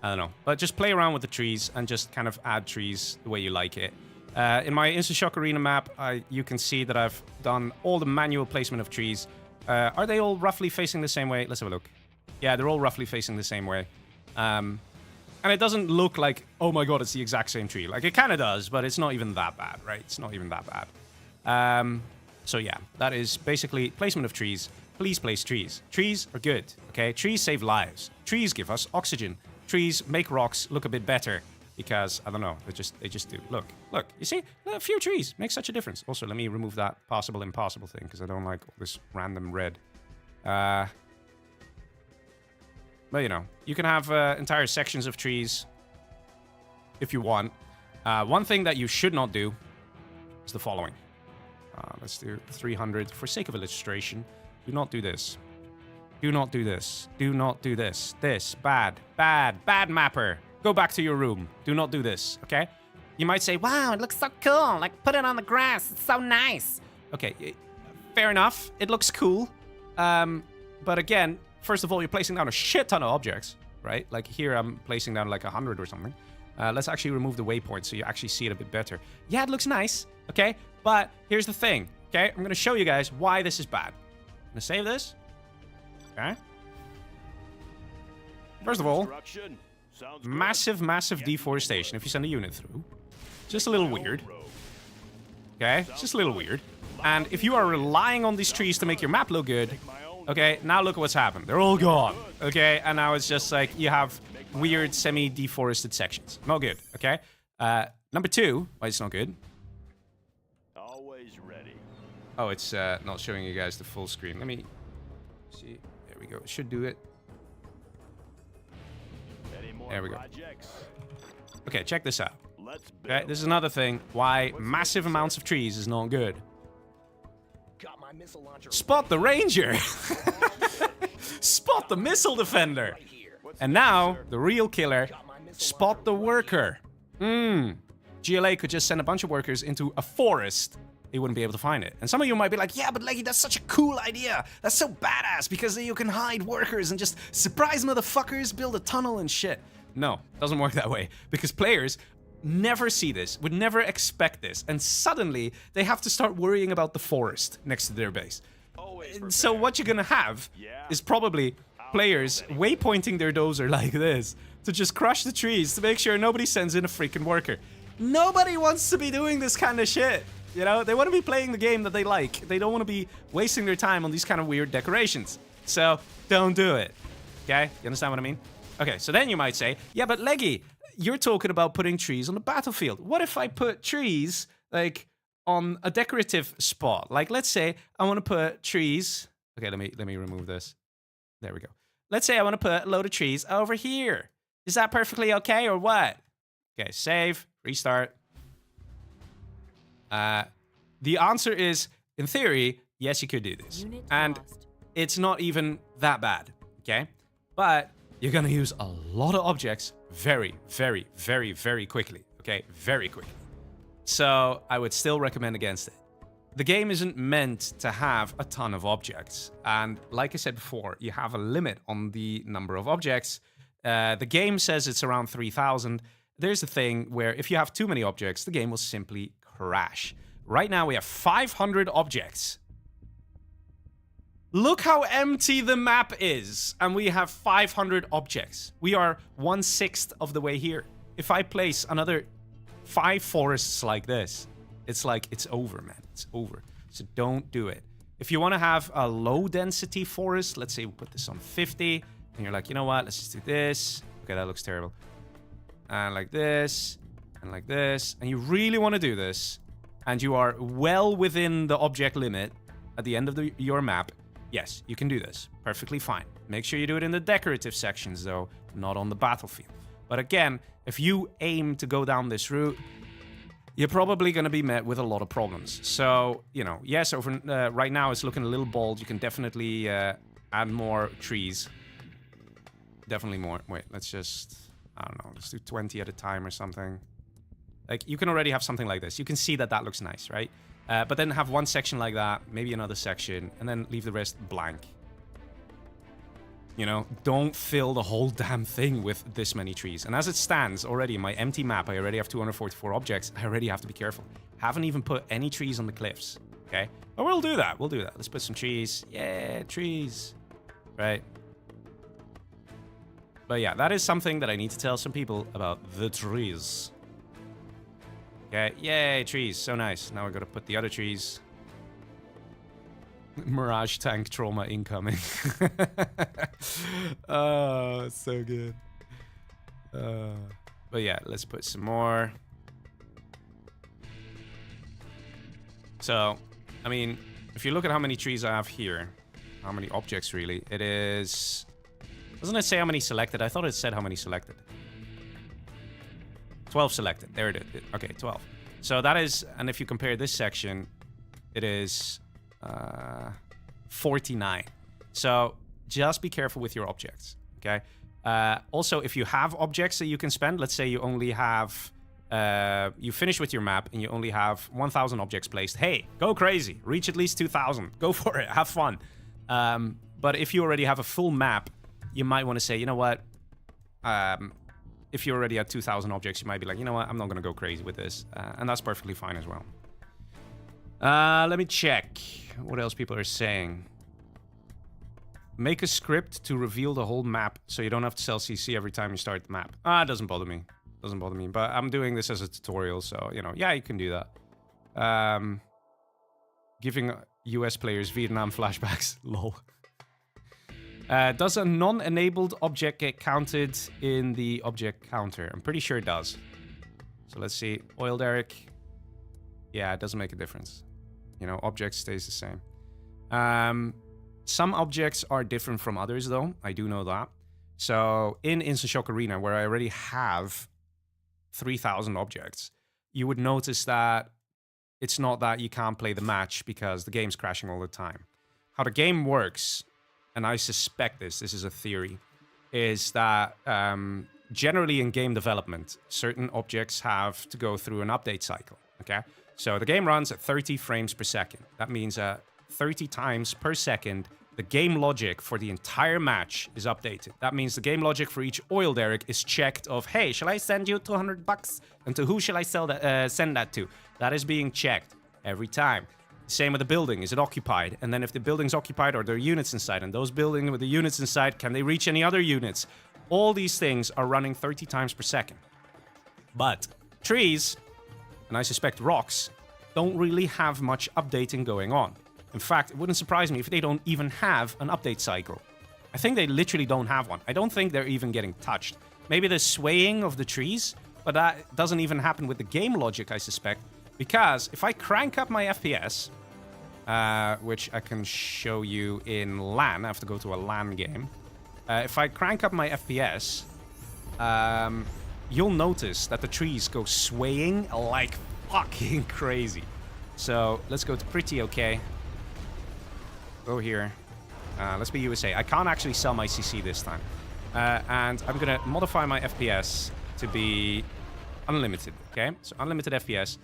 A: I don't know. But just play around with the trees and just kind of add trees the way you like it. In my Instashock Arena map, you can see that I've done all the manual placement of trees. Are they all roughly facing the same way? Let's have a look. Yeah, they're all roughly facing the same way. And it doesn't look like, oh my god, it's the exact same tree. Like, it kind of does, but it's not even that bad, right? It's not even that bad. So yeah, that is basically placement of trees. Please place trees. Trees are good, okay? Trees save lives. Trees give us oxygen. Trees make rocks look a bit better because, I don't know, they just do. Look, you see? A few trees make such a difference. Also, let me remove that possible impossible thing because I don't like all this random red. But, you know, you can have entire sections of trees if you want. One thing that you should not do is the following. Let's do 300 for sake of illustration. Do not do this. Do not do this. Do not do this. This. Bad. Bad. Bad mapper. Go back to your room. Do not do this, okay? You might say, wow, it looks so cool. Like, put it on the grass. It's so nice. Okay, fair enough. It looks cool. But again, first of all, you're placing down a shit ton of objects, right? Like here, I'm placing down like 100 or something. Let's actually remove the waypoint so you actually see it a bit better. Yeah, it looks nice, okay? But here's the thing, okay? I'm going to show you guys why this is bad. I'm going to save this. Okay. First of all, massive deforestation if you send a unit through. Just a little weird. Okay, it's just a little weird. And if you are relying on these trees to make your map look good, okay, now look at what's happened. They're all gone, okay? And now it's just like you have weird semi-deforested sections. Not good, okay? Number two, why it's not good.
C: Always ready.
A: Oh, it's not showing you guys the full screen. Let me see. There we go. It should do it. There we go. Okay, check this out. Okay, this is another thing why massive amounts of trees is not good. Spot the ranger! Spot the missile defender! And now, the real killer, spot the worker. GLA could just send a bunch of workers into a forest. They wouldn't be able to find it. And some of you might be like, yeah, but Leggy, that's such a cool idea. That's so badass because you can hide workers and just surprise motherfuckers, build a tunnel and shit. No, doesn't work that way. Because players never see this, would never expect this, and suddenly they have to start worrying about the forest next to their base. So what you're gonna have is probably players waypointing their dozer like this to just crush the trees to make sure nobody sends in a freaking worker. Nobody wants to be doing this kind of shit. You know, they want to be playing the game that they like. They don't want to be wasting their time on these kind of weird decorations. So don't do it. Okay? You understand what I mean? Okay, so then you might say, yeah, but Leggy, you're talking about putting trees on the battlefield. What if I put trees, like, on a decorative spot? Like, let's say I want to put trees... Okay, let me remove this. There we go. Let's say I want to put a load of trees over here. Is that perfectly okay or what? Okay, save, restart. The answer is, in theory, yes, you could do this.
B: Unit
A: and
B: lost.
A: it's not even that bad, okay? But you're gonna use a lot of objects very, very, very, very quickly, okay? Very quickly. So I would still recommend against it. The game isn't meant to have a ton of objects. And like I said before, you have a limit on the number of objects. The game says it's around 3,000. There's a thing where if you have too many objects, the game will simply crash. Right now we have 500 objects. Look how empty the map is, and we have 500 objects. We are 1/6 of the way here. If I place another 5 forests like this, it's like, it's over, man. It's over. So don't do it. If you want to have a low density forest, let's say we put this on 50, and you're like, you know what, let's just do this. Okay, that looks terrible. And like this, and like this, and you really want to do this, and you are well within the object limit at the end of your map, yes, you can do this. Perfectly fine. Make sure you do it in the decorative sections, though, not on the battlefield. But again, if you aim to go down this route, you're probably going to be met with a lot of problems. So, you know, yes, right now it's looking a little bold. You can definitely add more trees. Definitely more. Wait, let's just... I don't know, let's do 20 at a time or something. Like, you can already have something like this. You can see that that looks nice, right? But then have one section like that, maybe another section, and then leave the rest blank. You know, don't fill the whole damn thing with this many trees. And as it stands already, in my empty map, I already have 244 objects. I already have to be careful. Haven't even put any trees on the cliffs, okay? But we'll do that, we'll do that. Let's put some trees. Yeah, trees. Right? But yeah, that is something that I need to tell some people about the trees. Okay, yay, trees, so nice. Now we're gonna put the other trees. Mirage tank trauma incoming. Oh, so good. But yeah, let's put some more. So, I mean, if you look at how many trees I have here, how many objects really, it is... Doesn't it say how many selected? I thought it said how many selected. 12 selected. There it is. Okay, 12. So that is, and if you compare this section, it is 49. So just be careful with your objects, okay? Also, if you have objects that you can spend, let's say you only have, you finish with your map and you only have 1,000 objects placed. Hey, go crazy. Reach at least 2,000. Go for it. Have fun. But if you already have a full map, you might want to say, you know what? If you're already at 2,000 objects, you might be like, you know what? I'm not going to go crazy with this. And that's perfectly fine as well. Let me check what else people are saying. Make a script to reveal the whole map so you don't have to sell CC every time you start the map. It doesn't bother me. Doesn't bother me. But I'm doing this as a tutorial, so, you know, yeah, you can do that. Giving US players Vietnam flashbacks. Lol. Does a non-enabled object get counted in the object counter? I'm pretty sure it does. So let's see. Oil derrick. Yeah, it doesn't make a difference. You know, object stays the same. Some objects are different from others, though. I do know that. So in Instant Shock Arena, where I already have 3,000 objects, you would notice that it's not that you can't play the match because the game's crashing all the time. How the game works, and I suspect this is a theory, is that generally in game development, certain objects have to go through an update cycle, okay? So the game runs at 30 frames per second. That means 30 times per second, the game logic for the entire match is updated. That means the game logic for each oil derrick is checked of, hey, shall I send you $200? And to who shall I send that to? That is being checked every time. Same with the building. Is it occupied? And then if the building's occupied, are there units inside? And those buildings with the units inside, can they reach any other units? All these things are running 30 times per second. But trees, and I suspect rocks, don't really have much updating going on. In fact, it wouldn't surprise me if they don't even have an update cycle. I think they literally don't have one. I don't think they're even getting touched. Maybe the swaying of the trees, but that doesn't even happen with the game logic, I suspect. Because if I crank up my FPS, which I can show you in LAN, I have to go to a LAN game. If I crank up my FPS, you'll notice that the trees go swaying like fucking crazy. So let's go to pretty okay. Go here. Let's be USA. I can't actually sell my CC this time. And I'm going to modify my FPS to be unlimited, okay? So unlimited FPS.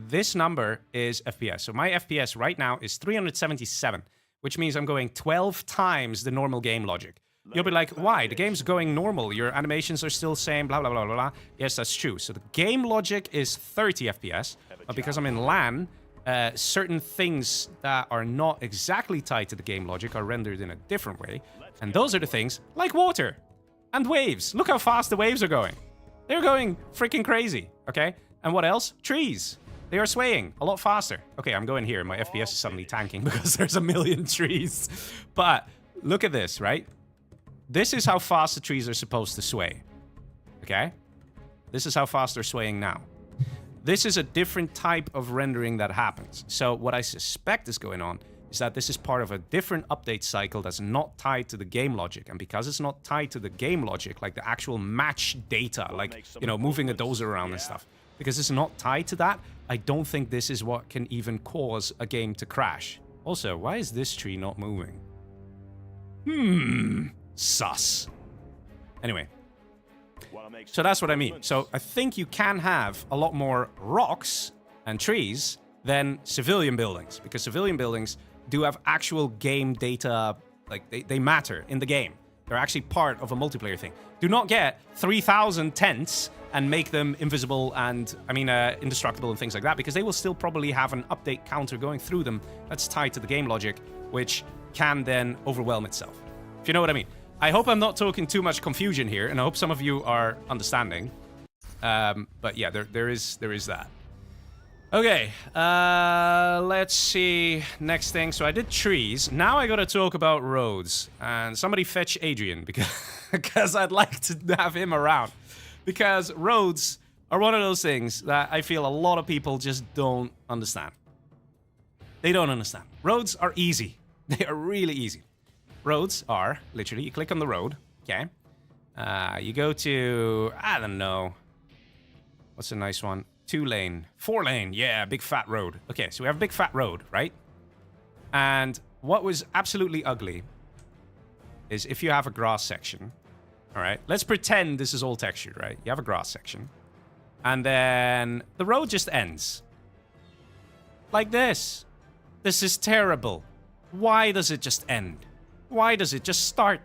A: This number is FPS. So my FPS right now is 377, which means I'm going 12 times the normal game logic. You'll be like, why? The game's going normal. Your animations are still same, blah, blah, blah, blah, blah. Yes, that's true. So the game logic is 30 FPS. But because I'm in LAN, certain things that are not exactly tied to the game logic are rendered in a different way. And those are the things like water and waves. Look how fast the waves are going. They're going freaking crazy, okay? And what else? Trees. They are swaying a lot faster. Okay, I'm going here. My FPS is suddenly tanking because there's a million trees. But look at this, right? This is how fast the trees are supposed to sway. Okay? This is how fast they're swaying now. This is a different type of rendering that happens. So what I suspect is going on is that this is part of a different update cycle that's not tied to the game logic. And because it's not tied to the game logic, like the actual match data, like, you know, moving a dozer around and stuff, because it's not tied to that, I don't think this is what can even cause a game to crash. Also, why is this tree not moving? Sus. Anyway. So that's what I mean. So I think you can have a lot more rocks and trees than civilian buildings, because civilian buildings do have actual game data, like they matter in the game. They're actually part of a multiplayer thing. Do not get 3,000 tents and make them invisible and, indestructible and things like that, because they will still probably have an update counter going through them that's tied to the game logic, which can then overwhelm itself. If you know what I mean. I hope I'm not talking too much confusion here, and I hope some of you are understanding. But yeah, there is that. Okay, let's see. Next thing. So I did trees. Now I gotta talk about roads. And somebody fetch Adrian, because I'd like to have him around. Because roads are one of those things that I feel a lot of people just don't understand. They don't understand. Roads are easy. They are really easy. Roads are, literally, you click on the road, okay? You go to, I don't know, What's a nice one? 2-lane. 4-lane. Yeah, big fat road. Okay, so we have a big fat road, right? And what was absolutely ugly is if you have a grass section, all right? Let's pretend this is all textured, right? You have a grass section. And then the road just ends. Like this. This is terrible. Why does it just end? Why does it just start?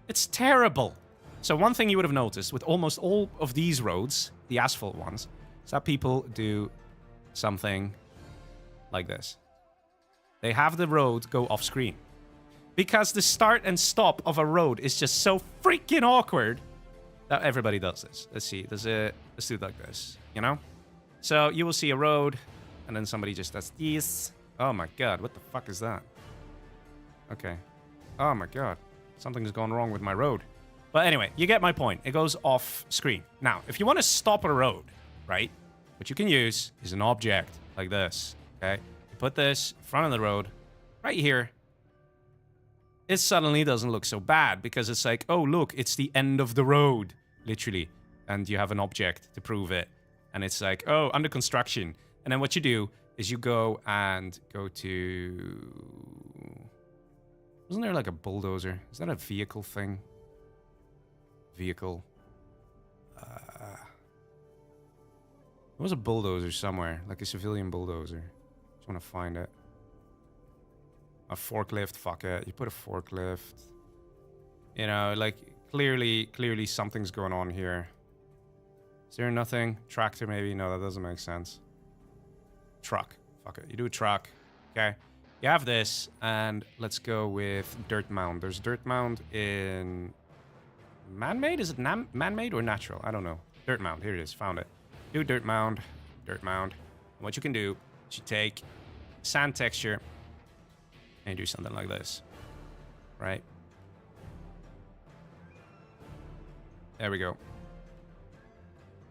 A: It's terrible. So one thing you would have noticed with almost all of these roads, the asphalt ones, is that people do something like this. They have the road go off screen. Because the start and stop of a road is just so freaking awkward that everybody does this. Let's see. Let's do it like this, you know? So you will see a road, and then somebody just does this. Oh my god, what the fuck is that? Okay. Oh my god. Something's gone wrong with my road. But anyway, you get my point. It goes off screen. Now, if you want to stop a road, right, what you can use is an object like this, okay? You put this in front of the road, right here. It suddenly doesn't look so bad because it's like, oh, look, it's the end of the road, literally. And you have an object to prove it. And it's like, oh, under construction. And then what you do is you go and go to... Wasn't there like a bulldozer? Is that a vehicle thing? Vehicle. There was a bulldozer somewhere, like a civilian bulldozer. Just want to find it. A forklift, fuck it. You put a forklift. You know, like, clearly something's going on here. Is there nothing? Tractor, maybe? No, that doesn't make sense. Truck. Fuck it. You do a truck. Okay. You have this, and let's go with dirt mound. There's dirt mound in... Man-made? Is it man-made or natural? I don't know. Dirt mound. Here it is. Found it. Do dirt mound. Dirt mound. And what you can do is you take sand texture and you do something like this. Right? There we go.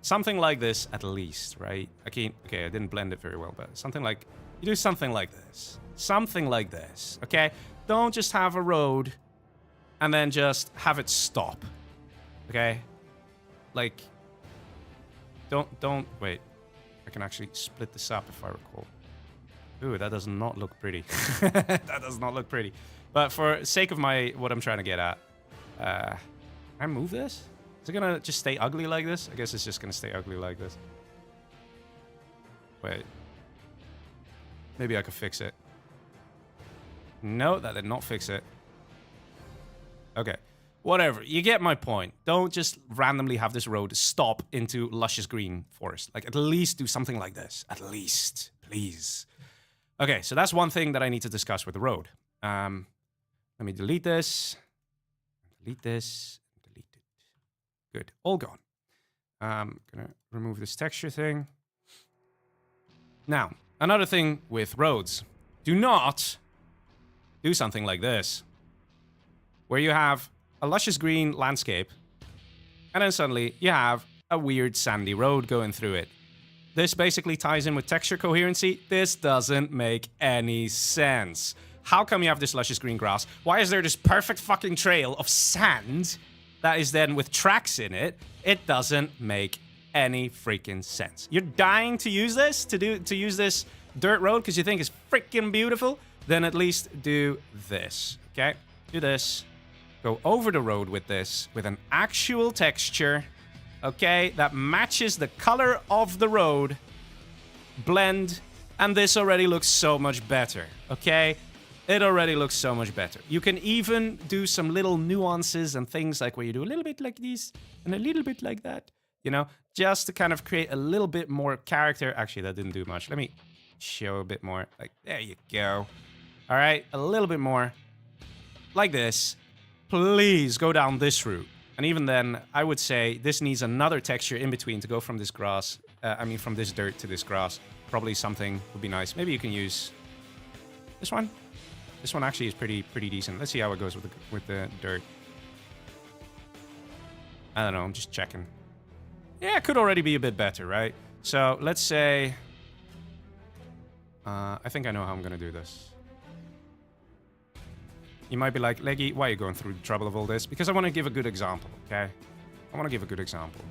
A: Something like this at least, right? Okay, I didn't blend it very well, but something like... You do something like this. Something like this, okay? Don't just have a road and then just have it stop. Okay? Like, don't, wait. I can actually split this up if I recall. Ooh, that does not look pretty. That does not look pretty. But for sake of what I'm trying to get at, can I move this? Is it gonna just stay ugly like this? I guess it's just gonna stay ugly like this. Wait. Maybe I could fix it. No, that did not fix it. Okay. Whatever. You get my point. Don't just randomly have this road stop into luscious green forest. Like, at least do something like this. At least. Please. Okay, so that's one thing that I need to discuss with the road. Let me delete this. Delete this. Delete it. Good. All gone. I'm gonna remove this texture thing. Now, another thing with roads. Do not do something like this. Where you have a luscious green landscape, and then suddenly you have a weird sandy road going through it. This basically ties in with texture coherency. This doesn't make any sense. How come you have this luscious green grass? Why is there this perfect fucking trail of sand that is then with tracks in it? It doesn't make any freaking sense. You're dying to use this, to use this dirt road because you think it's freaking beautiful? Then at least do this, okay? Do this. Go over the road with this, with an actual texture, okay, that matches the color of the road. Blend, and this already looks so much better, okay? It already looks so much better. You can even do some little nuances and things like where you do a little bit like this and a little bit like that, you know, just to kind of create a little bit more character. Actually, that didn't do much. Let me show a bit more. Like, there you go. All right, a little bit more like this. Please go down this route. And even then, I would say this needs another texture in between to go from this grass, from this dirt to this grass. Probably something would be nice. Maybe you can use this one. This one actually is pretty decent. Let's see how it goes with the dirt. I don't know, I'm just checking. Yeah, it could already be a bit better, right? So let's say, I think I know how I'm gonna do this. You might be like, Leggy, why are you going through the trouble of all this? Because I want to give a good example, okay? I want to give a good example.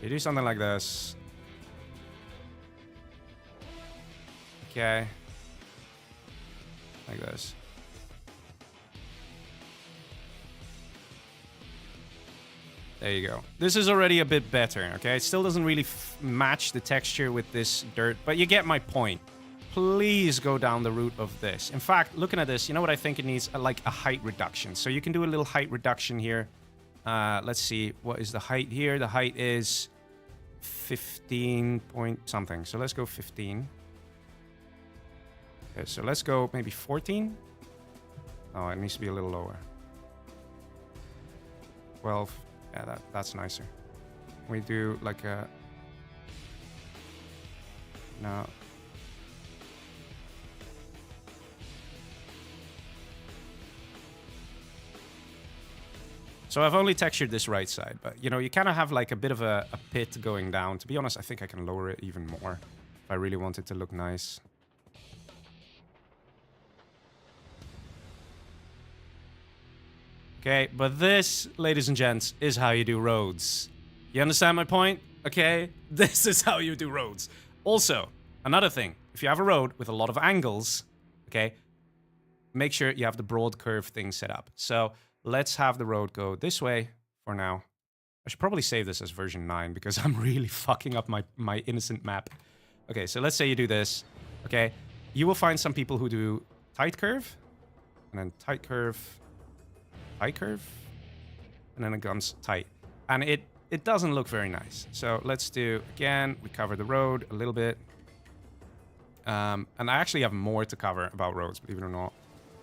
A: You do something like this. Okay. Like this. There you go. This is already a bit better, okay? It still doesn't really match the texture with this dirt, but you get my point. Please go down the route of this. In fact, looking at this, you know what I think it needs? Like a height reduction. So you can do a little height reduction here. Let's see. What is the height here? The height is 15 point something. So let's go 15. Okay, so let's go maybe 14. Oh, it needs to be a little lower. 12. Yeah, that's nicer. We do like a... No. So I've only textured this right side, but you know, you kind of have like a bit of a pit going down. To be honest, I think I can lower it even more if I really want it to look nice. Okay, but this, ladies and gents, is how you do roads. You understand my point? Okay? This is how you do roads. Also, another thing. If you have a road with a lot of angles, okay, make sure you have the broad curve thing set up. So let's have the road go this way for now. I should probably save this as version 9 because I'm really fucking up my innocent map. Okay, so let's say you do this. Okay, you will find some people who do tight curve, and then tight curve, tight curve, and then it comes tight. And it doesn't look very nice. So let's do, again, we cover the road a little bit. And I actually have more to cover about roads, believe it or not.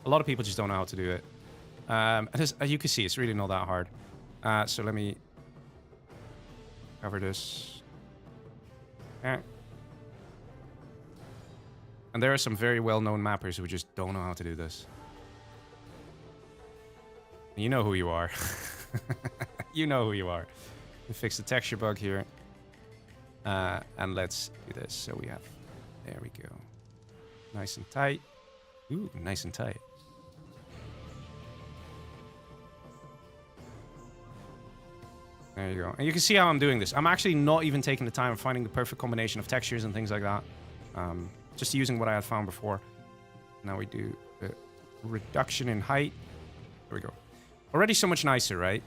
A: A lot of people just don't know how to do it. And as you can see, it's really not that hard. So let me cover this. Okay. And there are some very well-known mappers who just don't know how to do this. You know who you are. You know who you are. We fix the texture bug here. And let's do this. So we have... There we go. Nice and tight. Ooh, nice and tight. There you go. And you can see how I'm doing this. I'm actually not even taking the time of finding the perfect combination of textures and things like that. Just using what I had found before. Now we do a reduction in height. There we go. Already so much nicer, right?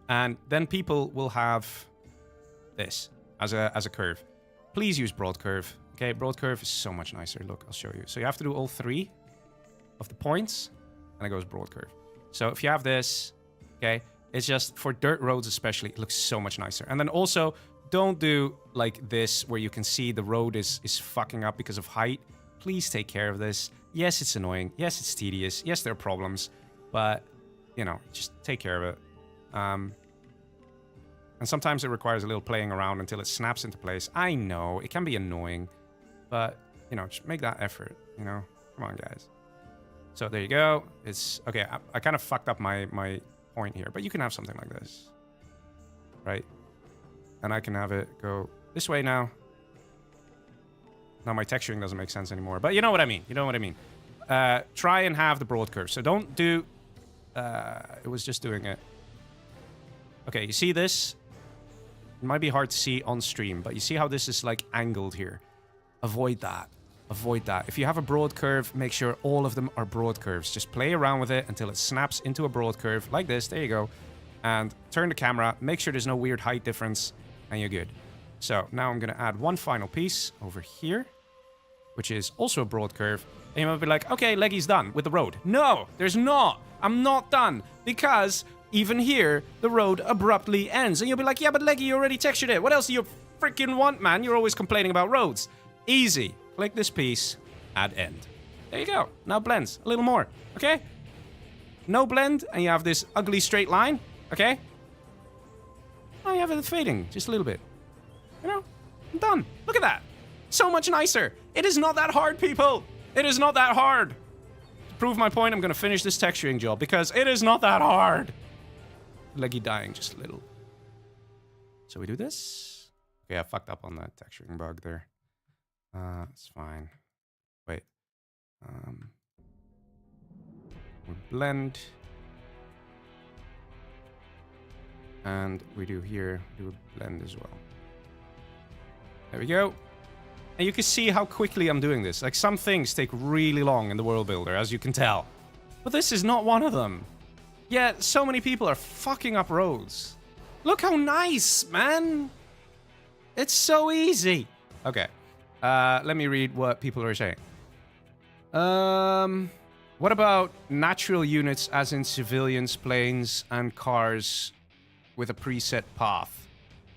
A: And then people will have this as a curve. Please use broad curve. Okay, broad curve is so much nicer. Look, I'll show you. So you have to do all 3 of the points, and it goes broad curve. So if you have this, okay, it's just for dirt roads especially, it looks so much nicer. And then also, don't do like this where you can see the road is fucking up because of height. Please take care of this. Yes, it's annoying. Yes, it's tedious. Yes, there are problems. But, you know, just take care of it. And sometimes it requires a little playing around until it snaps into place. I know, it can be annoying. But, you know, just make that effort, you know? Come on, guys. So there you go. It's... Okay, I kind of fucked up my point here. But you can have something like this. Right? And I can have it go this way now. Now my texturing doesn't make sense anymore. But you know what I mean. You know what I mean. Try and have the broad curve. So don't do... it was just doing it. Okay, you see this? It might be hard to see on stream, but you see how this is like angled here? Avoid that. Avoid that. If you have a broad curve, make sure all of them are broad curves. Just play around with it until it snaps into a broad curve like this. There you go. And turn the camera. Make sure there's no weird height difference, and you're good. So now I'm going to add one final piece over here, which is also a broad curve. And you might be like, okay, Leggy's done with the road. No, there's not. I'm not done. Because even here, the road abruptly ends. And you'll be like, yeah, but Leggy, you already textured it. What else do you freaking want, man? You're always complaining about roads. Easy. Click this piece, add end. There you go. Now blends a little more, okay? No blend, and you have this ugly straight line, okay? Now you have it fading just a little bit. You know, I'm done. Look at that. So much nicer. It is not that hard, people. It is not that hard. To prove my point, I'm going to finish this texturing job because it is not that hard. Leggy dying just a little. So we do this. Okay, I fucked up on that texturing bug there. It's fine. Wait. We blend. And we do here, do a blend as well. There we go. And you can see how quickly I'm doing this. Like, some things take really long in the world builder, as you can tell. But this is not one of them. Yet, so many people are fucking up roads. Look how nice, man! It's so easy. Okay. Let me read what people are saying. What about natural units, as in civilians, planes, and cars with a preset path?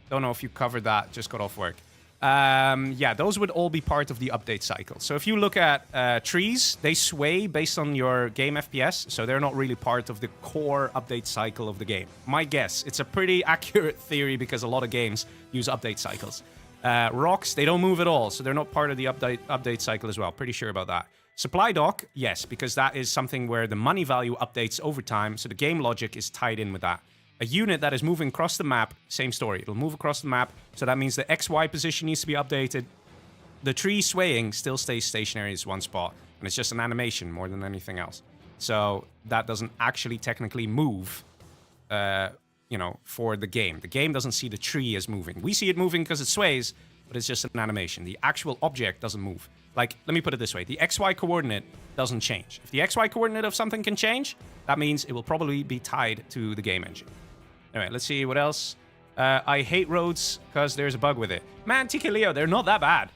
A: Don't know if you covered that, just got off work. Yeah, those would all be part of the update cycle. So if you look at trees, they sway based on your game FPS, so they're not really part of the core update cycle of the game. My guess, it's a pretty accurate theory because a lot of games use update cycles. Rocks, they don't move at all, so they're not part of the update cycle as well. Pretty sure about that. Supply dock, yes, because that is something where the money value updates over time, so the game logic is tied in with that. A unit that is moving across the map, same story. It'll move across the map, so that means the XY position needs to be updated. The tree swaying still stays stationary as one spot, and it's just an animation more than anything else. So that doesn't actually technically move, you know, for the game. The game doesn't see the tree as moving. We see it moving because it sways, but it's just an animation. The actual object doesn't move. Like, let me put it this way. The XY coordinate doesn't change. If the XY coordinate of something can change, that means it will probably be tied to the game engine. Anyway, let's see what else. I hate roads because there's a bug with it. Man, TK Leo, they're not that bad.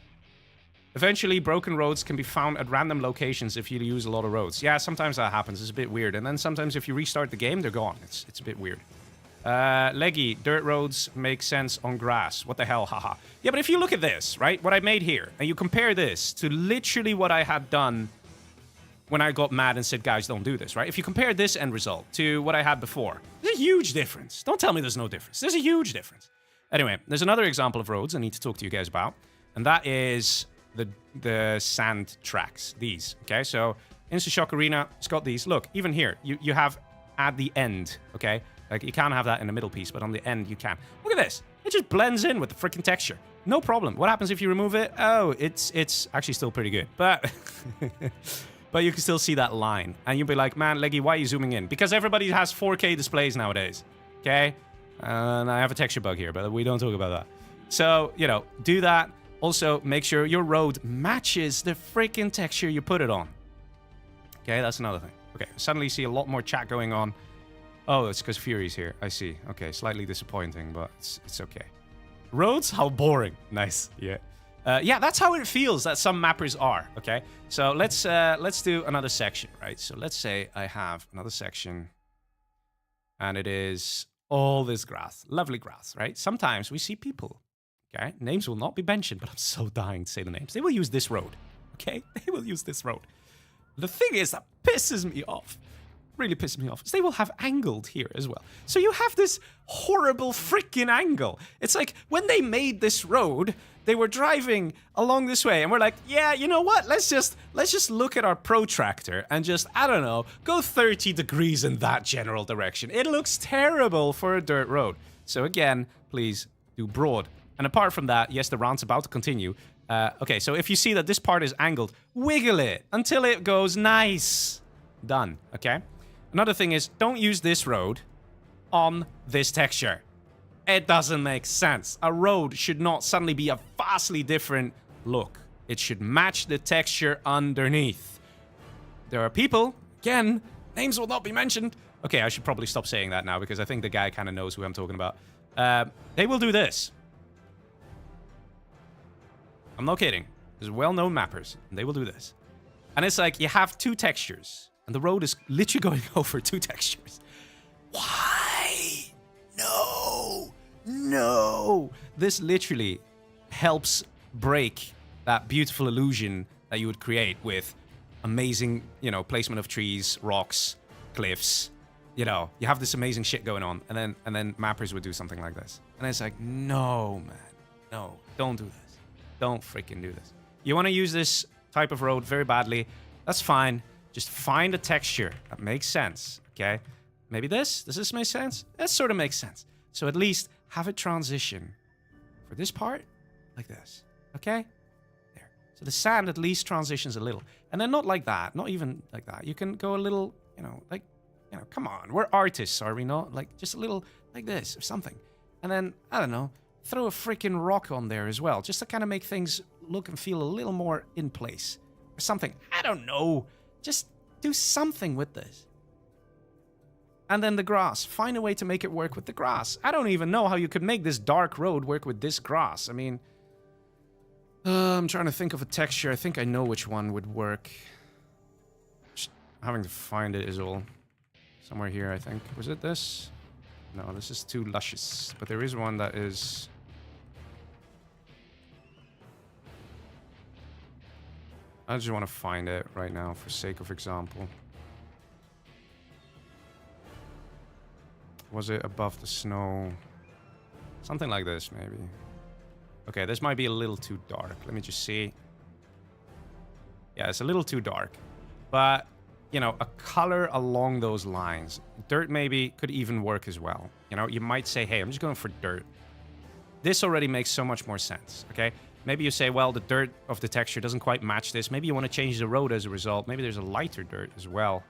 A: Eventually, broken roads can be found at random locations if you use a lot of roads. Yeah, sometimes that happens. It's a bit weird. And then sometimes if you restart the game, they're gone. It's a bit weird. Leggy, dirt roads make sense on grass. What the hell, haha. Yeah, but if you look at this, right, what I made here, and you compare this to literally what I had done when I got mad and said, guys, don't do this, right? If you compare this end result to what I had before, there's a huge difference. Don't tell me there's no difference. There's a huge difference. Anyway, there's another example of roads I need to talk to you guys about, and that is the sand tracks, these, okay? So, Instashock Arena, it's got these. Look, even here, you have at the end, okay? Like, you can't have that in the middle piece, but on the end, you can. Look at this. It just blends in with the freaking texture. No problem. What happens if you remove it? Oh, it's actually still pretty good. But but you can still see that line. And you'll be like, man, Leggy, why are you zooming in? Because everybody has 4K displays nowadays. Okay? And I have a texture bug here, but we don't talk about that. So, you know, do that. Also, make sure your road matches the freaking texture you put it on. Okay, that's another thing. Okay, suddenly you see a lot more chat going on. Oh, it's because Fury's here. I see. Okay, slightly disappointing, but it's okay. Roads? How boring. Nice. Yeah. Yeah, that's how it feels that some mappers are, okay? So let's do another section, right? So let's say I have another section, and it is all this grass. Lovely grass, right? Sometimes we see people, okay? Names will not be mentioned, but I'm so dying to say the names. They will use this road, okay? They will use this road. The thing is that pisses me off. Really pisses me off. Is they will have angled here as well. So you have this horrible freaking angle. It's like when they made this road, they were driving along this way, and we're like, yeah, you know what? Let's just look at our protractor and just, I don't know, go 30 degrees in that general direction. It looks terrible for a dirt road. So again, please do broad. And apart from that, yes, the rant's about to continue. Okay, so if you see that this part is angled, wiggle it until it goes nice. Done, okay? Another thing is, don't use this road on this texture. It doesn't make sense. A road should not suddenly be a vastly different look. It should match the texture underneath. There are people, again, names will not be mentioned. Okay, I should probably stop saying that now because I think the guy kind of knows who I'm talking about. They will do this. I'm not kidding. There's well-known mappers, and they will do this. And it's like, you have two textures. And the road is literally going over two textures. Why? No. No. This literally helps break that beautiful illusion that you would create with amazing, you know, placement of trees, rocks, cliffs. You know, you have this amazing shit going on, and then mappers would do something like this. And it's like, no, man. No, don't do this. Don't freaking do this. You want to use this type of road very badly, that's fine. Just find a texture that makes sense, okay? Maybe this? Does this make sense? That sort of makes sense. So at least have it transition for this part like this, okay? There. So the sand at least transitions a little. And then not like that, not even like that. You can go a little, you know, like, you know, come on. We're artists, are we not? Like, just a little like this or something. And then, I don't know, throw a freaking rock on there as well, just to kind of make things look and feel a little more in place. Or something. I don't know. Just do something with this. And then the grass. Find a way to make it work with the grass. I don't even know how you could make this dark road work with this grass. I mean, I'm trying to think of a texture. I think I know which one would work. Just having to find it is all. Somewhere here, I think. Was it this? No, this is too luscious. But there is one that is... I just want to find it right now for sake of example. Was it above the snow? Something like this, maybe. Okay, this might be a little too dark. Let me just see. Yeah, it's a little too dark. But, you know, a color along those lines. Dirt maybe could even work as well. You know, you might say, hey, I'm just going for dirt. This already makes so much more sense, okay? Maybe you say, well, the dirt of the texture doesn't quite match this. Maybe you want to change the road as a result. Maybe there's a lighter dirt as well.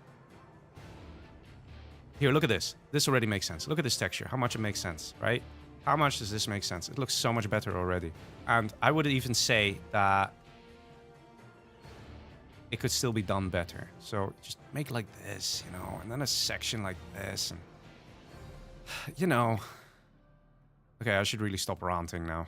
A: Here, look at this. This already makes sense. Look at this texture. How much it makes sense, right? How much does this make sense? It looks so much better already. And I would even say that it could still be done better. So just make like this, you know, and then a section like this. And, you know. Okay, I should really stop ranting now.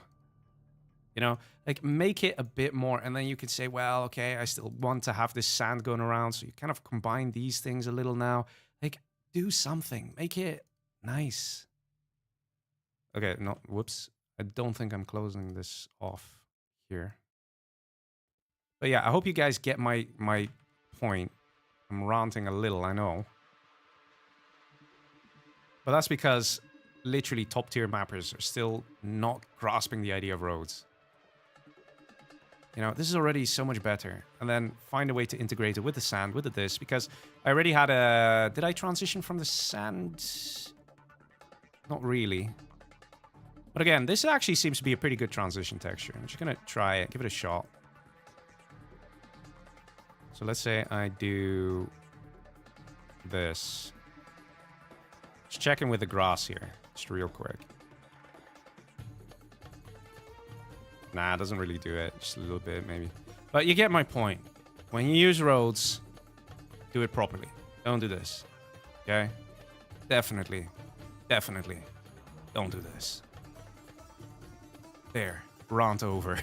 A: You know, like make it a bit more, and then you can say, well, okay, I still want to have this sand going around. So you kind of combine these things a little now. Like, do something. Make it nice. Okay, no, whoops. I don't think I'm closing this off here. But yeah, I hope you guys get my point. I'm ranting a little, I know. But that's because literally top tier mappers are still not grasping the idea of roads. You know, this is already so much better. And then find a way to integrate it with the sand, with this, because I already had a... Did I transition from the sand? Not really. But again, this actually seems to be a pretty good transition texture. I'm just going to try it, give it a shot. So let's say I do this. Just checking with the grass here, just real quick. Nah, it doesn't really do it. Just a little bit, maybe. But you get my point. When you use roads, do it properly. Don't do this. Okay? Definitely. Definitely. Don't do this. There. Rant over.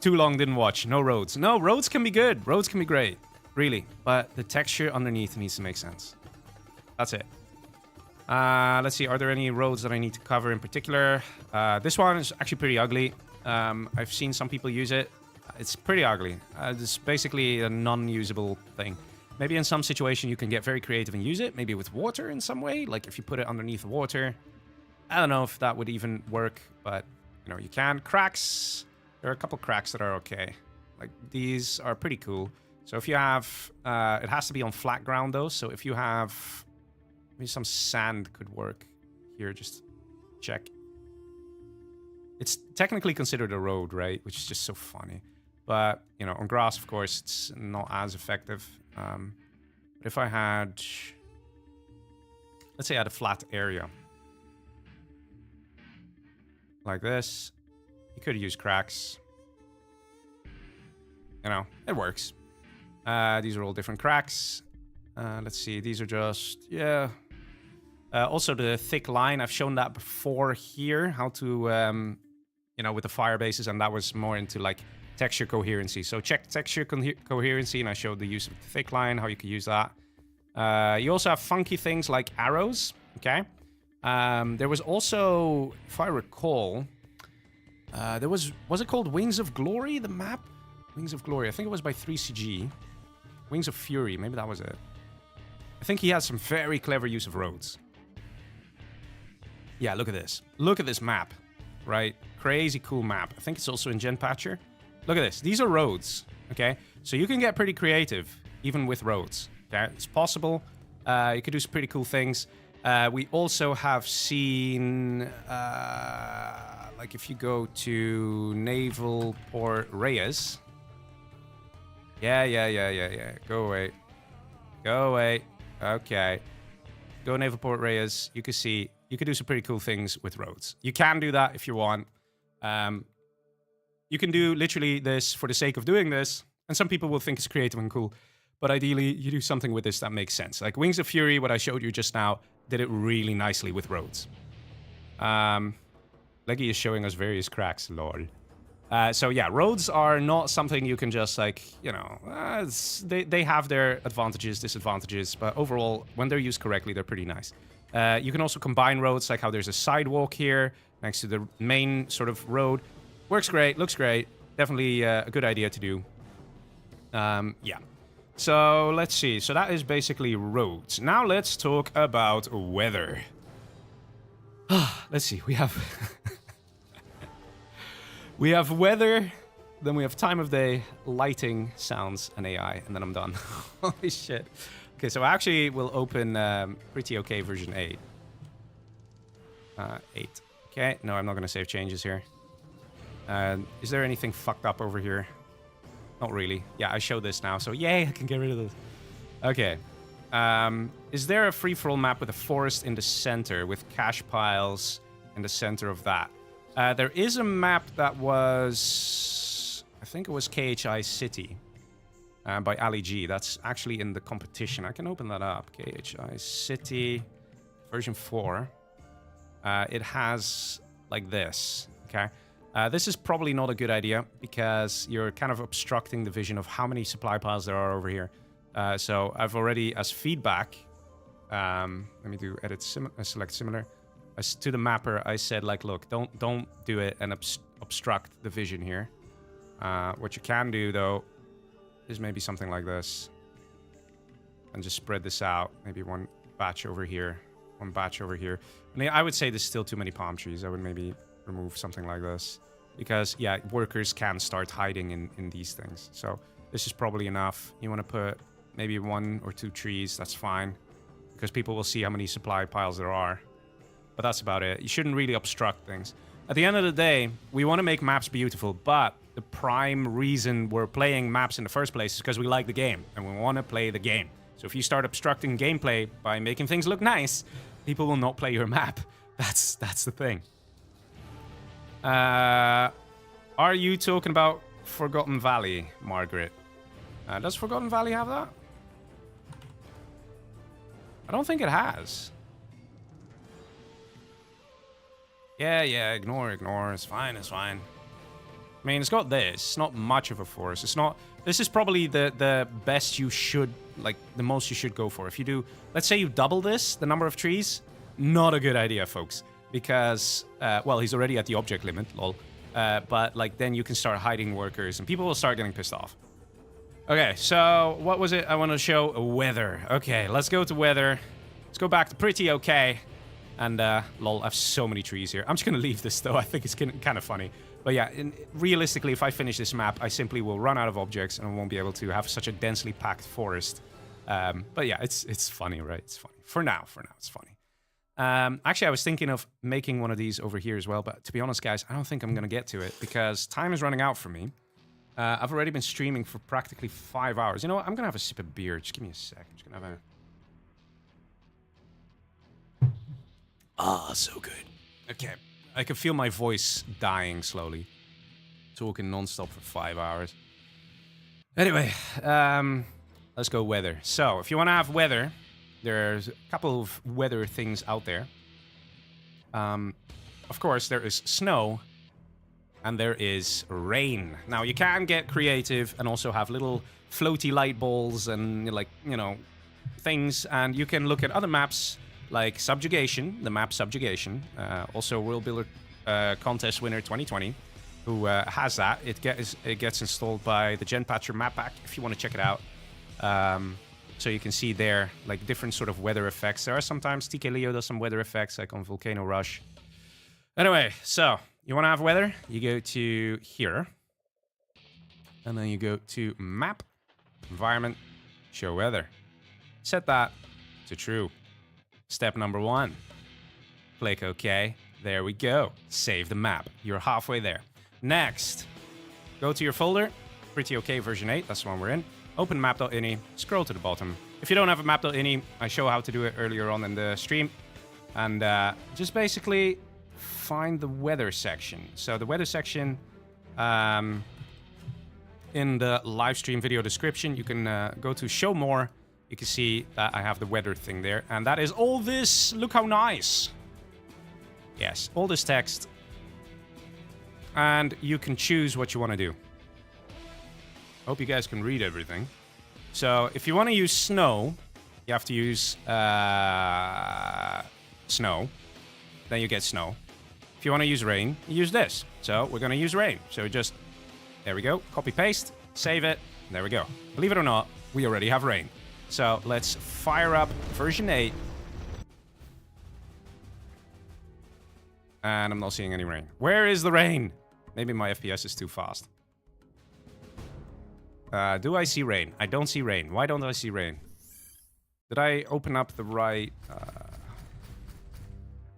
A: Too long, didn't watch. No roads. No, roads can be good. Roads can be great. Really. But the texture underneath needs to make sense. That's it. Let's see, are there any roads that I need to cover in particular? This one is actually pretty ugly. I've seen some people use it. It's pretty ugly. It's basically a non-usable thing. Maybe in some situation you can get very creative and use it. Maybe with water in some way. Like if you put it underneath water. I don't know if that would even work, but you know, you can. Cracks. There are a couple cracks that are okay. Like these are pretty cool. So if you have, it has to be on flat ground though. So if you have... Maybe some sand could work here, just check. It's technically considered a road, right? Which is just so funny. But, you know, on grass, of course, it's not as effective. But if I had... Let's say I had a flat area. Like this. You could use cracks. You know, it works. These are all different cracks. Let's see, these are just... Yeah... also, the thick line, I've shown that before here, how to, you know, with the fire bases, and that was more into, like, texture coherency. So check texture coherency, and I showed the use of the thick line, how you can use that. You also have funky things like arrows, okay? There was also, if I recall, there was it called Wings of Glory, the map? Wings of Glory, I think it was by 3CG. Wings of Fury, maybe that was it. I think he has some very clever use of roads. Yeah, look at this. Look at this map, right? Crazy cool map. I think it's also in GenPatcher. Look at this. These are roads, okay? So you can get pretty creative, even with roads, okay? It's possible. You could do some pretty cool things. We also have seen, like if you go to Naval Port Reyes. Yeah. Go away. Go away. Okay. Go Naval Port Reyes. You you could do some pretty cool things with roads. You can do that if you want. You can do literally this for the sake of doing this, and some people will think it's creative and cool, but ideally you do something with this that makes sense. Like Wings of Fury, what I showed you just now, did it really nicely with roads. Leggy is showing us various cracks, lol. So yeah, roads are not something you can just like, you know, they have their advantages, disadvantages, but overall, when they're used correctly, they're pretty nice. You can also combine roads, like how there's a sidewalk here next to the main sort of road. Works great, looks great. Definitely a good idea to do. Yeah. So let's see. So that is basically roads. Now let's talk about weather. Let's see. We have we have weather, then we have time of day, lighting, sounds, and AI, and then I'm done. Holy shit. Okay, so I actually will open Pretty Okay version 8. 8. Okay, no, I'm not going to save changes here. Is there anything fucked up over here? Not really. Yeah, I show this now, so yay, I can get rid of this. Okay. Is there a free-for-all map with a forest in the center, with cache piles in the center of that? There is a map that was... I think it was KHI City by Ali G. That's actually in the competition. I can open that up. KHI City version 4. It has like this, okay? This is probably not a good idea because you're kind of obstructing the vision of how many supply piles there are over here. So I've already, as feedback, let me do edit select similar. As to the mapper, I said like, look, don't do it and obstruct the vision here. What you can do though is maybe something like this, and just spread this out. Maybe one batch over here, one batch over here. And I would say there's still too many palm trees. I would maybe remove something like this. Because, yeah, workers can start hiding in these things. So this is probably enough. You want to put maybe 1 or 2 trees, that's fine. Because people will see how many supply piles there are. But that's about it. You shouldn't really obstruct things. At the end of the day, we want to make maps beautiful, but the prime reason we're playing maps in the first place is because we like the game, and we want to play the game. So if you start obstructing gameplay by making things look nice, people will not play your map. That's the thing. Are you talking about Forgotten Valley, Margaret? Does Forgotten Valley have that? I don't think it has. Yeah, ignore. It's fine. I mean, it's got this. It's not much of a forest. It's not... This is probably the best you should... Like, the most you should go for. If you do... Let's say you double this, the number of trees. Not a good idea, folks. Because, well, he's already at the object limit, lol. But, like, then you can start hiding workers, and people will start getting pissed off. Okay, so, what was it I want to show? Weather. Okay, let's go to weather. Let's go back to Pretty Okay. And, lol, I have so many trees here. I'm just gonna leave this, though. I think it's kind of funny. But yeah, realistically, if I finish this map, I simply will run out of objects, and I won't be able to have such a densely packed forest. But yeah, it's funny, right? It's funny. For now, it's funny. Actually, I was thinking of making one of these over here as well, but to be honest, guys, I don't think I'm going to get to it because time is running out for me. I've already been streaming for practically 5 hours. You know what? I'm going to have a sip of beer. Just give me a sec. I'm just going to have a... Ah, so good. Okay. I can feel my voice dying slowly. Talking non-stop for 5 hours. Anyway, let's go weather. So, if you want to have weather... There's a couple of weather things out there. Of course, there is snow, and there is rain. Now, you can get creative and also have little floaty light balls and, like, you know, things. And you can look at other maps, like Subjugation, the map Subjugation. Also, World Builder Contest winner 2020, who has that. It gets installed by the Genpatcher map pack, if you want to check it out. So you can see there, like, different sort of weather effects. There are sometimes TK Leo does some weather effects, like on Volcano Rush. Anyway, so you want to have weather? You go to here. And then you go to Map, Environment, Show Weather. Set that to true. Step number 1. Click OK. There we go. Save the map. You're halfway there. Next, go to your folder. Pretty OK version 8. That's the one we're in. Open map.ini, scroll to the bottom. If you don't have a map.ini, I show how to do it earlier on in the stream. And just basically find the weather section. So the weather section in the live stream video description, you can go to show more. You can see that I have the weather thing there. And that is all this. Look how nice. Yes, all this text. And you can choose what you want to do. Hope you guys can read everything. So if you want to use snow, you have to use snow. Then you get snow. If you want to use rain, you use this. So we're going to use rain. So just, there we go. Copy, paste, save it. There we go. Believe it or not, we already have rain. So let's fire up version 8. And I'm not seeing any rain. Where is the rain? Maybe my FPS is too fast. Do I see rain? I don't see rain. Why don't I see rain? Did I open up the right...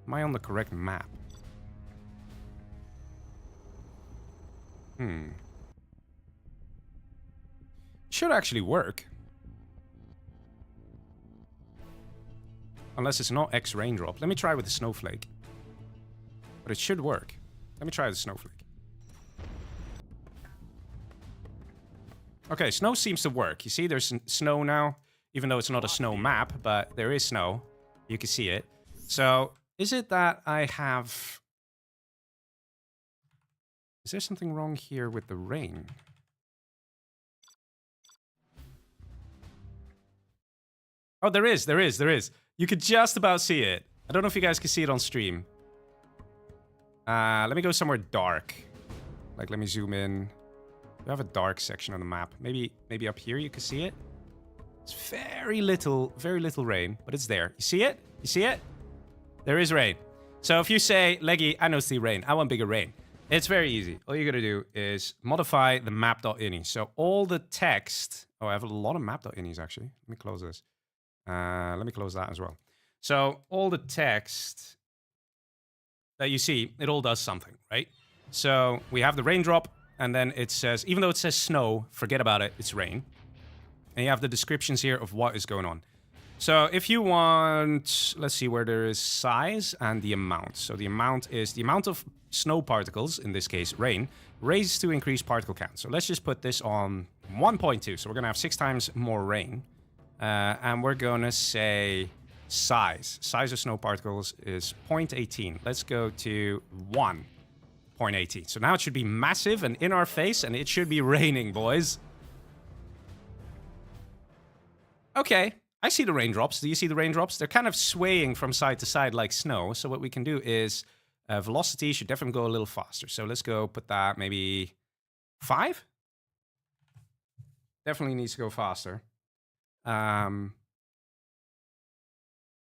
A: am I on the correct map? Should actually work. Unless it's not X raindrop. Let me try with the snowflake. But it should work. Let me try the snowflake. Okay, snow seems to work. You see, there's snow now. Even though it's not a snow map, but there is snow. You can see it. So, is it that I have... Is there something wrong here with the rain? Oh, there is. You could just about see it. I don't know if you guys can see it on stream. Let me go somewhere dark. Like, let me zoom in. We have a dark section on the map. Maybe up here you can see it. It's very little rain, but it's there. You see it? You see it? There is rain. So if you say, Leggy, I don't see rain. I want bigger rain. It's very easy. All you gotta do is modify the map.ini. So all the text... Oh, I have a lot of map.inis, actually. Let me close this. Let me close that as well. So all the text that you see, it all does something, right? So we have the raindrop, and then it says, even though it says snow, forget about it, it's rain. And you have the descriptions here of what is going on. So if you want, let's see where there is size and the amount. So the amount is the amount of snow particles, in this case rain, raised to increase particle count. So let's just put this on 1.2. So we're going to have 6 times more rain. And we're going to say size. Size of snow particles is 0.18. Let's go to 1.18. So now it should be massive and in our face, and it should be raining, boys. Okay, I see the raindrops. Do you see the raindrops? They're kind of swaying from side to side like snow. So what we can do is velocity should definitely go a little faster. So let's go put that maybe 5. Definitely needs to go faster.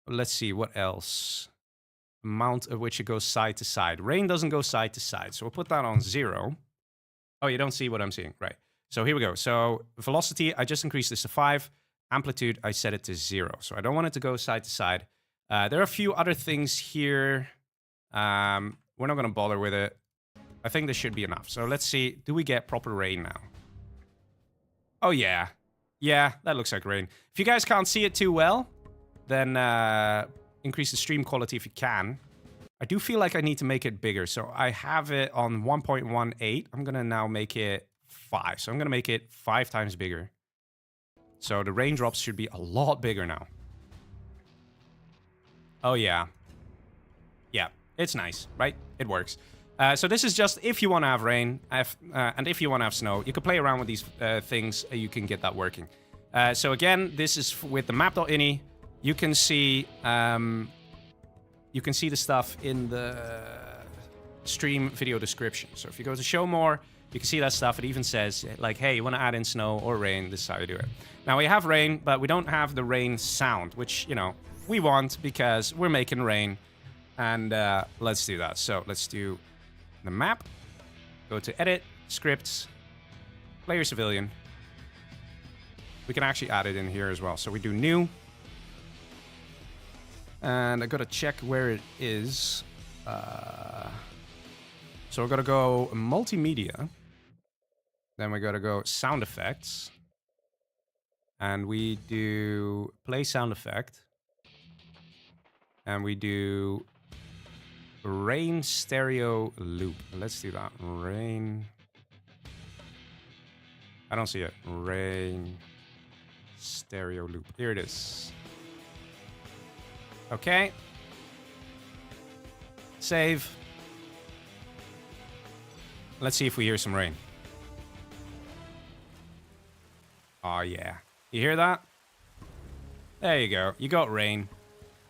A: Let's see, what else? Amount at which it goes side to side. Rain doesn't go side to side, so we'll put that on 0. Oh, you don't see what I'm seeing, right? So here we go. So velocity, I just increased this to 5. Amplitude, I set it to 0. So I don't want it to go side to side. There are a few other things here. We're not going to bother with it. I think this should be enough. So let's see, do we get proper rain now? Oh, yeah. Yeah, that looks like rain. If you guys can't see it too well, then increase the stream quality if you can. I do feel like I need to make it bigger. So I have it on 1.18. I'm going to now make it 5. So I'm going to make it 5 times bigger. So the raindrops should be a lot bigger now. Oh, yeah. Yeah, it's nice, right? It works. So this is just if you want to have rain, and if you want to have snow. You can play around with these things, you can get that working. So again, this is with the map.ini. You can see the stuff in the stream video description. So if you go to show more, you can see that stuff. It even says, like, hey, you want to add in snow or rain, this is how you do it. Now, we have rain, but we don't have the rain sound, which, you know, we want because we're making rain. And let's do that. So let's do the map. Go to Edit, Scripts, Player Civilian. We can actually add it in here as well. So we do New. And I got to check where it is. So we're going to go Multimedia. Then we got to go Sound Effects. And we do Play Sound Effect. And we do rain stereo loop. Let's do that. Rain. I don't see it. Rain stereo loop. Here it is. Okay. Save. Let's see if we hear some rain. Oh, yeah. You hear that? There you go. You got rain.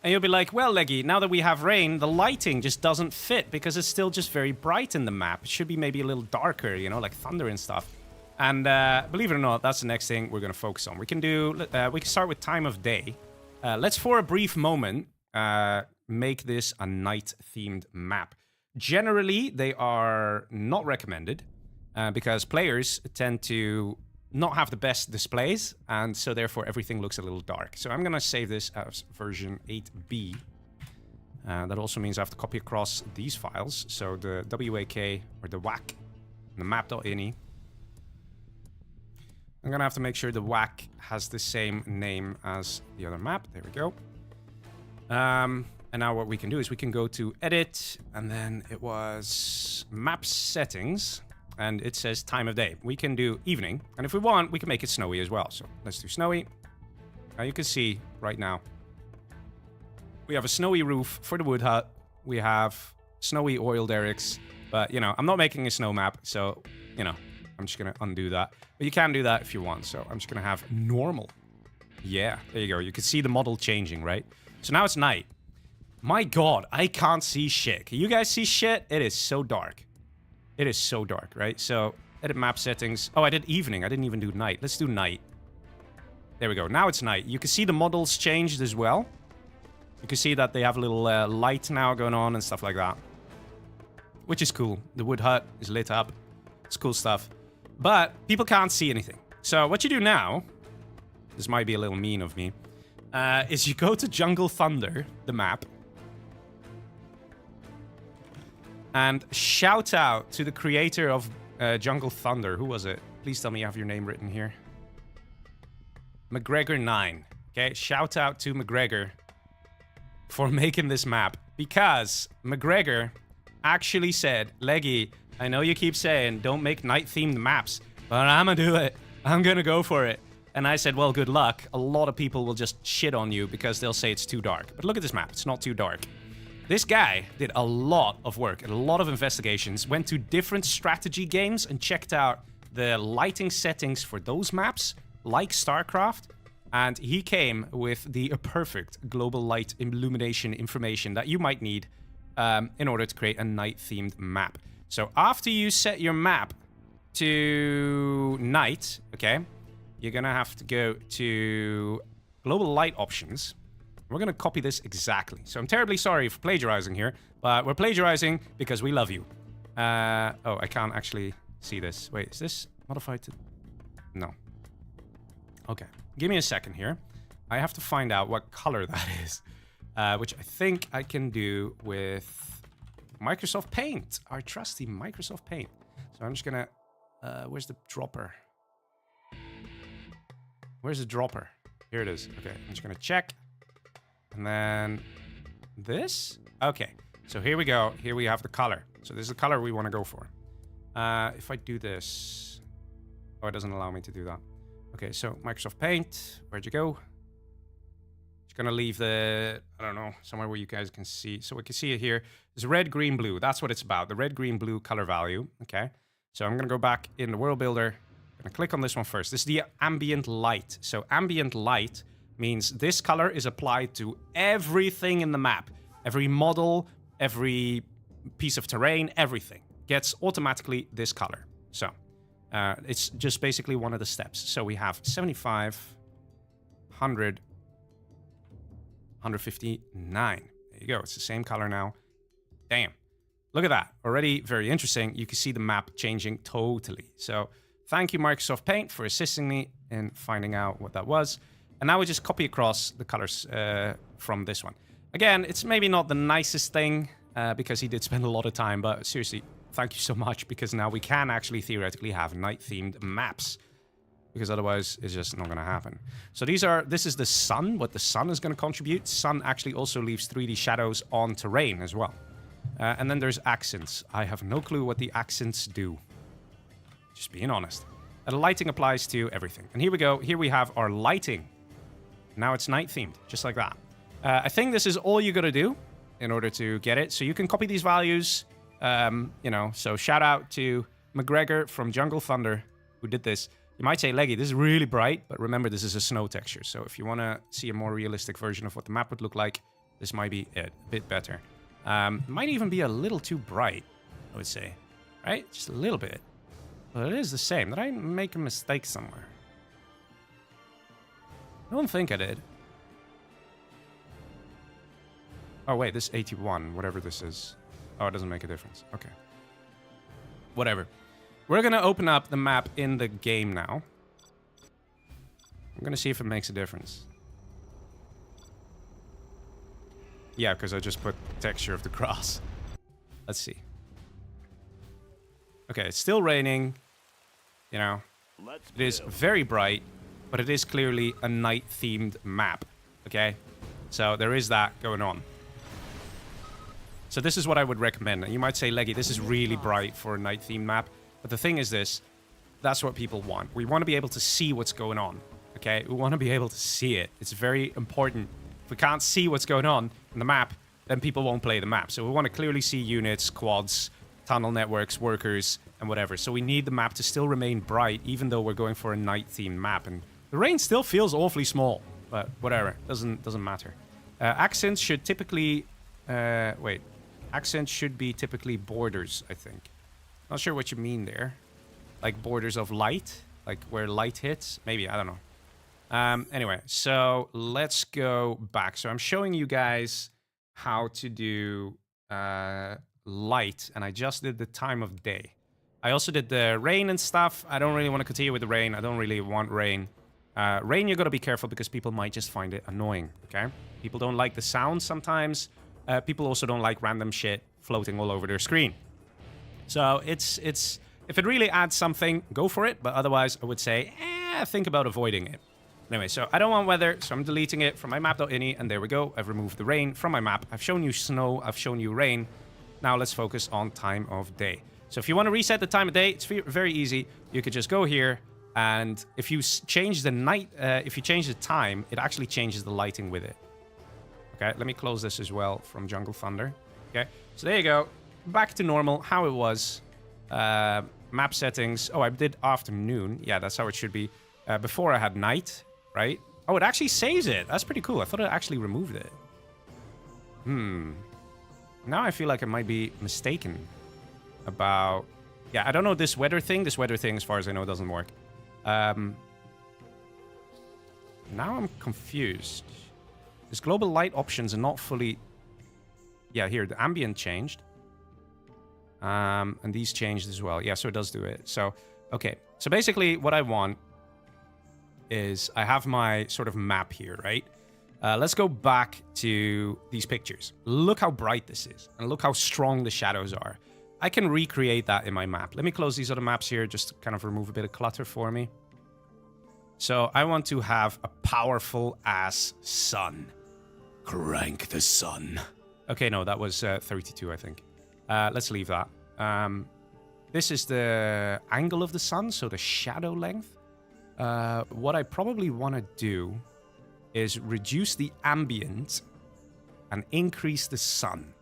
A: And you'll be like, well, Leggy, now that we have rain, the lighting just doesn't fit because it's still just very bright in the map. It should be maybe a little darker, you know, like thunder and stuff. And believe it or not, that's the next thing we're going to focus on. We can start with time of day. Let's, for a brief moment, make this a night-themed map. Generally, they are not recommended because players tend to not have the best displays, and so therefore everything looks a little dark. So I'm going to save this as version 8B. That also means I have to copy across these files. So the WAK, or the WAK, and the map.ini. I'm going to have to make sure the WAK has the same name as the other map. There we go. And now what we can do is we can go to Edit, and then it was Map Settings, and it says Time of Day. We can do Evening, and if we want, we can make it snowy as well. So let's do Snowy. Now you can see right now, we have a snowy roof for the wood hut. We have snowy oil derricks, but, you know, I'm not making a snow map, so, you know, I'm just going to undo that. But you can do that if you want, so I'm just going to have normal. Yeah, there you go. You can see the model changing, right? So now it's night. My God, I can't see shit. Can you guys see shit? It is so dark. It is so dark, right? So, edit map settings. Oh, I did evening. I didn't even do night. Let's do night. There we go. Now it's night. You can see the models changed as well. You can see that they have a little light now going on and stuff like that. Which is cool. The wood hut is lit up. It's cool stuff. But people can't see anything. So what you do now, this might be a little mean of me, is you go to Jungle Thunder, the map, and shout out to the creator of Jungle Thunder. Who was it? Please tell me you have your name written here. McGregor9. Okay, shout out to McGregor for making this map. Because McGregor actually said, Leggy, I know you keep saying don't make night-themed maps, but I'm gonna do it. I'm gonna go for it. And I said, well, good luck. A lot of people will just shit on you because they'll say it's too dark. But look at this map. It's not too dark. This guy did a lot of work and a lot of investigations, went to different strategy games and checked out the lighting settings for those maps, like StarCraft, and he came with the perfect global light illumination information that you might need in order to create a night-themed map. So after you set your map to night, okay, you're gonna have to go to global light options. We're gonna copy this exactly. So I'm terribly sorry for plagiarizing here, but we're plagiarizing because we love you. Oh, I can't actually see this. Wait, is this modified to... No. Okay, give me a second here. I have to find out what color that is, which I think I can do with Microsoft Paint, our trusty Microsoft Paint. So I'm just gonna... where's the dropper? Where's the dropper? Here it is. Okay, I'm just gonna check. And then this? Okay, so here we go. Here we have the color. So this is the color we want to go for. If I do this... Oh, it doesn't allow me to do that. Okay, so Microsoft Paint. Where'd you go? Just gonna leave the... I don't know, somewhere where you guys can see. So we can see it here. It's red, green, blue. That's what it's about. The red, green, blue color value. Okay, so I'm gonna go back in the world builder. I'm gonna click on this one first. This is the ambient light. So ambient light means this color is applied to everything in the map. Every model, every piece of terrain, everything gets automatically this color. So it's just basically one of the steps. So we have 75, 100, 159. There you go. It's the same color now. Damn. Look at that. Already very interesting. You can see the map changing totally. So thank you, Microsoft Paint, for assisting me in finding out what that was. And now we just copy across the colors from this one. Again, it's maybe not the nicest thing because he did spend a lot of time, but seriously, thank you so much because now we can actually theoretically have night-themed maps. because otherwise it's just not going to happen. So this is the sun, what the sun is going to contribute. Sun actually also leaves 3D shadows on terrain as well. And then there's accents. I have no clue what the accents do. Just being honest. And the lighting applies to everything. And here we go. Here we have our lighting. Now it's night themed, just like that. I think this is all you got to do in order to get it. So you can copy these values. You know, so shout out to McGregor from Jungle Thunder who did this. You might say, Leggy, this is really bright, but remember, this is a snow texture. So if you want to see a more realistic version of what the map would look like, this might be it, a bit better. Might even be a little too bright, I would say. Right? Just a little bit. But it is the same. Did I make a mistake somewhere? I don't think I did. Oh, wait, this 81, whatever this is. Oh, it doesn't make a difference. Okay. Whatever. We're going to open up the map in the game now. I'm going to see if it makes a difference. Yeah, because I just put texture of the grass. Let's see. Okay, it's still raining. You know, it is very bright, but it is clearly a night-themed map. Okay? So there is that going on. So this is what I would recommend. And you might say, Leggy, this is really bright for a night-themed map. But the thing is this, that's what people want. We want to be able to see what's going on. Okay? We want to be able to see it. It's very important. If we can't see what's going on in the map, then people won't play the map. So we want to clearly see units, quads, tunnel networks, workers, and whatever. So we need the map to still remain bright, even though we're going for a night-themed map. And the rain still feels awfully small, but whatever. Doesn't matter. Accents should typically... wait. Accents should be typically borders, I think. Not sure what you mean there. Like borders of light? Like where light hits? Maybe, I don't know. Anyway, so let's go back. So I'm showing you guys how to do light, and I just did the time of day. I also did the rain and stuff. I don't really want to continue with the rain. I don't really want rain. Rain, you gotta be careful because people might just find it annoying, okay? People don't like the sound sometimes. People also don't like random shit floating all over their screen. So it's if it really adds something, go for it. But otherwise, I would say, think about avoiding it. Anyway, so I don't want weather, so I'm deleting it from my map.ini, and there we go. I've removed the rain from my map. I've shown you snow, I've shown you rain. Now let's focus on time of day. So if you want to reset the time of day, it's very easy. You could just go here, and if you change the night, if you change the time, it actually changes the lighting with it. Okay, let me close this as well from Jungle Thunder. Okay, so there you go. Back to normal, how it was. Map settings. Oh, I did afternoon. Yeah, that's how it should be. Before I had night, right? Oh, it actually saves it. That's pretty cool. I thought it actually removed it. Now I feel like I might be mistaken about... Yeah, I don't know this weather thing. This weather thing, as far as I know, doesn't work. Now I'm confused. This global light options are not fully... Yeah, here, the ambient changed. And these changed as well. Yeah, so it does do it. So, okay. So basically, what I want is I have my sort of map here, right? Let's go back to these pictures. Look how bright this is. And look how strong the shadows are. I can recreate that in my map. Let me close these other maps here just to kind of remove a bit of clutter for me. So I want to have a powerful-ass sun. Crank the sun. Okay, no, that was 32, I think. Let's leave that. This is the angle of the sun, so the shadow length. What I probably want to do is reduce the ambient and increase the sun.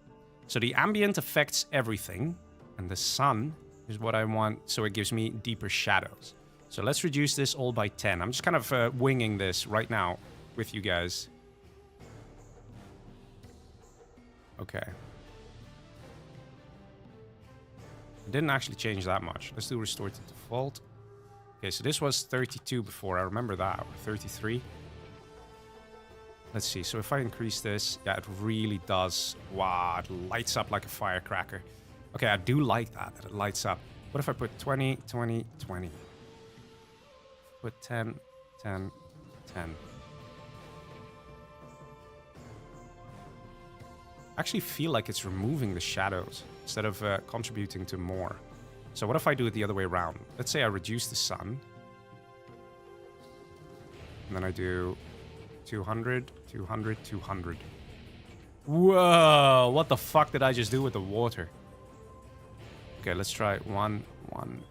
A: So the ambient affects everything, and the sun is what I want, so it gives me deeper shadows. So let's reduce this all by 10. I'm just kind of winging this right now with you guys. Okay. It didn't actually change that much. Let's do restore to default. Okay, so this was 32 before. I remember that. Or 33. Let's see. So if I increase this, yeah, it really does. Wow, it lights up like a firecracker. Okay, I do like that it lights up. What if I put 20, 20, 20? Put 10, 10, 10. I actually feel like it's removing the shadows instead of contributing to more. So what if I do it the other way around? Let's say I reduce the sun. And then I do 200, 200, 200. Whoa, what the fuck did I just do with the water? Okay, let's try 1, 1,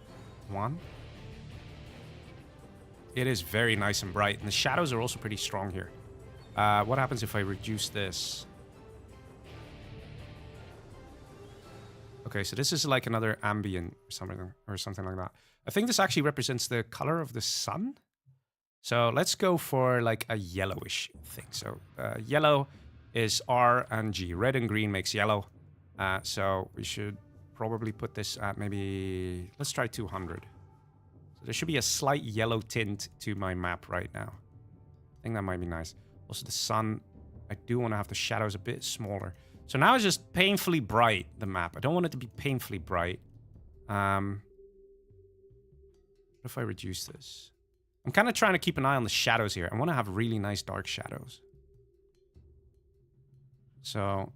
A: 1. It is very nice and bright, and the shadows are also pretty strong here. What happens if I reduce this? Okay, so this is like another ambient or something like that. I think this actually represents the color of the sun. So let's go for like a yellowish thing. So yellow is R and G. Red and green makes yellow. So we should probably put this at maybe... Let's try 200. So there should be a slight yellow tint to my map right now. I think that might be nice. Also the sun, I do want to have the shadows a bit smaller. So now it's just painfully bright, the map. I don't want it to be painfully bright. What if I reduce this? I'm kind of trying to keep an eye on the shadows here. I want to have really nice dark shadows. So...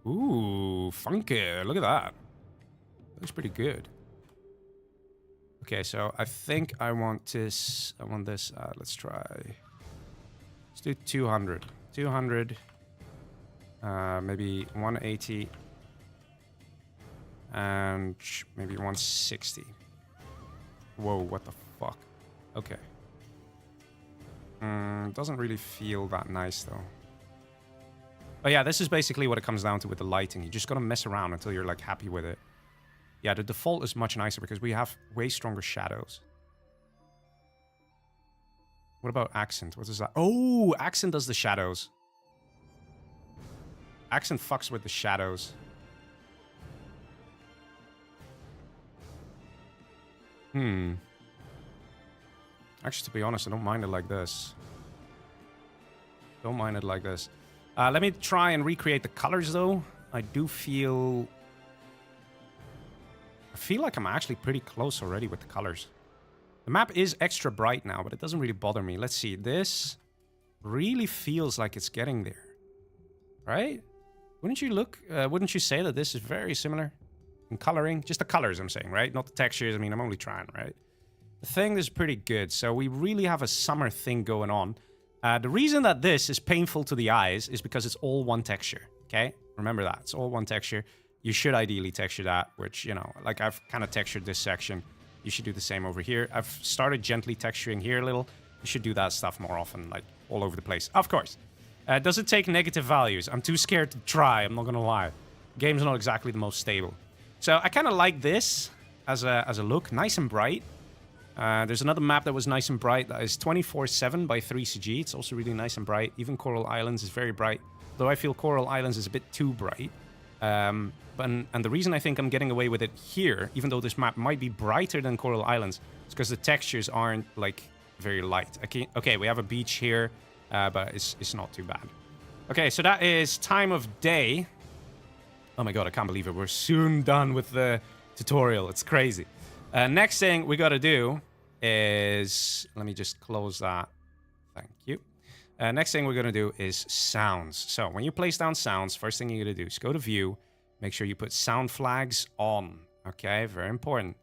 A: Ooh, funky. Look at that. Looks pretty good. Okay, so I think I want this. Let's try. Let's do 200. 200. Maybe 180. And maybe 160. Whoa, what the fuck? Okay. Doesn't really feel that nice, though. But yeah, this is basically what it comes down to with the lighting. You just gotta mess around until you're, like, happy with it. Yeah, the default is much nicer because we have way stronger shadows. What about accent? What is that? Oh, accent does the shadows. Accent fucks with the shadows. Actually, to be honest, I don't mind it like this. Don't mind it like this. Let me try and recreate the colors, though. I feel like I'm actually pretty close already with the colors. The map is extra bright now, but it doesn't really bother me. Let's see. This really feels like it's getting there. Right? Wouldn't you say that this is very similar in coloring? Just the colors, I'm saying, right? Not the textures. I mean, I'm only trying, right? The thing is pretty good. So we really have a summer thing going on. The reason that this is painful to the eyes is because it's all one texture, okay? Remember that. It's all one texture. You should ideally texture that, which, you know, like I've kind of textured this section. You should do the same over here. I've started gently texturing here a little. You should do that stuff more often, like all over the place. Of course. Does it take negative values? I'm too scared to try, I'm not gonna lie. Game's not exactly the most stable. So I kind of like this as a look. Nice and bright. There's another map that was nice and bright that is 24/7 by 3CG. It's also really nice and bright. Even Coral Islands is very bright, though I feel Coral Islands is a bit too bright. And the reason I think I'm getting away with it here, even though this map might be brighter than Coral Islands, is because the textures aren't, like, very light. Okay, we have a beach here, but it's not too bad. Okay, so that is time of day. Oh my god, I can't believe it. We're soon done with the tutorial. It's crazy. Next thing we gotta do is... Let me just close that. Thank you. Next thing we're gonna do is sounds. So when you place down sounds, first thing you're gonna do is go to View. Make sure you put sound flags on. Okay, very important.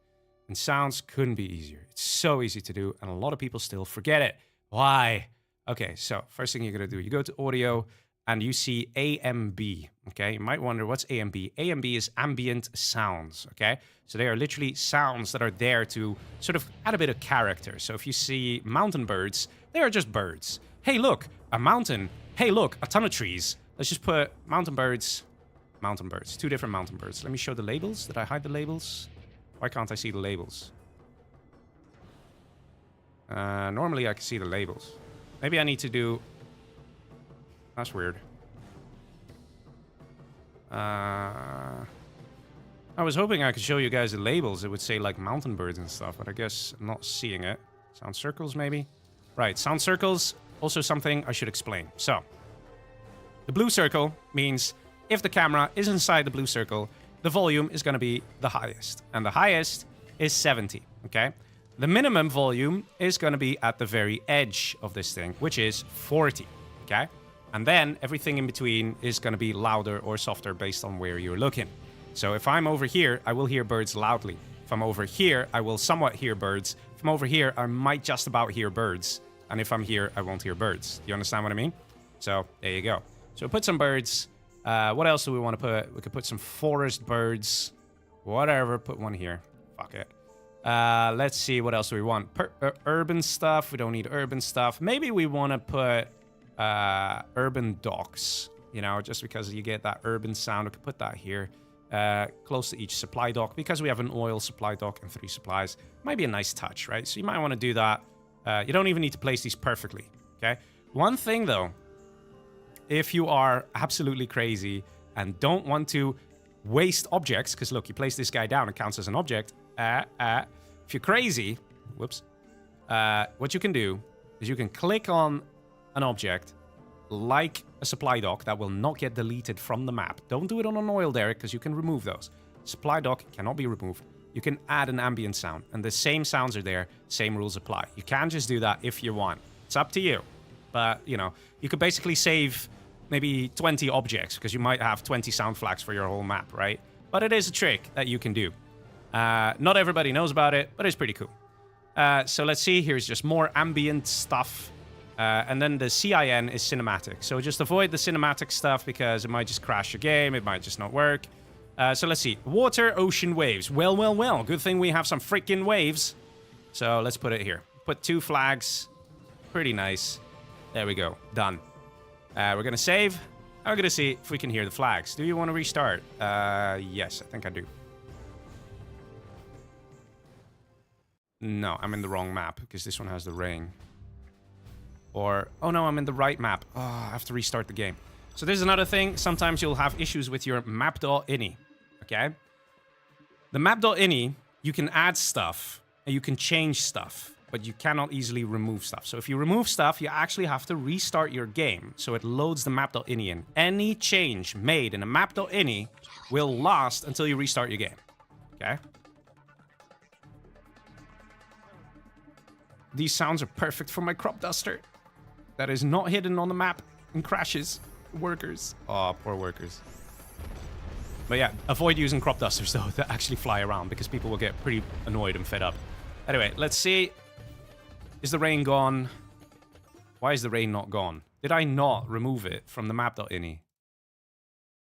A: And sounds couldn't be easier. It's so easy to do, and a lot of people still forget it. Why? Okay, so first thing you're gonna do, you go to Audio, and you see AMB, okay? You might wonder, what's AMB? AMB is ambient sounds, okay? So they are literally sounds that are there to sort of add a bit of character. So if you see mountain birds, they are just birds. Hey, look, a mountain. Hey, look, a ton of trees. Let's just put mountain birds, 2 different mountain birds. Let me show the labels. Did I hide the labels? Why can't I see the labels? Normally I can see the labels. Maybe I need to do... That's weird. I was hoping I could show you guys the labels. It would say, like, mountain birds and stuff, but I guess I'm not seeing it. Sound circles, maybe? Right, sound circles, also something I should explain. So, the blue circle means if the camera is inside the blue circle, the volume is going to be the highest. And the highest is 70, okay? The minimum volume is going to be at the very edge of this thing, which is 40, okay? And then everything in between is going to be louder or softer based on where you're looking. So if I'm over here, I will hear birds loudly. If I'm over here, I will somewhat hear birds. If I'm over here, I might just about hear birds. And if I'm here, I won't hear birds. You understand what I mean? So there you go. So we put some birds. What else do we want to put? We could put some forest birds. Whatever, put one here. Fuck it. Let's see, what else do we want? Urban stuff. We don't need urban stuff. Maybe we want to put urban docks. You know, just because you get that urban sound. We could put that here. Close to each supply dock. Because we have an oil supply dock and 3 supplies. Might be a nice touch, right? So you might want to do that. You don't even need to place these perfectly, okay? One thing, though. If you are absolutely crazy and don't want to waste objects, because look, you place this guy down, it counts as an object. If you're crazy, whoops, what you can do is you can click on an object like a supply dock that will not get deleted from the map. Don't do it on an oil derrick because you can remove those. Supply dock cannot be removed. You can add an ambient sound, and the same sounds are there, same rules apply. You can just do that if you want. It's up to you. But, you know, you could basically save maybe 20 objects, because you might have 20 sound flags for your whole map, right? But it is a trick that you can do. Not everybody knows about it, but it's pretty cool. So let's see, here's just more ambient stuff. And then the CIN is cinematic. So just avoid the cinematic stuff, because it might just crash your game, it might just not work. So let's see, water, ocean, waves. Well, well, well, good thing we have some freaking waves. So let's put it here. Put 2 flags, pretty nice. There we go, done. We're gonna save. I'm gonna see if we can hear the flags. Do you want to restart? Yes, I think I do. No, I'm in the wrong map, because this one has the rain. Or, oh no, I'm in the right map. Oh, I have to restart the game. So there's another thing. Sometimes you'll have issues with your map.ini, okay? The map.ini, you can add stuff, and you can change stuff, but you cannot easily remove stuff. So if you remove stuff, you actually have to restart your game. So it loads the map.ini in. Any change made in a map.ini will last until you restart your game. Okay? These sounds are perfect for my crop duster. That is not hidden on the map and crashes. Workers. Oh, poor workers. But yeah, avoid using crop dusters though that actually fly around, because people will get pretty annoyed and fed up. Anyway, let's see. Is the rain gone? Why is the rain not gone? Did I not remove it from the map.ini?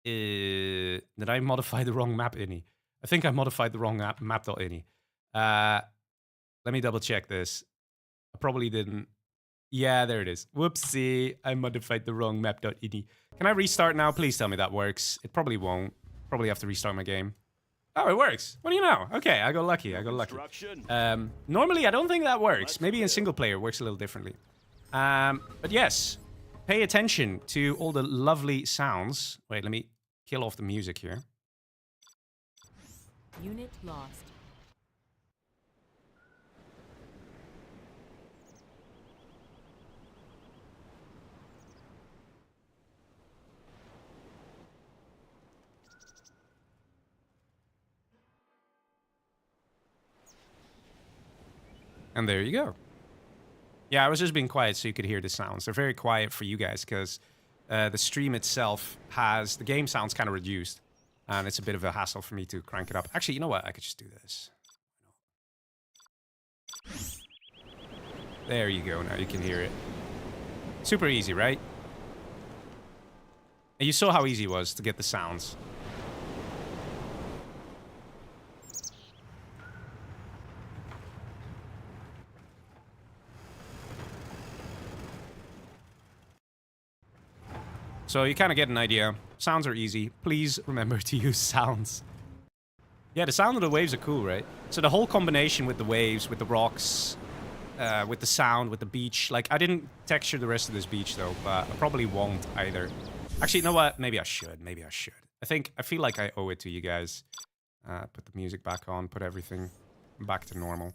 A: Did I modify the wrong map.ini? I think I modified the wrong map.ini. Let me double check this. I probably didn't. Yeah, there it is. Whoopsie, I modified the wrong map.ini. Can I restart now? Please tell me that works. It probably won't. Probably have to restart my game. Oh, it works. What do you know? Okay, I got lucky. I got lucky. Normally, I don't think that works. Maybe in single player it works a little differently. But yes, pay attention to all the lovely sounds. Wait, let me kill off the music here.
B: Unit lost.
A: And there you go. Yeah, I was just being quiet so you could hear the sounds. They're very quiet for you guys because the stream itself has... The game sounds kind of reduced. And it's a bit of a hassle for me to crank it up. Actually, you know what? I could just do this. There you go. Now you can hear it. Super easy, right? And you saw how easy it was to get the sounds. So you kind of get an idea. Sounds are easy. Please remember to use sounds. Yeah, the sound of the waves are cool, right? So the whole combination with the waves, with the rocks, with the sound, with the beach. Like, I didn't texture the rest of this beach, though, but I probably won't either. Actually, you know what? Maybe I should. Maybe I should. I feel like I owe it to you guys. Put the music back on. Put everything back to normal.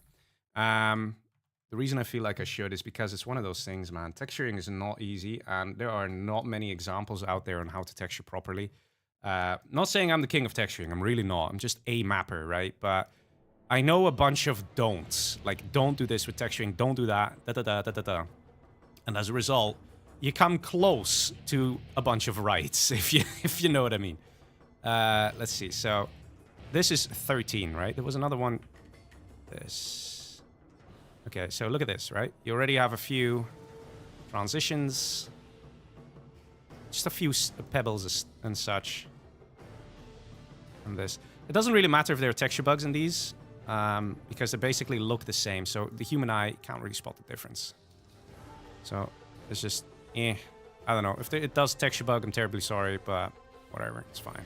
A: The reason I feel like I should is because it's one of those things, man. Texturing is not easy, and there are not many examples out there on how to texture properly. Not saying I'm the king of texturing. I'm really not. I'm just a mapper, right? But I know a bunch of don'ts. Like, don't do this with texturing. Don't do that. Da-da-da-da-da-da. And as a result, you come close to a bunch of rights, if you know what I mean. Let's see. So this is 13, right? There was another one. This. Okay, so look at this, right? You already have a few transitions. Just a few pebbles and such. And this. It doesn't really matter if there are texture bugs in these, because they basically look the same. So the human eye can't really spot the difference. So it's just, I don't know. If it does texture bug, I'm terribly sorry, but whatever, it's fine.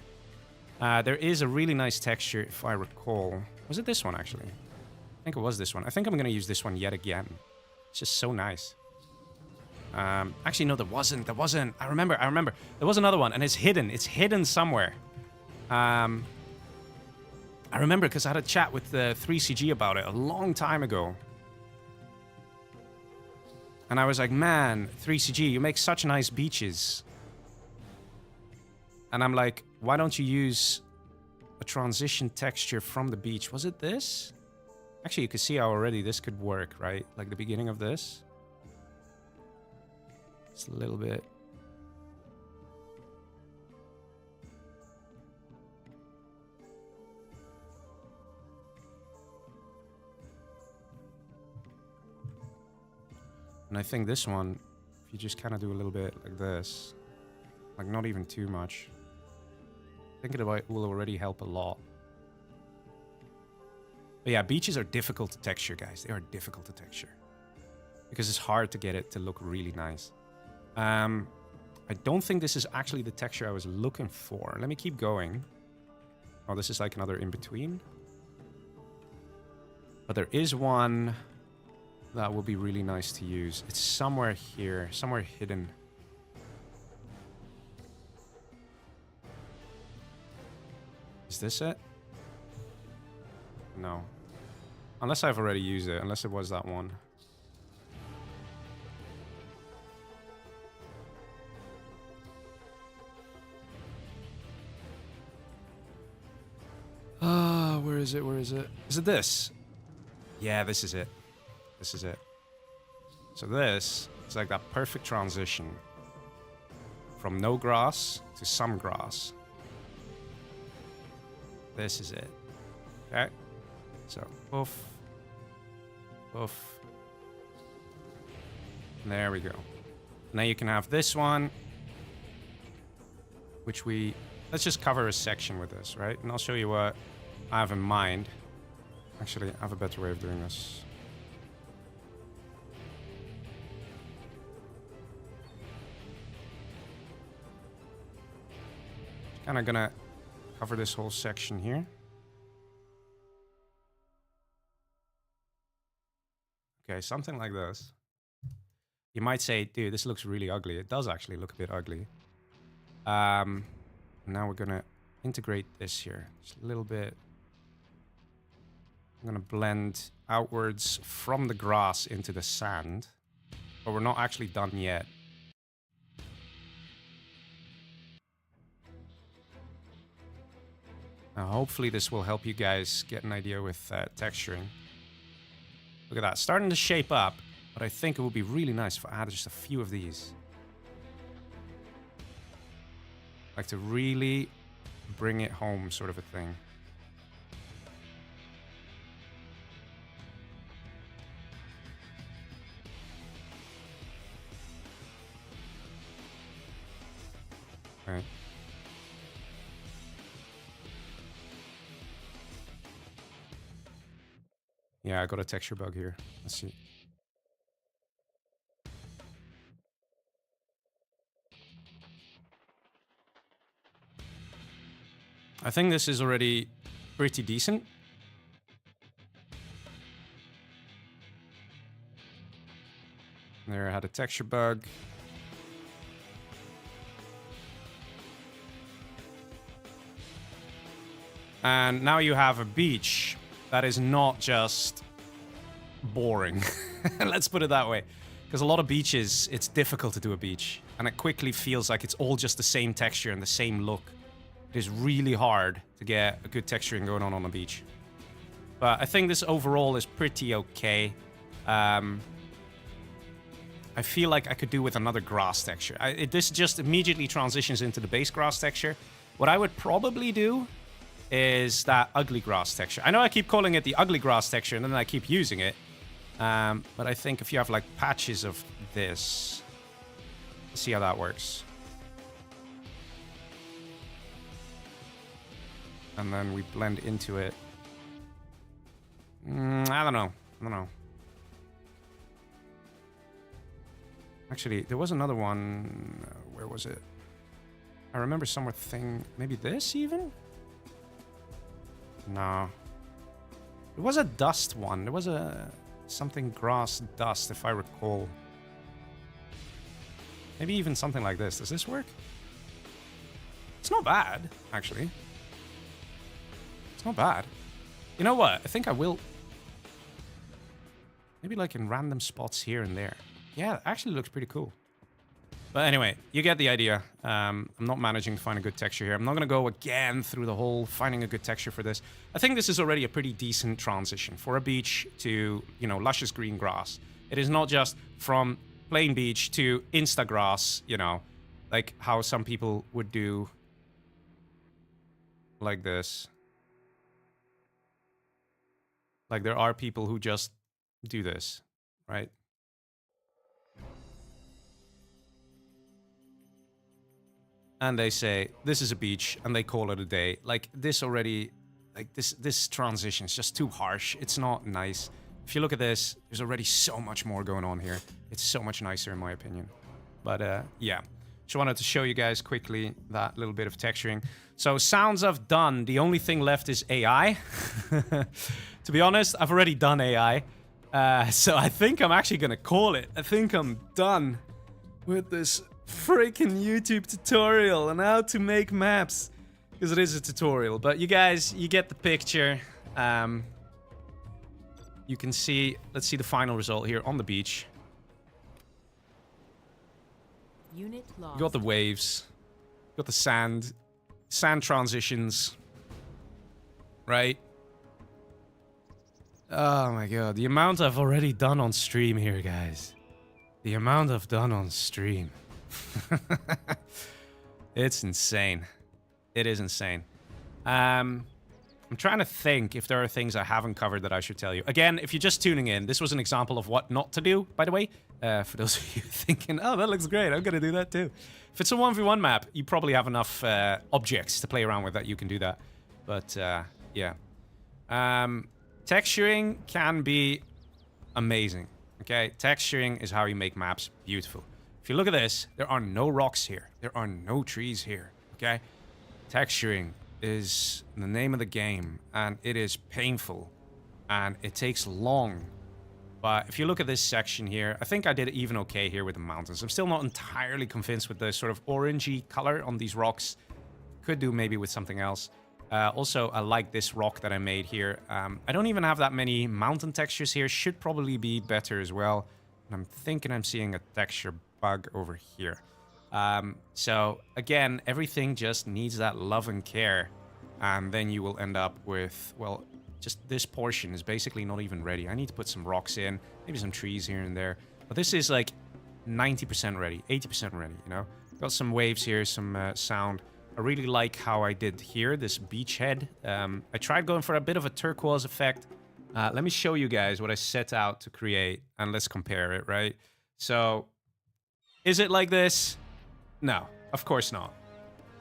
A: There is a really nice texture, if I recall. Was it this one, actually? I think it was this one. I think I'm going to use this one yet again. It's just so nice. Actually, no, there wasn't. There wasn't. I remember. There was another one, and it's hidden. It's hidden somewhere. I remember because I had a chat with the 3CG about it a long time ago. And I was like, man, 3CG, you make such nice beaches. And I'm like, why don't you use a transition texture from the beach? Was it this? Actually, you can see how already this could work, right? Like the beginning of this. Just a little bit. And I think this one, if you just kind of do a little bit like this, like not even too much, thinking about it will already help a lot. But yeah, beaches are difficult to texture, guys. They are difficult to texture. Because it's hard to get it to look really nice. I don't think this is actually the texture I was looking for. Let me keep going. Oh, this is like another in-between. But there is one that will be really nice to use. It's somewhere here, somewhere hidden. Is this it? No. Unless I've already used it, unless it was that one. Where is it? Where is it? Is it this? Yeah, this is it. This is it. So this is like that perfect transition from no grass to some grass. This is it. Okay. So poof, poof. There we go. Now you can have this one, which let's just cover a section with this, right? And I'll show you what I have in mind. Actually, I have a better way of doing this. Kind of gonna cover this whole section here. Okay, something like this. You might say, dude, this looks really ugly. It does actually look a bit ugly. Now we're gonna integrate this here. Just a little bit. I'm gonna blend outwards from the grass into the sand. But we're not actually done yet. Now, hopefully this will help you guys get an idea with texturing. Look at that, starting to shape up, but I think it would be really nice if I added just a few of these. Like to really bring it home, sort of a thing. Right. Yeah, I got a texture bug here. Let's see. I think this is already pretty decent. There, I had a texture bug. And now you have a beach that is not just boring. Let's put it that way. Because a lot of beaches, it's difficult to do a beach. And it quickly feels like it's all just the same texture and the same look. It is really hard to get a good texturing going on a beach. But I think this overall is pretty okay. I feel like I could do with another grass texture. This just immediately transitions into the base grass texture. What I would probably do is that ugly grass texture. I know I keep calling it the ugly grass texture, and then I keep using it. But I think if you have like patches of this, let's see how that works. And then we blend into it. I don't know. Actually, there was another one. Where was it? I remember somewhere thing. Maybe this even? No. It was a dust one. There was a something grass dust, if I recall. Maybe even something like this. Does this work? It's not bad, actually. It's not bad. You know what? I think I will. Maybe like in random spots here and there. Yeah, it actually looks pretty cool. But anyway, you get the idea. I'm not managing to find a good texture here. I'm not going to go again through the whole finding a good texture for this. I think this is already a pretty decent transition for a beach to, you know, luscious green grass. It is not just from plain beach to insta grass, you know, like how some people would do like this. Like there are people who just do this, right? And they say, this is a beach, and they call it a day. Like, this already, like, this transition is just too harsh. It's not nice. If you look at this, there's already so much more going on here. It's so much nicer, in my opinion. But, yeah. Just wanted to show you guys quickly that little bit of texturing. So, sounds I've done. The only thing left is AI. To be honest, I've already done AI. So, I think I'm actually going to call it. I think I'm done with this freaking YouTube tutorial on how to make maps, because it is a tutorial, but you guys, you get the picture. You can see, let's see the final result here on the beach.
B: Unit lost.
A: You got the waves, you got the sand transitions, right? Oh my god, the amount I've already done on stream here, guys. The amount I've done on stream. It's insane. It is insane. I'm trying to think if there are things I haven't covered that I should tell you. Again, if you're just tuning in, this was an example of what not to do, by the way. For those of you thinking, oh, that looks great, I'm going to do that too. If it's a 1v1 map, you probably have enough objects to play around with that you can do that. But, yeah. Texturing can be amazing. Okay, texturing is how you make maps beautiful. If you look at this, there are no rocks here. There are no trees here, okay? Texturing is the name of the game, and it is painful, and it takes long. But if you look at this section here, I think I did even okay here with the mountains. I'm still not entirely convinced with the sort of orangey color on these rocks. Could do maybe with something else. Also, I like this rock that I made here. I don't even have that many mountain textures here. Should probably be better as well. And I'm thinking I'm seeing a texture bug over here. So again, everything just needs that love and care, and then you will end up with, well, just this portion is basically not even ready. I need to put some rocks in, maybe some trees here and there, but this is like 90% ready, 80% ready, you know. Got some waves here, some sound. I really like how I did here, this beachhead. I tried going for a bit of a turquoise effect. Let me show you guys what I set out to create, and let's compare it, right? So is it like this? No, of course not.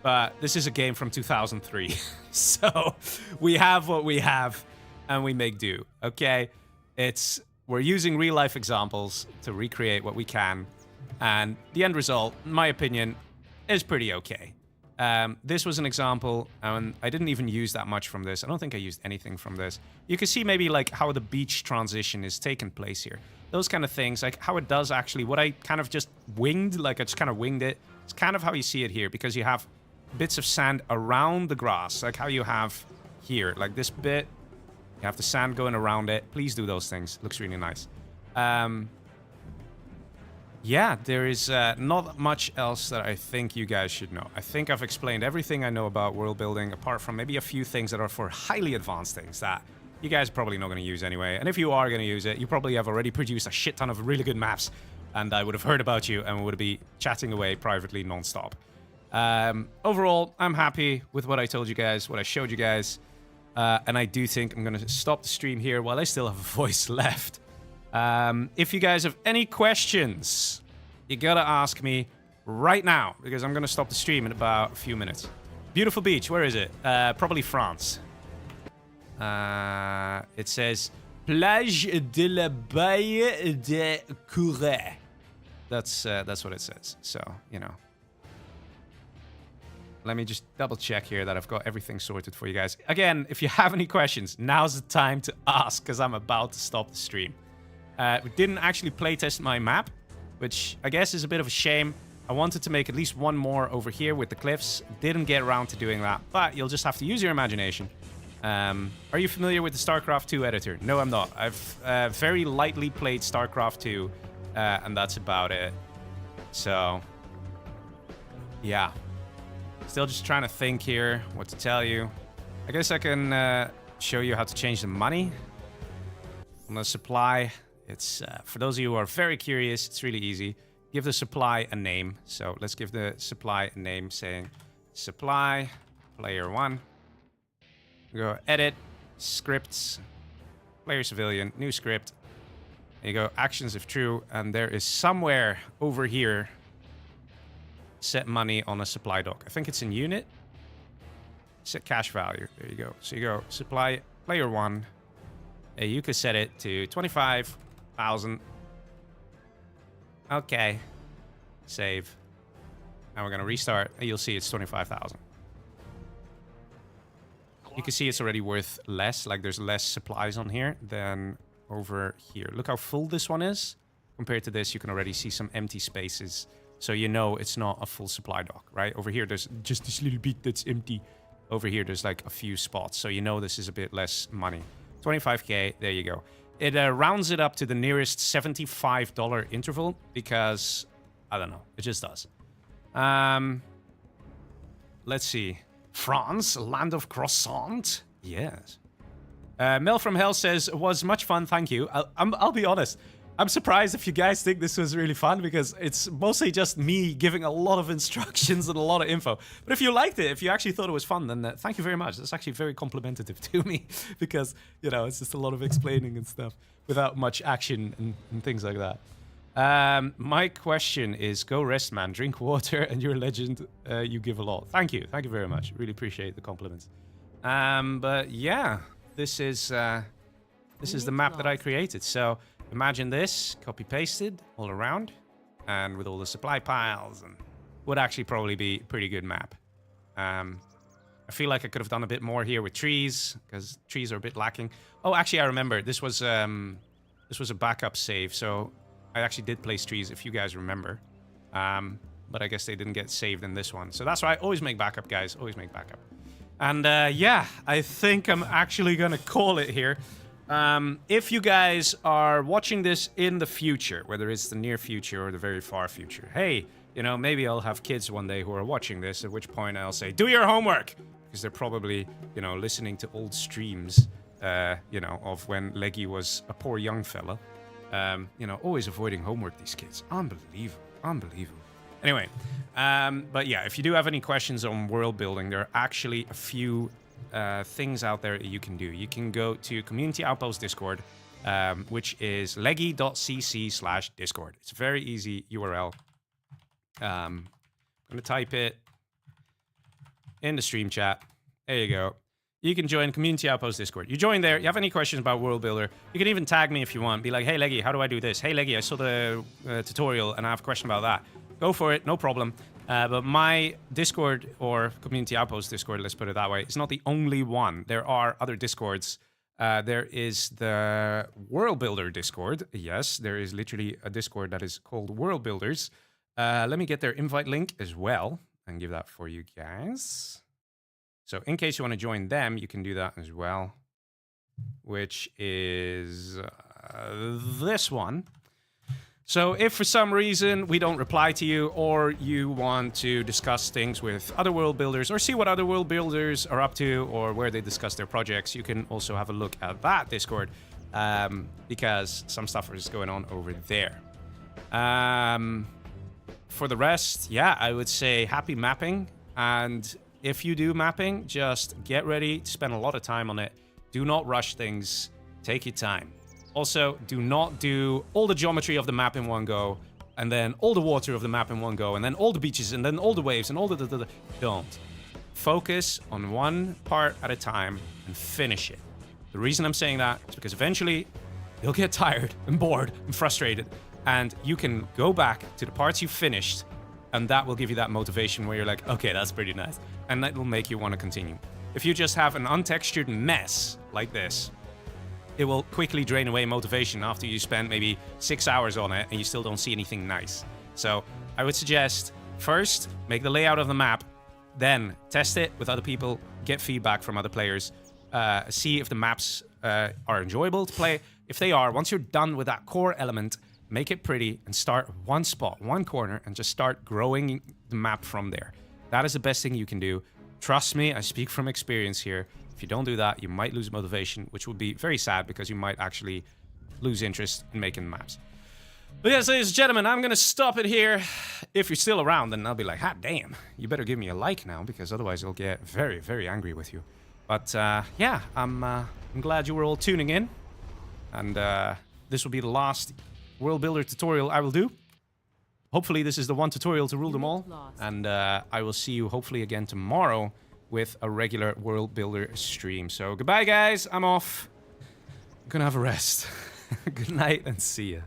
A: But this is a game from 2003. So we have what we have, and we make do, okay? We're using real life examples to recreate what we can. And the end result, in my opinion, is pretty okay. This was an example, and I didn't even use that much from this. I don't think I used anything from this. You can see maybe like how the beach transition is taking place here. Those kind of things, like how it does actually, what I kind of just winged, like I just kind of winged it. It's kind of how you see it here, because you have bits of sand around the grass, like how you have here, like this bit. You have the sand going around it. Please do those things. Looks really nice. Yeah, there is not much else that I think you guys should know. I think I've explained everything I know about world building, apart from maybe a few things that are for highly advanced things that you guys are probably not going to use anyway. And if you are going to use it, you probably have already produced a shit ton of really good maps, and I would have heard about you and would be chatting away privately non-stop. Overall, I'm happy with what I told you guys, what I showed you guys. And I do think I'm going to stop the stream here while I still have a voice left. If you guys have any questions, you got to ask me right now, because I'm going to stop the stream in about a few minutes. Beautiful beach, where is it? Probably France. It says Plage de la Baie de Couret. That's what it says. So, you know. Let me just double check here that I've got everything sorted for you guys. Again, if you have any questions, now's the time to ask, because I'm about to stop the stream. We didn't actually playtest my map, which I guess is a bit of a shame. I wanted to make at least one more over here with the cliffs. Didn't get around to doing that, but you'll just have to use your imagination. Are you familiar with the StarCraft 2 editor? No, I'm not. I've very lightly played StarCraft 2, and that's about it. So, yeah. Still just trying to think here what to tell you. I guess I can show you how to change the money on the supply. It's for those of you who are very curious, it's really easy. Give the supply a name. So let's give the supply a name saying supply player 1. Go edit scripts player civilian new script. And you go actions if true, and there is somewhere over here set money on a supply dock. I think it's in unit. Set cash value. There you go. So you go supply player 1. You could set it to 25,000. Okay. Save. Now we're going to restart, and you'll see it's 25,000. You can see it's already worth less. Like there's less supplies on here than over here. Look how full this one is. Compared to this, you can already see some empty spaces. So you know it's not a full supply dock, right? Over here, there's just this little bit that's empty. Over here, there's like a few spots. So you know this is a bit less money. 25K, there you go. It rounds it up to the nearest $75 interval because, I don't know, it just does. Let's see. France, land of croissant? Yes. Mel from Hell says, was much fun, thank you. I'll be honest. I'm surprised if you guys think this was really fun because it's mostly just me giving a lot of instructions and a lot of info. But if you liked it, if you actually thought it was fun, then thank you very much. That's actually very complimentary to me because, you know, it's just a lot of explaining and stuff without much action and things like that. My question is, go rest, man. Drink water and you're a legend. You give a lot. Thank you. Thank you very much. Really appreciate the compliments. But yeah, this is the map that I created. So imagine this, copy-pasted all around, and with all the supply piles, and would actually probably be a pretty good map. I feel like I could have done a bit more here with trees, because trees are a bit lacking. Oh, actually, I remember. This was a backup save, so I actually did place trees, if you guys remember. But I guess they didn't get saved in this one. So that's why I always make backup, guys. Always make backup. And yeah, I think I'm actually going to call it here. If you guys are watching this in the future, whether it's the near future or the very far future, hey, you know, maybe I'll have kids one day who are watching this, at which point I'll say, do your homework! Because they're probably, you know, listening to old streams, you know, of when Leggy was a poor young fella. You know, always avoiding homework, these kids. Unbelievable. Unbelievable. Anyway, but yeah, if you do have any questions on world building, there are actually a few things out there that you can do. You can go to Community Outpost Discord, which is leggy.cc/discord. It's a very easy URL. I'm going to type it in the stream chat. There you go. You can join Community Outpost Discord. You join there. You have any questions about World Builder, you can even tag me if you want. Be like, hey, Leggy, how do I do this? Hey, Leggy, I saw the tutorial and I have a question about that. Go for it. No problem. But my Discord, or Community Outpost Discord, let's put it that way, it's not the only one. There are other Discords. There is the World Builder Discord. Yes, there is literally a Discord that is called World Builders. Let me get their invite link as well and give that for you guys. So in case you want to join them, you can do that as well, which is this one. So if for some reason we don't reply to you, or you want to discuss things with other world builders or see what other world builders are up to or where they discuss their projects, you can also have a look at that Discord, because some stuff is going on over there. for the rest, yeah, I would say happy mapping. And if you do mapping, just get ready to spend a lot of time on it. Do not rush things. Take your time. Also, do not do all the geometry of the map in one go, and then all the water of the map in one go, and then all the beaches, and then all the waves, and all the... Don't. Focus on one part at a time and finish it. The reason I'm saying that is because eventually you'll get tired and bored and frustrated, and you can go back to the parts you finished, and that will give you that motivation where you're like, okay, that's pretty nice, and that will make you want to continue. If you just have an untextured mess like this, it will quickly drain away motivation after you spend maybe 6 hours on it and you still don't see anything nice. So I would suggest first make the layout of the map, then test it with other people, get feedback from other players, see if the maps are enjoyable to play. If they are, once you're done with that core element, make it pretty and start one spot, one corner, and just start growing the map from there. That is the best thing you can do. Trust me, I speak from experience here. If you don't do that, you might lose motivation, which would be very sad because you might actually lose interest in making the maps. But yes, ladies and gentlemen, I'm going to stop it here. If you're still around, then I'll be like, hot damn, you better give me a like now, because otherwise I'll get very, very angry with you. But yeah, I'm glad you were all tuning in. And this will be the last World Builder tutorial I will do. Hopefully this is the one tutorial to rule them all. And I will see you hopefully again tomorrow with a regular World Builder stream. So goodbye, guys. I'm off. I'm gonna have a rest. Good night and see ya.